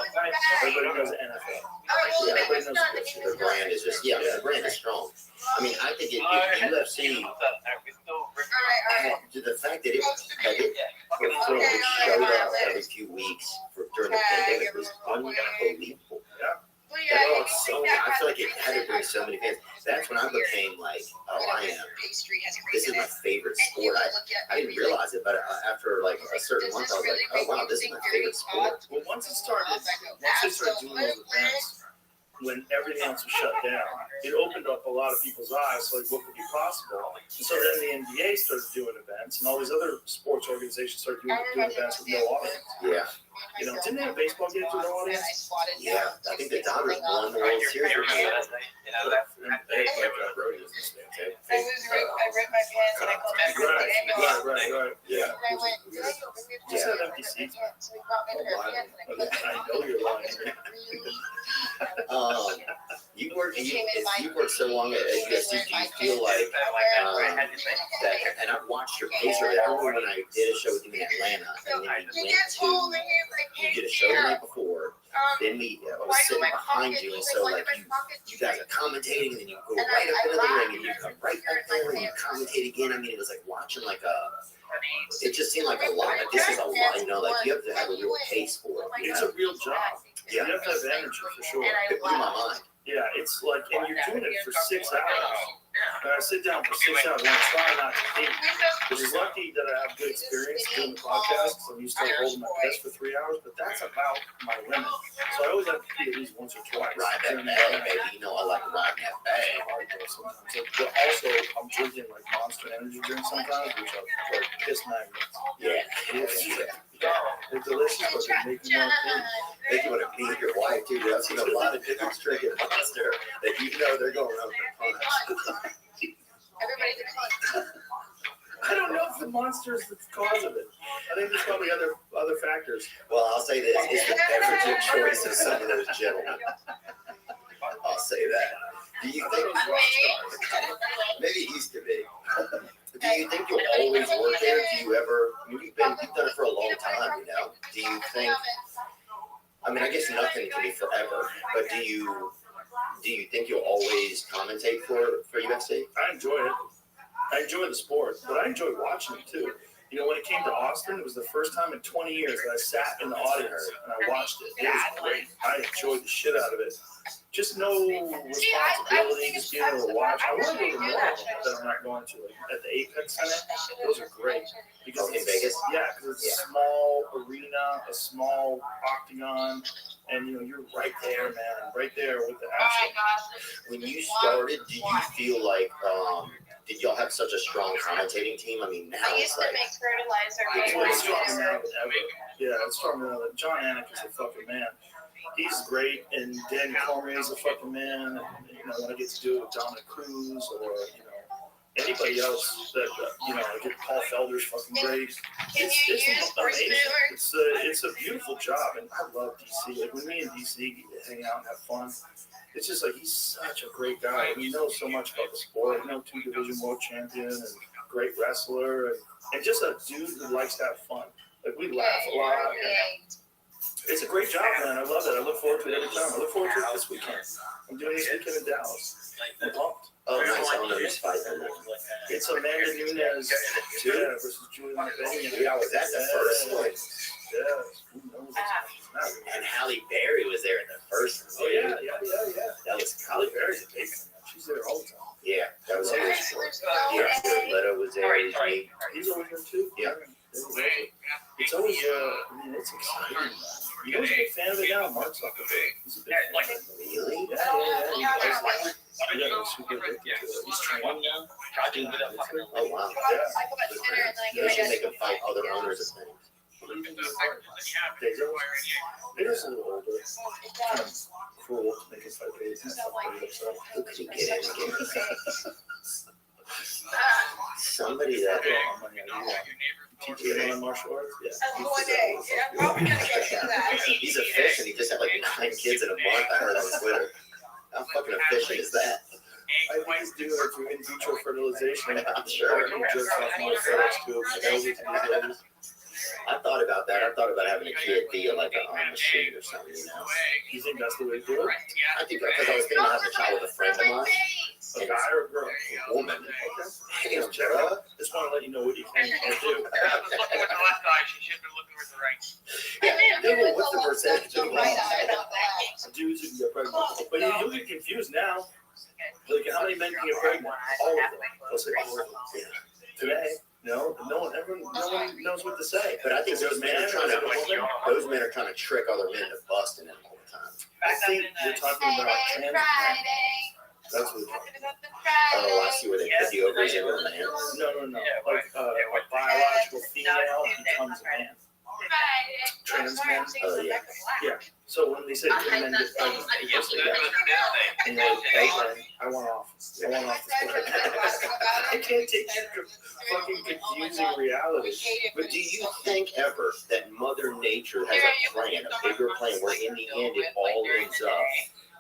Speaker 2: Everybody knows NFL.
Speaker 10: Yeah,
Speaker 2: everybody knows what it
Speaker 10: Their brand is just, yeah, their brand is strong. I mean, I think if UFC, the fact that it showed up every few weeks during the pandemic was unbelievable. That was so, I feel like it had to bring so many fans. That's when I became like, oh, this is my favorite sport. I didn't realize it, but after like a certain month, I was like, oh wow, this is my favorite sport.
Speaker 2: Well, once they started doing those events, when everything else was shut down, it opened up a lot of people's eyes to like what could be possible. And so then the NBA started doing events, and all these other sports organizations started doing events with no audience.
Speaker 10: Yeah.
Speaker 2: You know, didn't they have baseball games with no audience?
Speaker 10: Yeah, I think the Dodgers won the World Series.
Speaker 4: I read my pants and I called my
Speaker 2: Right. Yeah.
Speaker 4: I went,
Speaker 2: Just have empty seats.
Speaker 4: So we got me her pants and I put them
Speaker 2: I know you're lying.
Speaker 10: You worked so long at UFC. Do you feel like that? And I've watched your pace. I remember when I did a show with you in Atlanta, and then you did a show the night before. Then I was sitting behind you, and so like you guys are commentating, and then you go right up into the ring, and you come right back there, and you commentate again. I mean, it was like watching like a. It just seemed like a lot. Like this is a lot, you know. Like you have to have a real pace for it.
Speaker 2: It's a real job.
Speaker 10: Yeah.
Speaker 2: You have to have energy for sure.
Speaker 10: It blew my mind.
Speaker 2: Yeah, it's like, and you're doing it for 6 hours. And I sit down for 6 hours and I try not to think. Which is lucky that I have good experience doing the podcast because I'm used to holding my piss for 3 hours, but that's about my limit. So I always have to pee at least once or twice.
Speaker 10: Ride that bag, baby. You know I like riding that bag.
Speaker 2: But also, I'm drinking like Monster Energy drinks sometimes, which are like piss magnets.
Speaker 10: Yeah.
Speaker 2: They're delicious, but they make you want to pee.
Speaker 10: Make you want to beat your wife too. I've seen a lot of different drinking monster that you know they're going around with punch.
Speaker 7: Everybody's a cunt.
Speaker 2: I don't know if the monster is the cause of it. I think there's probably other factors.
Speaker 10: Well, I'll say this: it's the beverage of choice of some of those gentlemen. I'll say that. Do you think maybe it used to be? Do you think you'll always work there? Do you ever? I mean, you've done it for a long time, you know. Do you think? I mean, I guess nothing can be forever, but do you think you'll always commentate for UFC?
Speaker 2: I enjoy it. I enjoy the sport, but I enjoy watching it too. You know, when it came to Austin, it was the first time in 20 years that I sat in the audience and I watched it. It was great. I enjoyed the shit out of it. Just no responsibility, just being able to watch. I want to go to more that I'm not going to. Like at the Apex Center, those are great. Because
Speaker 10: in Vegas?
Speaker 2: Yeah, because it's a small arena, a small octagon, and you know, you're right there, man, right there with the action.
Speaker 10: When you started, did you feel like, did y'all have such a strong commentating team? I mean, now
Speaker 4: I
Speaker 10: it's
Speaker 4: used to
Speaker 10: like,
Speaker 4: make fertilizer.
Speaker 2: It's way stronger now than ever. Yeah, it's stronger now. John Anik is a fucking man. He's great, and Daniel Cormier is a fucking man. And, you know, when I get to do it with Dominic Cruz or you know anybody else that you know, I get Paul Felder's fucking great. It's amazing. It's a beautiful job, and I love DC. Like when me and DC hang out and have fun, it's just like he's such a great guy. He knows so much about the sport. You know, 2 division world champion and great wrestler, and just a dude who likes to have fun. Like we laugh a lot. And it's a great job, man. I love it. I look forward to it every time. I look forward to it this weekend. I'm doing this weekend in Dallas. I'm pumped.
Speaker 10: oh, nice, I don't know who's fighting.
Speaker 2: It's Amanda Nunes versus Juliana Benning.
Speaker 10: Yeah, was that the first one?
Speaker 2: Yeah. Who knows?
Speaker 10: And Halle Berry was there in the first one.
Speaker 2: Oh, yeah.
Speaker 10: That was
Speaker 2: Halle Berry's a big fan. She's there all the time.
Speaker 10: Yeah, that was always yeah, Leto was there. Me.
Speaker 2: He's over here too.
Speaker 10: Yeah.
Speaker 2: It's always, I mean, it's exciting. You know, he's a big fan of it now. Mark's like a big. He's a big fan.
Speaker 10: Really?
Speaker 2: Yeah. He's super addicted to it. He's training now.
Speaker 10: Oh, wow.
Speaker 2: Yeah.
Speaker 10: They should make him fight other owners of things.
Speaker 2: There's a little older. Kind of cruel to make him fight babies and stuff like that.
Speaker 10: Who could he get in again? Somebody that.
Speaker 2: TJ on martial arts? Yeah.
Speaker 10: He's a fish and he just had like 9 kids in a month. I heard on Twitter. How fucking efficient is that?
Speaker 2: I think he's doing it through in vitro fertilization.
Speaker 10: I'm sure.
Speaker 2: He jerks off martial arts too.
Speaker 10: I thought about that. I thought about having a kid via like a machine or something, you know.
Speaker 2: You think that's the way to do it?
Speaker 10: I think because I was thinking of having a child with a friend of mine.
Speaker 2: A guy or a girl?
Speaker 10: A woman.
Speaker 2: Damn, Jared. Just want to let you know what you can and can't do.
Speaker 10: Yeah, Google, what's the percentage of
Speaker 2: Dudes who can get pregnant. But you'll get confused now. Like, how many men can get pregnant? All of them. They'll say all of them. Today, no one knows what to say.
Speaker 10: But I think those men are trying to trick other men to bust in them all the time.
Speaker 2: I think you're talking about trans men. That's what.
Speaker 10: Oh, I see where they put the ovaries in with a man.
Speaker 2: No. Like a biological female becomes a man. Trans men.
Speaker 10: Oh, yeah.
Speaker 2: Yeah. So when they say two men get pregnant, they just say that. And you're like, hey, I want off. I want off this planet. I can't take your fucking confusing reality.
Speaker 10: But do you think ever that Mother Nature has a plan, a bigger plan, where in the end it all ends up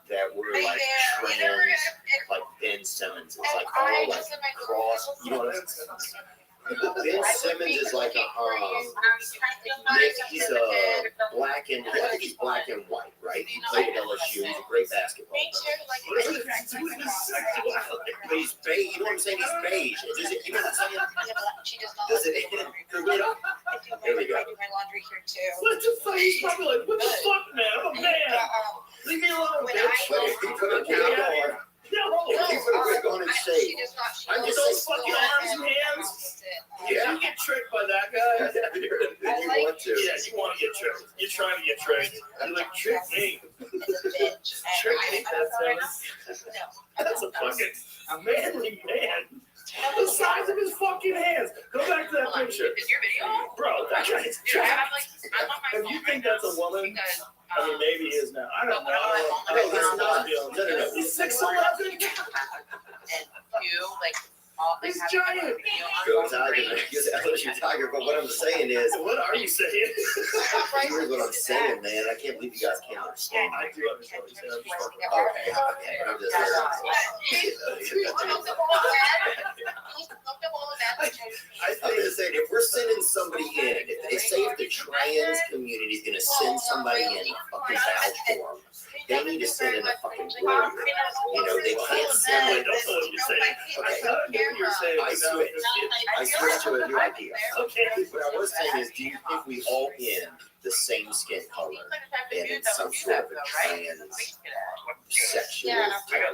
Speaker 10: that we're like trans, like Ben Simmons is like all like cross, you know what I'm saying? Ben Simmons is like a he's a black and I think he's black and white, right? He played at LSU. He's a great basketball player. But he's beige. You know what I'm saying? He's beige. Does it? You know what I'm saying? Does it? There we go.
Speaker 2: What the fuck? He's probably like, what the fuck, man? I'm a man. Leave me alone, bitch.
Speaker 10: But if he put a wig on, if he put a wig on and shave, I'm just
Speaker 2: those fucking arms and hands.
Speaker 10: Yeah.
Speaker 2: You get tricked by that guy.
Speaker 10: You want to.
Speaker 2: Yeah, you want to get tricked. You're trying to get tricked. You're like, trick me. Trick me, that's a fucking manly man. The size of his fucking hands. Go back to that picture. Bro, that guy's jacked. If you think that's a woman, I mean, maybe he is now. I don't know.
Speaker 10: No, he's not. No.
Speaker 2: He's 6'11".
Speaker 7: And two, like, all they
Speaker 2: He's
Speaker 7: have
Speaker 2: giant.
Speaker 7: is video on
Speaker 10: Go
Speaker 7: both
Speaker 10: Tiger.
Speaker 7: screens.
Speaker 10: He's LSU Tiger. But what I'm saying is,
Speaker 2: What are you saying?
Speaker 10: here's what I'm saying, man. I can't believe you guys can't understand.
Speaker 2: I do understand what you're saying.
Speaker 10: Okay. But I'm just I'm just saying, if we're sending somebody in, if the trans community is gonna send somebody in to fucking vouch for them, they need to send in a fucking lawyer. You know, they can't send
Speaker 2: I
Speaker 10: in.
Speaker 2: don't know what you're saying. I
Speaker 10: Okay.
Speaker 2: thought I knew what you're saying.
Speaker 10: I switched to a new idea.
Speaker 2: Okay.
Speaker 10: What I was saying is, do you think we all in the same skin color and in some sort of a trans sexual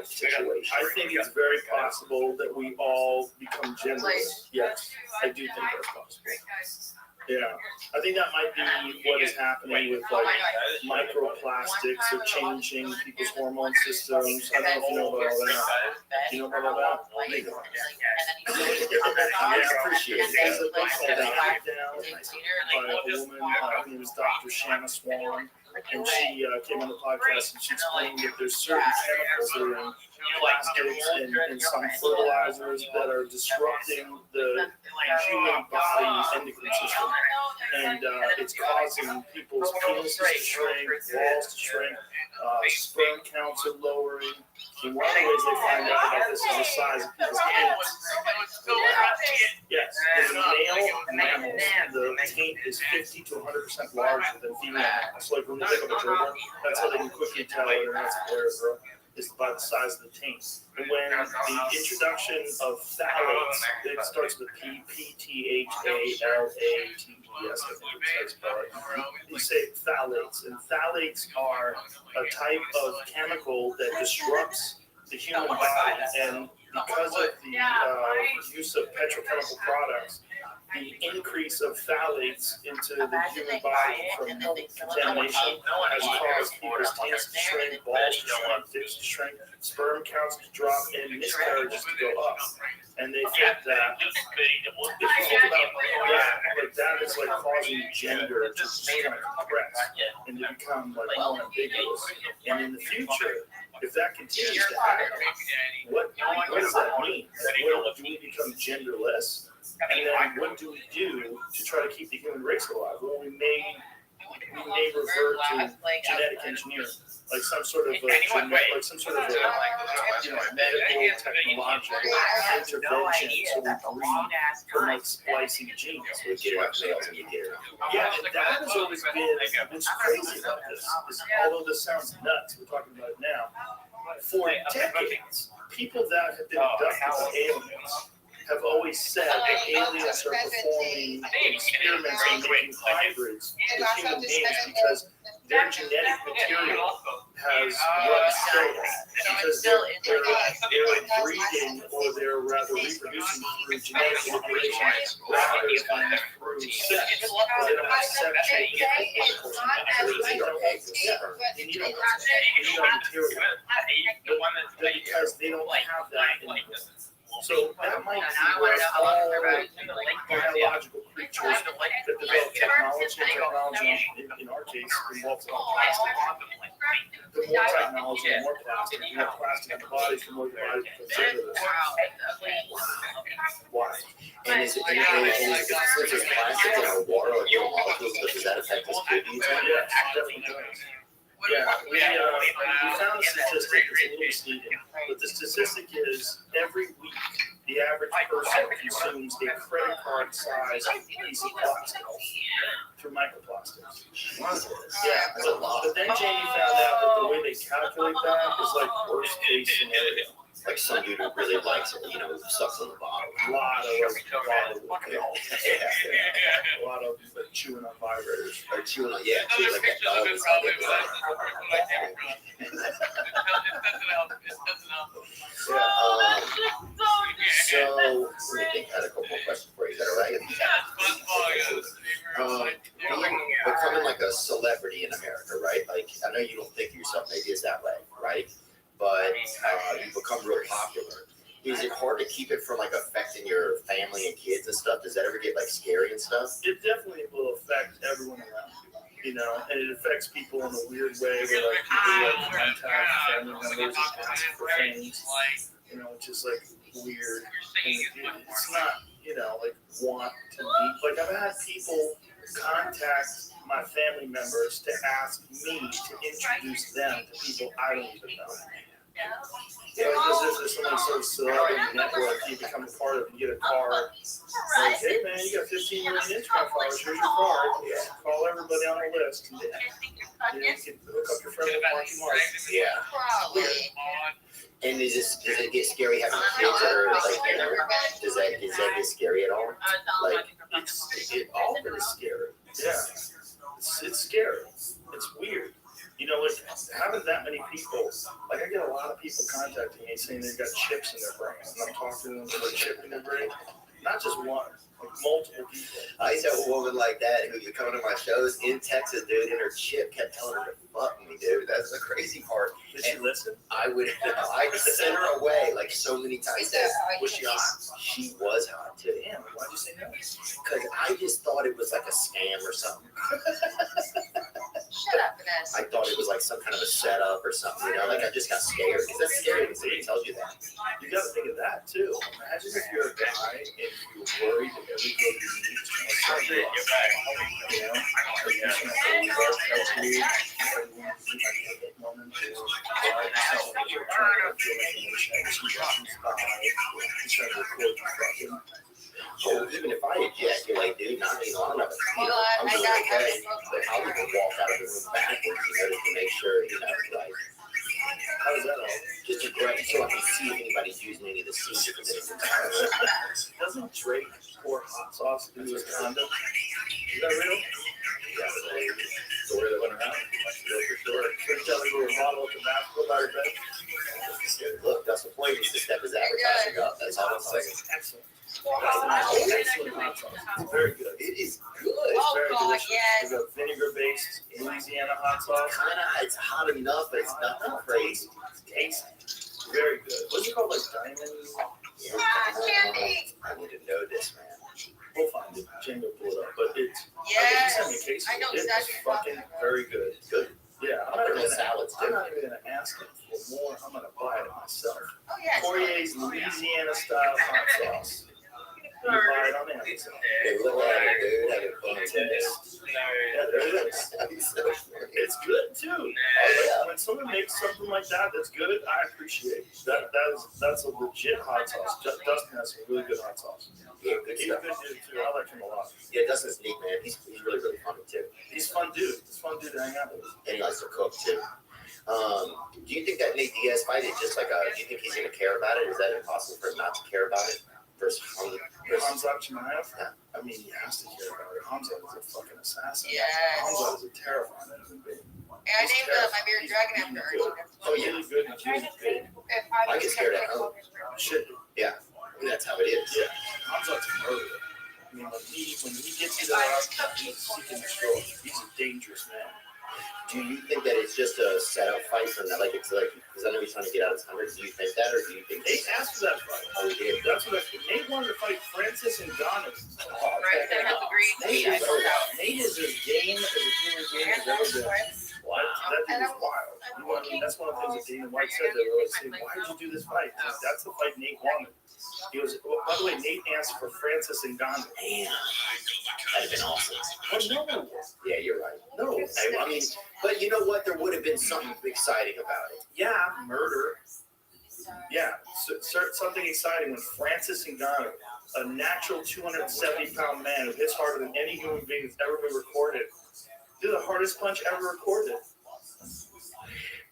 Speaker 10: situation?
Speaker 2: I think it's very possible that we all become genderless. Yes, I do think that's possible. Yeah, I think that might be what is happening with like microplastics or changing people's hormone systems. I don't know if you know about all that. Do you know about all that?
Speaker 10: I appreciate
Speaker 2: There's
Speaker 10: it.
Speaker 2: a book called The Hackdown by a woman, her name is Dr. Shanna Swan, and she came on the podcast and she explained that there's certain chemicals that are in plastics and some fertilizers that are disrupting the human body endocrine system. And it's causing people's penises to shrink, balls to shrink, sperm counts are lowering. And one of the ways they find out about this is the size of people's taints. Yes, in male mammals, the taint is 50 to 100% larger than female mammals. So like when they pick up a gerbil, that's how they can quickly tell whether or not it's a boy or a girl, is by the size of the taint. And when the introduction of phthalates, it starts with P-T-H-A-L-A-T-E-S, I think it's how you spell it. You say phthalates, and phthalates are a type of chemical that disrupts the human body, and because of the use of petrochemical products, the increase of phthalates into the human body from contamination has caused people's taints to shrink, balls to shrink, dicks to shrink, sperm counts to drop, and miscarriages to go up. And they think that if you think about that, like that is like causing gender to just kind of compress and to become like more ambiguous. And in the future, if that continues to happen, what does that mean? Like, do we become genderless? And then what do we do to try to keep the human race alive? Well, we may revert to genetic engineering, like some sort of medical technological intervention, so we breed from like splicing genes.
Speaker 10: We get it up males and you get it up.
Speaker 2: Yeah, and that has always been what's crazy about this. Is, although this sounds nuts, we're talking about it now. For decades, people that have been abducted by aliens have always said that aliens are performing experiments and making hybrids with human beings because their genetic material has run stale, because they're breeding, or they're rather reproducing through genetic manipulation rather than through sex. They don't have sex change. They need our material. But because they don't have that in them. So that might be where all biological creatures that develop technology in our case, involves all plastic. The more technology, the more plastic. The more plastic in the bodies, the more the body becomes genderless. Why?
Speaker 10: And is it, since there's plastic in our water, like little molecules, does that affect us too? Do you think?
Speaker 2: Yeah, definitely does. Yeah, we found a statistic, it's a little misleading, but the statistic is every week, the average person consumes a credit card sized piece of plastic through microplastics. Yeah,
Speaker 10: That's a lot.
Speaker 2: but then Jamie found out that the way they calculate that is like worst case scenario.
Speaker 10: Like some dude who really likes it, sucks on the bottle.
Speaker 2: A lot of chewing on vibrators.
Speaker 10: Or chewing on, yeah, chewing like that dog is how they do So, let me think, I had a couple more questions for you. Is that all right? Becoming like a celebrity in America, right? Like, I know you don't think of yourself maybe as that way, right? But you become real popular. Is it hard to keep it from like affecting your family and kids and stuff? Does that ever get like scary and stuff?
Speaker 2: It definitely will affect everyone around you. you know, and it affects people in a weird way where like people like contact family members and ask for things, you know, which is like weird. And it's not, you know, like want to be, like I've had people contact my family members to ask me to introduce them to people I don't even know. Yeah, because there's someone so celebrity network you become a part of, you get a card. Like, hey man, you got 15 million Instagram followers, here's your card. Yeah. Call everybody on the list. And, you can hook up your friend with Marky Mark.
Speaker 10: Yeah. And does it get scary having kids that are like, you know, does that get scary at all? Like,
Speaker 2: It all been scary. Yeah. It's scary. It's weird. You know, like having that many people, like I get a lot of people contacting me saying they've got chips in their brain. And I'm talking to them about a chip in their brain. Not just one, like multiple people.
Speaker 10: I used to have a woman like that who would come to my shows in Texas, dude, and her chip kept telling her to fuck me, dude. That's the crazy part.
Speaker 2: Did she listen?
Speaker 10: I'd send her away like so many times.
Speaker 2: Was she hot?
Speaker 10: She was hot too.
Speaker 2: Damn, why'd you say no?
Speaker 10: Because I just thought it was like a scam or something.
Speaker 4: Shut up, Vanessa.
Speaker 10: I thought it was like some kind of a setup or something, you know, like I just got scared. Because that's scary when somebody tells you that.
Speaker 2: You got to think of that too. Imagine if you're a guy and you're worried that every girl you meet is trying to set you up. You know? Or you're just going to say, well, that's weird. Everyone you meet like a hit woman who's trying to feel information, she's rushing by, she's trying to record you fucking.
Speaker 10: Oh, even if I ejaculate, dude, not you know, I'm not, you know, I'm doing okay. But I'll even walk out of the room backwards, you know, just to make sure, you know, like,
Speaker 2: How does that all?
Speaker 10: just to grab so I can see if anybody's using any of the seeds or anything.
Speaker 2: Doesn't Drake pour hot sauce into his condom? Is that real?
Speaker 10: Yeah,
Speaker 5: The story that went around, real for sure.
Speaker 2: Could tell you a bottle of Tabasco by her bed.
Speaker 10: look, that's the point. He's to step his advertising up. That's all I'm saying.
Speaker 2: Excellent. Excellent hot sauce. It's very good.
Speaker 10: It is good.
Speaker 4: Oh,
Speaker 2: Very
Speaker 4: God,
Speaker 2: delicious.
Speaker 4: yes.
Speaker 2: It's a vinegar-based Louisiana hot sauce.
Speaker 10: It's hot enough, but it's nothing crazy.
Speaker 2: Tasty. Very good. What's it called? Like diamond?
Speaker 10: Yeah,
Speaker 4: Candy.
Speaker 10: I need to know this, man.
Speaker 2: We'll find it. Jamie will pull it up. But it's.
Speaker 4: Yes.
Speaker 2: I think you sent me a case.
Speaker 4: I know
Speaker 2: It is
Speaker 4: exactly what
Speaker 2: fucking
Speaker 4: you're talking about.
Speaker 2: very good.
Speaker 10: Good.
Speaker 2: Yeah,
Speaker 10: I'll put it in salads, too.
Speaker 2: I'm not even gonna ask him for more. I'm gonna buy it myself.
Speaker 4: Oh, yeah.
Speaker 2: Poirier's Louisiana style hot sauce. You can buy it on Amazon.
Speaker 10: Hey, look at it, dude. I can fun test.
Speaker 2: Yeah, there it is. It's good too. When someone makes something like that that's good, I appreciate it. That's a legit hot sauce. Dustin has some really good hot sauce.
Speaker 10: Yeah, good
Speaker 2: He's a
Speaker 10: stuff.
Speaker 2: good dude too. I like him a lot.
Speaker 10: Yeah, Dustin's neat, man. He's really, really funny, too.
Speaker 2: He's a fun dude. He's a fun dude to hang out with.
Speaker 10: And he likes to cook, too. Do you think that Nate Diaz fight is just like do you think he's going to care about it? Is that impossible for him not to care about it? Versus
Speaker 2: Hamzat Chimaev? I mean, he has to care about it. Hamzat is a fucking assassin.
Speaker 4: Yes.
Speaker 2: Hamzat is a terrifying human being.
Speaker 4: And I named my bearded dragon after her.
Speaker 2: Oh, yeah, he's good. He's really good.
Speaker 10: I get scared at home.
Speaker 2: Shit.
Speaker 10: Yeah, I mean, that's how it is.
Speaker 2: Yeah, Hamzat's a murderer. I mean, when he gets you there, he can destroy. He's a dangerous man.
Speaker 10: Do you think that it's just a setup fight from that? Like, it's like, because I know he's trying to get out of his 100. Do you think that, or do you think
Speaker 2: Nate asked for that fight.
Speaker 10: Oh, he did.
Speaker 2: That's what Nate wanted to fight Francis and Ghana.
Speaker 4: Right, that has agreed.
Speaker 2: Nate is as game as a human being has ever been. Wow. That dude is wild. You know what I mean? That's one of the things that Dana White said. They were always saying, why did you do this fight? That's the fight Nate wanted. He goes, well, by the way, Nate asked for Francis and Ghana.
Speaker 10: Damn. That'd have been awesome.
Speaker 2: Well, no.
Speaker 10: Yeah, you're right.
Speaker 2: No.
Speaker 10: I mean, but you know what? There would have been something exciting about it.
Speaker 2: Yeah, murder. Yeah, something exciting when Francis Ngannou, a natural 270-pound man who hits harder than any human being that's ever been recorded, did the hardest punch ever recorded.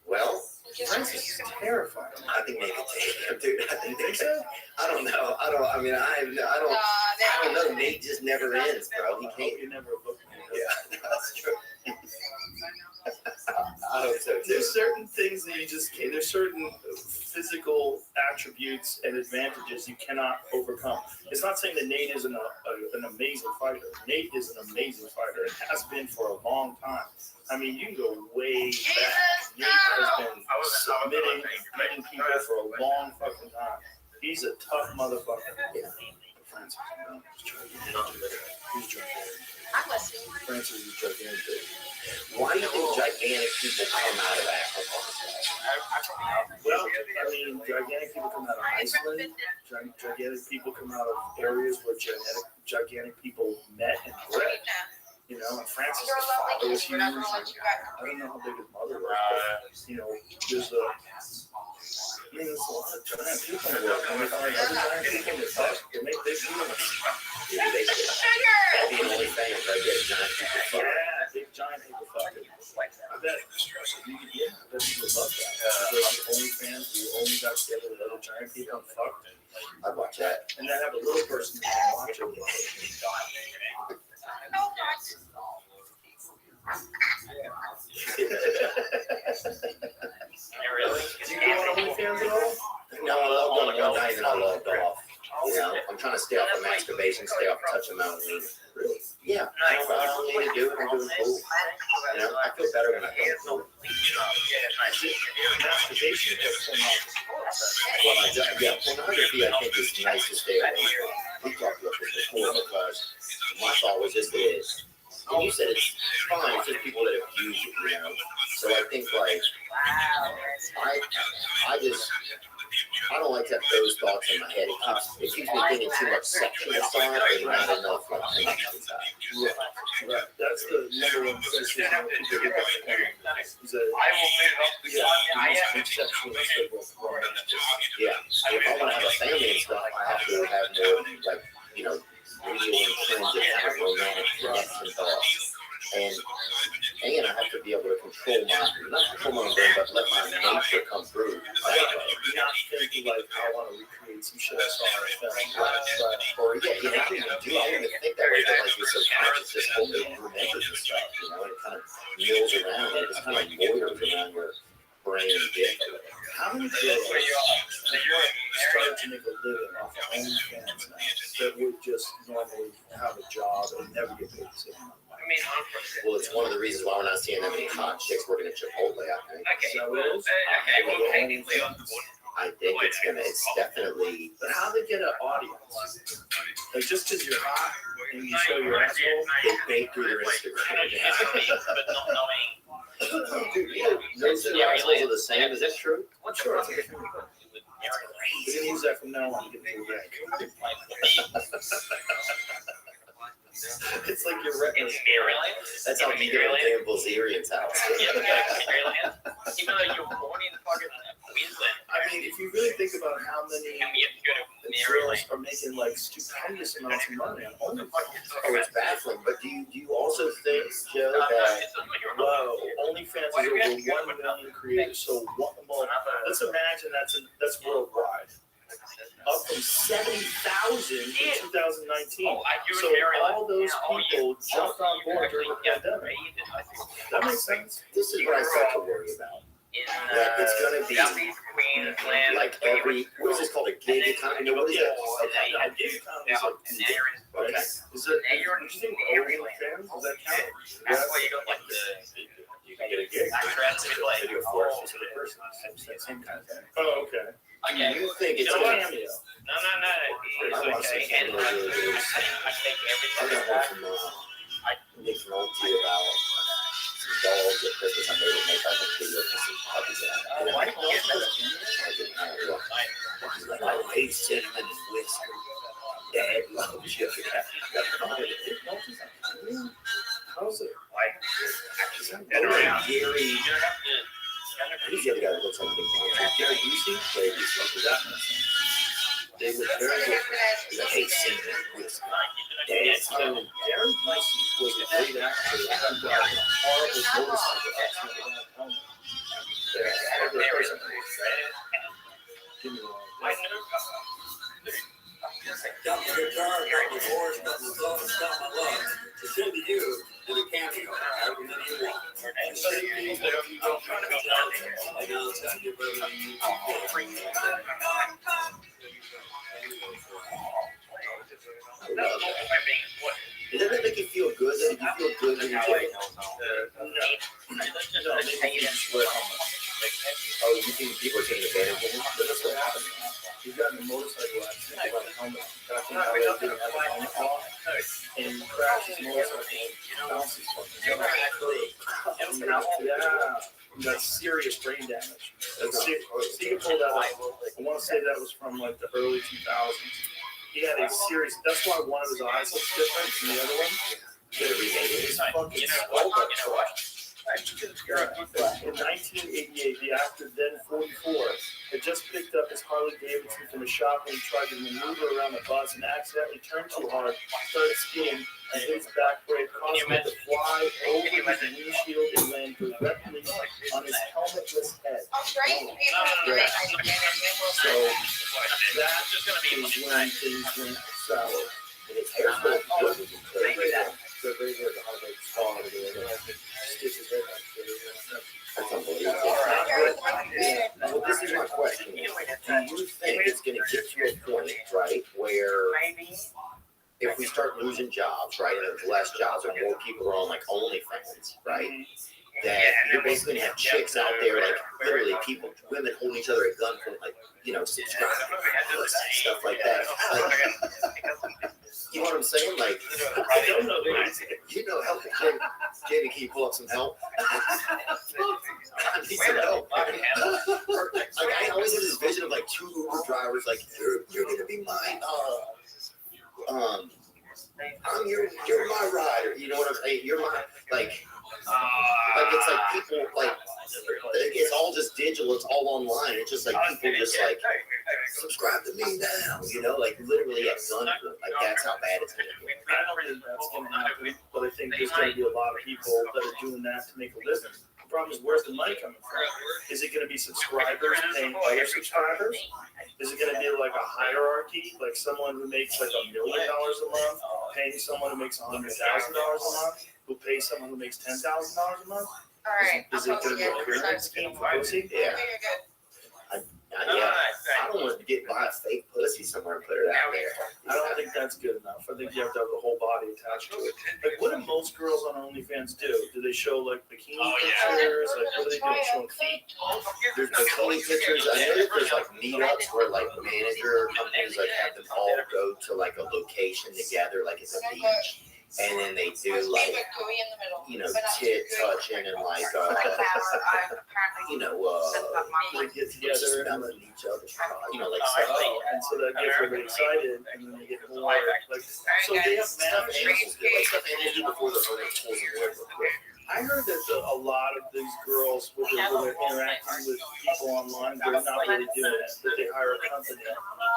Speaker 10: Well,
Speaker 2: Francis is terrifying.
Speaker 10: I think they could take him, dude.
Speaker 2: You think so?
Speaker 10: I don't know. I don't know. Nate just never ends, bro. He can't.
Speaker 2: You never look.
Speaker 10: Yeah, that's true. I hope so too.
Speaker 2: There's certain things that you just can't. There's certain physical attributes and advantages you cannot overcome. It's not saying that Nate isn't an amazing fighter. Nate is an amazing fighter and has been for a long time. I mean, you can go way back. Nate has been submitting people for a long fucking time. He's a tough motherfucker.
Speaker 10: Yeah.
Speaker 2: Francis is gigantic.
Speaker 4: I'm listening.
Speaker 2: Francis is gigantic.
Speaker 10: Why do you think gigantic people come out of Africa?
Speaker 2: Well, I mean, gigantic people come out of Iceland. Gigantic people come out of areas where gigantic people met and bred. You know, and Francis' father was huge. I don't know how big his mother was, but, you know, there's a lot of giant people in the world. And we find other giant people that fuck. They make big humans.
Speaker 10: Yeah, they should. That'd be an only thing if I get giant people fuck.
Speaker 2: Yeah, big giant people fucking. I bet you would love that. There's OnlyFans where you only got together with other giant people and fucked.
Speaker 10: I'd watch that.
Speaker 2: And then have a little person who can watch it. Do you go on OnlyFans at all?
Speaker 10: No, I love going one night and I logged off. You know, I'm trying to stay off of masturbation, stay off of touching my own wiener. Really? Yeah. I don't need to do it. I'm doing cool. You know, I feel better when I don't.
Speaker 2: Masturbation is so much.
Speaker 10: Well, pornography I think is nice to stay away from. We talked about this before because my thought was just it is. And you said it's fine, it's just people that abuse it, you know. So I think like I don't like to have those thoughts in my head. It keeps me thinking too much sexual stuff and not enough like connection time.
Speaker 2: Right. That's the number one criticism when people get back is that conceptual instead of
Speaker 10: yeah. If I want to have a family and stuff, I have to have more like, you know, real intrinsic kind of romantic connection thoughts. And I have to be able to control not control my brain, but let my nature come through.
Speaker 2: Not thinking like I want to recreate some shit I saw on a film.
Speaker 10: Or yeah, you know, I don't even think that way, but like your subconscious just only remembers the stuff, you know, and it kind of mills around, it just kind of loiters around your brain and dick.
Speaker 2: How many people started to make a living off of OnlyFans now that would just normally have a job and never get paid to sit on?
Speaker 10: Well, it's one of the reasons why we're not seeing that many hot chicks working at Chipotle, I think.
Speaker 2: So it is.
Speaker 10: I think it's definitely.
Speaker 2: But how they get an audience? Like just because you're hot and you show your asshole,
Speaker 10: They bait through their Instagram. Dude, those assholes are the same. Is that true?
Speaker 2: I'm sure it's a different. We can use that from now on to get to the bank. It's like you're record.
Speaker 10: That's how you get on Dan Bilzerian's house.
Speaker 6: Even though you're born in fucking Queensland.
Speaker 2: I mean, if you really think about how many girls are making like stupendous amounts of money on OnlyFans.
Speaker 10: Oh, it's baffling. But do you also think, Joe, that
Speaker 2: OnlyFans is over 1 million creators? So let's imagine that's worldwide. Up from 70,000 in 2019. So all those people jumped on board during the pandemic. That makes sense.
Speaker 10: this is what I start to worry about? That it's going to be like what is this called, a gig economy? What is that?
Speaker 2: Okay. Gig economy is like
Speaker 10: Okay.
Speaker 2: Is it? You think OnlyFans? Does that count?
Speaker 6: That's why you don't like
Speaker 10: You can get a gig. Video for a specific person. Same kind of thing.
Speaker 2: Oh, okay.
Speaker 10: Do you think it's
Speaker 2: No,
Speaker 10: a
Speaker 2: cameo.
Speaker 6: No.
Speaker 10: I want to see
Speaker 6: It's okay.
Speaker 10: something really good.
Speaker 6: I take
Speaker 10: I'm
Speaker 6: everything
Speaker 10: gonna
Speaker 6: back.
Speaker 10: hold some Nick Nolte about some dolls at Christmas. I made it make like a video for some puppies out.
Speaker 2: Why don't you
Speaker 10: He's like, I hate cinnamon and whiskey. Dad loves you.
Speaker 2: How's it?
Speaker 10: Gary. Who's the other guy that looks like Nick Nolte? Gary Busey? Gary Busey. What does that mean? They were very good. He's like, hey, cinnamon and whiskey.
Speaker 2: Gary Busey was a great actor. He got a horrible motorcycle accident without a helmet. Give me one.
Speaker 8: Got my guitar, got my horse, got my thoughts, got my love. To say to you, in a cameo, everything you want. And so you don't try to be nothing. I know it's got to give everything you
Speaker 10: Does that make you feel good? Does it make you feel good when you do it?
Speaker 2: No, maybe you just wear a helmet.
Speaker 10: Oh, you think people are taking advantage of him?
Speaker 2: But that's what happened. He got in a motorcycle accident without a helmet. Got in LA, didn't have a helmet on, and crashed his motorcycle and bounced his fucking head off the curb. Yeah, that's serious brain damage. That's so you can pull that up. I want to say that was from like the early 2000s. He had a serious. That's why one of his eyes looks different from the other one. His fucking skull got crushed. In 1988, the actor, then 44, had just picked up his Harley Davidson from a shop when he tried to maneuver around the bus and accidentally turned too hard, started skidding, and hit his back brake, causing him to fly over his windshield and land directly on his helmetless head. So that is when things went sour.
Speaker 10: And his hair's still good. So they had the Harley scar and stitch his head back. That's unbelievable. Well, this is my question. Do you think it's going to get to a point, right, where if we start losing jobs, right, and there's less jobs and more people are on like OnlyFans, right, that you're basically going to have chicks out there, like literally people, women holding each other at gunpoint, like, you know, subscribe, stuff like that. Like, you know what I'm saying? Like,
Speaker 2: I don't know.
Speaker 10: you know, help. Jamie, can you pull up some help? I need some help. Like, I always have this vision of like two Uber drivers, like, you're gonna be mine. You're my rider. You know what I'm saying? You're my, like it's like people, like, it's all just digital, it's all online. It's just like people just like, subscribe to me now, you know, like literally at gunpoint. Like that's how bad it's gonna be.
Speaker 2: I don't think that's gonna happen, but I think there's gonna be a lot of people that are doing that to make a living. The problem is, where's the money coming from? Is it gonna be subscribers paying other subscribers? Is it gonna be like a hierarchy, like someone who makes like $1 million a month paying someone who makes $100,000 a month, who pays someone who makes $10,000 a month?
Speaker 4: All right.
Speaker 2: Is it gonna be a pyramid scheme for pussy?
Speaker 10: Yeah. I don't want to get by a fake pussy somewhere and put it out there.
Speaker 2: I don't think that's good enough. I think you have to have the whole body attached to it. Like, what do most girls on OnlyFans do? Do they show like bikini pictures? Like, what are they doing? Showing feet?
Speaker 10: There's bikini pictures. I know that there's like meetups where like manager companies like have them all go to like a location together, like it's a beach. And then they do like, you know, tit touching and like, you know,
Speaker 2: They get together and
Speaker 10: smelling each other's, you know, like
Speaker 2: oh,
Speaker 10: stuff.
Speaker 2: and so that gets everybody excited, and then they get more like. So they have
Speaker 10: Stuff
Speaker 2: managers.
Speaker 10: animals do, like stuff animals do before the owner pulls them away real quick.
Speaker 2: I heard that a lot of these girls, when they're interacting with people online, they're not really doing it. That they hire a company,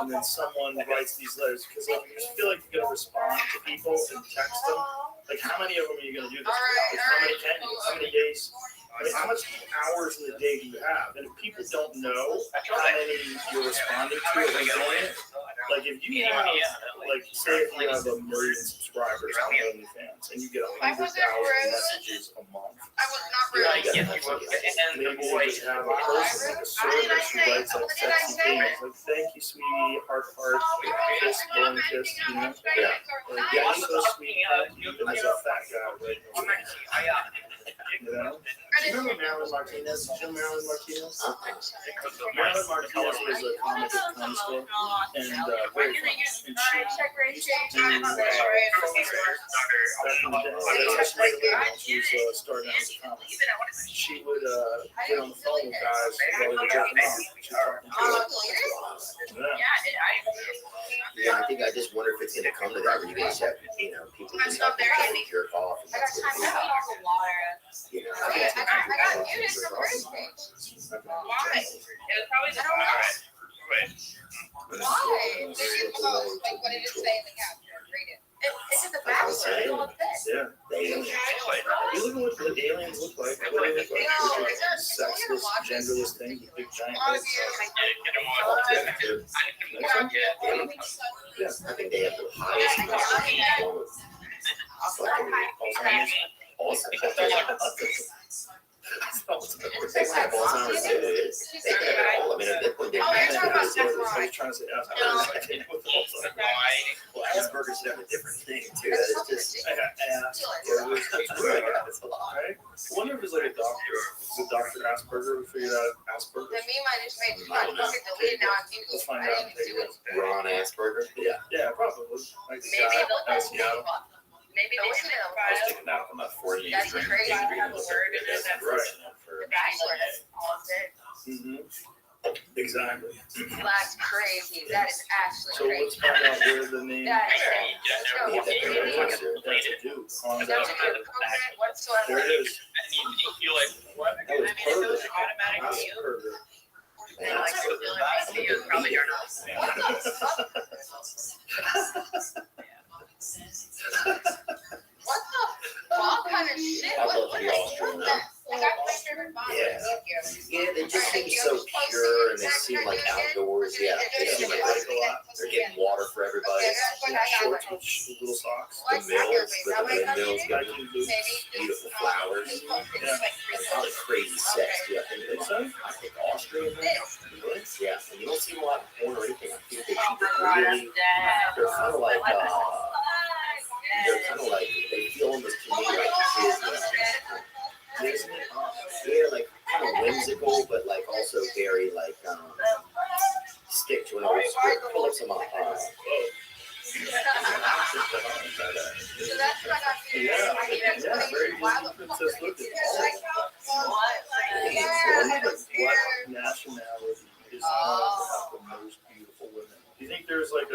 Speaker 2: and then someone writes these letters. Because like, you feel like you're gonna respond to people and text them. Like, how many of them are you gonna do this? Like, how many can you? How many days? I mean, how much hours in the day do you have? And if people don't know how many you're responding to or doing, like if you have, like, say if you have 1 million subscribers on OnlyFans and you get 100,000 messages a month, maybe you just have a person, like a service who writes like sexy things, like thank you, sweetie, heart, kiss, blowing kiss, you know? Yeah. Like, yeah, you're so sweet, even as a fat guy, right? You know? Do you remember Marilyn Martinez? Do you know Marilyn Martinez? Marilyn Martinez was a comic at Kunstler and very funny. And she used to do back in the day. That's when she was starting out as a comic. She would get on the phone with guys while they were jerking off. She was talking to them.
Speaker 10: Yeah, I think I just wonder if it's gonna come to that where you guys have, you know, people just have to jerk off and that's what it is. You know,
Speaker 4: I got muted from Thursday. Why? It was probably just why? Did you post? Like, what did it say in the caption? Read it. It's at the back.
Speaker 2: Yeah. You look at what the aliens look like. What do they look like? Sexless, genderless things with big giant heads.
Speaker 10: yeah, I think they have the highest form of fucking Alzheimer's. They might have Alzheimer's too. They can have it all. I mean, at that point, they
Speaker 2: I
Speaker 10: can have it.
Speaker 2: was trying to say Asperger's.
Speaker 10: Well, Asperger's have a different thing too. It's just,
Speaker 2: I got ass.
Speaker 10: it's a lot.
Speaker 2: Right? I wonder if it's like a doctor. Is it Dr. Asperger who figured out Asperger?
Speaker 4: The meme I just made, I just deleted now on Google.
Speaker 2: Let's find
Speaker 4: I
Speaker 2: out.
Speaker 4: didn't even do it.
Speaker 10: Ron Asperger? Yeah.
Speaker 2: Yeah, probably. Like the
Speaker 4: Maybe
Speaker 2: guy
Speaker 4: they'll
Speaker 2: out of Seattle.
Speaker 4: Maybe they didn't
Speaker 5: I was
Speaker 4: file.
Speaker 5: thinking that from that 40
Speaker 4: That's
Speaker 5: drink
Speaker 4: crazy.
Speaker 5: agreement was
Speaker 4: Word in it.
Speaker 5: that's unfortunate for.
Speaker 4: The bachelor has all it.
Speaker 2: Mm-hmm. Exactly.
Speaker 4: That's crazy. That is actually
Speaker 2: So
Speaker 4: crazy.
Speaker 2: let's find out where the name.
Speaker 4: That is
Speaker 10: Yeah,
Speaker 4: no,
Speaker 10: that very much so.
Speaker 2: That's a dude. On
Speaker 4: That's
Speaker 2: that.
Speaker 4: a good program whatsoever.
Speaker 2: There it is.
Speaker 6: You feel like what?
Speaker 10: That was perfect.
Speaker 6: Automatic
Speaker 2: That's
Speaker 6: view.
Speaker 2: perfect.
Speaker 4: And like the feeling you probably are not. What the fuck kind of shit?
Speaker 10: I love
Speaker 4: What
Speaker 10: the
Speaker 4: is
Speaker 10: Austrian,
Speaker 4: that? Like, that's my favorite bond.
Speaker 10: Yeah. Yeah, they just seem so pure and they seem like outdoors. Yeah, they seem like they're getting water for everybody.
Speaker 2: Shorts with little socks.
Speaker 10: The mills, with the windmills,
Speaker 2: Got
Speaker 10: got
Speaker 2: you, dude.
Speaker 10: beautiful flowers. And probably crazy sex, too. I think so. I think Austrian, yeah, and you don't see a lot of porn or anything. I think they keep it really, they're kind of like, they feel almost to me like Disney. Yeah, like kind of whimsical, but like also very like, stick to an old script. Pull up some,
Speaker 4: So that's what I got to do.
Speaker 2: Yeah,
Speaker 4: I need
Speaker 2: yeah, very
Speaker 4: explanation why the
Speaker 2: Disney
Speaker 4: fuck
Speaker 2: princess
Speaker 4: would
Speaker 2: looking.
Speaker 4: what?
Speaker 2: What nationality is known to have the most beautiful women? Do you think there's like a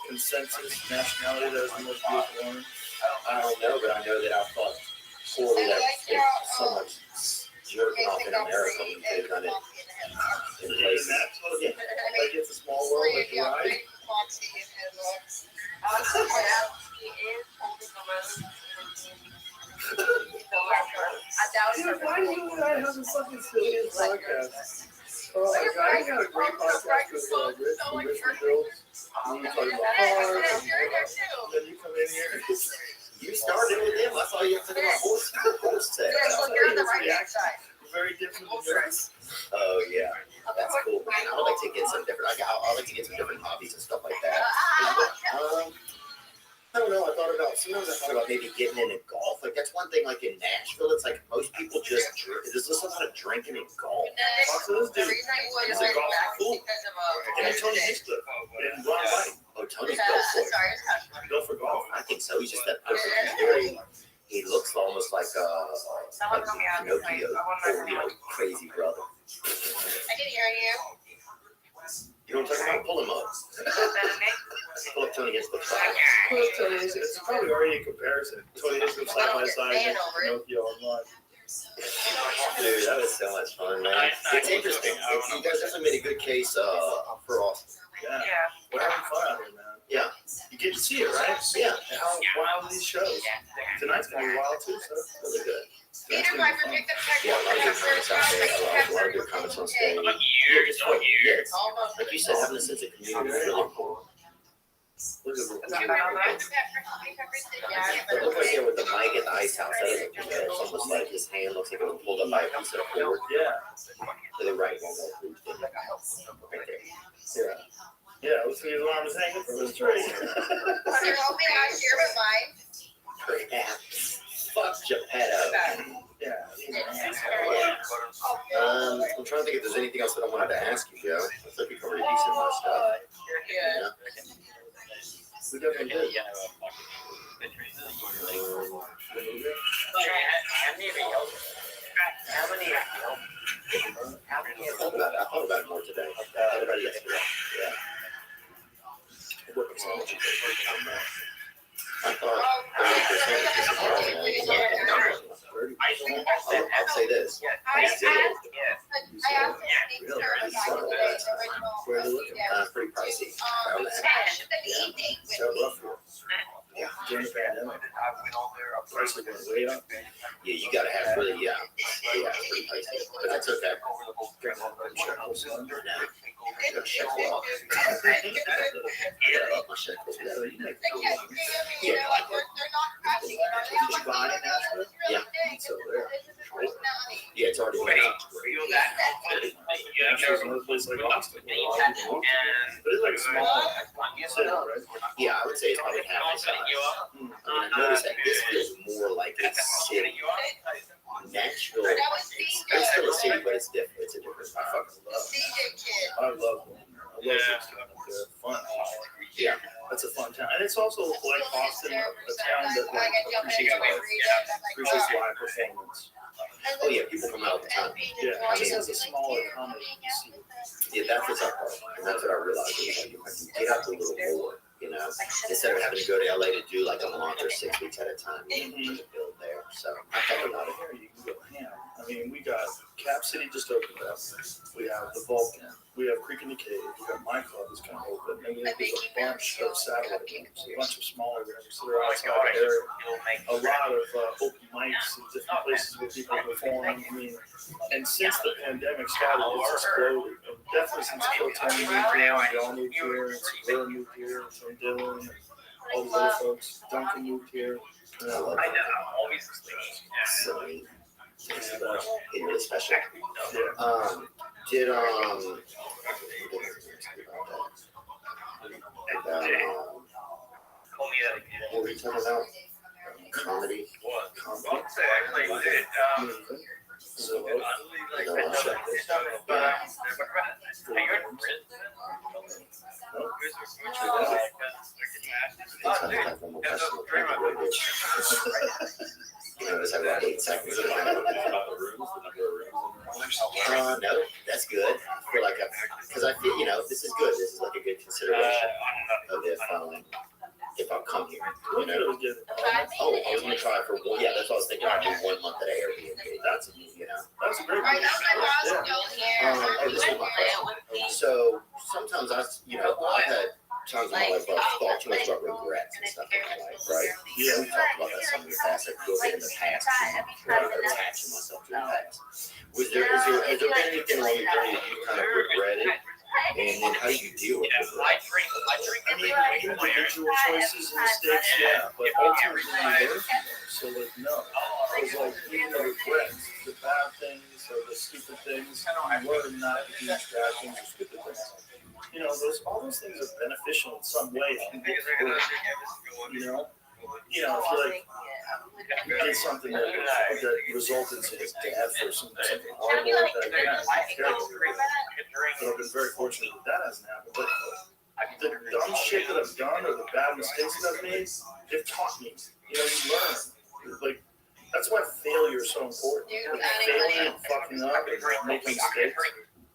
Speaker 2: consensus nationality that has the most beautiful women?
Speaker 10: I don't know, but I know that I've thought poorly that there's so much jerking off in America when you could have done it in places. Yeah.
Speaker 2: Like it's a small world, like you ride. Dude, why do you and I have this fucking silly podcast? Oh my god, I got a great podcast with Rich from Richmond Girls. You talking about cars, and then you come in here.
Speaker 10: You started with them. I saw you talking about horse sex.
Speaker 2: Very different than yours.
Speaker 10: Oh yeah, that's cool. Man. I would like to get some different. I like to get some different hobbies and stuff like that. I don't know. Sometimes I thought about maybe getting into golf. Like that's one thing. Like in Nashville, it's like most people just drink. There's just a lot of drinking and golf.
Speaker 2: He's a golf fool. And Tony Hinchcliffe and Ron White.
Speaker 10: Oh, Tony's built for it.
Speaker 2: Go for golf.
Speaker 10: I think so. He's just that person. He's very. He looks almost like Pinocchio, or crazy brother.
Speaker 4: I can hear you.
Speaker 10: You know what I'm talking about? Pull him up. Pull up Tony Hinchcliffe.
Speaker 2: It's probably already a comparison. Tony Hinchcliffe side by side with Pinocchio online.
Speaker 10: Dude, that was so much fun, man. It's interesting. You guys definitely made a good case for Austin.
Speaker 2: Yeah. We're having fun out here, man.
Speaker 10: Yeah.
Speaker 2: You get to see it, right?
Speaker 10: Yeah.
Speaker 2: And how wild these shows. Tonight's gonna be wild too, so
Speaker 10: Really good.
Speaker 4: Peter Piper picked up check.
Speaker 10: Yeah, a lot of good comments out there. A lot of good comments on stage. Yeah, just fun. Yeah, it's, like you said, having a sense of community is really important.
Speaker 2: look at
Speaker 4: Do you remember Pepper?
Speaker 10: It looked like there with the mic at the ice house. That doesn't look good. It's almost like his hand looks like it was pulled up by a piece of cord.
Speaker 2: yeah.
Speaker 10: To the right, one more please. Right there.
Speaker 2: Yeah, looks like his arm is hanging from his tree.
Speaker 4: You're helping out here with mine.
Speaker 10: Yeah. Fuck Geppetto.
Speaker 2: Yeah.
Speaker 10: I'm trying to think if there's anything else that I wanted to ask you, Joe. I think we covered a decent amount of stuff.
Speaker 4: Yeah.
Speaker 10: We definitely did. I thought about it more today. I thought about it yesterday. Yeah. I thought 30% I'll say this.
Speaker 4: I asked
Speaker 10: Zero.
Speaker 4: him to speak to her about the original.
Speaker 10: Pretty pricey.
Speaker 4: Smash the evening with
Speaker 2: So rough here.
Speaker 10: Yeah.
Speaker 2: During the pandemic. Price is going way up.
Speaker 10: Yeah, you gotta have really, yeah, it's pretty pricey. But that's okay. I got shekels. Yeah, my shekels.
Speaker 2: So you make
Speaker 4: you know, like they're not crashing.
Speaker 2: Did you buy it in Nashville?
Speaker 10: Yeah.
Speaker 2: So there.
Speaker 10: Yeah, it's already went up.
Speaker 2: Nashville's another place like Austin. But it's like a small city, right?
Speaker 10: Yeah, I would say it's probably half the size. I mean, I noticed that this feels more like a city. Nashville, it's still a city, but it's different. It's a different
Speaker 2: I
Speaker 10: vibe.
Speaker 2: fucking love it.
Speaker 4: DJ kid.
Speaker 2: I love them. I love it. They're fun.
Speaker 10: Yeah.
Speaker 2: That's a fun town. And it's also like Austin, a town that like appreciates live performance.
Speaker 10: Oh yeah, people come out all the time.
Speaker 2: Yeah, I mean, it's a smaller comedy scene.
Speaker 10: Yeah, that's what's up, and that's what I realized. Is like, if I can get up a little more, you know, instead of having to go to LA to do like a month or 6 weeks at a time, you know, to build there. So I thought about it.
Speaker 2: There you can go ham. I mean, we got Cap City just opened up. We have the Vulcan. We have Creek in the Cave. We got My Club is kind of open, and we have there's a bunch of satellite rooms, a bunch of smaller rooms that are outside the area. A lot of open mics and different places where people perform. I mean, and since the pandemic started, it's exploded. And definitely since Phil Tony moved here, we all moved here, and Vera moved here, and Tim Dillon, and all these other folks. Duncan moved here.
Speaker 10: I know, I'm always so it's really special.
Speaker 2: Yeah.
Speaker 10: Did what were we talking about? Comedy. Notice I got 8 seconds. No, that's good. I feel like because I feel, you know, this is good. This is like a good consideration of if I'll come here. You know? Oh, I was gonna try it for one. Yeah, that's what I was thinking. I'd do 1 month at Airbnb. That's a, you know.
Speaker 2: That's a great
Speaker 10: this is my question. So sometimes I've had times in my life where I've thought too much about regrets and stuff in my life, right? Yeah, we talked about that some in the past. I feel in the past, attaching myself to the past. Has there been anything along the journey that you kind of regretted? And then how do you deal with it?
Speaker 2: I mean, individual choices and mistakes, yeah, but ultimately you learn from them. So like, no, because like even the regrets, the bad things or the stupid things, you learn not to do bad things or stupid things. You know, all those things are beneficial in some way. You know, if you like, you did something that resulted in his death or something horrible like that, yeah, terrible. But I've been very fortunate that hasn't happened. But the dumb shit that I've done or the bad mistakes that I've made, they've taught me. You know, you learn. Like, that's why failure is so important. Like, failing and fucking up and making mistakes.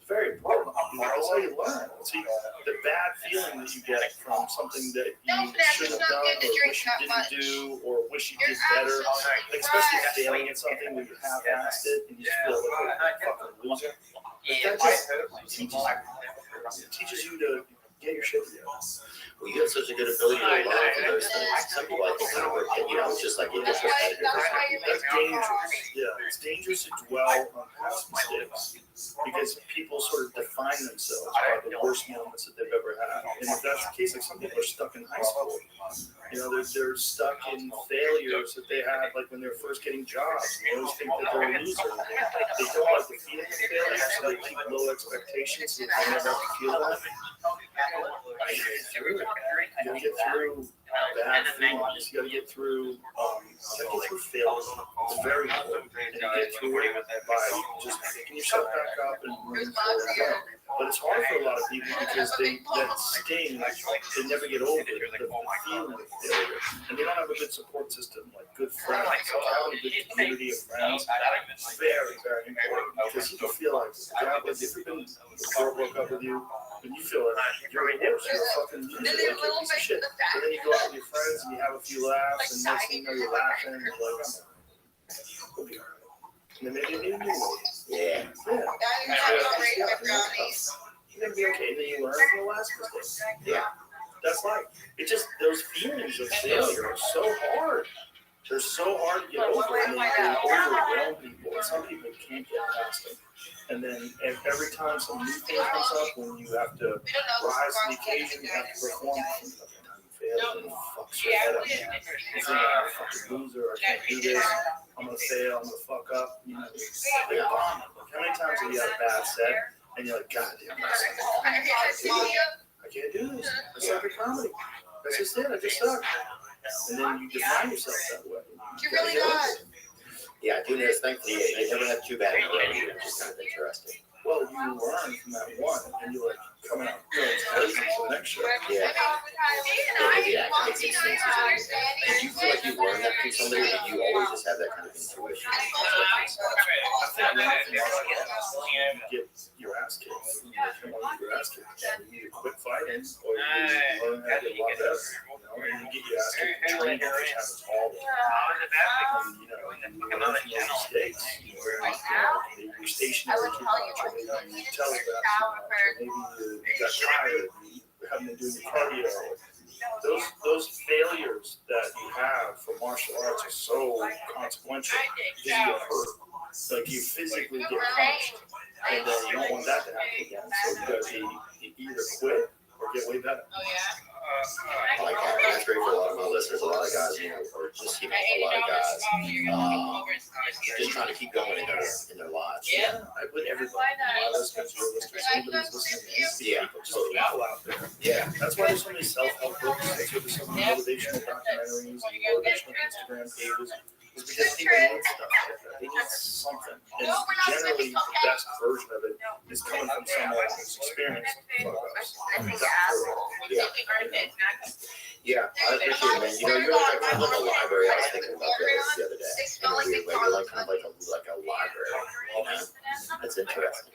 Speaker 2: Very important. That's how you learn. See, the bad feeling that you get from something that you should have done or wish you didn't do or wish you did better, like especially failing at something where you half-assed it and you feel like a fucking loser. That just teaches you to get your shit together.
Speaker 10: Well, you have such a good ability to learn from those things. Some people, I think, it's just like it's repetitive.
Speaker 2: That's dangerous. Yeah, it's dangerous to dwell on past mistakes because people sort of define themselves by the worst moments that they've ever had. And if that's the case, like some people are stuck in high school. You know, they're stuck in failures that they had like when they were first getting jobs. They always think that they're a loser. They don't like the feeling of failure, so they keep low expectations so they never have to feel that. You gotta get through bad feelings. You gotta get through failure. It's very important. And you get through it by just picking yourself back up and moving forward again. But it's hard for a lot of people because that sting, they never get over it, the feeling of failure. And they don't have a good support system, like good friends. So having a good community of friends is very, very important. Because you feel like, if you've been broke up with you, and you feel like you're the worst, you're a fucking loser, like you're a piece of shit. But then you go out with your friends and you have a few laughs, and next thing you know, you're laughing, and you're like, we'll be all right. And then maybe you need a new one.
Speaker 10: Yeah.
Speaker 2: You're gonna be okay, and then you learn from the last mistake.
Speaker 10: Yeah.
Speaker 2: That's like, it just, those feelings of failure are so hard. They're so hard to get over, and they overwhelm people, and some people can't get past them. And then every time some new thing comes up, when you have to rise to the occasion, you have to perform. Every time you fail, and fucks your head up. You think I'm a fucking loser, I can't do this, I'm gonna fail, I'm gonna fuck up. You know, like, how many times have you had a bad set, and you're like, God damn, I can't do this. I suck at comedy. That's just it, I just suck. And then you define yourself that way.
Speaker 9: You really not.
Speaker 10: Yeah, I do notice, thankfully, they never have too bad of a which is kind of interesting.
Speaker 2: well, you learn from that one, and you like coming out going crazy for the next show.
Speaker 10: Yeah. Maybe academic experiences. And you feel like you learn that from somebody, or you always just have that kind of intuition?
Speaker 2: I think you get your ass kicked. You come out with your ass kicked. You either quit fighting, or you learn how to get a lot better. And you get your ass kicked in training, which happens all the time. You learn from those mistakes. You're stationary too much, or maybe you tell us that too much, or maybe you got tired, you haven't been doing your cardio. Those failures that you have for martial arts are so consequential because you get hurt. Like you physically get punched, and then you don't want that to happen again. So you gotta either quit or get way better.
Speaker 10: I like that. That's great for a lot of my listeners. A lot of guys, or just a lot of guys, just trying to keep going in their lives.
Speaker 2: Yeah, I would everybody. My listeners, your listeners, anybody's listening to this.
Speaker 10: Yeah,
Speaker 2: just people out there.
Speaker 10: Yeah.
Speaker 2: That's why there's so many self-help books. That's why there's so many motivational documentaries and motivational Instagram pages. Is because people need stuff like that. They need something. And generally, the best version of it is coming from someone who's experienced photographs.
Speaker 10: Yeah, I appreciate it, man. You're like kind of like a library. I was thinking about this the other day. In a weird way, you're like kind of like a library. That's interesting.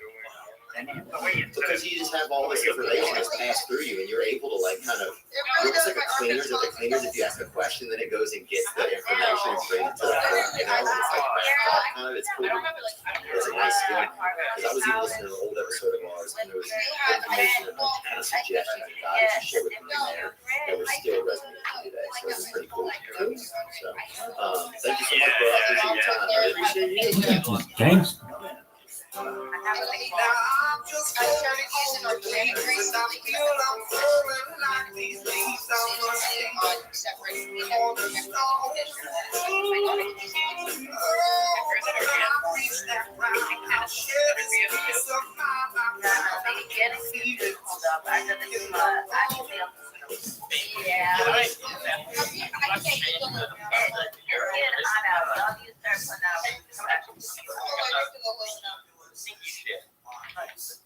Speaker 10: Because you just have all this information that's passed through you, and you're able to like kind of, you're almost like a cleaners. At the cleaners, if you ask a question, then it goes and gets the information and brings it to the front. And it's like kind of, it's cool. It's a nice skill. Because I was even listening to an old episode of ours, and there was information and like kind of suggestions and guides and shit with me in there that were still resonating with me today. So it's pretty cool. So, thank you so much, bro. I appreciate your time. I appreciate you.
Speaker 3: James.
Speaker 9: I started using organic recently.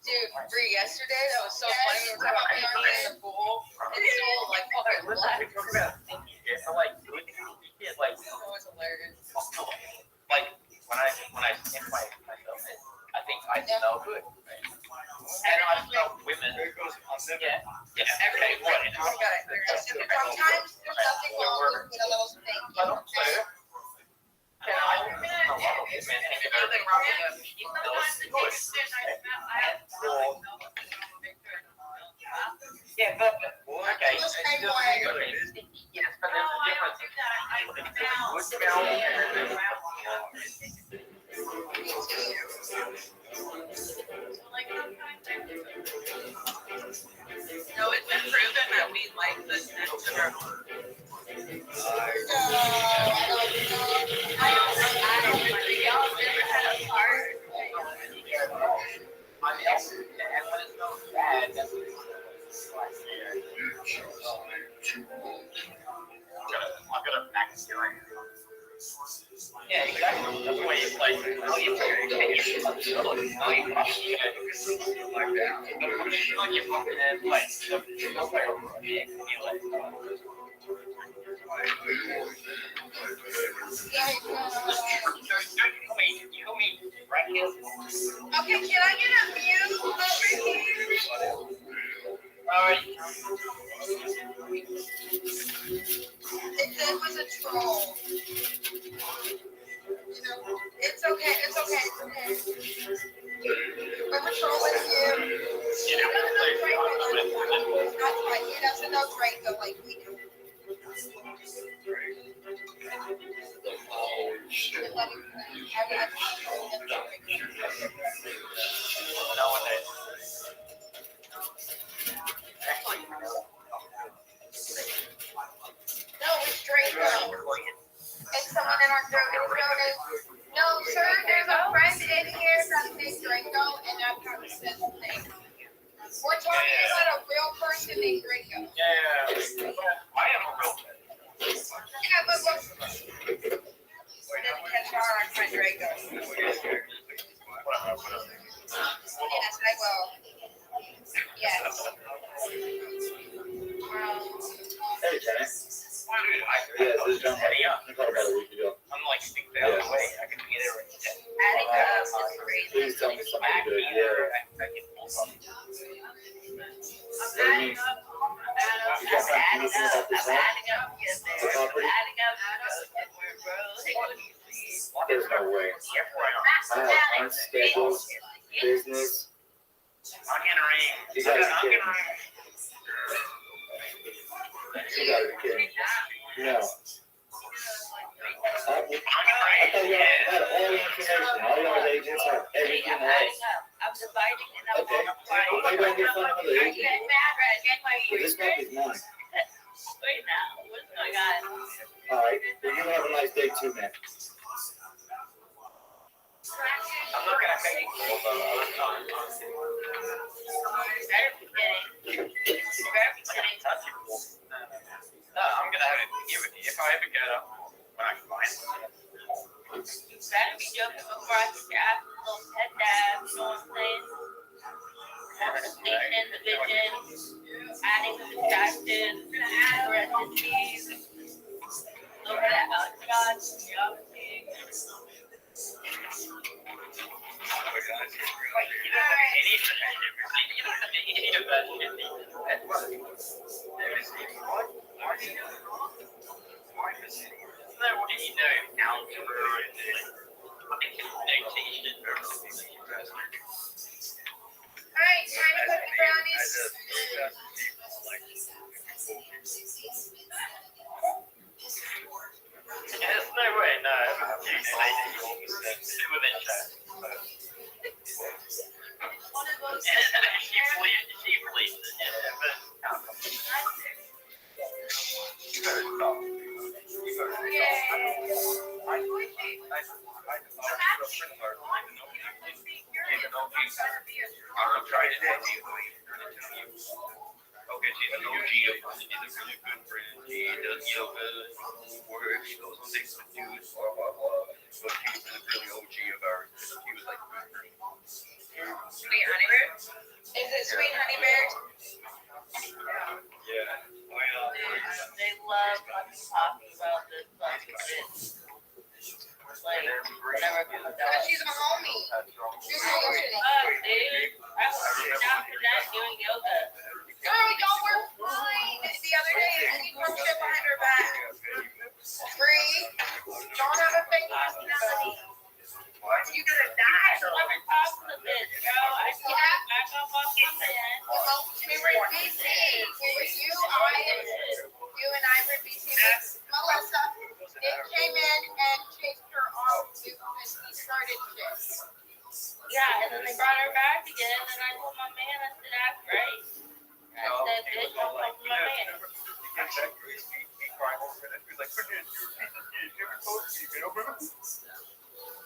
Speaker 9: Dude, Bree, yesterday that was so funny. We were talking about in the pool. It's all like fucking black. It was hilarious.
Speaker 6: Like when I sniff myself, I think I smell good. Right? And I smell women. Yeah. Okay. What?
Speaker 9: I got it. Sometimes there's nothing wrong with a little thing.
Speaker 6: I don't care. And I smell a lot of women. And if everything wrong with them, he smells good. Yeah, but okay.
Speaker 9: Just kind of like,
Speaker 6: Yes, but there's a difference. Good smell
Speaker 7: No, it's been proven that we like the scent of our
Speaker 6: I'm gonna back steering. Yeah, exactly. That's why it's like, oh, you put your case, oh, you pop shit, like that. Like you pop it in, like,
Speaker 9: okay, can I get a mute over here? If it was a troll. It's okay, it's okay, it's okay. I'm a troll with you. He doesn't know Draco like we do. No, it's Draco. It's someone in our group. No, sir, there's a friend in here that's named Draco, and I've got the same name. We're talking about a real person named Draco.
Speaker 6: Yeah, I am a real person.
Speaker 9: Yeah, but we didn't catch our friend Draco.
Speaker 4: crazy.
Speaker 5: Please tell me something good. Yeah.
Speaker 6: I can pull up.
Speaker 5: What do you mean? You got something to listen about this, huh? The property? There's no way. I have unscheduled business. You gotta be kidding me. You gotta be kidding me. No. I thought y'all had all the information. All y'all's agents have everything else. Okay. Well, maybe I can get some other agent. But this property's mine.
Speaker 4: Wait now, what's going on?
Speaker 5: All right. Well, you have a nice day too, man.
Speaker 6: I'm not gonna pay you. No, I'm gonna have to give it to you if I ever get up when I can find it.
Speaker 4: You better be joking before I get ask a little pet dad, you know what I'm saying? Taking in the vision, adding the subtraction, parentheses, look at that outshot, Alright, time to cook the brownies.
Speaker 6: There's no way, no. She within chat. She believes it, yeah, but you better stop. You better stop. I'm trying to tell you. Okay, she's an OG of mine. She's a really good friend. She does yoga, work, she goes on dates with dudes, blah, blah, blah. But she was a really OG of ours. She was like,
Speaker 4: Sweet honey bear? Is it sweet honey bear?
Speaker 6: yeah. Well,
Speaker 4: They love talking about this stuff. It's like, whenever it comes out. She's a homie. She's a homie. Dude, I was down for that doing yoga. Girl, y'all were fine the other day. She threw shit behind her back. Free. Don't have a fake personality. You gonna die. Let me talk to this, bro. I can't back up off the man. We were in BC. It was you, and I were in BC with Melissa. They came in and chased her off and he started shit. Yeah, and then they brought her back again, and I told my man, I said, that's right. I said, bitch, don't come to my man.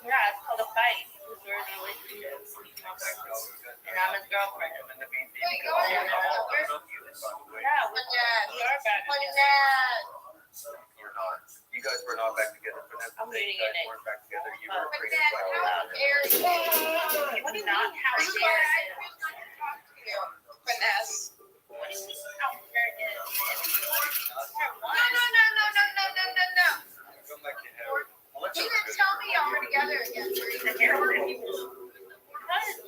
Speaker 4: Yeah, it's called a fight. Because we're in a relationship. And I'm his girlfriend. Wait, go ahead. Yeah, we are back together.
Speaker 6: you're not. You guys were not back together for that.
Speaker 4: I'm reading
Speaker 6: You guys
Speaker 4: it.
Speaker 6: weren't back together. You were
Speaker 4: But
Speaker 6: pretty
Speaker 4: Dad,
Speaker 6: well.
Speaker 4: how dare you? It's not how dare you. I choose not to talk to you, Vanessa. How dare you? No.
Speaker 6: Come back to Harry.
Speaker 4: You didn't tell me y'all were together again. Because,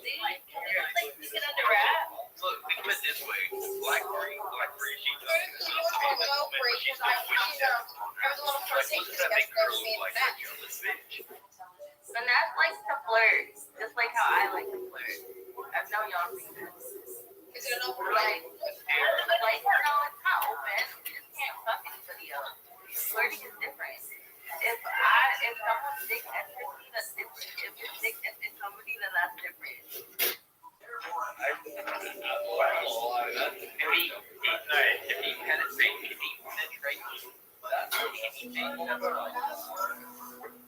Speaker 4: see, like, you get under wraps.
Speaker 6: Look, think of it this way. Blackberry, she
Speaker 4: There was a little flirtation yesterday with that. And that's like to flirt, just like how I like to flirt. I've known y'all for years. Is it an open like, no, it's not open. You just can't fuck anybody else. Flirting is different. If someone's dick enters me, that's different. If your dick enters somebody, then that's different.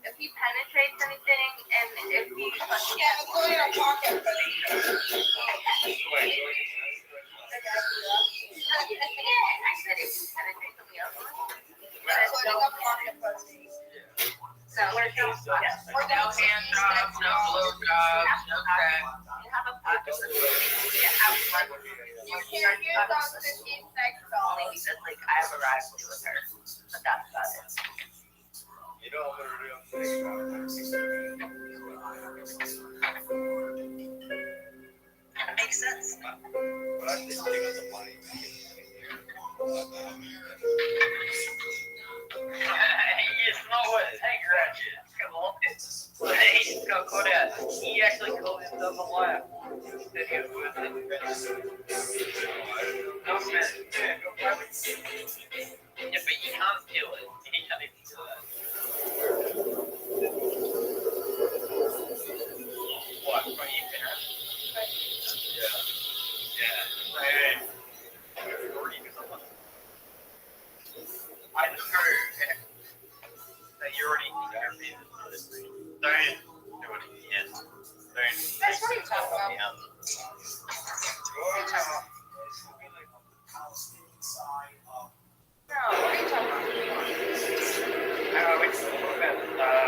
Speaker 4: If he penetrates anything, and if he including a pocket. Yeah, I said if he penetrates somebody else. Including a pocket pussy. So we're down hand jobs, no blow jobs, no crack. You have a pocket pussy. You have one. You can't use on 15 sex only because like I have a rivalry with her. But that's about it.
Speaker 6: You know, I'm gonna
Speaker 4: makes sense.
Speaker 6: But I think you know the money.
Speaker 7: It's not what Tiger Ratchet. Come on. He's gonna go down. He actually called himself a liar. That he was with it. No, man. Yeah, go private. Yeah, but you can't kill it. You can't even kill that. What? What you can have? Yeah. Hey. I just heard that you already don't do it again.
Speaker 4: That's what you're talking about.
Speaker 7: Yeah.
Speaker 4: What are you talking about? No, what are you talking about?
Speaker 7: It's about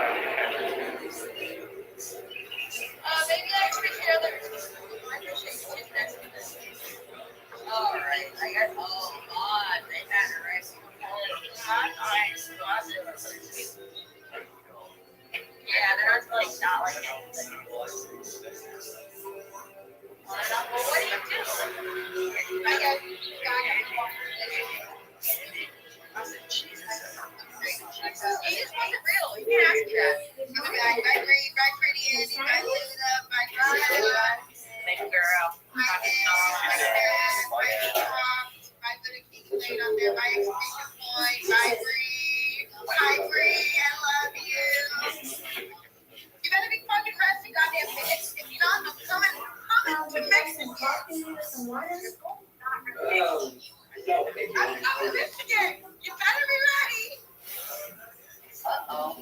Speaker 4: Maybe I appreciate others. I appreciate you next to this. Alright, I got they had it right. Yeah, they're like not like anything. Well, what do you do? I got I said, Jesus. He just wasn't real. You can ask me that. I read, I pretty Andy, I live it up, I drive.
Speaker 7: Make a girl.
Speaker 4: My dad, my props, my good king late on there, my exclamation point, my Bree, I love you. You better be fucking resting, goddamn bitch. If you're not, I'm coming to Mexico. I'm Michigan. You better be ready. Uh-oh.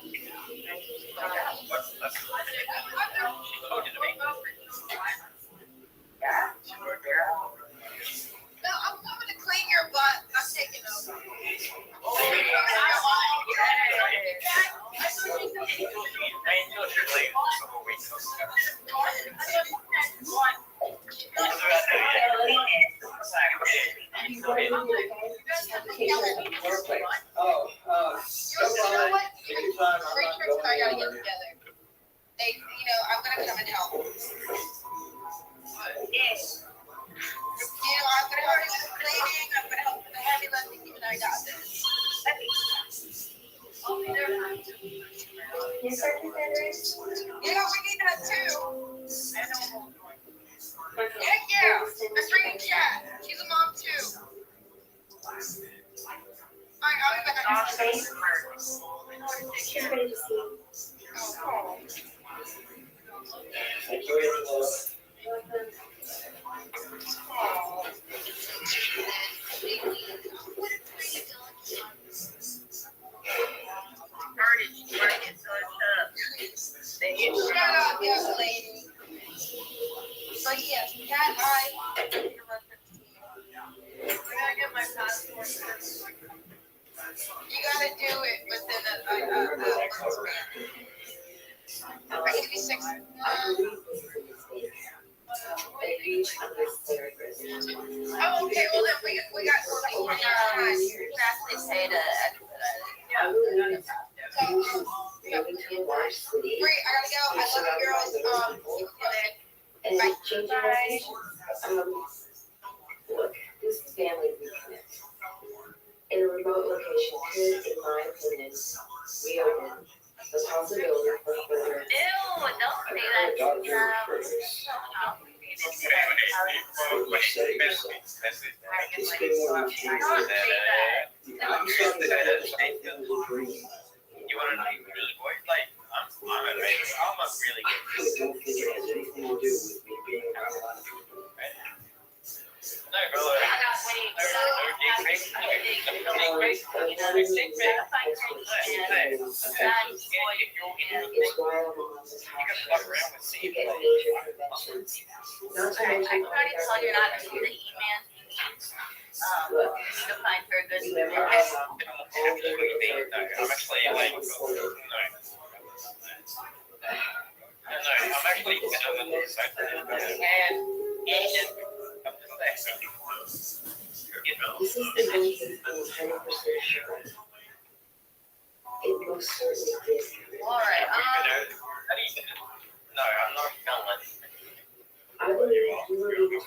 Speaker 4: No, I'm coming to clean your butt. I'm taking over. I gotta get together. I'm gonna come and help. I'm gonna help you with the cleaning. I'm gonna help with the heavy lifting. You and I got this. Yeah, we need that too. Yeah. Let's bring in Kat. She's a mom too. Alright, I'll be back.
Speaker 11: She's ready to see.
Speaker 4: Oh. Shut up, young lady. But yes, Kat, I gotta get my passport. You gotta do it within a month span. I can be 6. Oh, okay. Well, then we got something time. Exactly. Say to expedite. Great. I gotta go. I love you, girls.
Speaker 11: And changing location. Look, this is family reconnect. In a remote location could, in my opinion, reopen the possibility for further.
Speaker 4: Ew, don't say that.
Speaker 6: You want to know you really boy? Like, I'm a really good.
Speaker 11: Don't think it has anything to do with me being around a lot of people.
Speaker 6: No, bro.
Speaker 11: It's why I'm on this house to get major preventions. Not to mention
Speaker 4: I try to tell you not to do the E-man. To find for a good
Speaker 11: remember
Speaker 4: student.
Speaker 6: I'm actually like, no. I'm actually on the side and Asian.
Speaker 11: this is the one thing I'm 100% sure of. It most certainly did.
Speaker 4: All right.
Speaker 6: No, I'm not going.
Speaker 11: I believe you were able to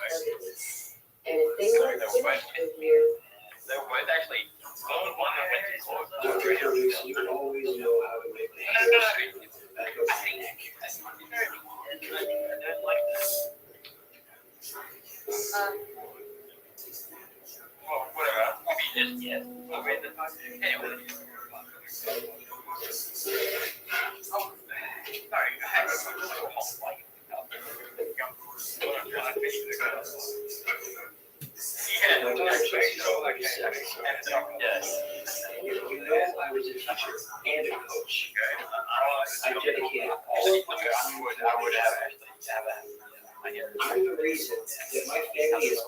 Speaker 6: Well, whatever. Maybe just yet. Anyway. Oh, sorry. I have a whole flight out there. Yeah, no, yes.
Speaker 12: You know, I was a teacher and a coach. I dedicated all of my time.
Speaker 6: I would have actually
Speaker 12: I'm the reason that my family is.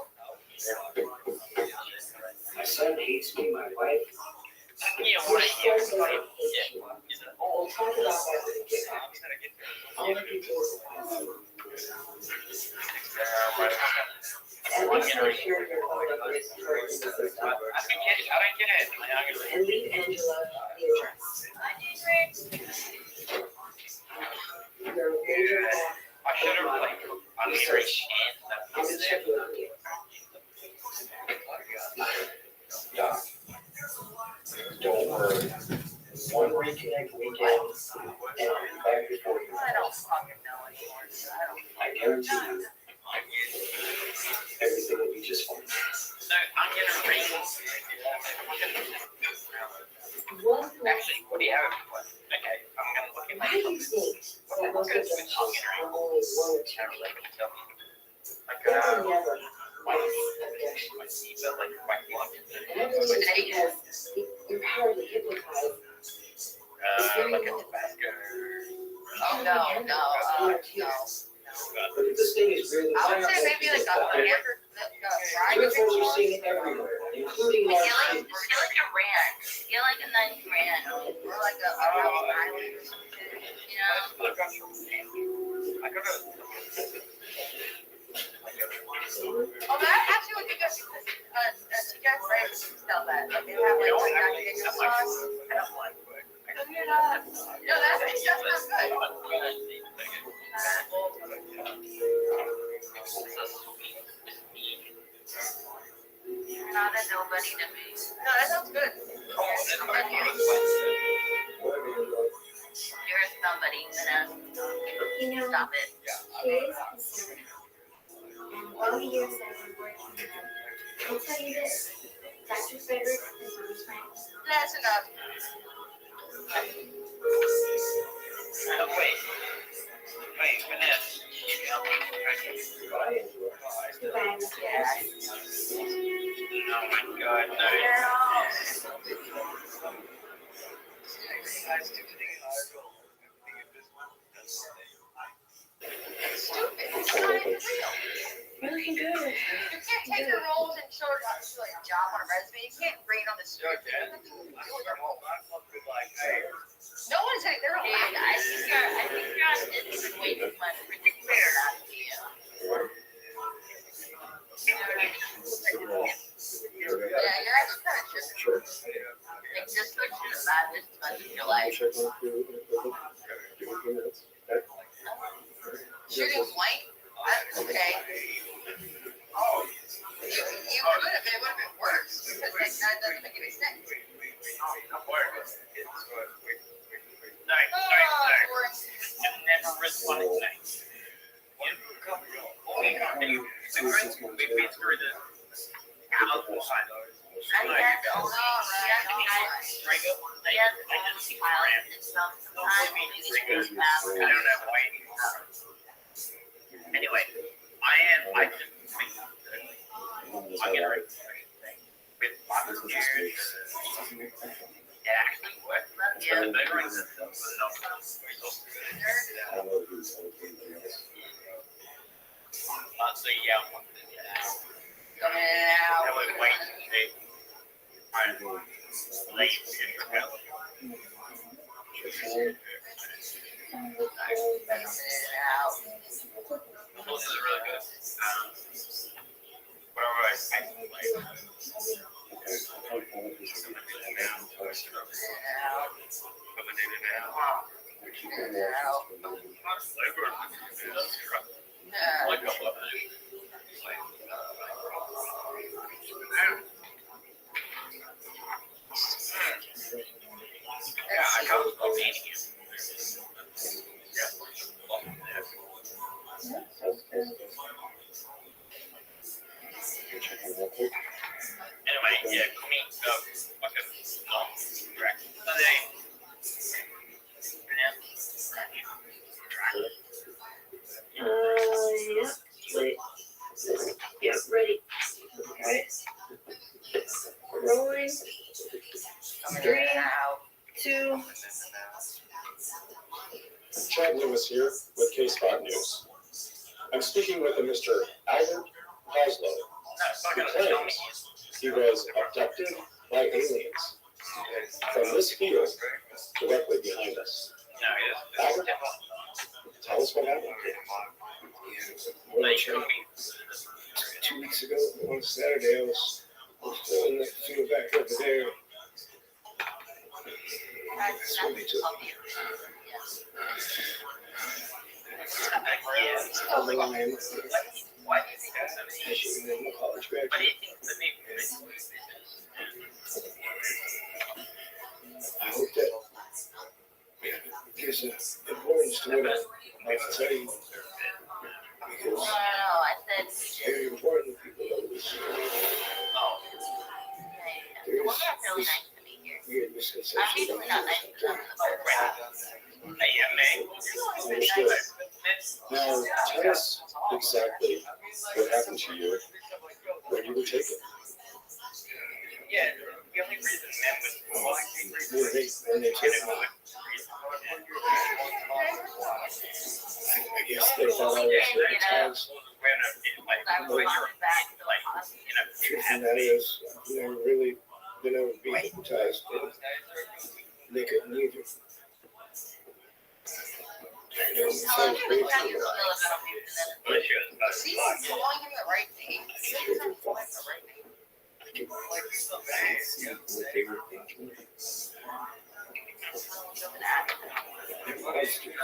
Speaker 12: My son hates me, my wife.
Speaker 6: you know what I hear?
Speaker 11: We'll talk about that when we get back. All the details of and let's make sure your phone number is correct in the system.
Speaker 6: I didn't get it.
Speaker 11: And leave Angela the address. Your major back.
Speaker 6: I should have like on the rich
Speaker 11: I'll be checking on you.
Speaker 12: Doc, don't worry. One reconnect weekend, and I'll be back before you.
Speaker 4: I don't fucking know anymore.
Speaker 12: I guarantee you, everything will be just fine.
Speaker 6: No, I'm gonna ring. Actually, what do you have? Okay, I'm gonna look at
Speaker 11: Why do you think that most of the chicks are only one or two? They were never wife's objection. And I believe it's because you're powerfully hypnotized.
Speaker 6: Look at the basket.
Speaker 4: Oh, no.
Speaker 12: But this thing is really.
Speaker 4: I would say maybe like a hamburger, fried
Speaker 12: Uniforms are
Speaker 4: chicken.
Speaker 12: seen everywhere, including
Speaker 4: Get
Speaker 12: large
Speaker 4: like,
Speaker 12: cities.
Speaker 4: get like a ranch. Get like a nice ranch. Or like a island or some shit. You know?
Speaker 6: I could have.
Speaker 4: Oh, that actually would be good because chicken fried stuff that. Like they have like that chicken sauce. I don't like it. No, that's good. You're not a nobody to me. No, that sounds good. You're somebody,
Speaker 13: You know,
Speaker 4: stop it.
Speaker 13: today's Saturday. And all the years that I've been working with them, I'll tell you this, Dr. Frederick is my friend.
Speaker 4: That's enough.
Speaker 6: Wait, Vanessa.
Speaker 12: Goodbye, Angela.
Speaker 13: Goodbye, Mr.
Speaker 6: Oh my God, no.
Speaker 4: Stupid. It's not even real.
Speaker 13: You're looking good.
Speaker 4: You can't take your roles and show it on like a job on a resume. You can't rate on the street. No one's saying they're
Speaker 7: Dude, I think you're on this way too much. Ridiculous stuff to you.
Speaker 4: Yeah, you're actually kind of tripping.
Speaker 7: Like, just what should have had this much in your life.
Speaker 4: Shooting blank? Okay. Oh. You could have, but it would have been worse. Because like, that doesn't make any sense.
Speaker 6: Never responded to things.
Speaker 7: I had to only,
Speaker 6: Anyway, I just think I'm gonna with lots of years. It actually worked. Yeah, the big rings. So yeah,
Speaker 4: Coming out.
Speaker 6: I would wait. I'm late in your house. This is really good. Whatever I I got a meeting.
Speaker 14: I'm speaking with a Mr. Albert Haslow, who claims he was abducted by aliens from this field directly behind us. Albert, tell us what happened.
Speaker 6: Well,
Speaker 2: 2 weeks ago, on Saturday, I was in the field back over there. That's what they took. On the line, as you know, college graduate. I hope that there's an importance to what I have to tell you. Because
Speaker 4: I said
Speaker 2: it's very important that people know this. There's
Speaker 4: really nice to be here.
Speaker 2: weird
Speaker 4: I'm
Speaker 2: misconception
Speaker 4: usually not nice to them.
Speaker 14: Understood. Now, tell us exactly what happened to you when you were taken.
Speaker 6: Yeah, the only reason men would
Speaker 2: When they took me, I guess they thought I was hypnotized.
Speaker 4: I was walking back to the hospital.
Speaker 2: Truth in that is, I've never really been able to be hypnotized. They couldn't either. I know it
Speaker 4: How
Speaker 2: sounds
Speaker 4: do
Speaker 2: great
Speaker 4: you
Speaker 2: to
Speaker 4: feel
Speaker 2: you.
Speaker 4: about it?
Speaker 7: See, it's going in the right thing.
Speaker 2: What they were thinking. They're monsters.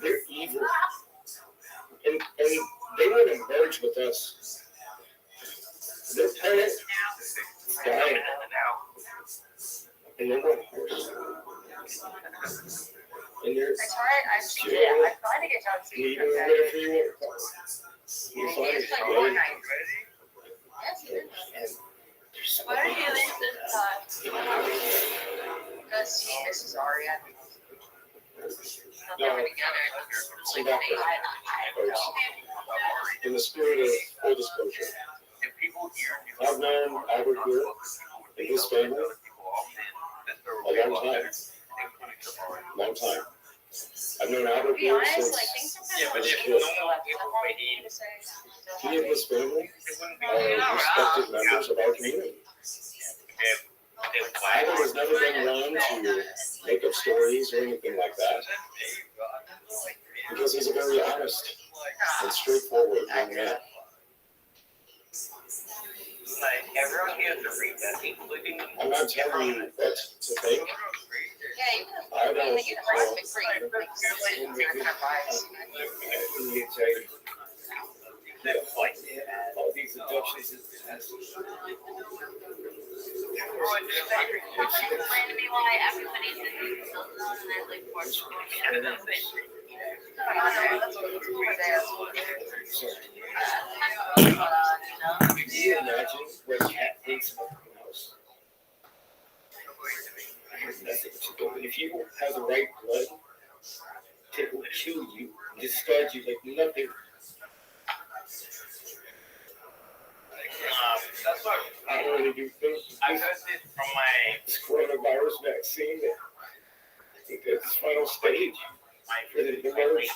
Speaker 2: They're evil. And they wouldn't merge with us. Their planet dying. And they're not worse. And they're
Speaker 4: I tried to get John to
Speaker 2: even whatever you want to call it. You find it
Speaker 4: It's like
Speaker 2: today.
Speaker 4: one night.
Speaker 2: And there's
Speaker 4: Why did you leave this time? Because this is Aria.
Speaker 2: Now, some background, folks. In the spirit of full disclosure, I've known Albert here and his family a long time. Long time. I've known Albert
Speaker 4: To be
Speaker 2: here
Speaker 4: honest,
Speaker 2: since
Speaker 4: like things
Speaker 2: he
Speaker 4: sometimes
Speaker 2: was a
Speaker 4: don't
Speaker 2: kid.
Speaker 4: say.
Speaker 2: He and his family are respected members of our community. Albert has never been one to make up stories or anything like that, because he's a very honest and straightforward young man.
Speaker 6: everyone here to read that, including.
Speaker 2: I'm not telling you what to think.
Speaker 7: Yeah, you
Speaker 2: I don't know.
Speaker 7: can write it for you. Like, different advice.
Speaker 2: Let me tell you. All these abductions is
Speaker 4: Explain to me why everybody's in the zone and there's like four people.
Speaker 2: Can you imagine what cat thinks about the house? I have nothing to do. But if you have the right blood, it will kill you, discard you like nothing.
Speaker 6: That's what
Speaker 2: I already do things.
Speaker 6: I got this from my
Speaker 2: This coronavirus vaccine, I think that's the final stage for the emerge.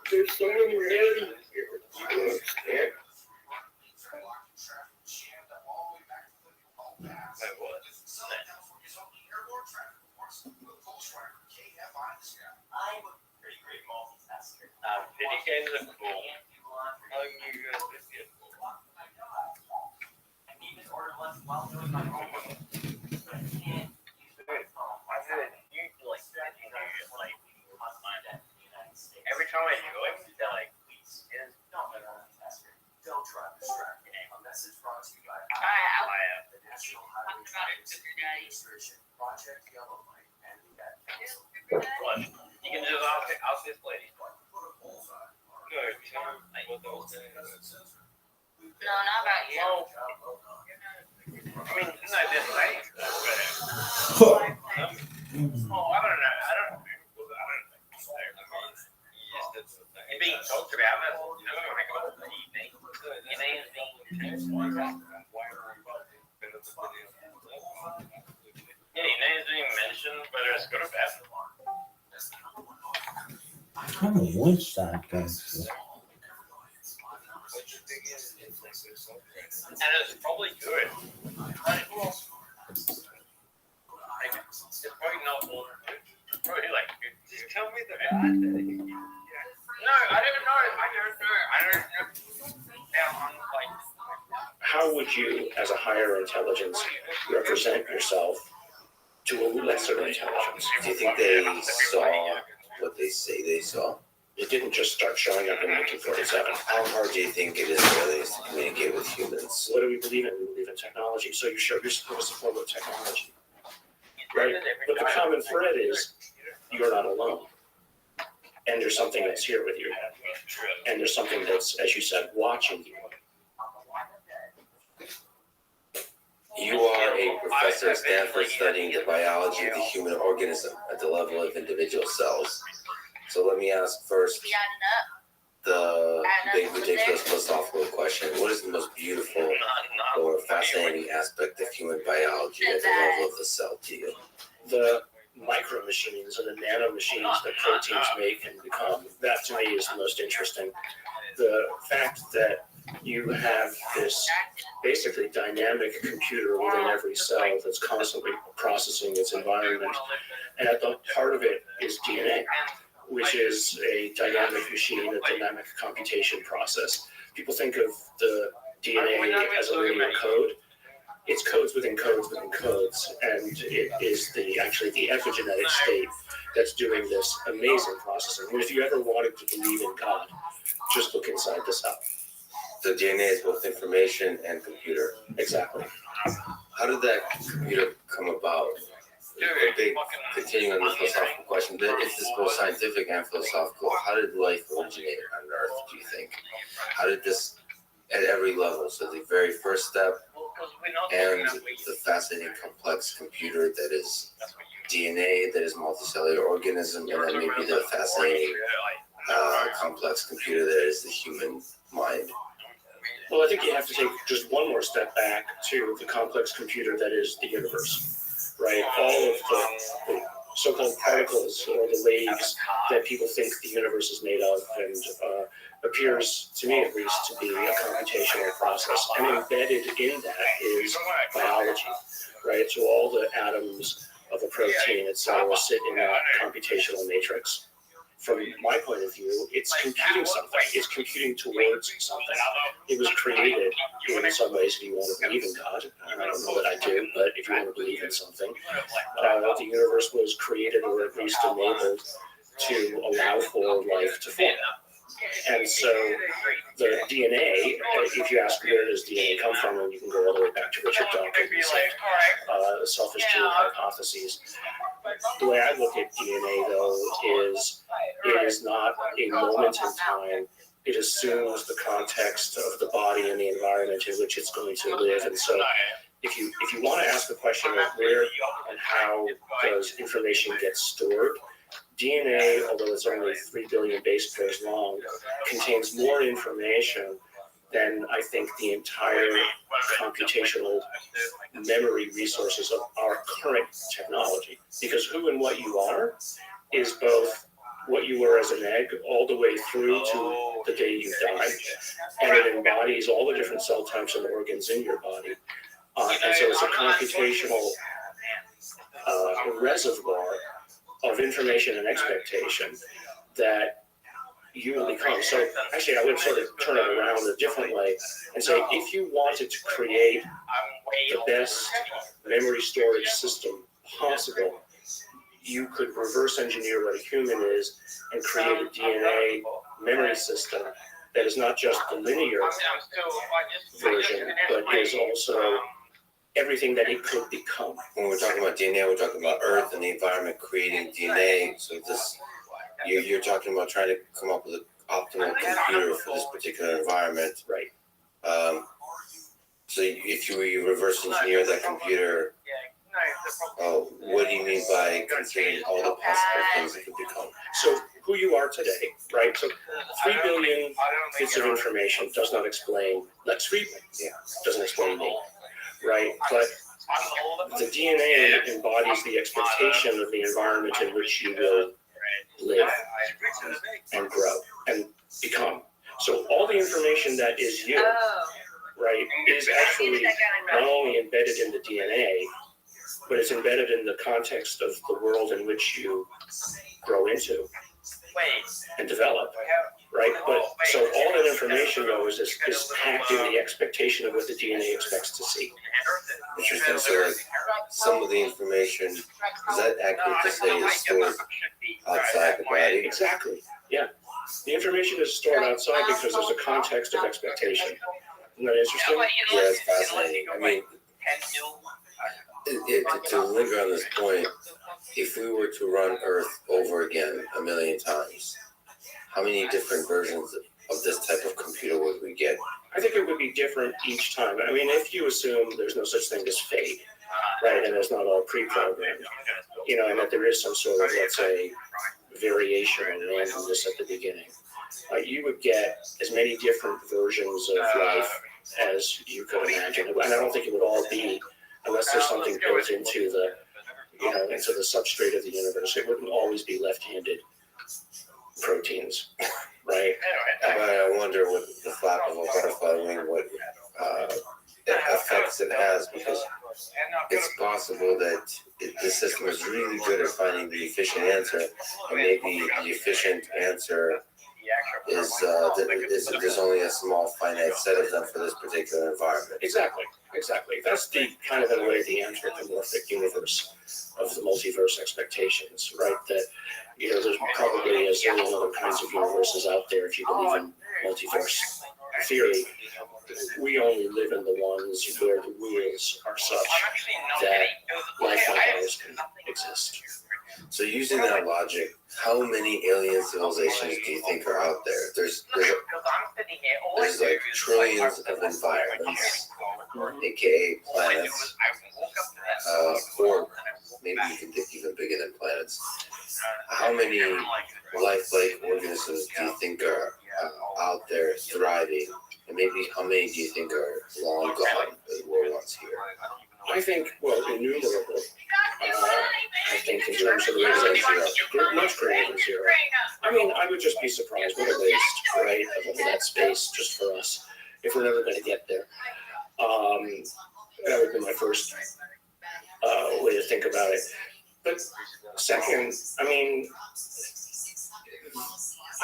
Speaker 2: There's so many ladies here. You don't understand.
Speaker 6: Video games are cool. How long you guys this year? Every time I do it, they're like, you can just ask this lady. No,
Speaker 4: not about you.
Speaker 6: I mean, not this lady. Oh, I don't know. You're being told about it. You know, when I go to the evening, Yeah, you didn't even mention whether it's good or bad.
Speaker 3: I don't know which side goes to.
Speaker 6: And it's probably good. Like, well, it's probably not all good. It's probably like, just tell me the bad thing. No, I don't know. Yeah, I'm like,
Speaker 2: How would you, as a higher intelligence, represent yourself to a lesser intelligence?
Speaker 10: Do you think they saw what they say they saw?
Speaker 2: It didn't just start showing up in 1947.
Speaker 10: How hard do you think it is for aliens to communicate with humans?
Speaker 2: What do we believe in? We believe in technology. So you're supposed to form with technology, right? But the common thread is you're not alone. And there's something that's here with you. And there's something that's, as you said, watching you.
Speaker 10: You are a professor at Stanford studying the biology of the human organism at the level of individual cells. So let me ask first the big, ridiculous, philosophical question. What is the most beautiful or fascinating aspect of human biology at the level of the cell to you?
Speaker 2: The micro machines and the nano machines that proteins make and become, that to me is the most interesting. The fact that you have this basically dynamic computer within every cell that's constantly processing its environment. And at the heart of it is DNA, which is a dynamic machine, a dynamic computation process. People think of the DNA as a linear code. It's codes within codes within codes, and it is actually the epigenetic state that's doing this amazing processing. And if you ever wanted to believe in God, just look inside the cell.
Speaker 10: So DNA is both information and computer.
Speaker 2: Exactly.
Speaker 10: How did that computer come about? A big, continuing on the philosophical question, but it's this both scientific and philosophical. How did life originate on Earth, do you think? How did this, at every level, so the very first step, and the fascinating complex computer that is DNA, that is multicellular organism, and then maybe the fascinating complex computer that is the human mind?
Speaker 2: Well, I think you have to take just one more step back to the complex computer that is the universe, right? All of the so-called particles or the waves that people think the universe is made of, and appears, to me at least, to be a computational process. And embedded in that is biology, right? So all the atoms of a protein, et cetera, sit in that computational matrix. From my point of view, it's computing something. It's computing towards something. It was created in some ways, if you want to believe in God. And I don't know that I do, but if you want to believe in something, the universe was created, or at least enabled, to allow for life to form. And so the DNA, if you ask where does DNA come from, and you can go all the way back to Richard Dawkins, the selfish gene hypotheses. The way I look at DNA, though, is it is not a moment in time. It assumes the context of the body and the environment in which it's going to live. And so if you want to ask the question of where and how does information get stored, DNA, although it's only 3 billion base pairs long, contains more information than I think the entire computational memory resources of our current technology. Because who and what you are is both what you were as an egg all the way through to the day you die. And it embodies all the different cell types and organs in your body. And so it's a computational reservoir of information and expectation that you will become. So actually, I would sort of turn it around a different way and say, if you wanted to create the best memory storage system possible, you could reverse engineer what a human is and create a DNA memory system that is not just the linear version, but is also everything that it could become.
Speaker 10: When we're talking about DNA, we're talking about Earth and the environment creating DNA. So this, you're talking about trying to come up with an optimal computer for this particular environment.
Speaker 2: Right.
Speaker 10: So if you reverse engineer that computer, what do you mean by considering all the possible things it could become?
Speaker 2: So who you are today, right? So 3 billion bits of information does not explain Lex Friedman.
Speaker 10: Yeah.
Speaker 2: Doesn't explain me. but the DNA embodies the expectation of the environment in which you will live and grow and become. So all the information that is you, right, is actually not only embedded in the DNA, but it's embedded in the context of the world in which you grow into and develop, right? But so all that information though is packed in the expectation of what the DNA expects to see.
Speaker 15: Interesting. So like some of the information, is that accurate to say is stored outside the body?
Speaker 2: Exactly. Yeah. The information is stored outside because there's a context of expectation. Isn't that interesting?
Speaker 15: Yeah, it's fascinating. I mean, to linger on this point, if we were to run Earth over again 1,000,000 times, how many different versions of this type of computer would we get?
Speaker 2: I think it would be different each time. I mean, if you assume there's no such thing as fate, right, and it's not all pre-programmed, you know, and that there is some sort of, let's say, variation or randomness at the beginning, you would get as many different versions of life as you could imagine. And I don't think it would all be, unless there's something built into the, you know, into the substrate of the universe. It wouldn't always be left-handed proteins, right?
Speaker 15: But I wonder with the flap of a butterfly wing, what effects it has, because it's possible that the system is really good at finding the efficient answer, and maybe the efficient answer is there's only a small finite set of them for this particular environment.
Speaker 2: Exactly. That's the kind of, in a way, the anthropomorphic universe of the multiverse expectations, right? That, you know, there's probably a zillion other kinds of universes out there if you believe in multiverse theory. We only live in the ones where the rules are such that life like ours can exist.
Speaker 15: So using that logic, how many alien civilizations do you think are out there? There's like trillions of environments, aka planets, or maybe you can think even bigger than planets. How many lifelike organisms do you think are out there thriving? And maybe how many do you think are long gone that were once here?
Speaker 2: I think, well, innumerable. I think in terms of the much greater than zero. I mean, I would just be surprised what a waste, right, of all that space just for us, if we're never going to get there. That would be my first way to think about it. But second, I mean,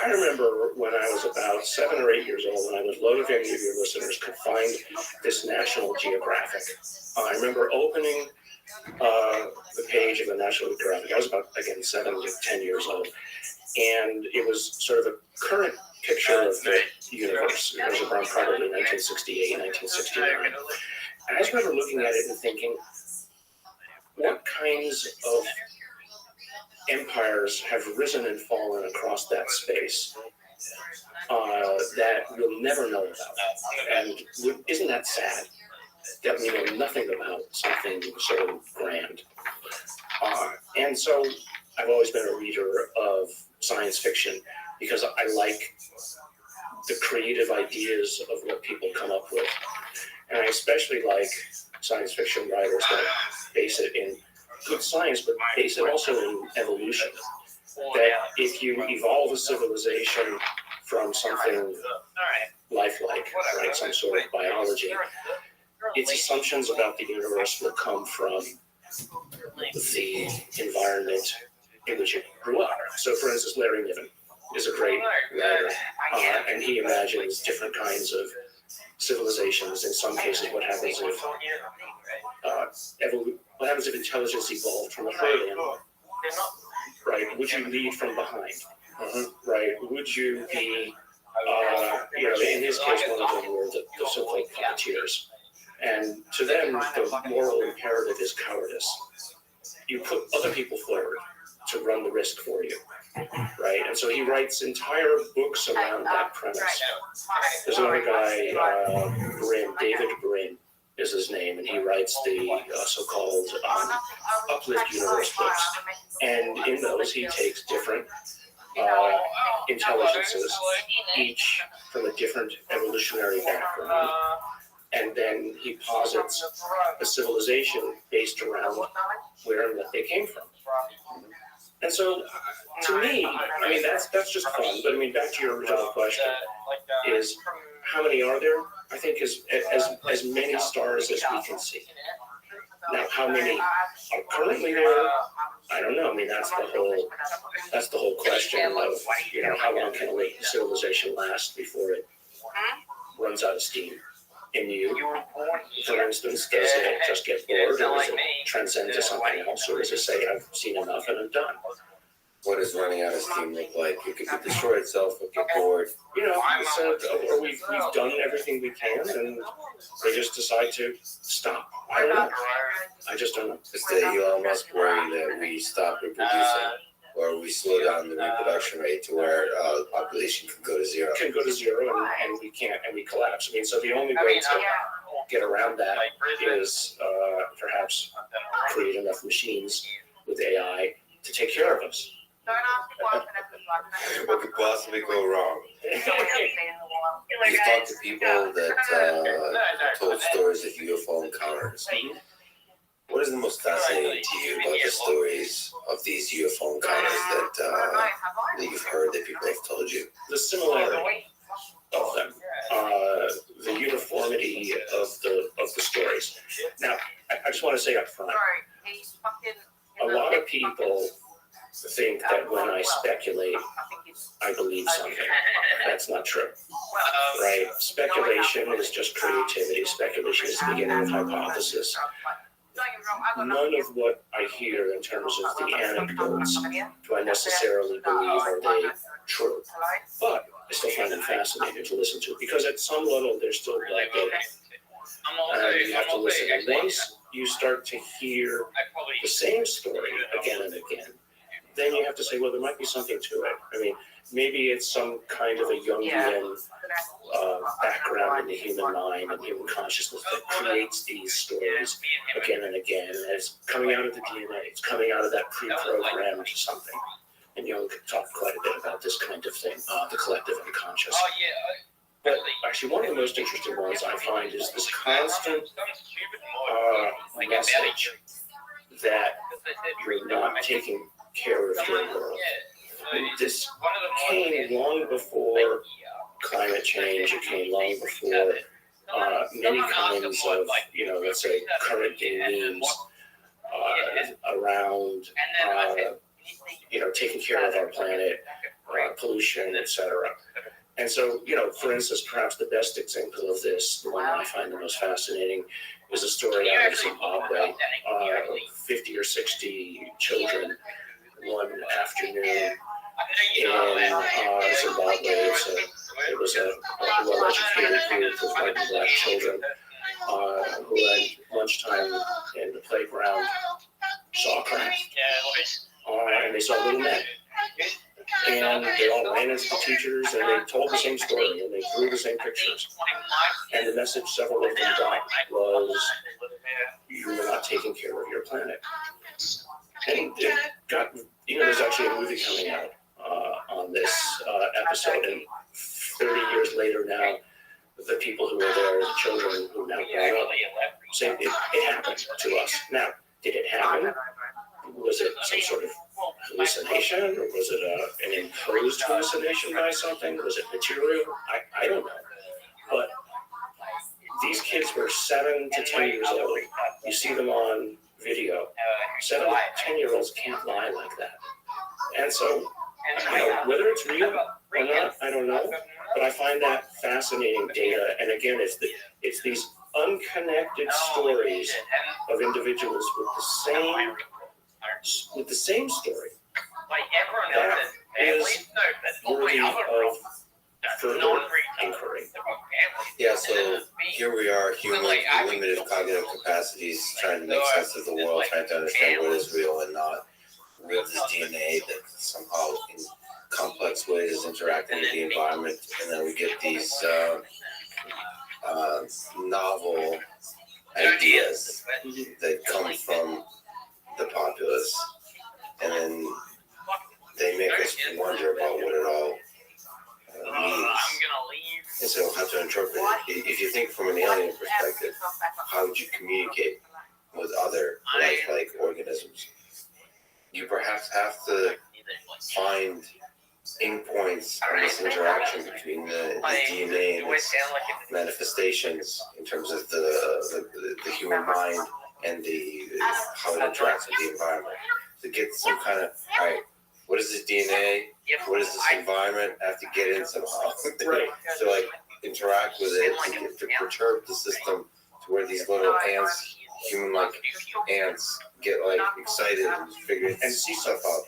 Speaker 2: I remember when I was about 7 or 8 years old, and I would love if any of your listeners could find this National Geographic. I remember opening the page of the National Geographic. I was about, again, 7 to 10 years old. And it was sort of a current picture of the universe. It was around probably 1968, 1969. And I just remember looking at it and thinking, what kinds of empires have risen and fallen across that space that we'll never know about? And isn't that sad that we know nothing about something so grand? And so I've always been a reader of science fiction because I like the creative ideas of what people come up with. And I especially like science fiction writers that base it in good science, but base it also in evolution. That if you evolve a civilization from something lifelike, right, some sort of biology, its assumptions about the universe will come from the environment in which it grew up. So, for instance, Larry Niven is a great writer, and he imagines different kinds of civilizations. In some cases, what happens if intelligence evolved from a herd animal? Right? Would you lead from behind? Right? Would you be, in his case, one of them were the so-called puppeteers. And to them, the moral imperative is cowardice. You put other people forward to run the risk for you, right? And so he writes entire books around that premise. There's another guy, David Brin is his name, and he writes the so-called Uplift Universe books. And in those, he takes different intelligences, each from a different evolutionary background, and then he posits a civilization based around where and what they came from. And so, to me, I mean, that's just fun. But I mean, back to your original question, is how many are there? I think as many stars as we can see. Now, how many are currently there? I don't know. I mean, that's the whole question of, you know, how long can a civilization last before it runs out of steam? And you, for instance, does it just get bored, or does it transcend to something else, or does it say, I've seen enough and I'm done?
Speaker 15: What does running out of steam look like? It could destroy itself, it get bored.
Speaker 2: You know, so, or we've done everything we can, and they just decide to stop. I don't know. I just don't know.
Speaker 15: It's the Elon Musk worry that we stop reproducing, or we slow down the reproduction rate to where the population can go to zero.
Speaker 2: Can go to zero, and we can't, and we collapse. I mean, so the only way to get around that is perhaps create enough machines with AI to take care of us.
Speaker 15: What could possibly go wrong? You've talked to people that told stories of UFO encounters. What is the most fascinating to you about the stories of these UFO encounters that you've heard that people have told you?
Speaker 2: The similarity of them, the uniformity of the stories. Now, I just want to say up front, a lot of people think that when I speculate, I believe something. That's not true, right? Speculation is just creativity. Speculation is the beginning of hypothesis. None of what I hear in terms of the anecdotes do I necessarily believe are they true. But I still find them fascinating to listen to, because at some level they're still black data. And you have to listen. And once you start to hear the same story again and again, then you have to say, well, there might be something to it. I mean, maybe it's some kind of a Jungian background in the human mind and human consciousness that creates these stories again and again. And it's coming out of the DNA. It's coming out of that pre-programmed something. And Jung talked quite a bit about this kind of thing, the collective unconscious. But actually, one of the most interesting ones I find is this constant message that you're not taking care of your world. This came long before climate change. It came long before many kinds of, you know, let's say current day memes around, you know, taking care of our planet, pollution, etc. And so, you know, for instance, perhaps the best example of this, the one I find the most fascinating, is a story out of Zimbabwe. 50 or 60 children one afternoon in Zimbabwe. It was a well-educated group of white and black children who at lunchtime in the playground saw a crash. And they saw little men. And they all ran into the teachers, and they told the same story, and they drew the same pictures. And the message several of them got was, you are not taking care of your planet. And it got, you know, there's actually a movie coming out on this episode, and 30 years later now, the people who were there, the children who now grown up, say it happened to us. Now, did it happen? Was it some sort of hallucination, or was it an imposed hallucination by something? Was it material? I don't know. But these kids were 7 to 10 years old. You see them on video. 7 to 10-year-olds can't lie like that. And so, you know, whether it's real or not, I don't know. But I find that fascinating data. And again, it's these unconnected stories of individuals with the same story. That is worthy of further inquiry.
Speaker 15: Yeah, so here we are, humans with limited cognitive capacities, trying to make sense of the world, trying to understand what is real and not. We have this DNA that somehow in complex ways is interacting with the environment, and then we get these novel ideas that come from the populace, and then they make us wonder about what it all means. And so we'll have to interpret it. If you think from an alien perspective, how would you communicate with other lifelike organisms? You perhaps have to find endpoints on this interaction between the DNA and its manifestations in terms of the human mind and how it interacts with the environment. To get some kind of, all right, what is this DNA? What is this environment? I have to get in somehow.
Speaker 2: Right.
Speaker 15: To like interact with it, to perturb the system to where these little ants, human-like ants, get like excited and figure and see stuff out.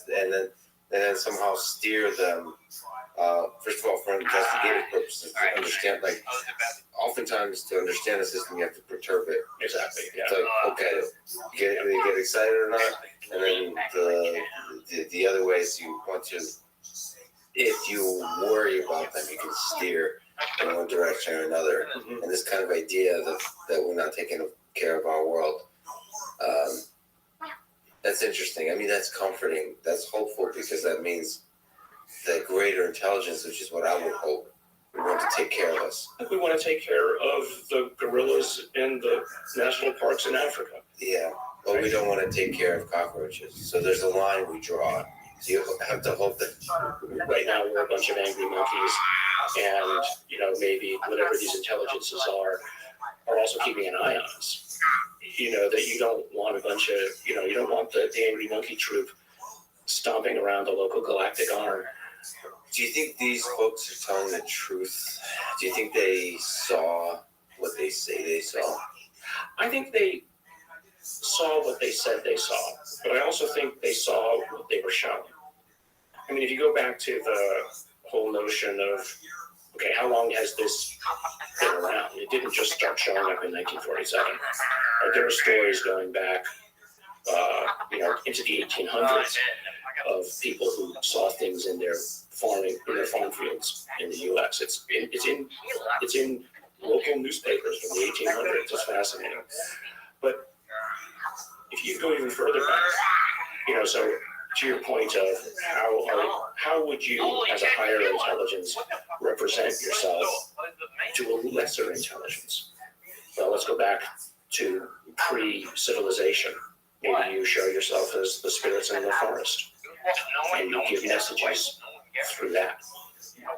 Speaker 15: Yeah, and then somehow steer them. First of all, for investigative purposes, to understand, like, oftentimes to understand the system, you have to perturb it.
Speaker 2: Exactly. Yeah.
Speaker 15: It's like, okay, they get excited or not, and then the other ways you want to, if you worry about them, you can steer in one direction or another.
Speaker 2: Mm-hmm.
Speaker 15: And this kind of idea that we're not taking care of our world, that's interesting. I mean, that's comforting. That's hopeful, because that means that greater intelligence, which is what I would hope, we want to take care of us.
Speaker 2: We want to take care of the gorillas in the national parks in Africa.
Speaker 15: Yeah, but we don't want to take care of cockroaches. So there's a line we draw. So you have to hope that
Speaker 2: right now we're a bunch of angry monkeys, and maybe whatever these intelligences are also keeping an eye on us. That you don't want a bunch of you don't want the angry monkey troop stomping around the local galactic arm.
Speaker 15: Do you think these folks are telling the truth? Do you think they saw what they say they saw?
Speaker 2: I think they saw what they said they saw, but I also think they saw what they were shown. I mean, if you go back to the whole notion of, okay, how long has this been around? It didn't just start showing up in 1947. There are stories going back, into the 1800s of people who saw things in their farm fields in the U.S. It's in local newspapers from the 1800s. It's fascinating. But if you go even further back, so to your point of how would you, as a higher intelligence, represent yourself to a lesser intelligence? Well, let's go back to pre-civilization. Maybe you show yourself as the spirits in the forest, and you give messages through that.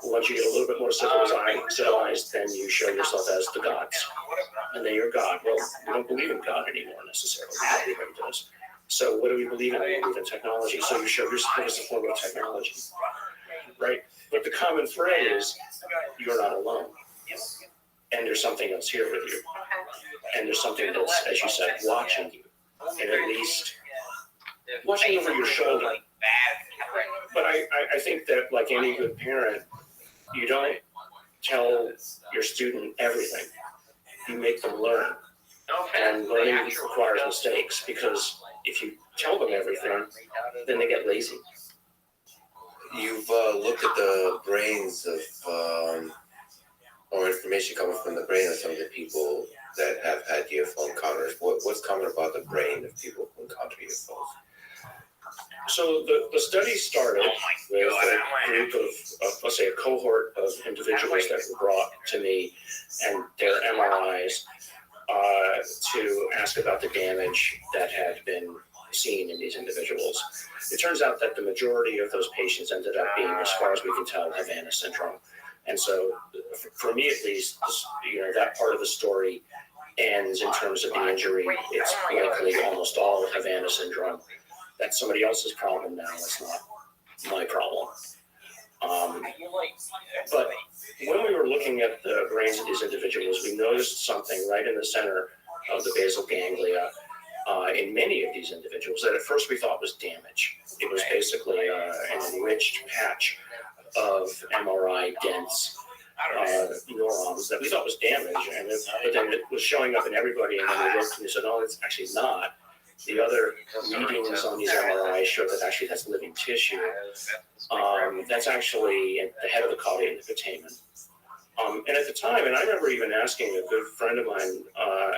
Speaker 2: Once you get a little bit more civilized, then you show yourself as the gods, and then you're God. Well, we don't believe in God anymore necessarily. Everybody does. So what do we believe in? We believe in technology. So you show yourself as a form of technology, right? But the common thread is you're not alone, and there's something else here with you, and there's something that's, as you said, watching you, and at least watching over your shoulder. But I think that, like any good parent, you don't tell your student everything. You make them learn. And learning requires mistakes, because if you tell them everything, then they get lazy.
Speaker 15: You've looked at the brains of, or information coming from the brain of some of the people that have had UFO encounters. What's common about the brain of people who encounter UFOs?
Speaker 2: So the study started with a group of, let's say, a cohort of individuals that were brought to me and their MRIs to ask about the damage that had been seen in these individuals. It turns out that the majority of those patients ended up being, as far as we can tell, Havana syndrome. And so, for me at least, that part of the story ends in terms of the injury. It's likely almost all Havana syndrome. That's somebody else's problem now. It's not my problem. But when we were looking at the brains of these individuals, we noticed something right in the center of the basal ganglia in many of these individuals that at first we thought was damage. It was basically an enriched patch of MRI dense neurons that we thought was damage, but then it was showing up in everybody, and then we looked and we said, oh, it's actually not. The other readings on these MRIs show that actually that's living tissue. That's actually at the head of the caudate and the putamen. And at the time, and I remember even asking a good friend of mine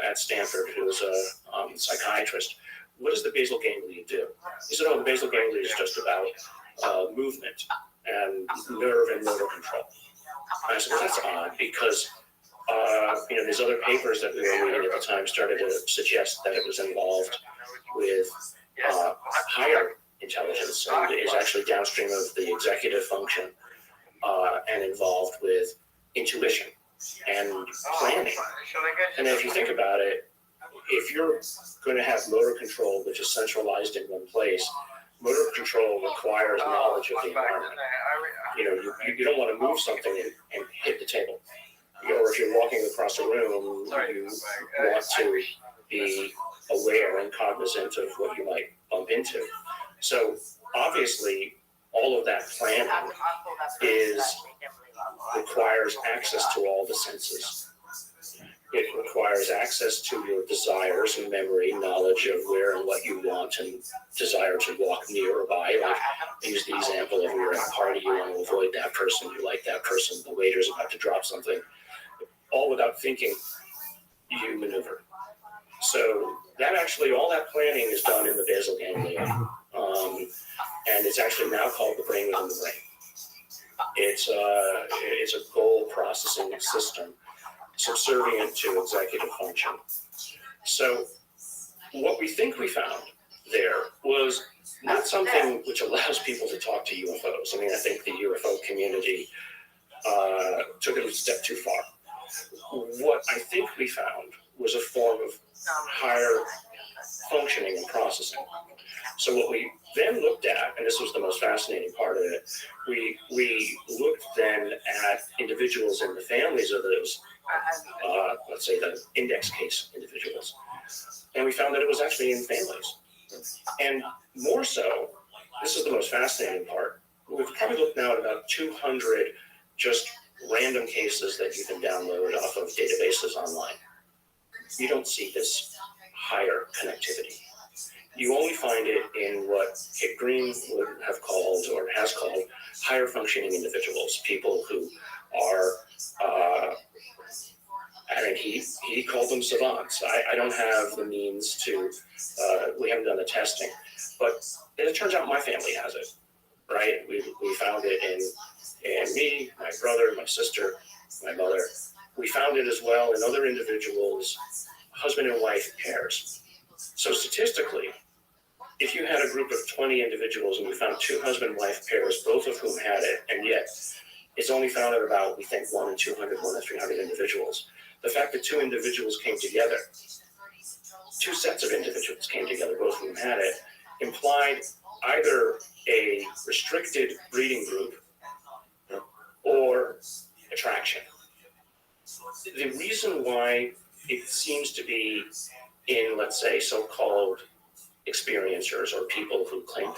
Speaker 2: at Stanford, who was a psychiatrist, what does the basal ganglia do? He said, oh, the basal ganglia is just about movement and nerve and motor control. I said, well, that's odd, because
Speaker 12: these other papers that we were reading at the time started to suggest that it was involved with higher intelligence and is actually downstream of the executive function and involved with intuition and planning. And if you think about it, if you're going to have motor control, which is centralized in one place, motor control requires knowledge of the environment. You don't want to move something and hit the table. Or if you're walking across a room, you want to be aware and cognizant of what you might bump into. So obviously, all of that planning requires access to all the senses. It requires access to your desires and memory, knowledge of where and what you want and desire to walk near or by. Like I use the example of you're at a party, you want to avoid that person, you like that person, the waiter's about to drop something. All without thinking, you maneuver. So that actually, all that planning is done in the basal ganglia. And it's actually now called the brain within the brain. It's a goal processing system subservient to executive function. So what we think we found there was not something which allows people to talk to UFOs. I mean, I think the UFO community took it a step too far. What I think we found was a form of higher functioning and processing. So what we then looked at, and this was the most fascinating part of it, we looked then at individuals in the families of those, let's say the index case individuals, and we found that it was actually in families. And more so, this is the most fascinating part, we've probably looked now at about 200 just random cases that you can download off of databases online. You don't see this higher connectivity. You only find it in what Kit Green would have called or has called higher functioning individuals, people who are, he called them savants. I don't have the means to, we haven't done the testing, but it turns out my family has it, right? We found it in me, my brother, my sister, my mother. We found it as well in other individuals, husband and wife pairs. So statistically, if you had a group of 20 individuals and we found two husband-wife pairs, both of whom had it, and yet it's only found at about, we think, 1 in 200, 1 in 300 individuals. The fact that two individuals came together, two sets of individuals came together, both of whom had it, implied either a restricted breeding group or attraction. The reason why it seems to be in, let's say, so-called experiencers or people who claim,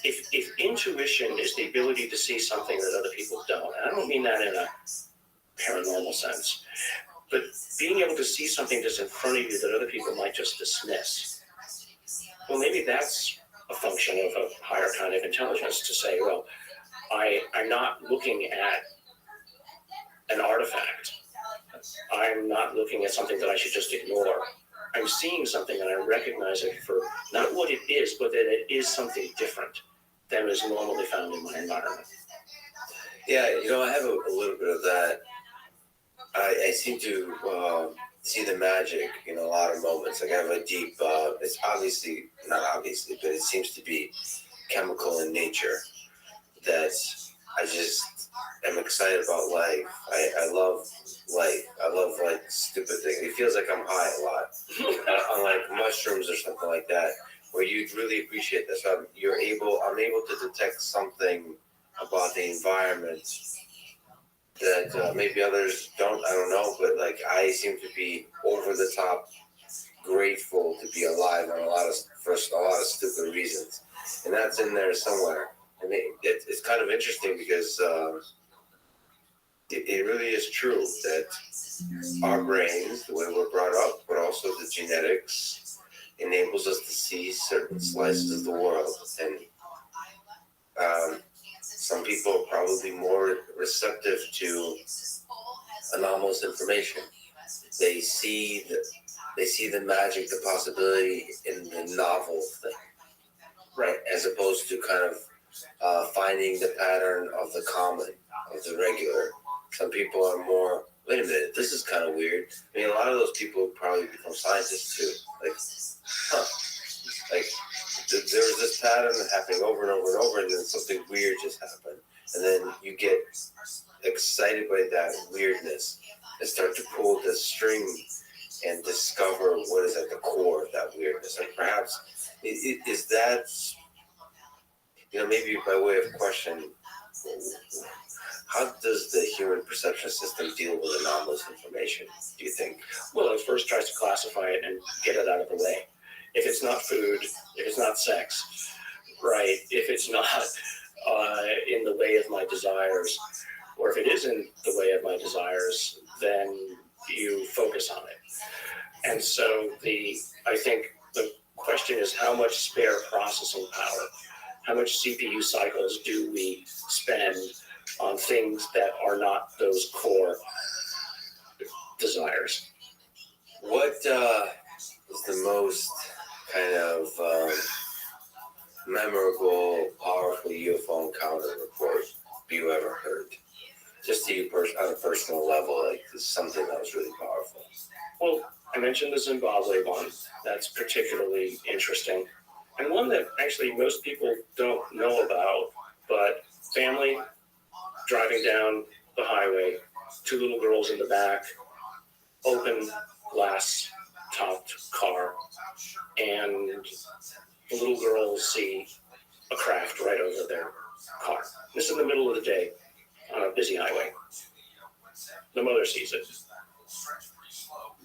Speaker 12: if intuition is the ability to see something that other people don't, and I don't mean that in a paranormal sense, but being able to see something that's in front of you that other people might just dismiss, well, maybe that's a function of a higher kind of intelligence to say, well, I'm not looking at an artifact. I'm not looking at something that I should just ignore. I'm seeing something and I recognize it for not what it is, but that it is something different than is normally found in my environment.
Speaker 15: Yeah, I have a little bit of that. I seem to see the magic in a lot of moments. Like I have a deep, it's obviously, not obviously, but it seems to be chemical in nature that I just am excited about life. I love life. I love like stupid things. It feels like I'm high a lot, unlike mushrooms or something like that, where you'd really appreciate this. I'm able to detect something about the environment that maybe others don't. I don't know, but like I seem to be over the top grateful to be alive on for a lot of stupid reasons, and that's in there somewhere. And it's kind of interesting because it really is true that our brains, the way we're brought up, but also the genetics, enables us to see certain slices of the world. And some people are probably more receptive to anomalous information. They see the magic, the possibility in the novel thing, right? As opposed to kind of finding the pattern of the common, of the regular. Some people are more wait a minute, this is kind of weird. I mean, a lot of those people probably become scientists too. Like, like there was this pattern happening over and over and over, and then something weird just happened, and then you get excited by that weirdness and start to pull the string and discover what is at the core of that weirdness. And perhaps is that, maybe by way of question, how does the human perception system deal with anomalous information, do you think?
Speaker 12: Well, it first tries to classify it and get it out of the way. If it's not food, if it's not sex, right? If it's not in the way of my desires, or if it is in the way of my desires, then you focus on it. And so I think the question is, how much spare processing power, how much CPU cycles do we spend on things that are not those core desires?
Speaker 15: What is the most kind of memorable, powerful UFO encounter report you ever heard? Just to you on a personal level, like this is something that was really powerful.
Speaker 12: Well, I mentioned the Zimbabwe one. That's particularly interesting. And one that actually most people don't know about, but family driving down the highway, 2 little girls in the back, open glass topped car, and the little girls see a craft right over their car. This is in the middle of the day on a busy highway. The mother sees it.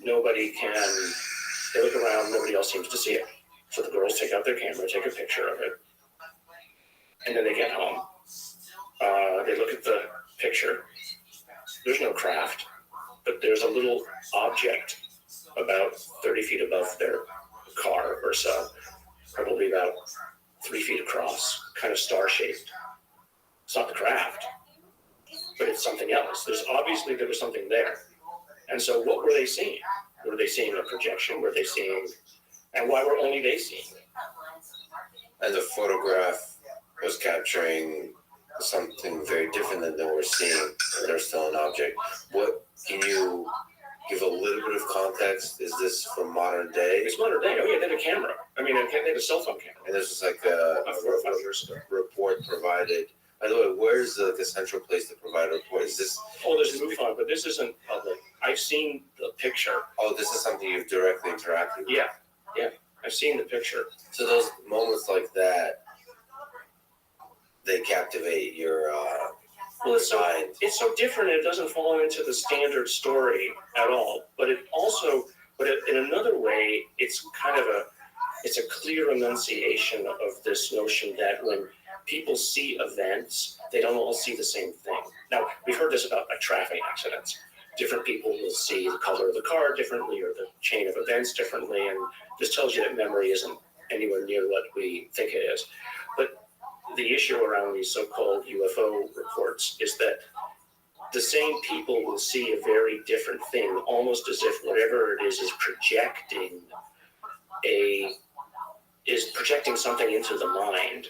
Speaker 12: They look around, nobody else seems to see it. So the girls take out their camera, take a picture of it, and then they get home. They look at the picture. There's no craft, but there's a little object about 30 feet above their car or so, probably about 3 feet across, kind of star-shaped. It's not the craft, but it's something else. There was something there. And so what were they seeing? Were they seeing a projection? Were they seeing, and why were only they seeing it?
Speaker 15: And the photograph was capturing something very different than we're seeing. There's still an object. What, can you give a little bit of context? Is this from modern day?
Speaker 12: It's modern day. Oh yeah, they had a camera. They had a cell phone camera.
Speaker 15: And this is like a
Speaker 12: 4 or 5 years ago.
Speaker 15: Report provided. By the way, where's the central place to provide a report? Is this?
Speaker 12: Oh, there's a MUFON, but this isn't public. I've seen the picture.
Speaker 15: Oh, this is something you've directly interacted with?
Speaker 12: Yeah. I've seen the picture.
Speaker 15: So those moments like that, they captivate your
Speaker 12: well, it's so different. It doesn't fall into the standard story at all. But in another way, it's kind of it's a clear enunciation of this notion that when people see events, they don't all see the same thing. Now, we've heard this about traffic accidents. Different people will see the color of the car differently or the chain of events differently, and this tells you that memory isn't anywhere near what we think it is. But the issue around these so-called UFO reports is that the same people will see a very different thing, almost as if whatever it is projecting something into the mind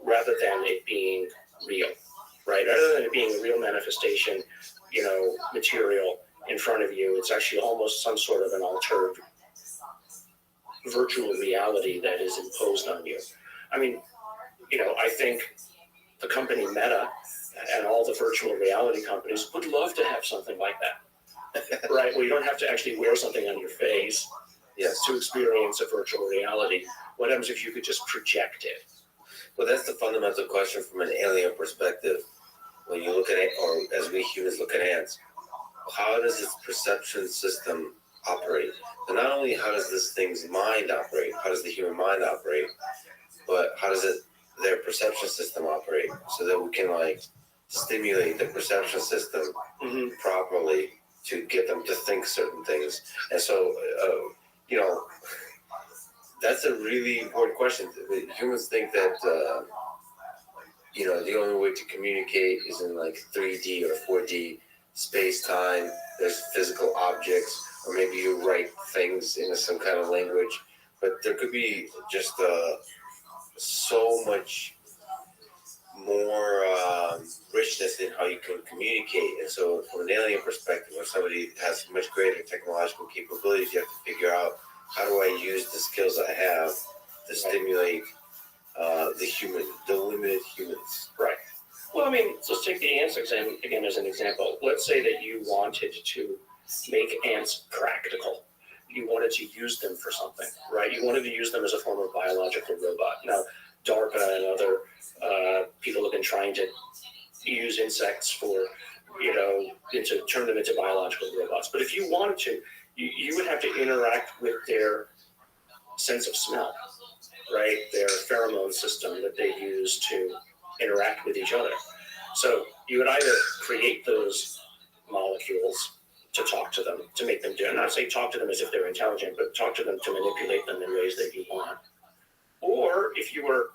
Speaker 12: rather than it being real, right? Rather than it being a real manifestation, material in front of you, it's actually almost some sort of an altered virtual reality that is imposed on you. I mean, I think the company Meta and all the virtual reality companies would love to have something like that, right? Where you don't have to actually wear something on your face to experience a virtual reality. What happens if you could just project it?
Speaker 15: Well, that's the fundamental question from an alien perspective. When you look at it, or as we humans look at ants, how does its perception system operate? And not only how does this thing's mind operate, how does the human mind operate, but how does their perception system operate, so that we can stimulate the perception system properly to get them to think certain things. And so, that's a really important question. Humans think that, the only way to communicate is in 3D or 4D space-time. There's physical objects, or maybe you write things in some kind of language. But there could be just so much more richness in how you can communicate. And so from an alien perspective, when somebody has much greater technological capabilities, you have to figure out, how do I use the skills I have to stimulate the limited humans?
Speaker 12: Right. Well, I mean, let's take the ants exam again as an example. Let's say that you wanted to make ants practical. You wanted to use them for something, right? You wanted to use them as a form of biological robot. Now, DARPA and other people have been trying to use insects for, to turn them into biological robots. But if you wanted to, you would have to interact with their sense of smell, right? Their pheromone system that they use to interact with each other. So you would either create those molecules to talk to them, to make them do, not say talk to them as if they're intelligent, but talk to them to manipulate them in ways that you want. Or if you were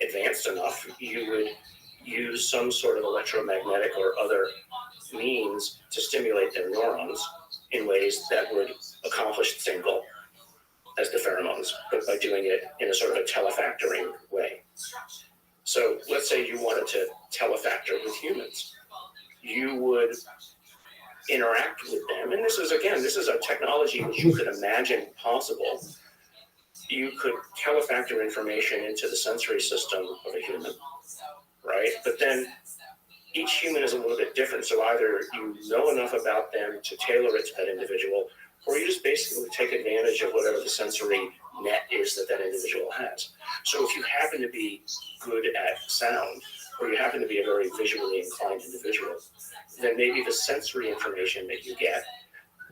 Speaker 12: advanced enough, you would use some sort of electromagnetic or other means to stimulate their neurons in ways that would accomplish the same goal as the pheromones, but by doing it in a sort of a telefactoring way. So let's say you wanted to telefactor with humans. You would interact with them, and this is a technology which you could imagine possible. You could telefactor information into the sensory system of a human, right? But then each human is a little bit different, so either you know enough about them to tailor it to that individual, or you just basically take advantage of whatever the sensory net is that individual has. So if you happen to be good at sound, or you happen to be a very visually inclined individual, then maybe the sensory information that you get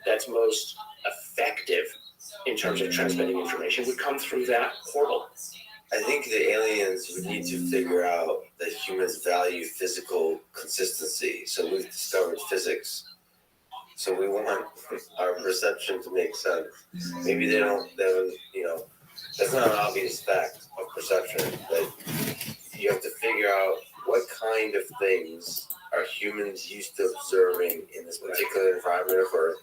Speaker 12: that's most effective in terms of transmitting information would come through that portal.
Speaker 15: I think the aliens would need to figure out that humans value physical consistency. So we've discovered physics. So we want our perception to make sense. Maybe they don't, that's not an obvious fact of perception, but you have to figure out what kind of things are humans used to observing in this particular environment of Earth,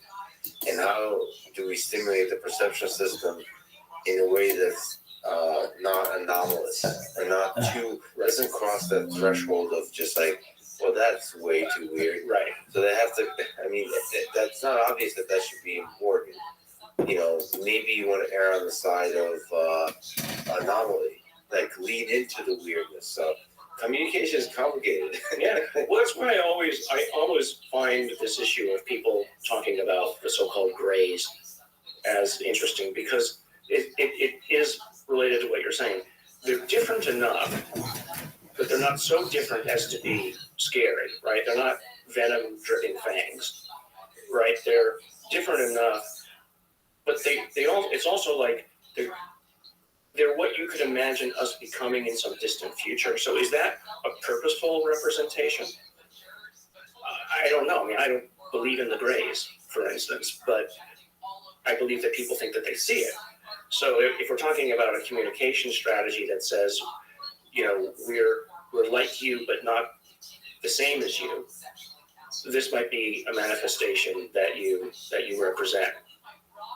Speaker 15: and how do we stimulate the perception system in a way that's not anomalous or not too, doesn't cross that threshold of just like, well, that's way too weird.
Speaker 12: Right.
Speaker 15: So they have to, that's not obvious that should be important. Maybe you want to err on the side of anomaly, like lean into the weirdness. So communication is complicated.
Speaker 12: Yeah, well, that's why I always find this issue of people talking about the so-called grays as interesting, because it is related to what you're saying. They're different enough, but they're not so different as to be scary, right? They're not venom-dripping fangs, right? They're different enough, but it's also like they're what you could imagine us becoming in some distant future. So is that a purposeful representation? I don't know. I mean, I don't believe in the grays, for instance, but I believe that people think that they see it. So if we're talking about a communication strategy that says, we're like you, but not the same as you, this might be a manifestation that you represent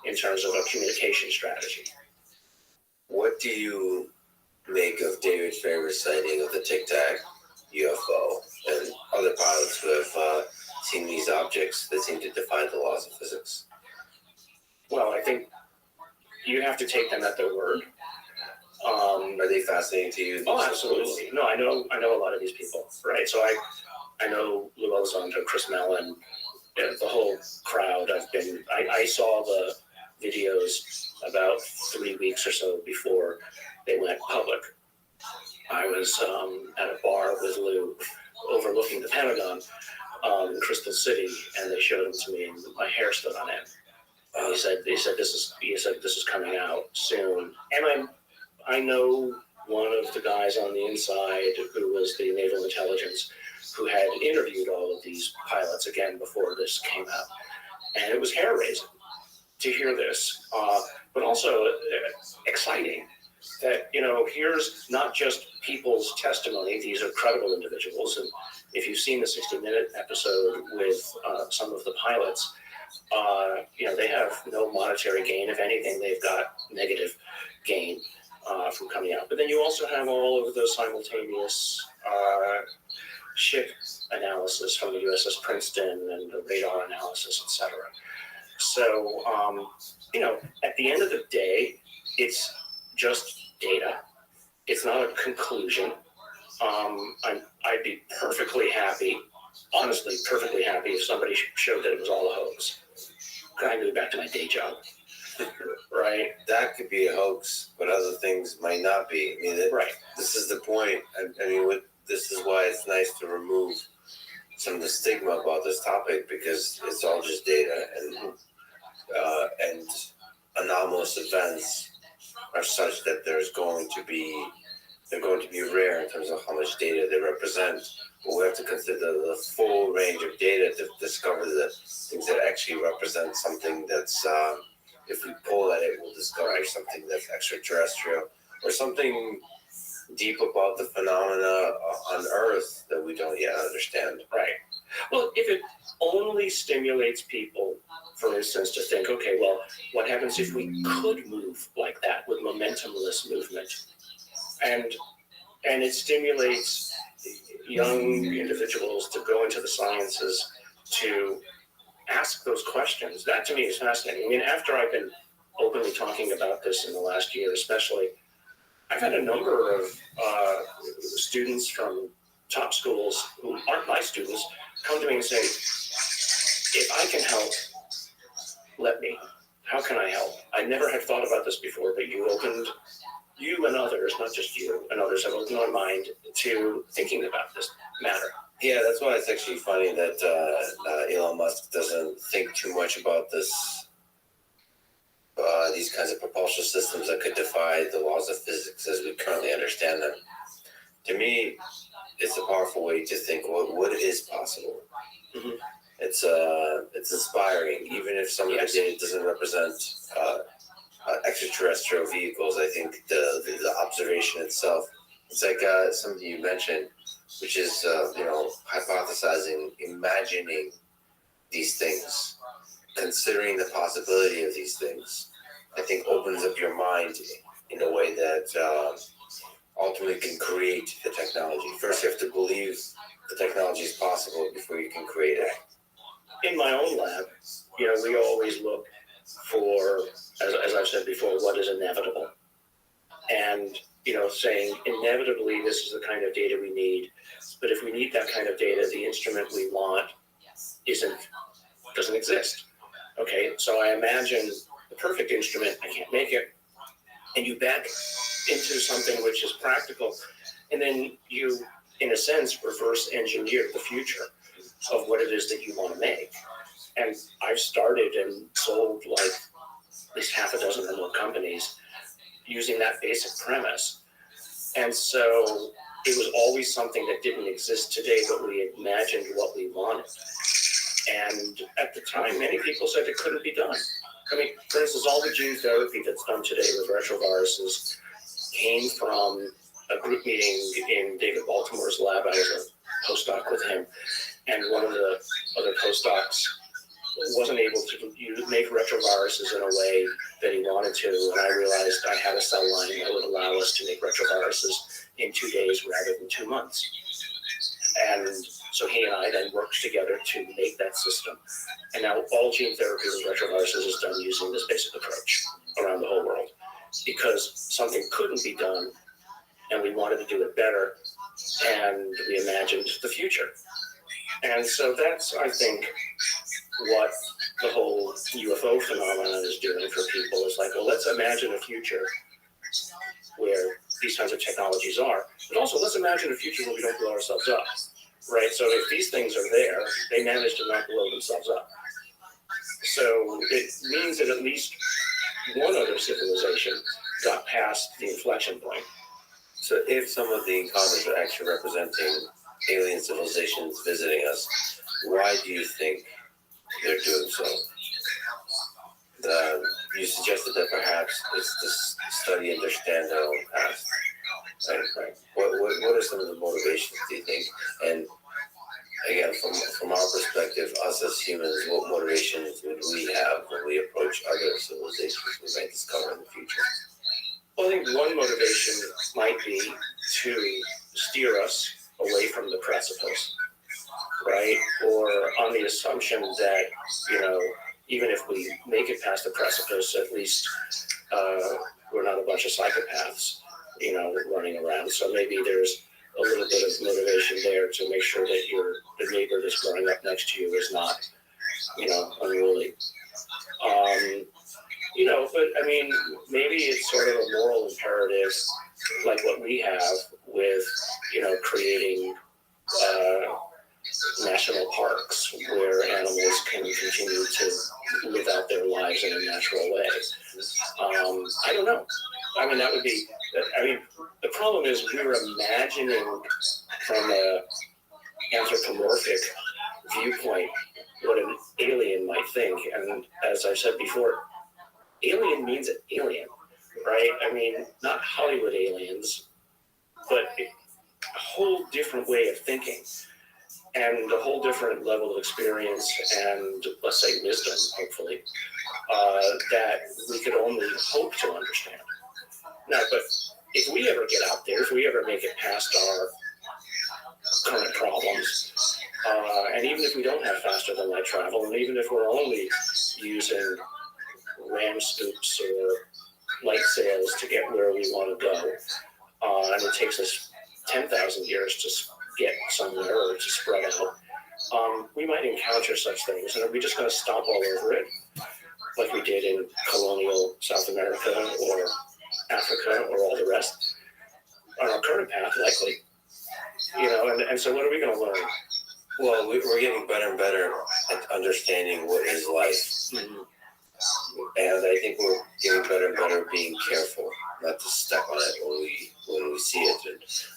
Speaker 12: in terms of a communication strategy.
Speaker 15: What do you make of David Farmer's sighting of the Tic Tac UFO and other pilots who have seen these objects that seem to defy the laws of physics?
Speaker 12: Well, I think you have to take them at their word.
Speaker 15: Are they fascinating to you?
Speaker 12: Oh, absolutely. No, I know a lot of these people, right? So I know Lou Elizondo, Chris Mellon, the whole crowd. I saw the videos about 3 weeks or so before they went public. I was at a bar with Lou overlooking the Pentagon in Crystal City, and they showed them to me, and my hair stood on end. And he said this is coming out soon. And I know one of the guys on the inside who was the naval intelligence who had interviewed all of these pilots again before this came out. And it was hair raising to hear this, but also exciting that, here's not just people's testimony. These are credible individuals. And if you've seen the 60-minute episode with some of the pilots, they have no monetary gain. If anything, they've got negative gain from coming out. But then you also have all of the simultaneous ship analysis from the USS Princeton and the radar analysis, etc. So, at the end of the day, it's just data. It's not a conclusion. I'd be perfectly happy, honestly, perfectly happy if somebody showed that it was all a hoax. I move back to my day job, right?
Speaker 15: That could be a hoax, but other things might not be. I mean,
Speaker 12: Right.
Speaker 15: This is the point. I mean, this is why it's nice to remove some of the stigma about this topic, because it's all just data, and anomalous events are such that they're going to be rare in terms of how much data they represent. But we have to consider the full range of data to discover the things that actually represent something that's, if we pull at it, we'll discover something that's extraterrestrial or something deep about the phenomena on Earth that we don't yet understand.
Speaker 12: Right. Well, if it only stimulates people, for instance, to think, okay, well, what happens if we could move like that with momentumless movement? And it stimulates young individuals to go into the sciences to ask those questions. That to me is fascinating. I mean, after I've been openly talking about this in the last year, especially, I've had a number of students from top schools who aren't my students come to me and say, if I can help, let me. How can I help? I never had thought about this before, but you and others, not just you, and others have opened my mind to thinking about this matter.
Speaker 15: Yeah, that's why it's actually funny that Elon Musk doesn't think too much about this, these kinds of propulsion systems that could defy the laws of physics as we currently understand them. To me, it's a powerful way to think what is possible.
Speaker 12: Mm-hmm.
Speaker 15: It's inspiring, even if some of the data doesn't represent extraterrestrial vehicles. I think the observation itself, it's like something you mentioned, which is hypothesizing, imagining these things, considering the possibility of these things. I think opens up your mind in a way that ultimately can create the technology. First, you have to believe the technology is possible before you can create it.
Speaker 12: In my own lab, we always look for, as I've said before, what is inevitable. And, saying inevitably this is the kind of data we need. But if we need that kind of data, the instrument we want doesn't exist. Okay, so I imagine the perfect instrument, I can't make it, and you back into something which is practical, and then you, in a sense, reverse engineer the future of what it is that you want to make. And I've started and sold like at least half a dozen or more companies using that basic premise. And so it was always something that didn't exist today, but we imagined what we wanted. And at the time, many people said it couldn't be done. I mean, for instance, all the gene therapy that's done today with retroviruses came from a group meeting in David Baltimore's lab. I was a postdoc with him, and one of the other postdocs wasn't able to make retroviruses in a way that he wanted to, and I realized I had a cell line that would allow us to make retroviruses in 2 days rather than 2 months. And so he and I then worked together to make that system. And now all gene therapy with retroviruses is done using this basic approach around the whole world, because something couldn't be done and we wanted to do it better, and we imagined the future. And so that's, I think, what the whole UFO phenomenon is doing for people. Is like, well, let's imagine a future where these kinds of technologies are, but also let's imagine a future where we don't blow ourselves up, right? So if these things are there, they manage to not blow themselves up. So it means that at least one other civilization got past the inflection point.
Speaker 15: So if some of the encounters are actually representing alien civilizations visiting us, why do you think they're doing so? You suggested that perhaps it's to study and understand their own past. Right. What are some of the motivations, do you think? And again, from our perspective, us as humans, what motivations would we have when we approach other civilizations we might discover in the future?
Speaker 12: Well, I think one motivation might be to steer us away from the precipice, right? Or on the assumption that, even if we make it past the precipice, at least we're not a bunch of psychopaths, running around. So maybe there's a little bit of motivation there to make sure that the neighbor that's growing up next to you is not, unruly. But I mean, maybe it's sort of a moral imperative, like what we have with, creating national parks where animals can continue to live out their lives in a natural way. I don't know. I mean, the problem is we're imagining from a anthropomorphic viewpoint what an alien might think. And as I've said before, alien means alien, right? I mean, not Hollywood aliens, but a whole different way of thinking and a whole different level of experience and, let's say, wisdom, hopefully, that we could only hope to understand. Now, but if we ever get out there, if we ever make it past our current problems, and even if we don't have faster than light travel, and even if we're only using ram scoops or light sails to get where we want to go, and it takes us 10,000 years to get somewhere or to spread out, we might encounter such things, and are we just going to stomp all over it like we did in colonial South America or Africa or all the rest? On our current path, likely. And so what are we going to learn?
Speaker 15: Well, we're getting better and better at understanding what is life.
Speaker 12: Mm-hmm.
Speaker 15: And I think we're getting better and better at being careful not to step on it when we see it.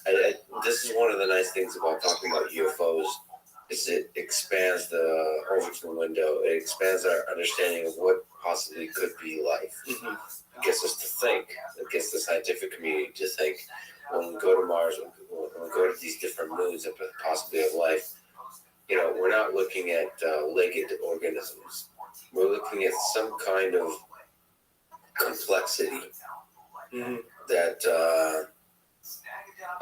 Speaker 15: And this is one of the nice things about talking about UFOs is it expands the Overton window. It expands our understanding of what possibly could be life.
Speaker 12: Mm-hmm.
Speaker 15: It gets us to think. It gets the scientific community to think. When we go to Mars, when we go to these different moons that possibly have life, we're not looking at legged organisms. We're looking at some kind of complexity that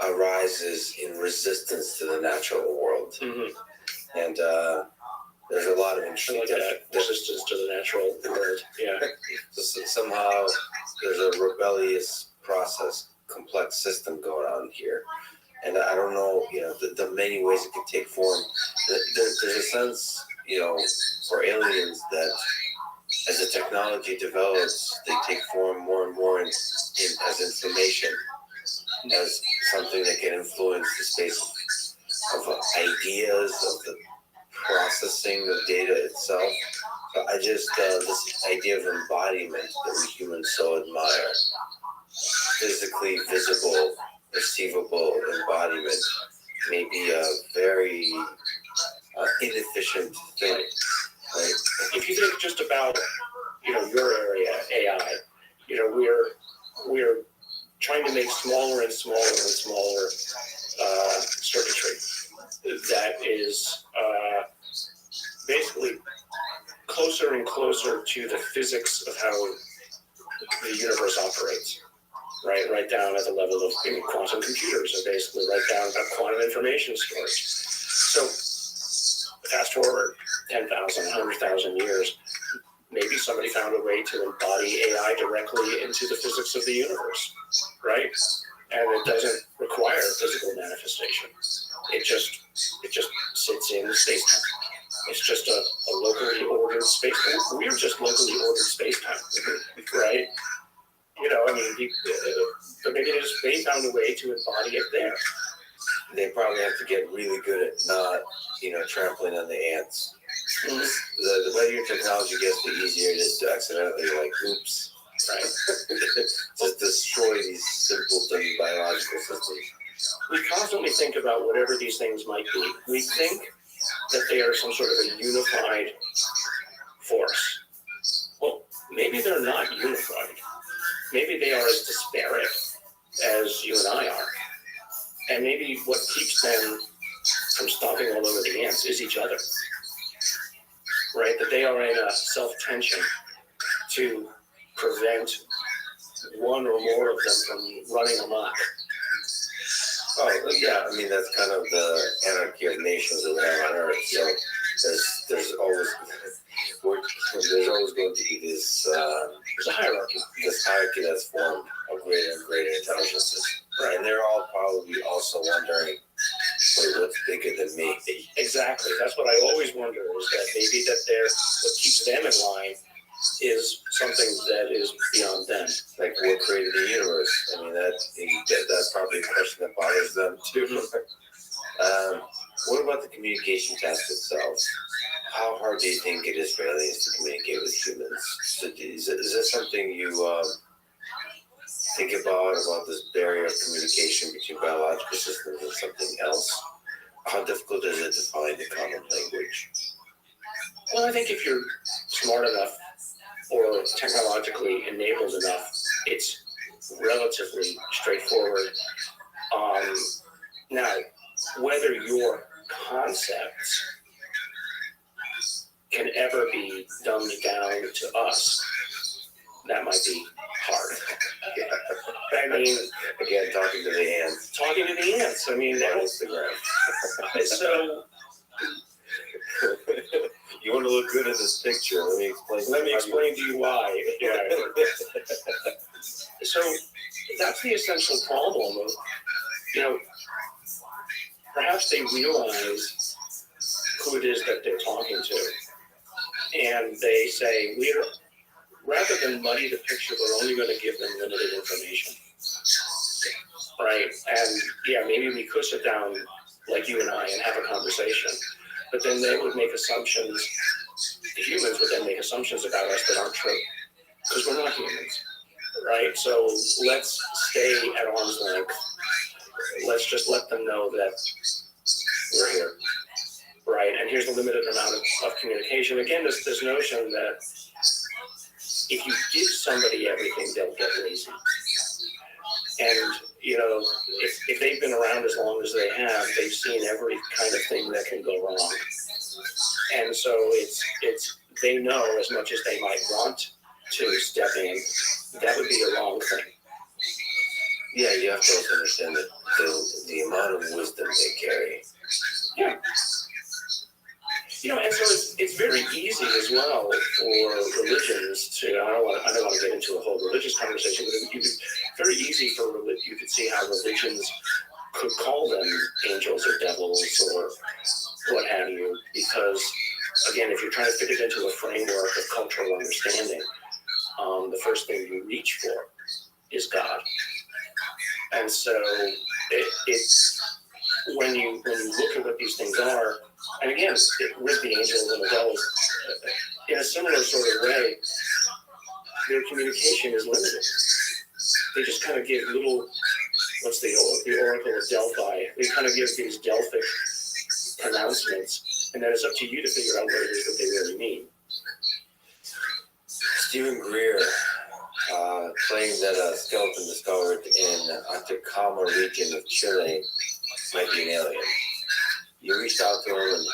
Speaker 15: arises in resistance to the natural world.
Speaker 12: Mm-hmm.
Speaker 15: And there's a lot of interesting
Speaker 12: resistance to the natural world. Yeah.
Speaker 15: So somehow there's a rebellious process, complex system going on here. And I don't know, the many ways it could take form. There's a sense, for aliens that as the technology develops, they take form more and more as information, as something that can influence the space of ideas, of the processing of data itself. So I just, this idea of embodiment that we humans so admire, physically visible, perceivable embodiment, may be a very inefficient thing. Right?
Speaker 12: If you think just about, your area, AI, we're trying to make smaller and smaller and smaller circuitry that is basically closer and closer to the physics of how the universe operates. Right down at the level of quantum computers, or basically right down at quantum information storage. So fast forward 10,000, 100,000 years, maybe somebody found a way to embody AI directly into the physics of the universe, right? And it doesn't require physical manifestation. It just sits in space-time. It's just a locally ordered space-time. We're just locally ordered space-time, right? But maybe they found a way to embody it there.
Speaker 15: They probably have to get really good at not, trampling on the ants. Mm-hmm. The better your technology gets, the easier it is to accidentally, oops, right? Just destroy these simpleton biological systems.
Speaker 12: We constantly think about whatever these things might be. We think that they are some sort of a unified force. Well, maybe they're not unified. Maybe they are as disparate as you and I are. And maybe what keeps them from stomping all over the ants is each other. Right? That they are in a self-tension to prevent one or more of them from running amok.
Speaker 15: Oh, yeah, I mean, that's kind of the anarchy of nations that we have on Earth. So there's always going to be this
Speaker 12: There's a hierarchy.
Speaker 15: This hierarchy that's formed of greater and greater intelligences. Right. And they're all probably also wondering, wait, what's bigger than me?
Speaker 12: Exactly. That's what I always wonder, is that maybe that what keeps them in line is something that is beyond them.
Speaker 15: Like, what created the universe? I mean, that's probably a question that bothers them too. What about the communication task itself? How hard do you think it is for aliens to communicate with humans? So is that something you think about this barrier of communication between biological systems and something else? How difficult is it to find a common language?
Speaker 12: Well, I think if you're smart enough or technologically enabled enough, it's relatively straightforward. Now, whether your concepts can ever be dumbed down to us, that might be hard. I mean,
Speaker 15: again, talking to the ants.
Speaker 12: Talking to the ants. I mean,
Speaker 15: on Instagram.
Speaker 12: So,
Speaker 15: you want to look good in this picture? Let me
Speaker 12: explain to you why. Yeah. So that's the essential problem of, perhaps they realize who it is that they're talking to, and they say, rather than muddy the picture, we're only going to give them limited information, right? And yeah, maybe we could sit down like you and I and have a conversation, but then they would make assumptions, the humans would then make assumptions about us that aren't true, because we're not humans, right? So let's stay at arm's length. Let's just let them know that we're here, right? And here's the limited amount of communication. Again, this notion that if you give somebody everything, they'll get lazy. And, if they've been around as long as they have, they've seen every kind of thing that can go wrong. And so they know as much as they might want to step in, that would be a wrong thing.
Speaker 15: Yeah, you have to also understand that the amount of wisdom they carry.
Speaker 12: Yeah. And so it's very easy as well for religions to, I don't want to get into a whole religious conversation, but very easy you could see how religions could call them angels or devils or what have you, because again, if you're trying to fit it into a framework of cultural understanding, the first thing you reach for is God. And so it's when you look at what these things are, and again, with the angels and the devils, in a similar sort of way, their communication is limited. They just kind of give little, the Oracle of Delphi, they kind of give these Delphic pronouncements, and then it's up to you to figure out what it is that they really mean.
Speaker 15: Stephen Greer claimed that a skeleton discovered in Atacama region of Chile might be an alien. You reached out to him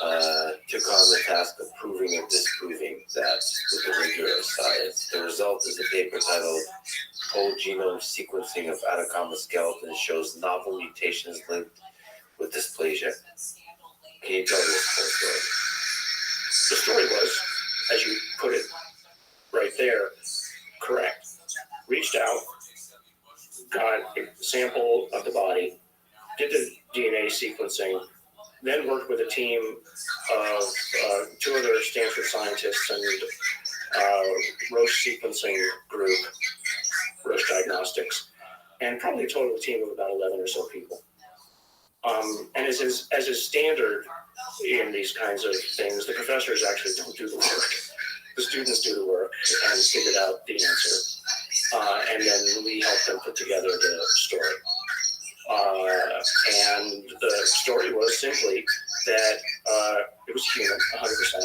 Speaker 15: and took on the task of proving or disproving that with the rigor of science. The result is a paper titled Whole Genome Sequencing of Atacama Skeleton Shows Novel Mutations Linked with Dysplasia. Can you tell me this whole story?
Speaker 12: The story was, as you put it right there, correct. Reached out, got a sample of the body, did the DNA sequencing, then worked with a team of two other Stanford scientists and Roche sequencing group, Roche Diagnostics, and probably a total team of about 11 or so people. And as is standard in these kinds of things, the professors actually don't do the work. The students do the work and figured out the answer. And then we help them put together the story. And the story was simply that it was human, 100%.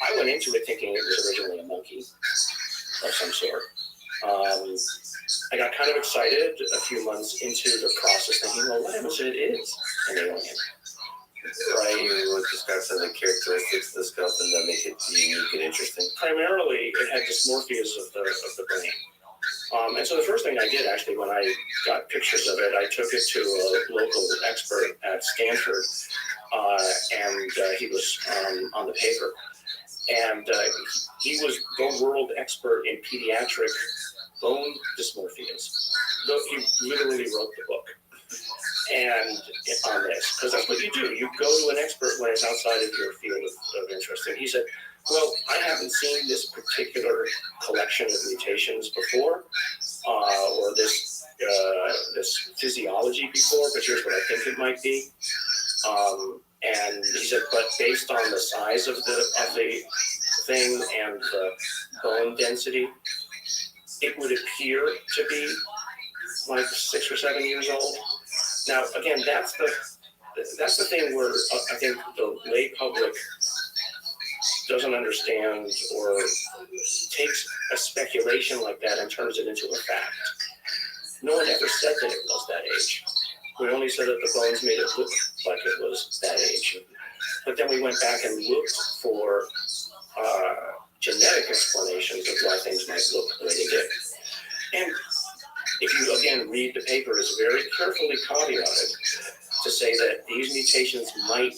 Speaker 12: I went into it thinking it was originally a monkey of some sort. I got kind of excited a few months into the process, thinking, well, what happens if it is an alien?
Speaker 15: Right, you would describe some of the characteristics of the skeleton that make it unique and interesting.
Speaker 12: Primarily, it had dysmorphias of the brain. And so the first thing I did actually when I got pictures of it, I took it to a local expert at Stanford, and he was on the paper. And he was the world expert in pediatric bone dysmorphias. He literally wrote the book and on this, because that's what you do. You go to an expert when it's outside of your field of interest. And he said, well, I haven't seen this particular collection of mutations before, or this physiology before, but here's what I think it might be. And he said, but based on the size of the thing and the bone density, it would appear to be like 6 or 7 years old. Now, again, that's the thing where I think the lay public doesn't understand or takes a speculation like that and turns it into a fact. No one ever said that it was that age. We only said that the bones made it look like it was that age. But then we went back and looked for genetic explanations of why things might look the way they did. And if you, again, read the paper, it's very carefully caveated to say that these mutations might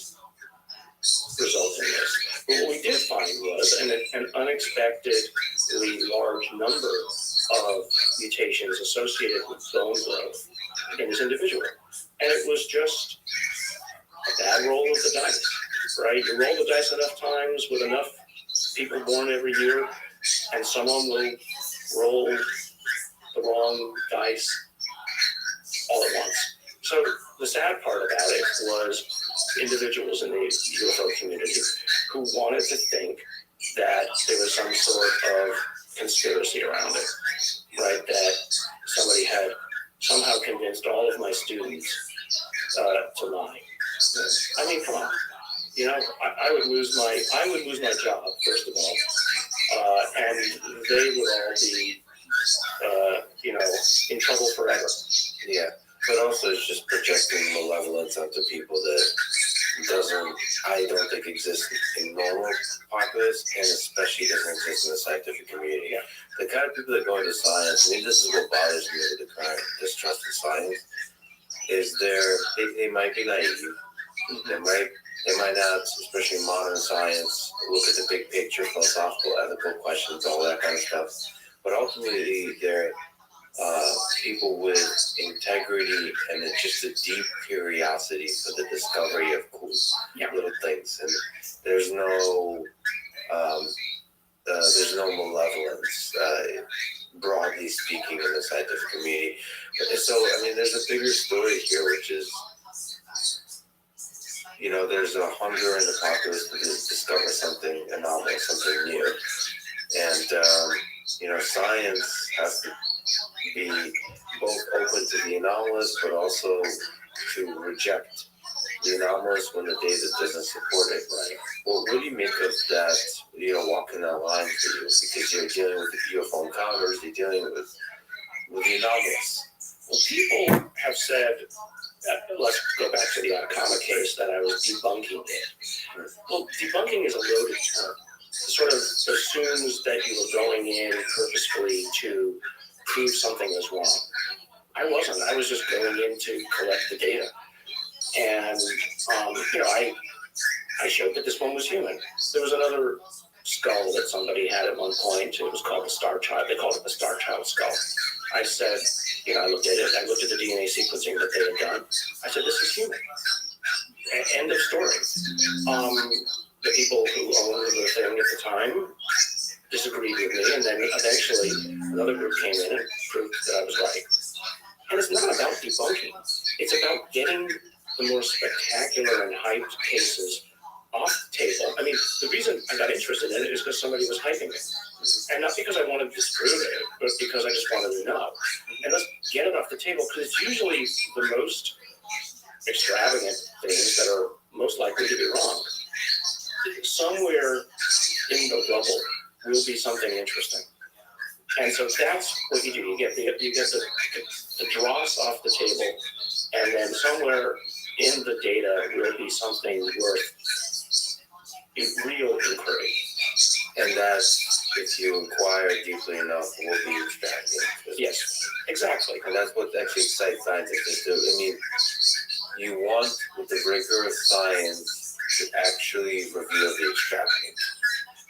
Speaker 12: result in this. But what we did find was an unexpectedly large number of mutations associated with bone growth in this individual. And it was just a bad roll of the dice, right? You roll the dice enough times with enough people born every year, and someone will roll the wrong dice all at once. So the sad part about it was individuals in the UFO community who wanted to think that there was some sort of conspiracy around it, right? That somebody had somehow convinced all of my students to lie. I mean, come on. You know, I would lose my job, first of all, and they would all be, in trouble forever.
Speaker 15: Yeah, but also it's just projecting malevolence onto people that I don't think exists in normal populace, and especially doesn't exist in the scientific community.
Speaker 12: Yeah.
Speaker 15: The kind of people that go into science, I mean, this is what bothers me with the current distrust of science, is they might be naive. They might not, especially in modern science, look at the big picture, philosophical, ethical questions, all that kind of stuff. But ultimately, they're people with integrity and just a deep curiosity for the discovery of cool little things. And there's no malevolence, broadly speaking, in the scientific community. So, I mean, there's a bigger story here, which is, there's a hunger in the populace to discover something anomalous, something new. And, science has to be both open to the anomalous, but also to reject the anomalous when the data doesn't support it. Right. Well, what do you make of that, walking that line for you? Because you're dealing with the UFO encounters, you're dealing with the anomalous.
Speaker 12: Well, people have said, let's go back to the Atacama case that I was debunking it. Well, debunking is a loaded term. It sort of assumes that you were going in purposefully to prove something was wrong. I wasn't. I was just going in to collect the data. And, I showed that this one was human. There was another skull that somebody had at one point. It was called the Star Child. They called it the Star Child skull. I said, I looked at it. I looked at the DNA sequencing that they had done. I said, this is human. End of story. The people who owned the thing at the time disagreed with me, and then eventually another group came in and proved that I was right. And it's not about debunking. It's about getting the more spectacular and hyped cases off the table. I mean, the reason I got interested in it is because somebody was hyping it. And not because I wanted to disprove it, but because I just wanted to know. And let's get it off the table, because it's usually the most extravagant things that are most likely to be wrong. Somewhere in the rubble will be something interesting. And so that's what you do. You get the dross off the table, and then somewhere in the data will be something worth real inquiry.
Speaker 15: And that's, if you inquire deeply enough, will be extracted. Because
Speaker 12: Yes, exactly.
Speaker 15: And that's what actually excites scientists do. I mean, you want with the rigor of science to actually reveal the extravagant.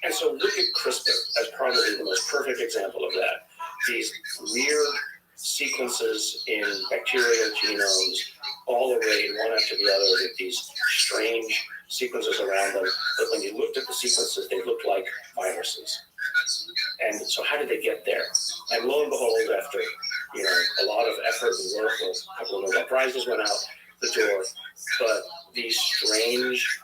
Speaker 12: And so look at CRISPR as probably the most perfect example of that. These weird sequences in bacterial genomes all arrayed one after the other with these strange sequences around them. But when you looked at the sequences, they looked like viruses. And so how did they get there? And lo and behold, after a lot of effort and work, a couple of Nobel Prizes went out the door, but these strange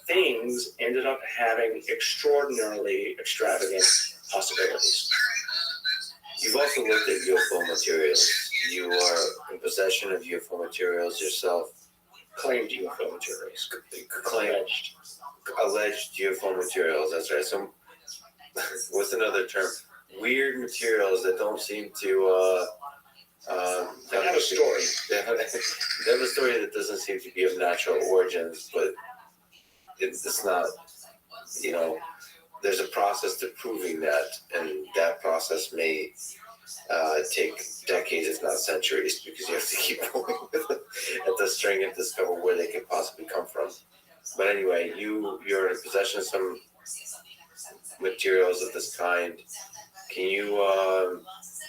Speaker 12: things ended up having extraordinarily extravagant possibilities.
Speaker 15: You've also looked at UFO materials. You are in possession of UFO materials yourself.
Speaker 12: Claimed UFO materials.
Speaker 15: Alleged UFO materials, that's right. So, what's another term? Weird materials that don't seem to
Speaker 12: they have a story.
Speaker 15: They have a story that doesn't seem to be of natural origins, but it's not, there's a process to proving that, and that process may take decades, if not centuries, because you have to keep going at the string and discover where they could possibly come from. But anyway, you're in possession of some materials of this kind. Can you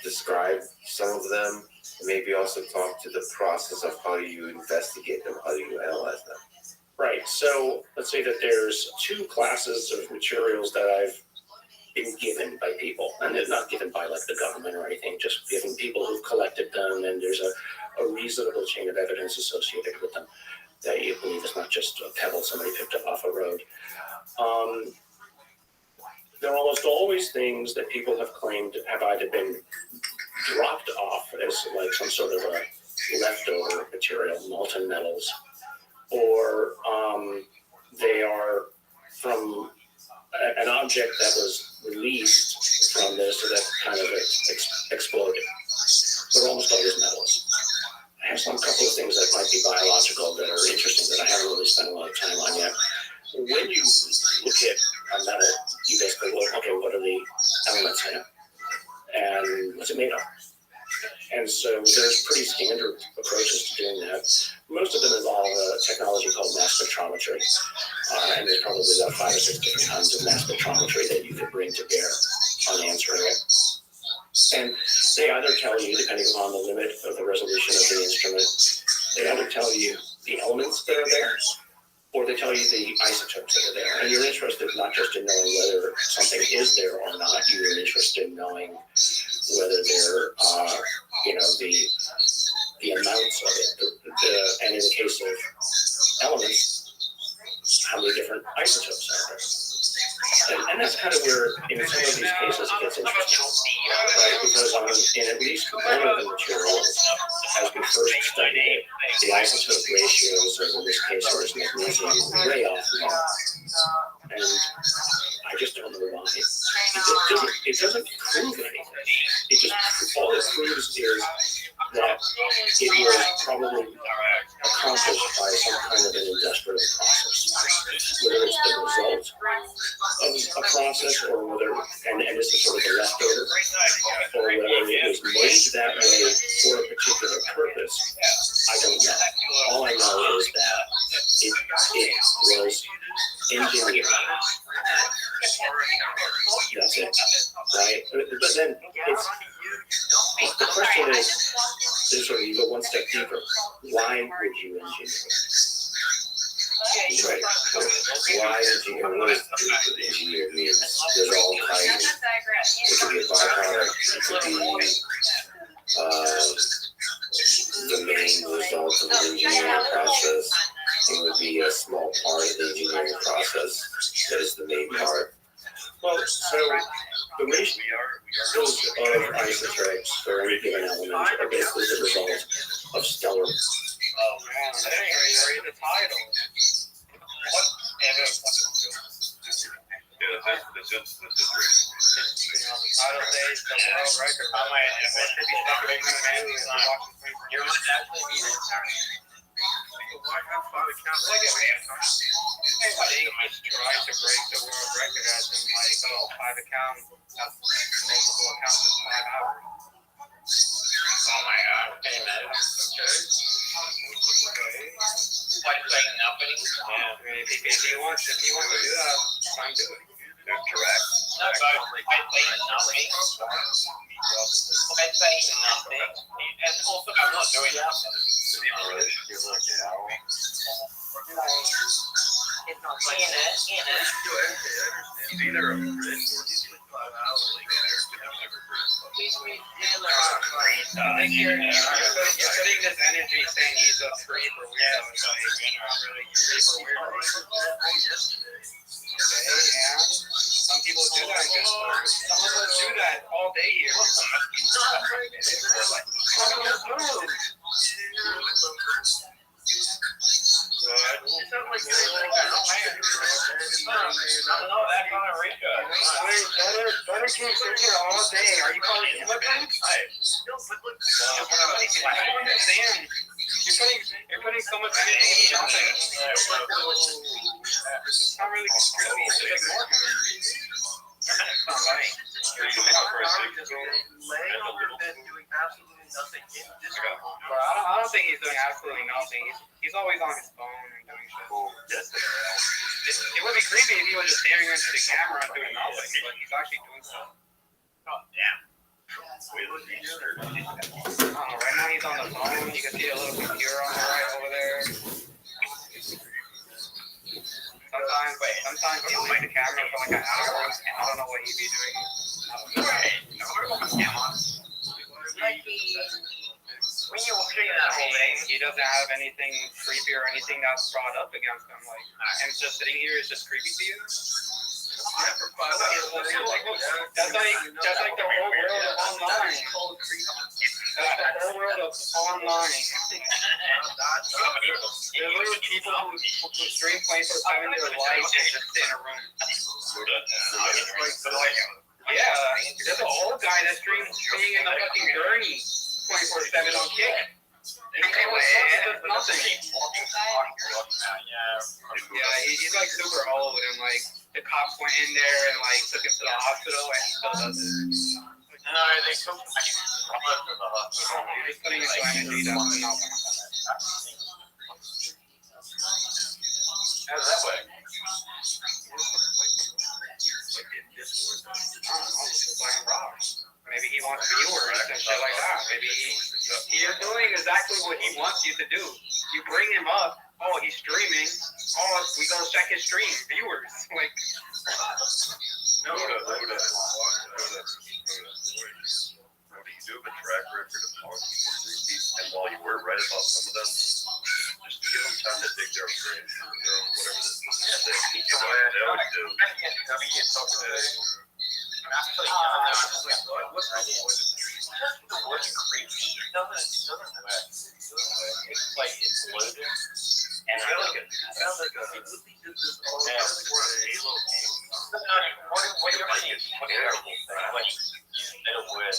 Speaker 15: describe some of them? And maybe also talk to the process of how you investigate them, how you analyze them.
Speaker 12: Right. So let's say that there's two classes of materials that I've been given by people, and they're not given by like the government or anything, just given people who've collected them, and there's a reasonable chain of evidence associated with them that you believe is not just a pebble somebody picked up off a road. There are almost always things that people have claimed have either been dropped off as like some sort of a leftover material, molten metals, or they are from an object that was released from this that kind of exploded. They're almost always metals. I have some couple of things that might be biological that are interesting that I haven't really spent a lot of time on yet. When you look at a metal, you basically look, okay, what are the elements in it? And what's it made of? And so there's pretty standard approaches to doing that. Most of them involve a technology called mass spectrometry. And there's probably about 5 or 6 different kinds of mass spectrometry that you could bring to bear on answering it. And they either tell you, depending upon the limit of the resolution of the instrument, they either tell you the elements that are there, or they tell you the isotopes that are there. And you're interested not just in knowing whether something is there or not, you're interested in knowing whether there are, the amounts of it. And in the case of elements, how many different isotopes are there? And that's kind of where, in some of these cases, it gets interesting, right? Because in at least one of the materials, as we first studied it, the isotope ratios, as in this case, was magnesium, way off now. And I just don't know why. It doesn't prove anything. All it proves is that it was probably accomplished by some kind of an industrial process, whether it's the result of a process, or whether, and this is sort of the leftover, or whether it was made that way for a particular purpose. I don't know. All I know is that it was engineered. That's it, right? But then the question is, sort of you go one step deeper. Why would you engineer it? Right. Why engineer? What does engineer mean? There's all kinds of, it could be a byproduct, it could be the main result of the engineering process. It would be a small part of the engineering process that is the main part. Well, so the ratios of isotopes for any given element are basically the result of stellar.
Speaker 6: Oh man, I didn't even read the title. This is great. The title says the world record. You're actually being why have 5 accounts? They just try to break the world record as in 5 accounts, multiple accounts in 5 hours.
Speaker 16: if he wants to do that, fine, do it.
Speaker 6: Correct.
Speaker 7: No, but I say nothing. I say nothing. And also, I'm not doing that. It's not like in it.
Speaker 6: He's either a bridge or he's like 5 hours like
Speaker 16: You're putting this energy saying he's a creep or weirdo. It's like, you're not really creep or weirdo. Okay, and some people do that in good stories. Some of us do that all day here. Butter can't sit here all day. Are you calling him a gun? I don't understand. You're putting so much energy into nothing. It's not really creepy. It's just ignore him. That's not right.
Speaker 6: laying on your bed doing absolutely nothing in this room.
Speaker 16: I don't think he's doing absolutely nothing. He's always on his phone and doing shit. It would be creepy if he was just staring into the camera and doing nothing, but he's actually doing stuff.
Speaker 6: Oh, damn.
Speaker 16: I don't know, right now he's on the phone. You can see a little computer on the right over there. Sometimes he'll leave the camera for like an hour, and I don't know what he'd be doing.
Speaker 7: When you were doing that whole thing,
Speaker 16: He doesn't have anything creepy or anything that's brought up against him. Like, him just sitting here is just creepy to you? That's like the whole world of online. That's the whole world of online. There's literally people who stream 24/7 their life and just sit in a room. Yeah, there's a old guy that streams being in the fucking gurney 24/7 on Kick. And he does nothing. Yeah, he's like super old and like the cops went in there and like took him to the hospital and he still does it.
Speaker 7: no, they took me to the hospital.
Speaker 16: You're just putting his energy down and nothing.
Speaker 6: How's that way?
Speaker 16: I don't know, just like Rob. Maybe he wants viewers and shit like that. Maybe you're doing exactly what he wants you to do. You bring him up. Oh, he's streaming. Oh, we go check his stream. Viewers. Like.
Speaker 6: No, do you have a track record of talking to these people? And while you were right about some of them, just give them time to dig their grave or whatever this is. They always do.
Speaker 7: The word creepy doesn't it's like it's loaded. And I like it. Sounds like a what you're saying is a terrible thing. Like you did a word.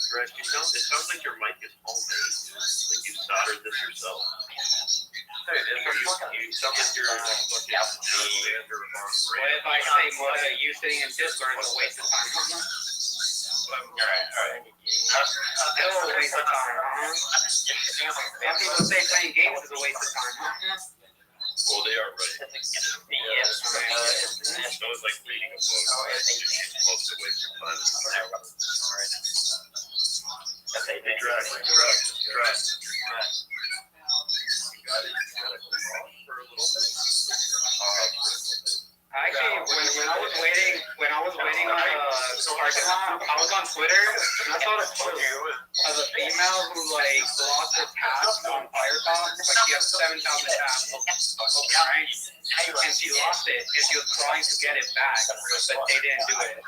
Speaker 6: Greg, it sounds like your mic is homemade. Like you soldered this yourself. You sound like you're fucking
Speaker 16: What if I say you sitting in Discord is a waste of time?
Speaker 7: Alright.
Speaker 16: Still a waste of time, huh? Some people say playing games is a waste of time, huh?
Speaker 6: Well, they are right. So it's like reading a book. You're supposed to waste your time.
Speaker 16: Actually, when I was waiting on the parking lot, I was on Twitter and I saw the photo of a female who like lost her tabs on Firefox. Like she has 7,000 tabs, right? And she lost it and she was trying to get it back, but they didn't do it.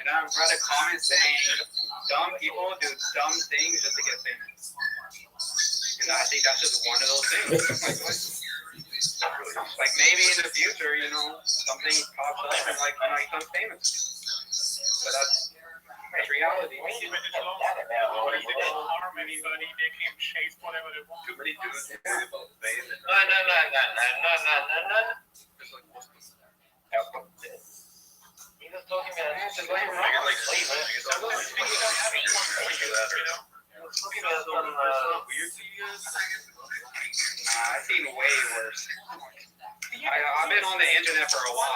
Speaker 16: And I read a comment saying, "Dumb people do dumb things just to get famous." And I think that's just one of those things. Like, what? Like maybe in the future, you know, something pops up and like, you know, he becomes famous. But that's reality.
Speaker 6: Harm anybody, they can chase whatever they want. Too many dudes worry about fame.
Speaker 7: No. He was talking about
Speaker 16: just blame Rob. I've seen I've been on the internet for a while.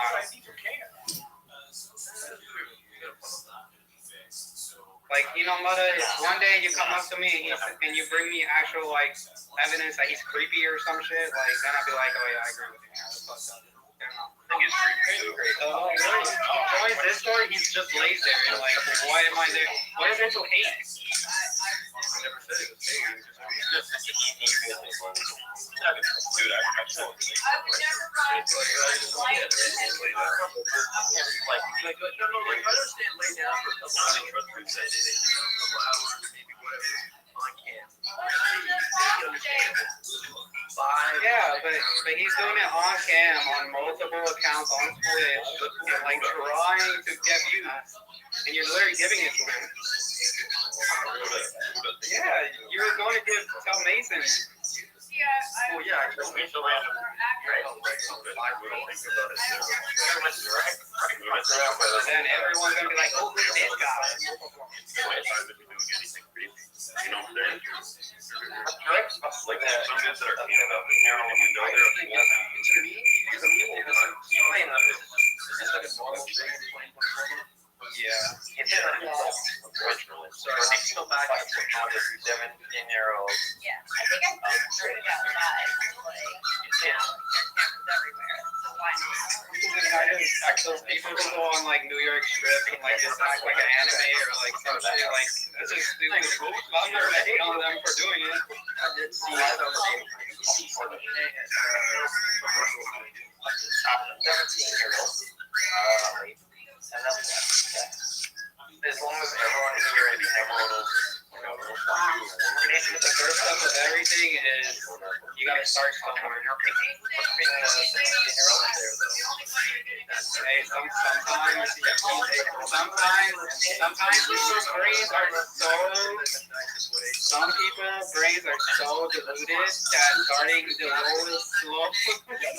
Speaker 16: Like, you know, mother, one day you come up to me and you bring me actual, like, evidence that he's creepy or some shit, like, then I'd be like, oh yeah, I agree with you. That's fucked up. I think it's creepy. Join this story, he's just lays there, and like, why am I there? What is there to hate? I never said it was hate. Yeah, but he's doing it on cam, on multiple accounts, on Twitch, like trying to get views, and you're literally giving it to him. Yeah, you were going to tell Mason.
Speaker 6: Well, yeah, I told me to land him.
Speaker 16: Then everyone's going to be like, oh, who's this guy?
Speaker 6: You know, correct stuff like that. Some kids that are cleaning up, you know, when you know they're to me, it's just like a normal thing.
Speaker 16: Yeah.
Speaker 6: It's unfortunately. So I think go back to 17-year-old.
Speaker 4: Yeah, I think I heard it outside. Like, cameras everywhere. So why not?
Speaker 16: Those people who go on like New York Strip and like just act like an anime or like some shit, like it's just stupid. I'm never hate on them for doing it.
Speaker 6: I did see some 17-year-old. And that's as long as everyone is here and everyone is,
Speaker 16: The first step of everything is you gotta start somewhere. Hey, sometimes people's brains are some people's brains are so deluded that starting the lowest slope.
Speaker 6: With me,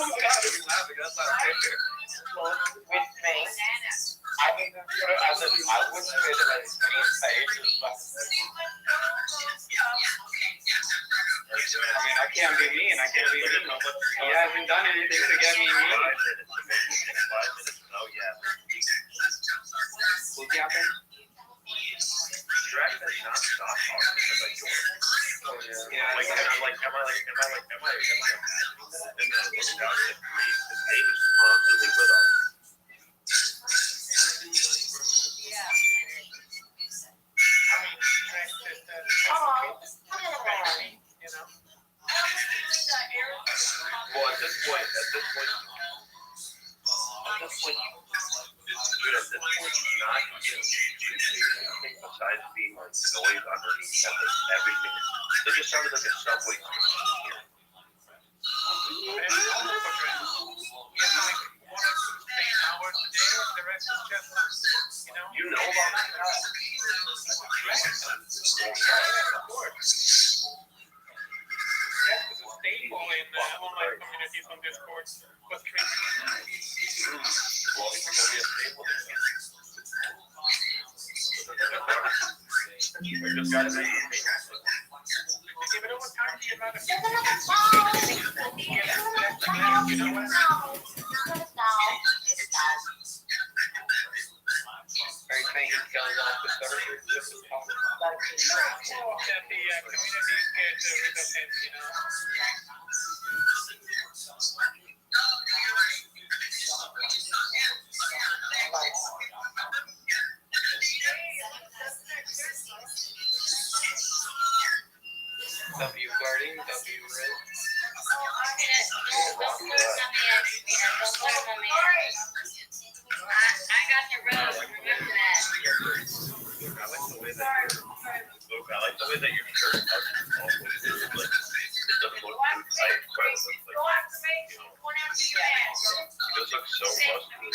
Speaker 6: I think I would say that like
Speaker 16: I mean, I can't be mean. He hasn't done anything to get me mean.
Speaker 6: Oh yeah.
Speaker 16: Who's yapping?
Speaker 6: Drag does not stop talking because I joined.
Speaker 16: Yeah.
Speaker 6: Like, am I and then look down at his name is constantly with us. Well, at this point, it's not anything besides being like noise underneath everything. It just sounded like a subway here. You know about that?
Speaker 16: Yes, it's a staple in online communities on Discord. What's crazy?
Speaker 6: Well, it's going to be a staple. We just got to be.
Speaker 16: Give it over time to get out of Are you saying he kills off the server? This is possible. That the communities get rid of him, you know? W flirting, W risk.
Speaker 4: I got the rose. Remember that.
Speaker 6: I like the way that your shirt touches all the way. It doesn't look tight, quite like, it just looks so muscular.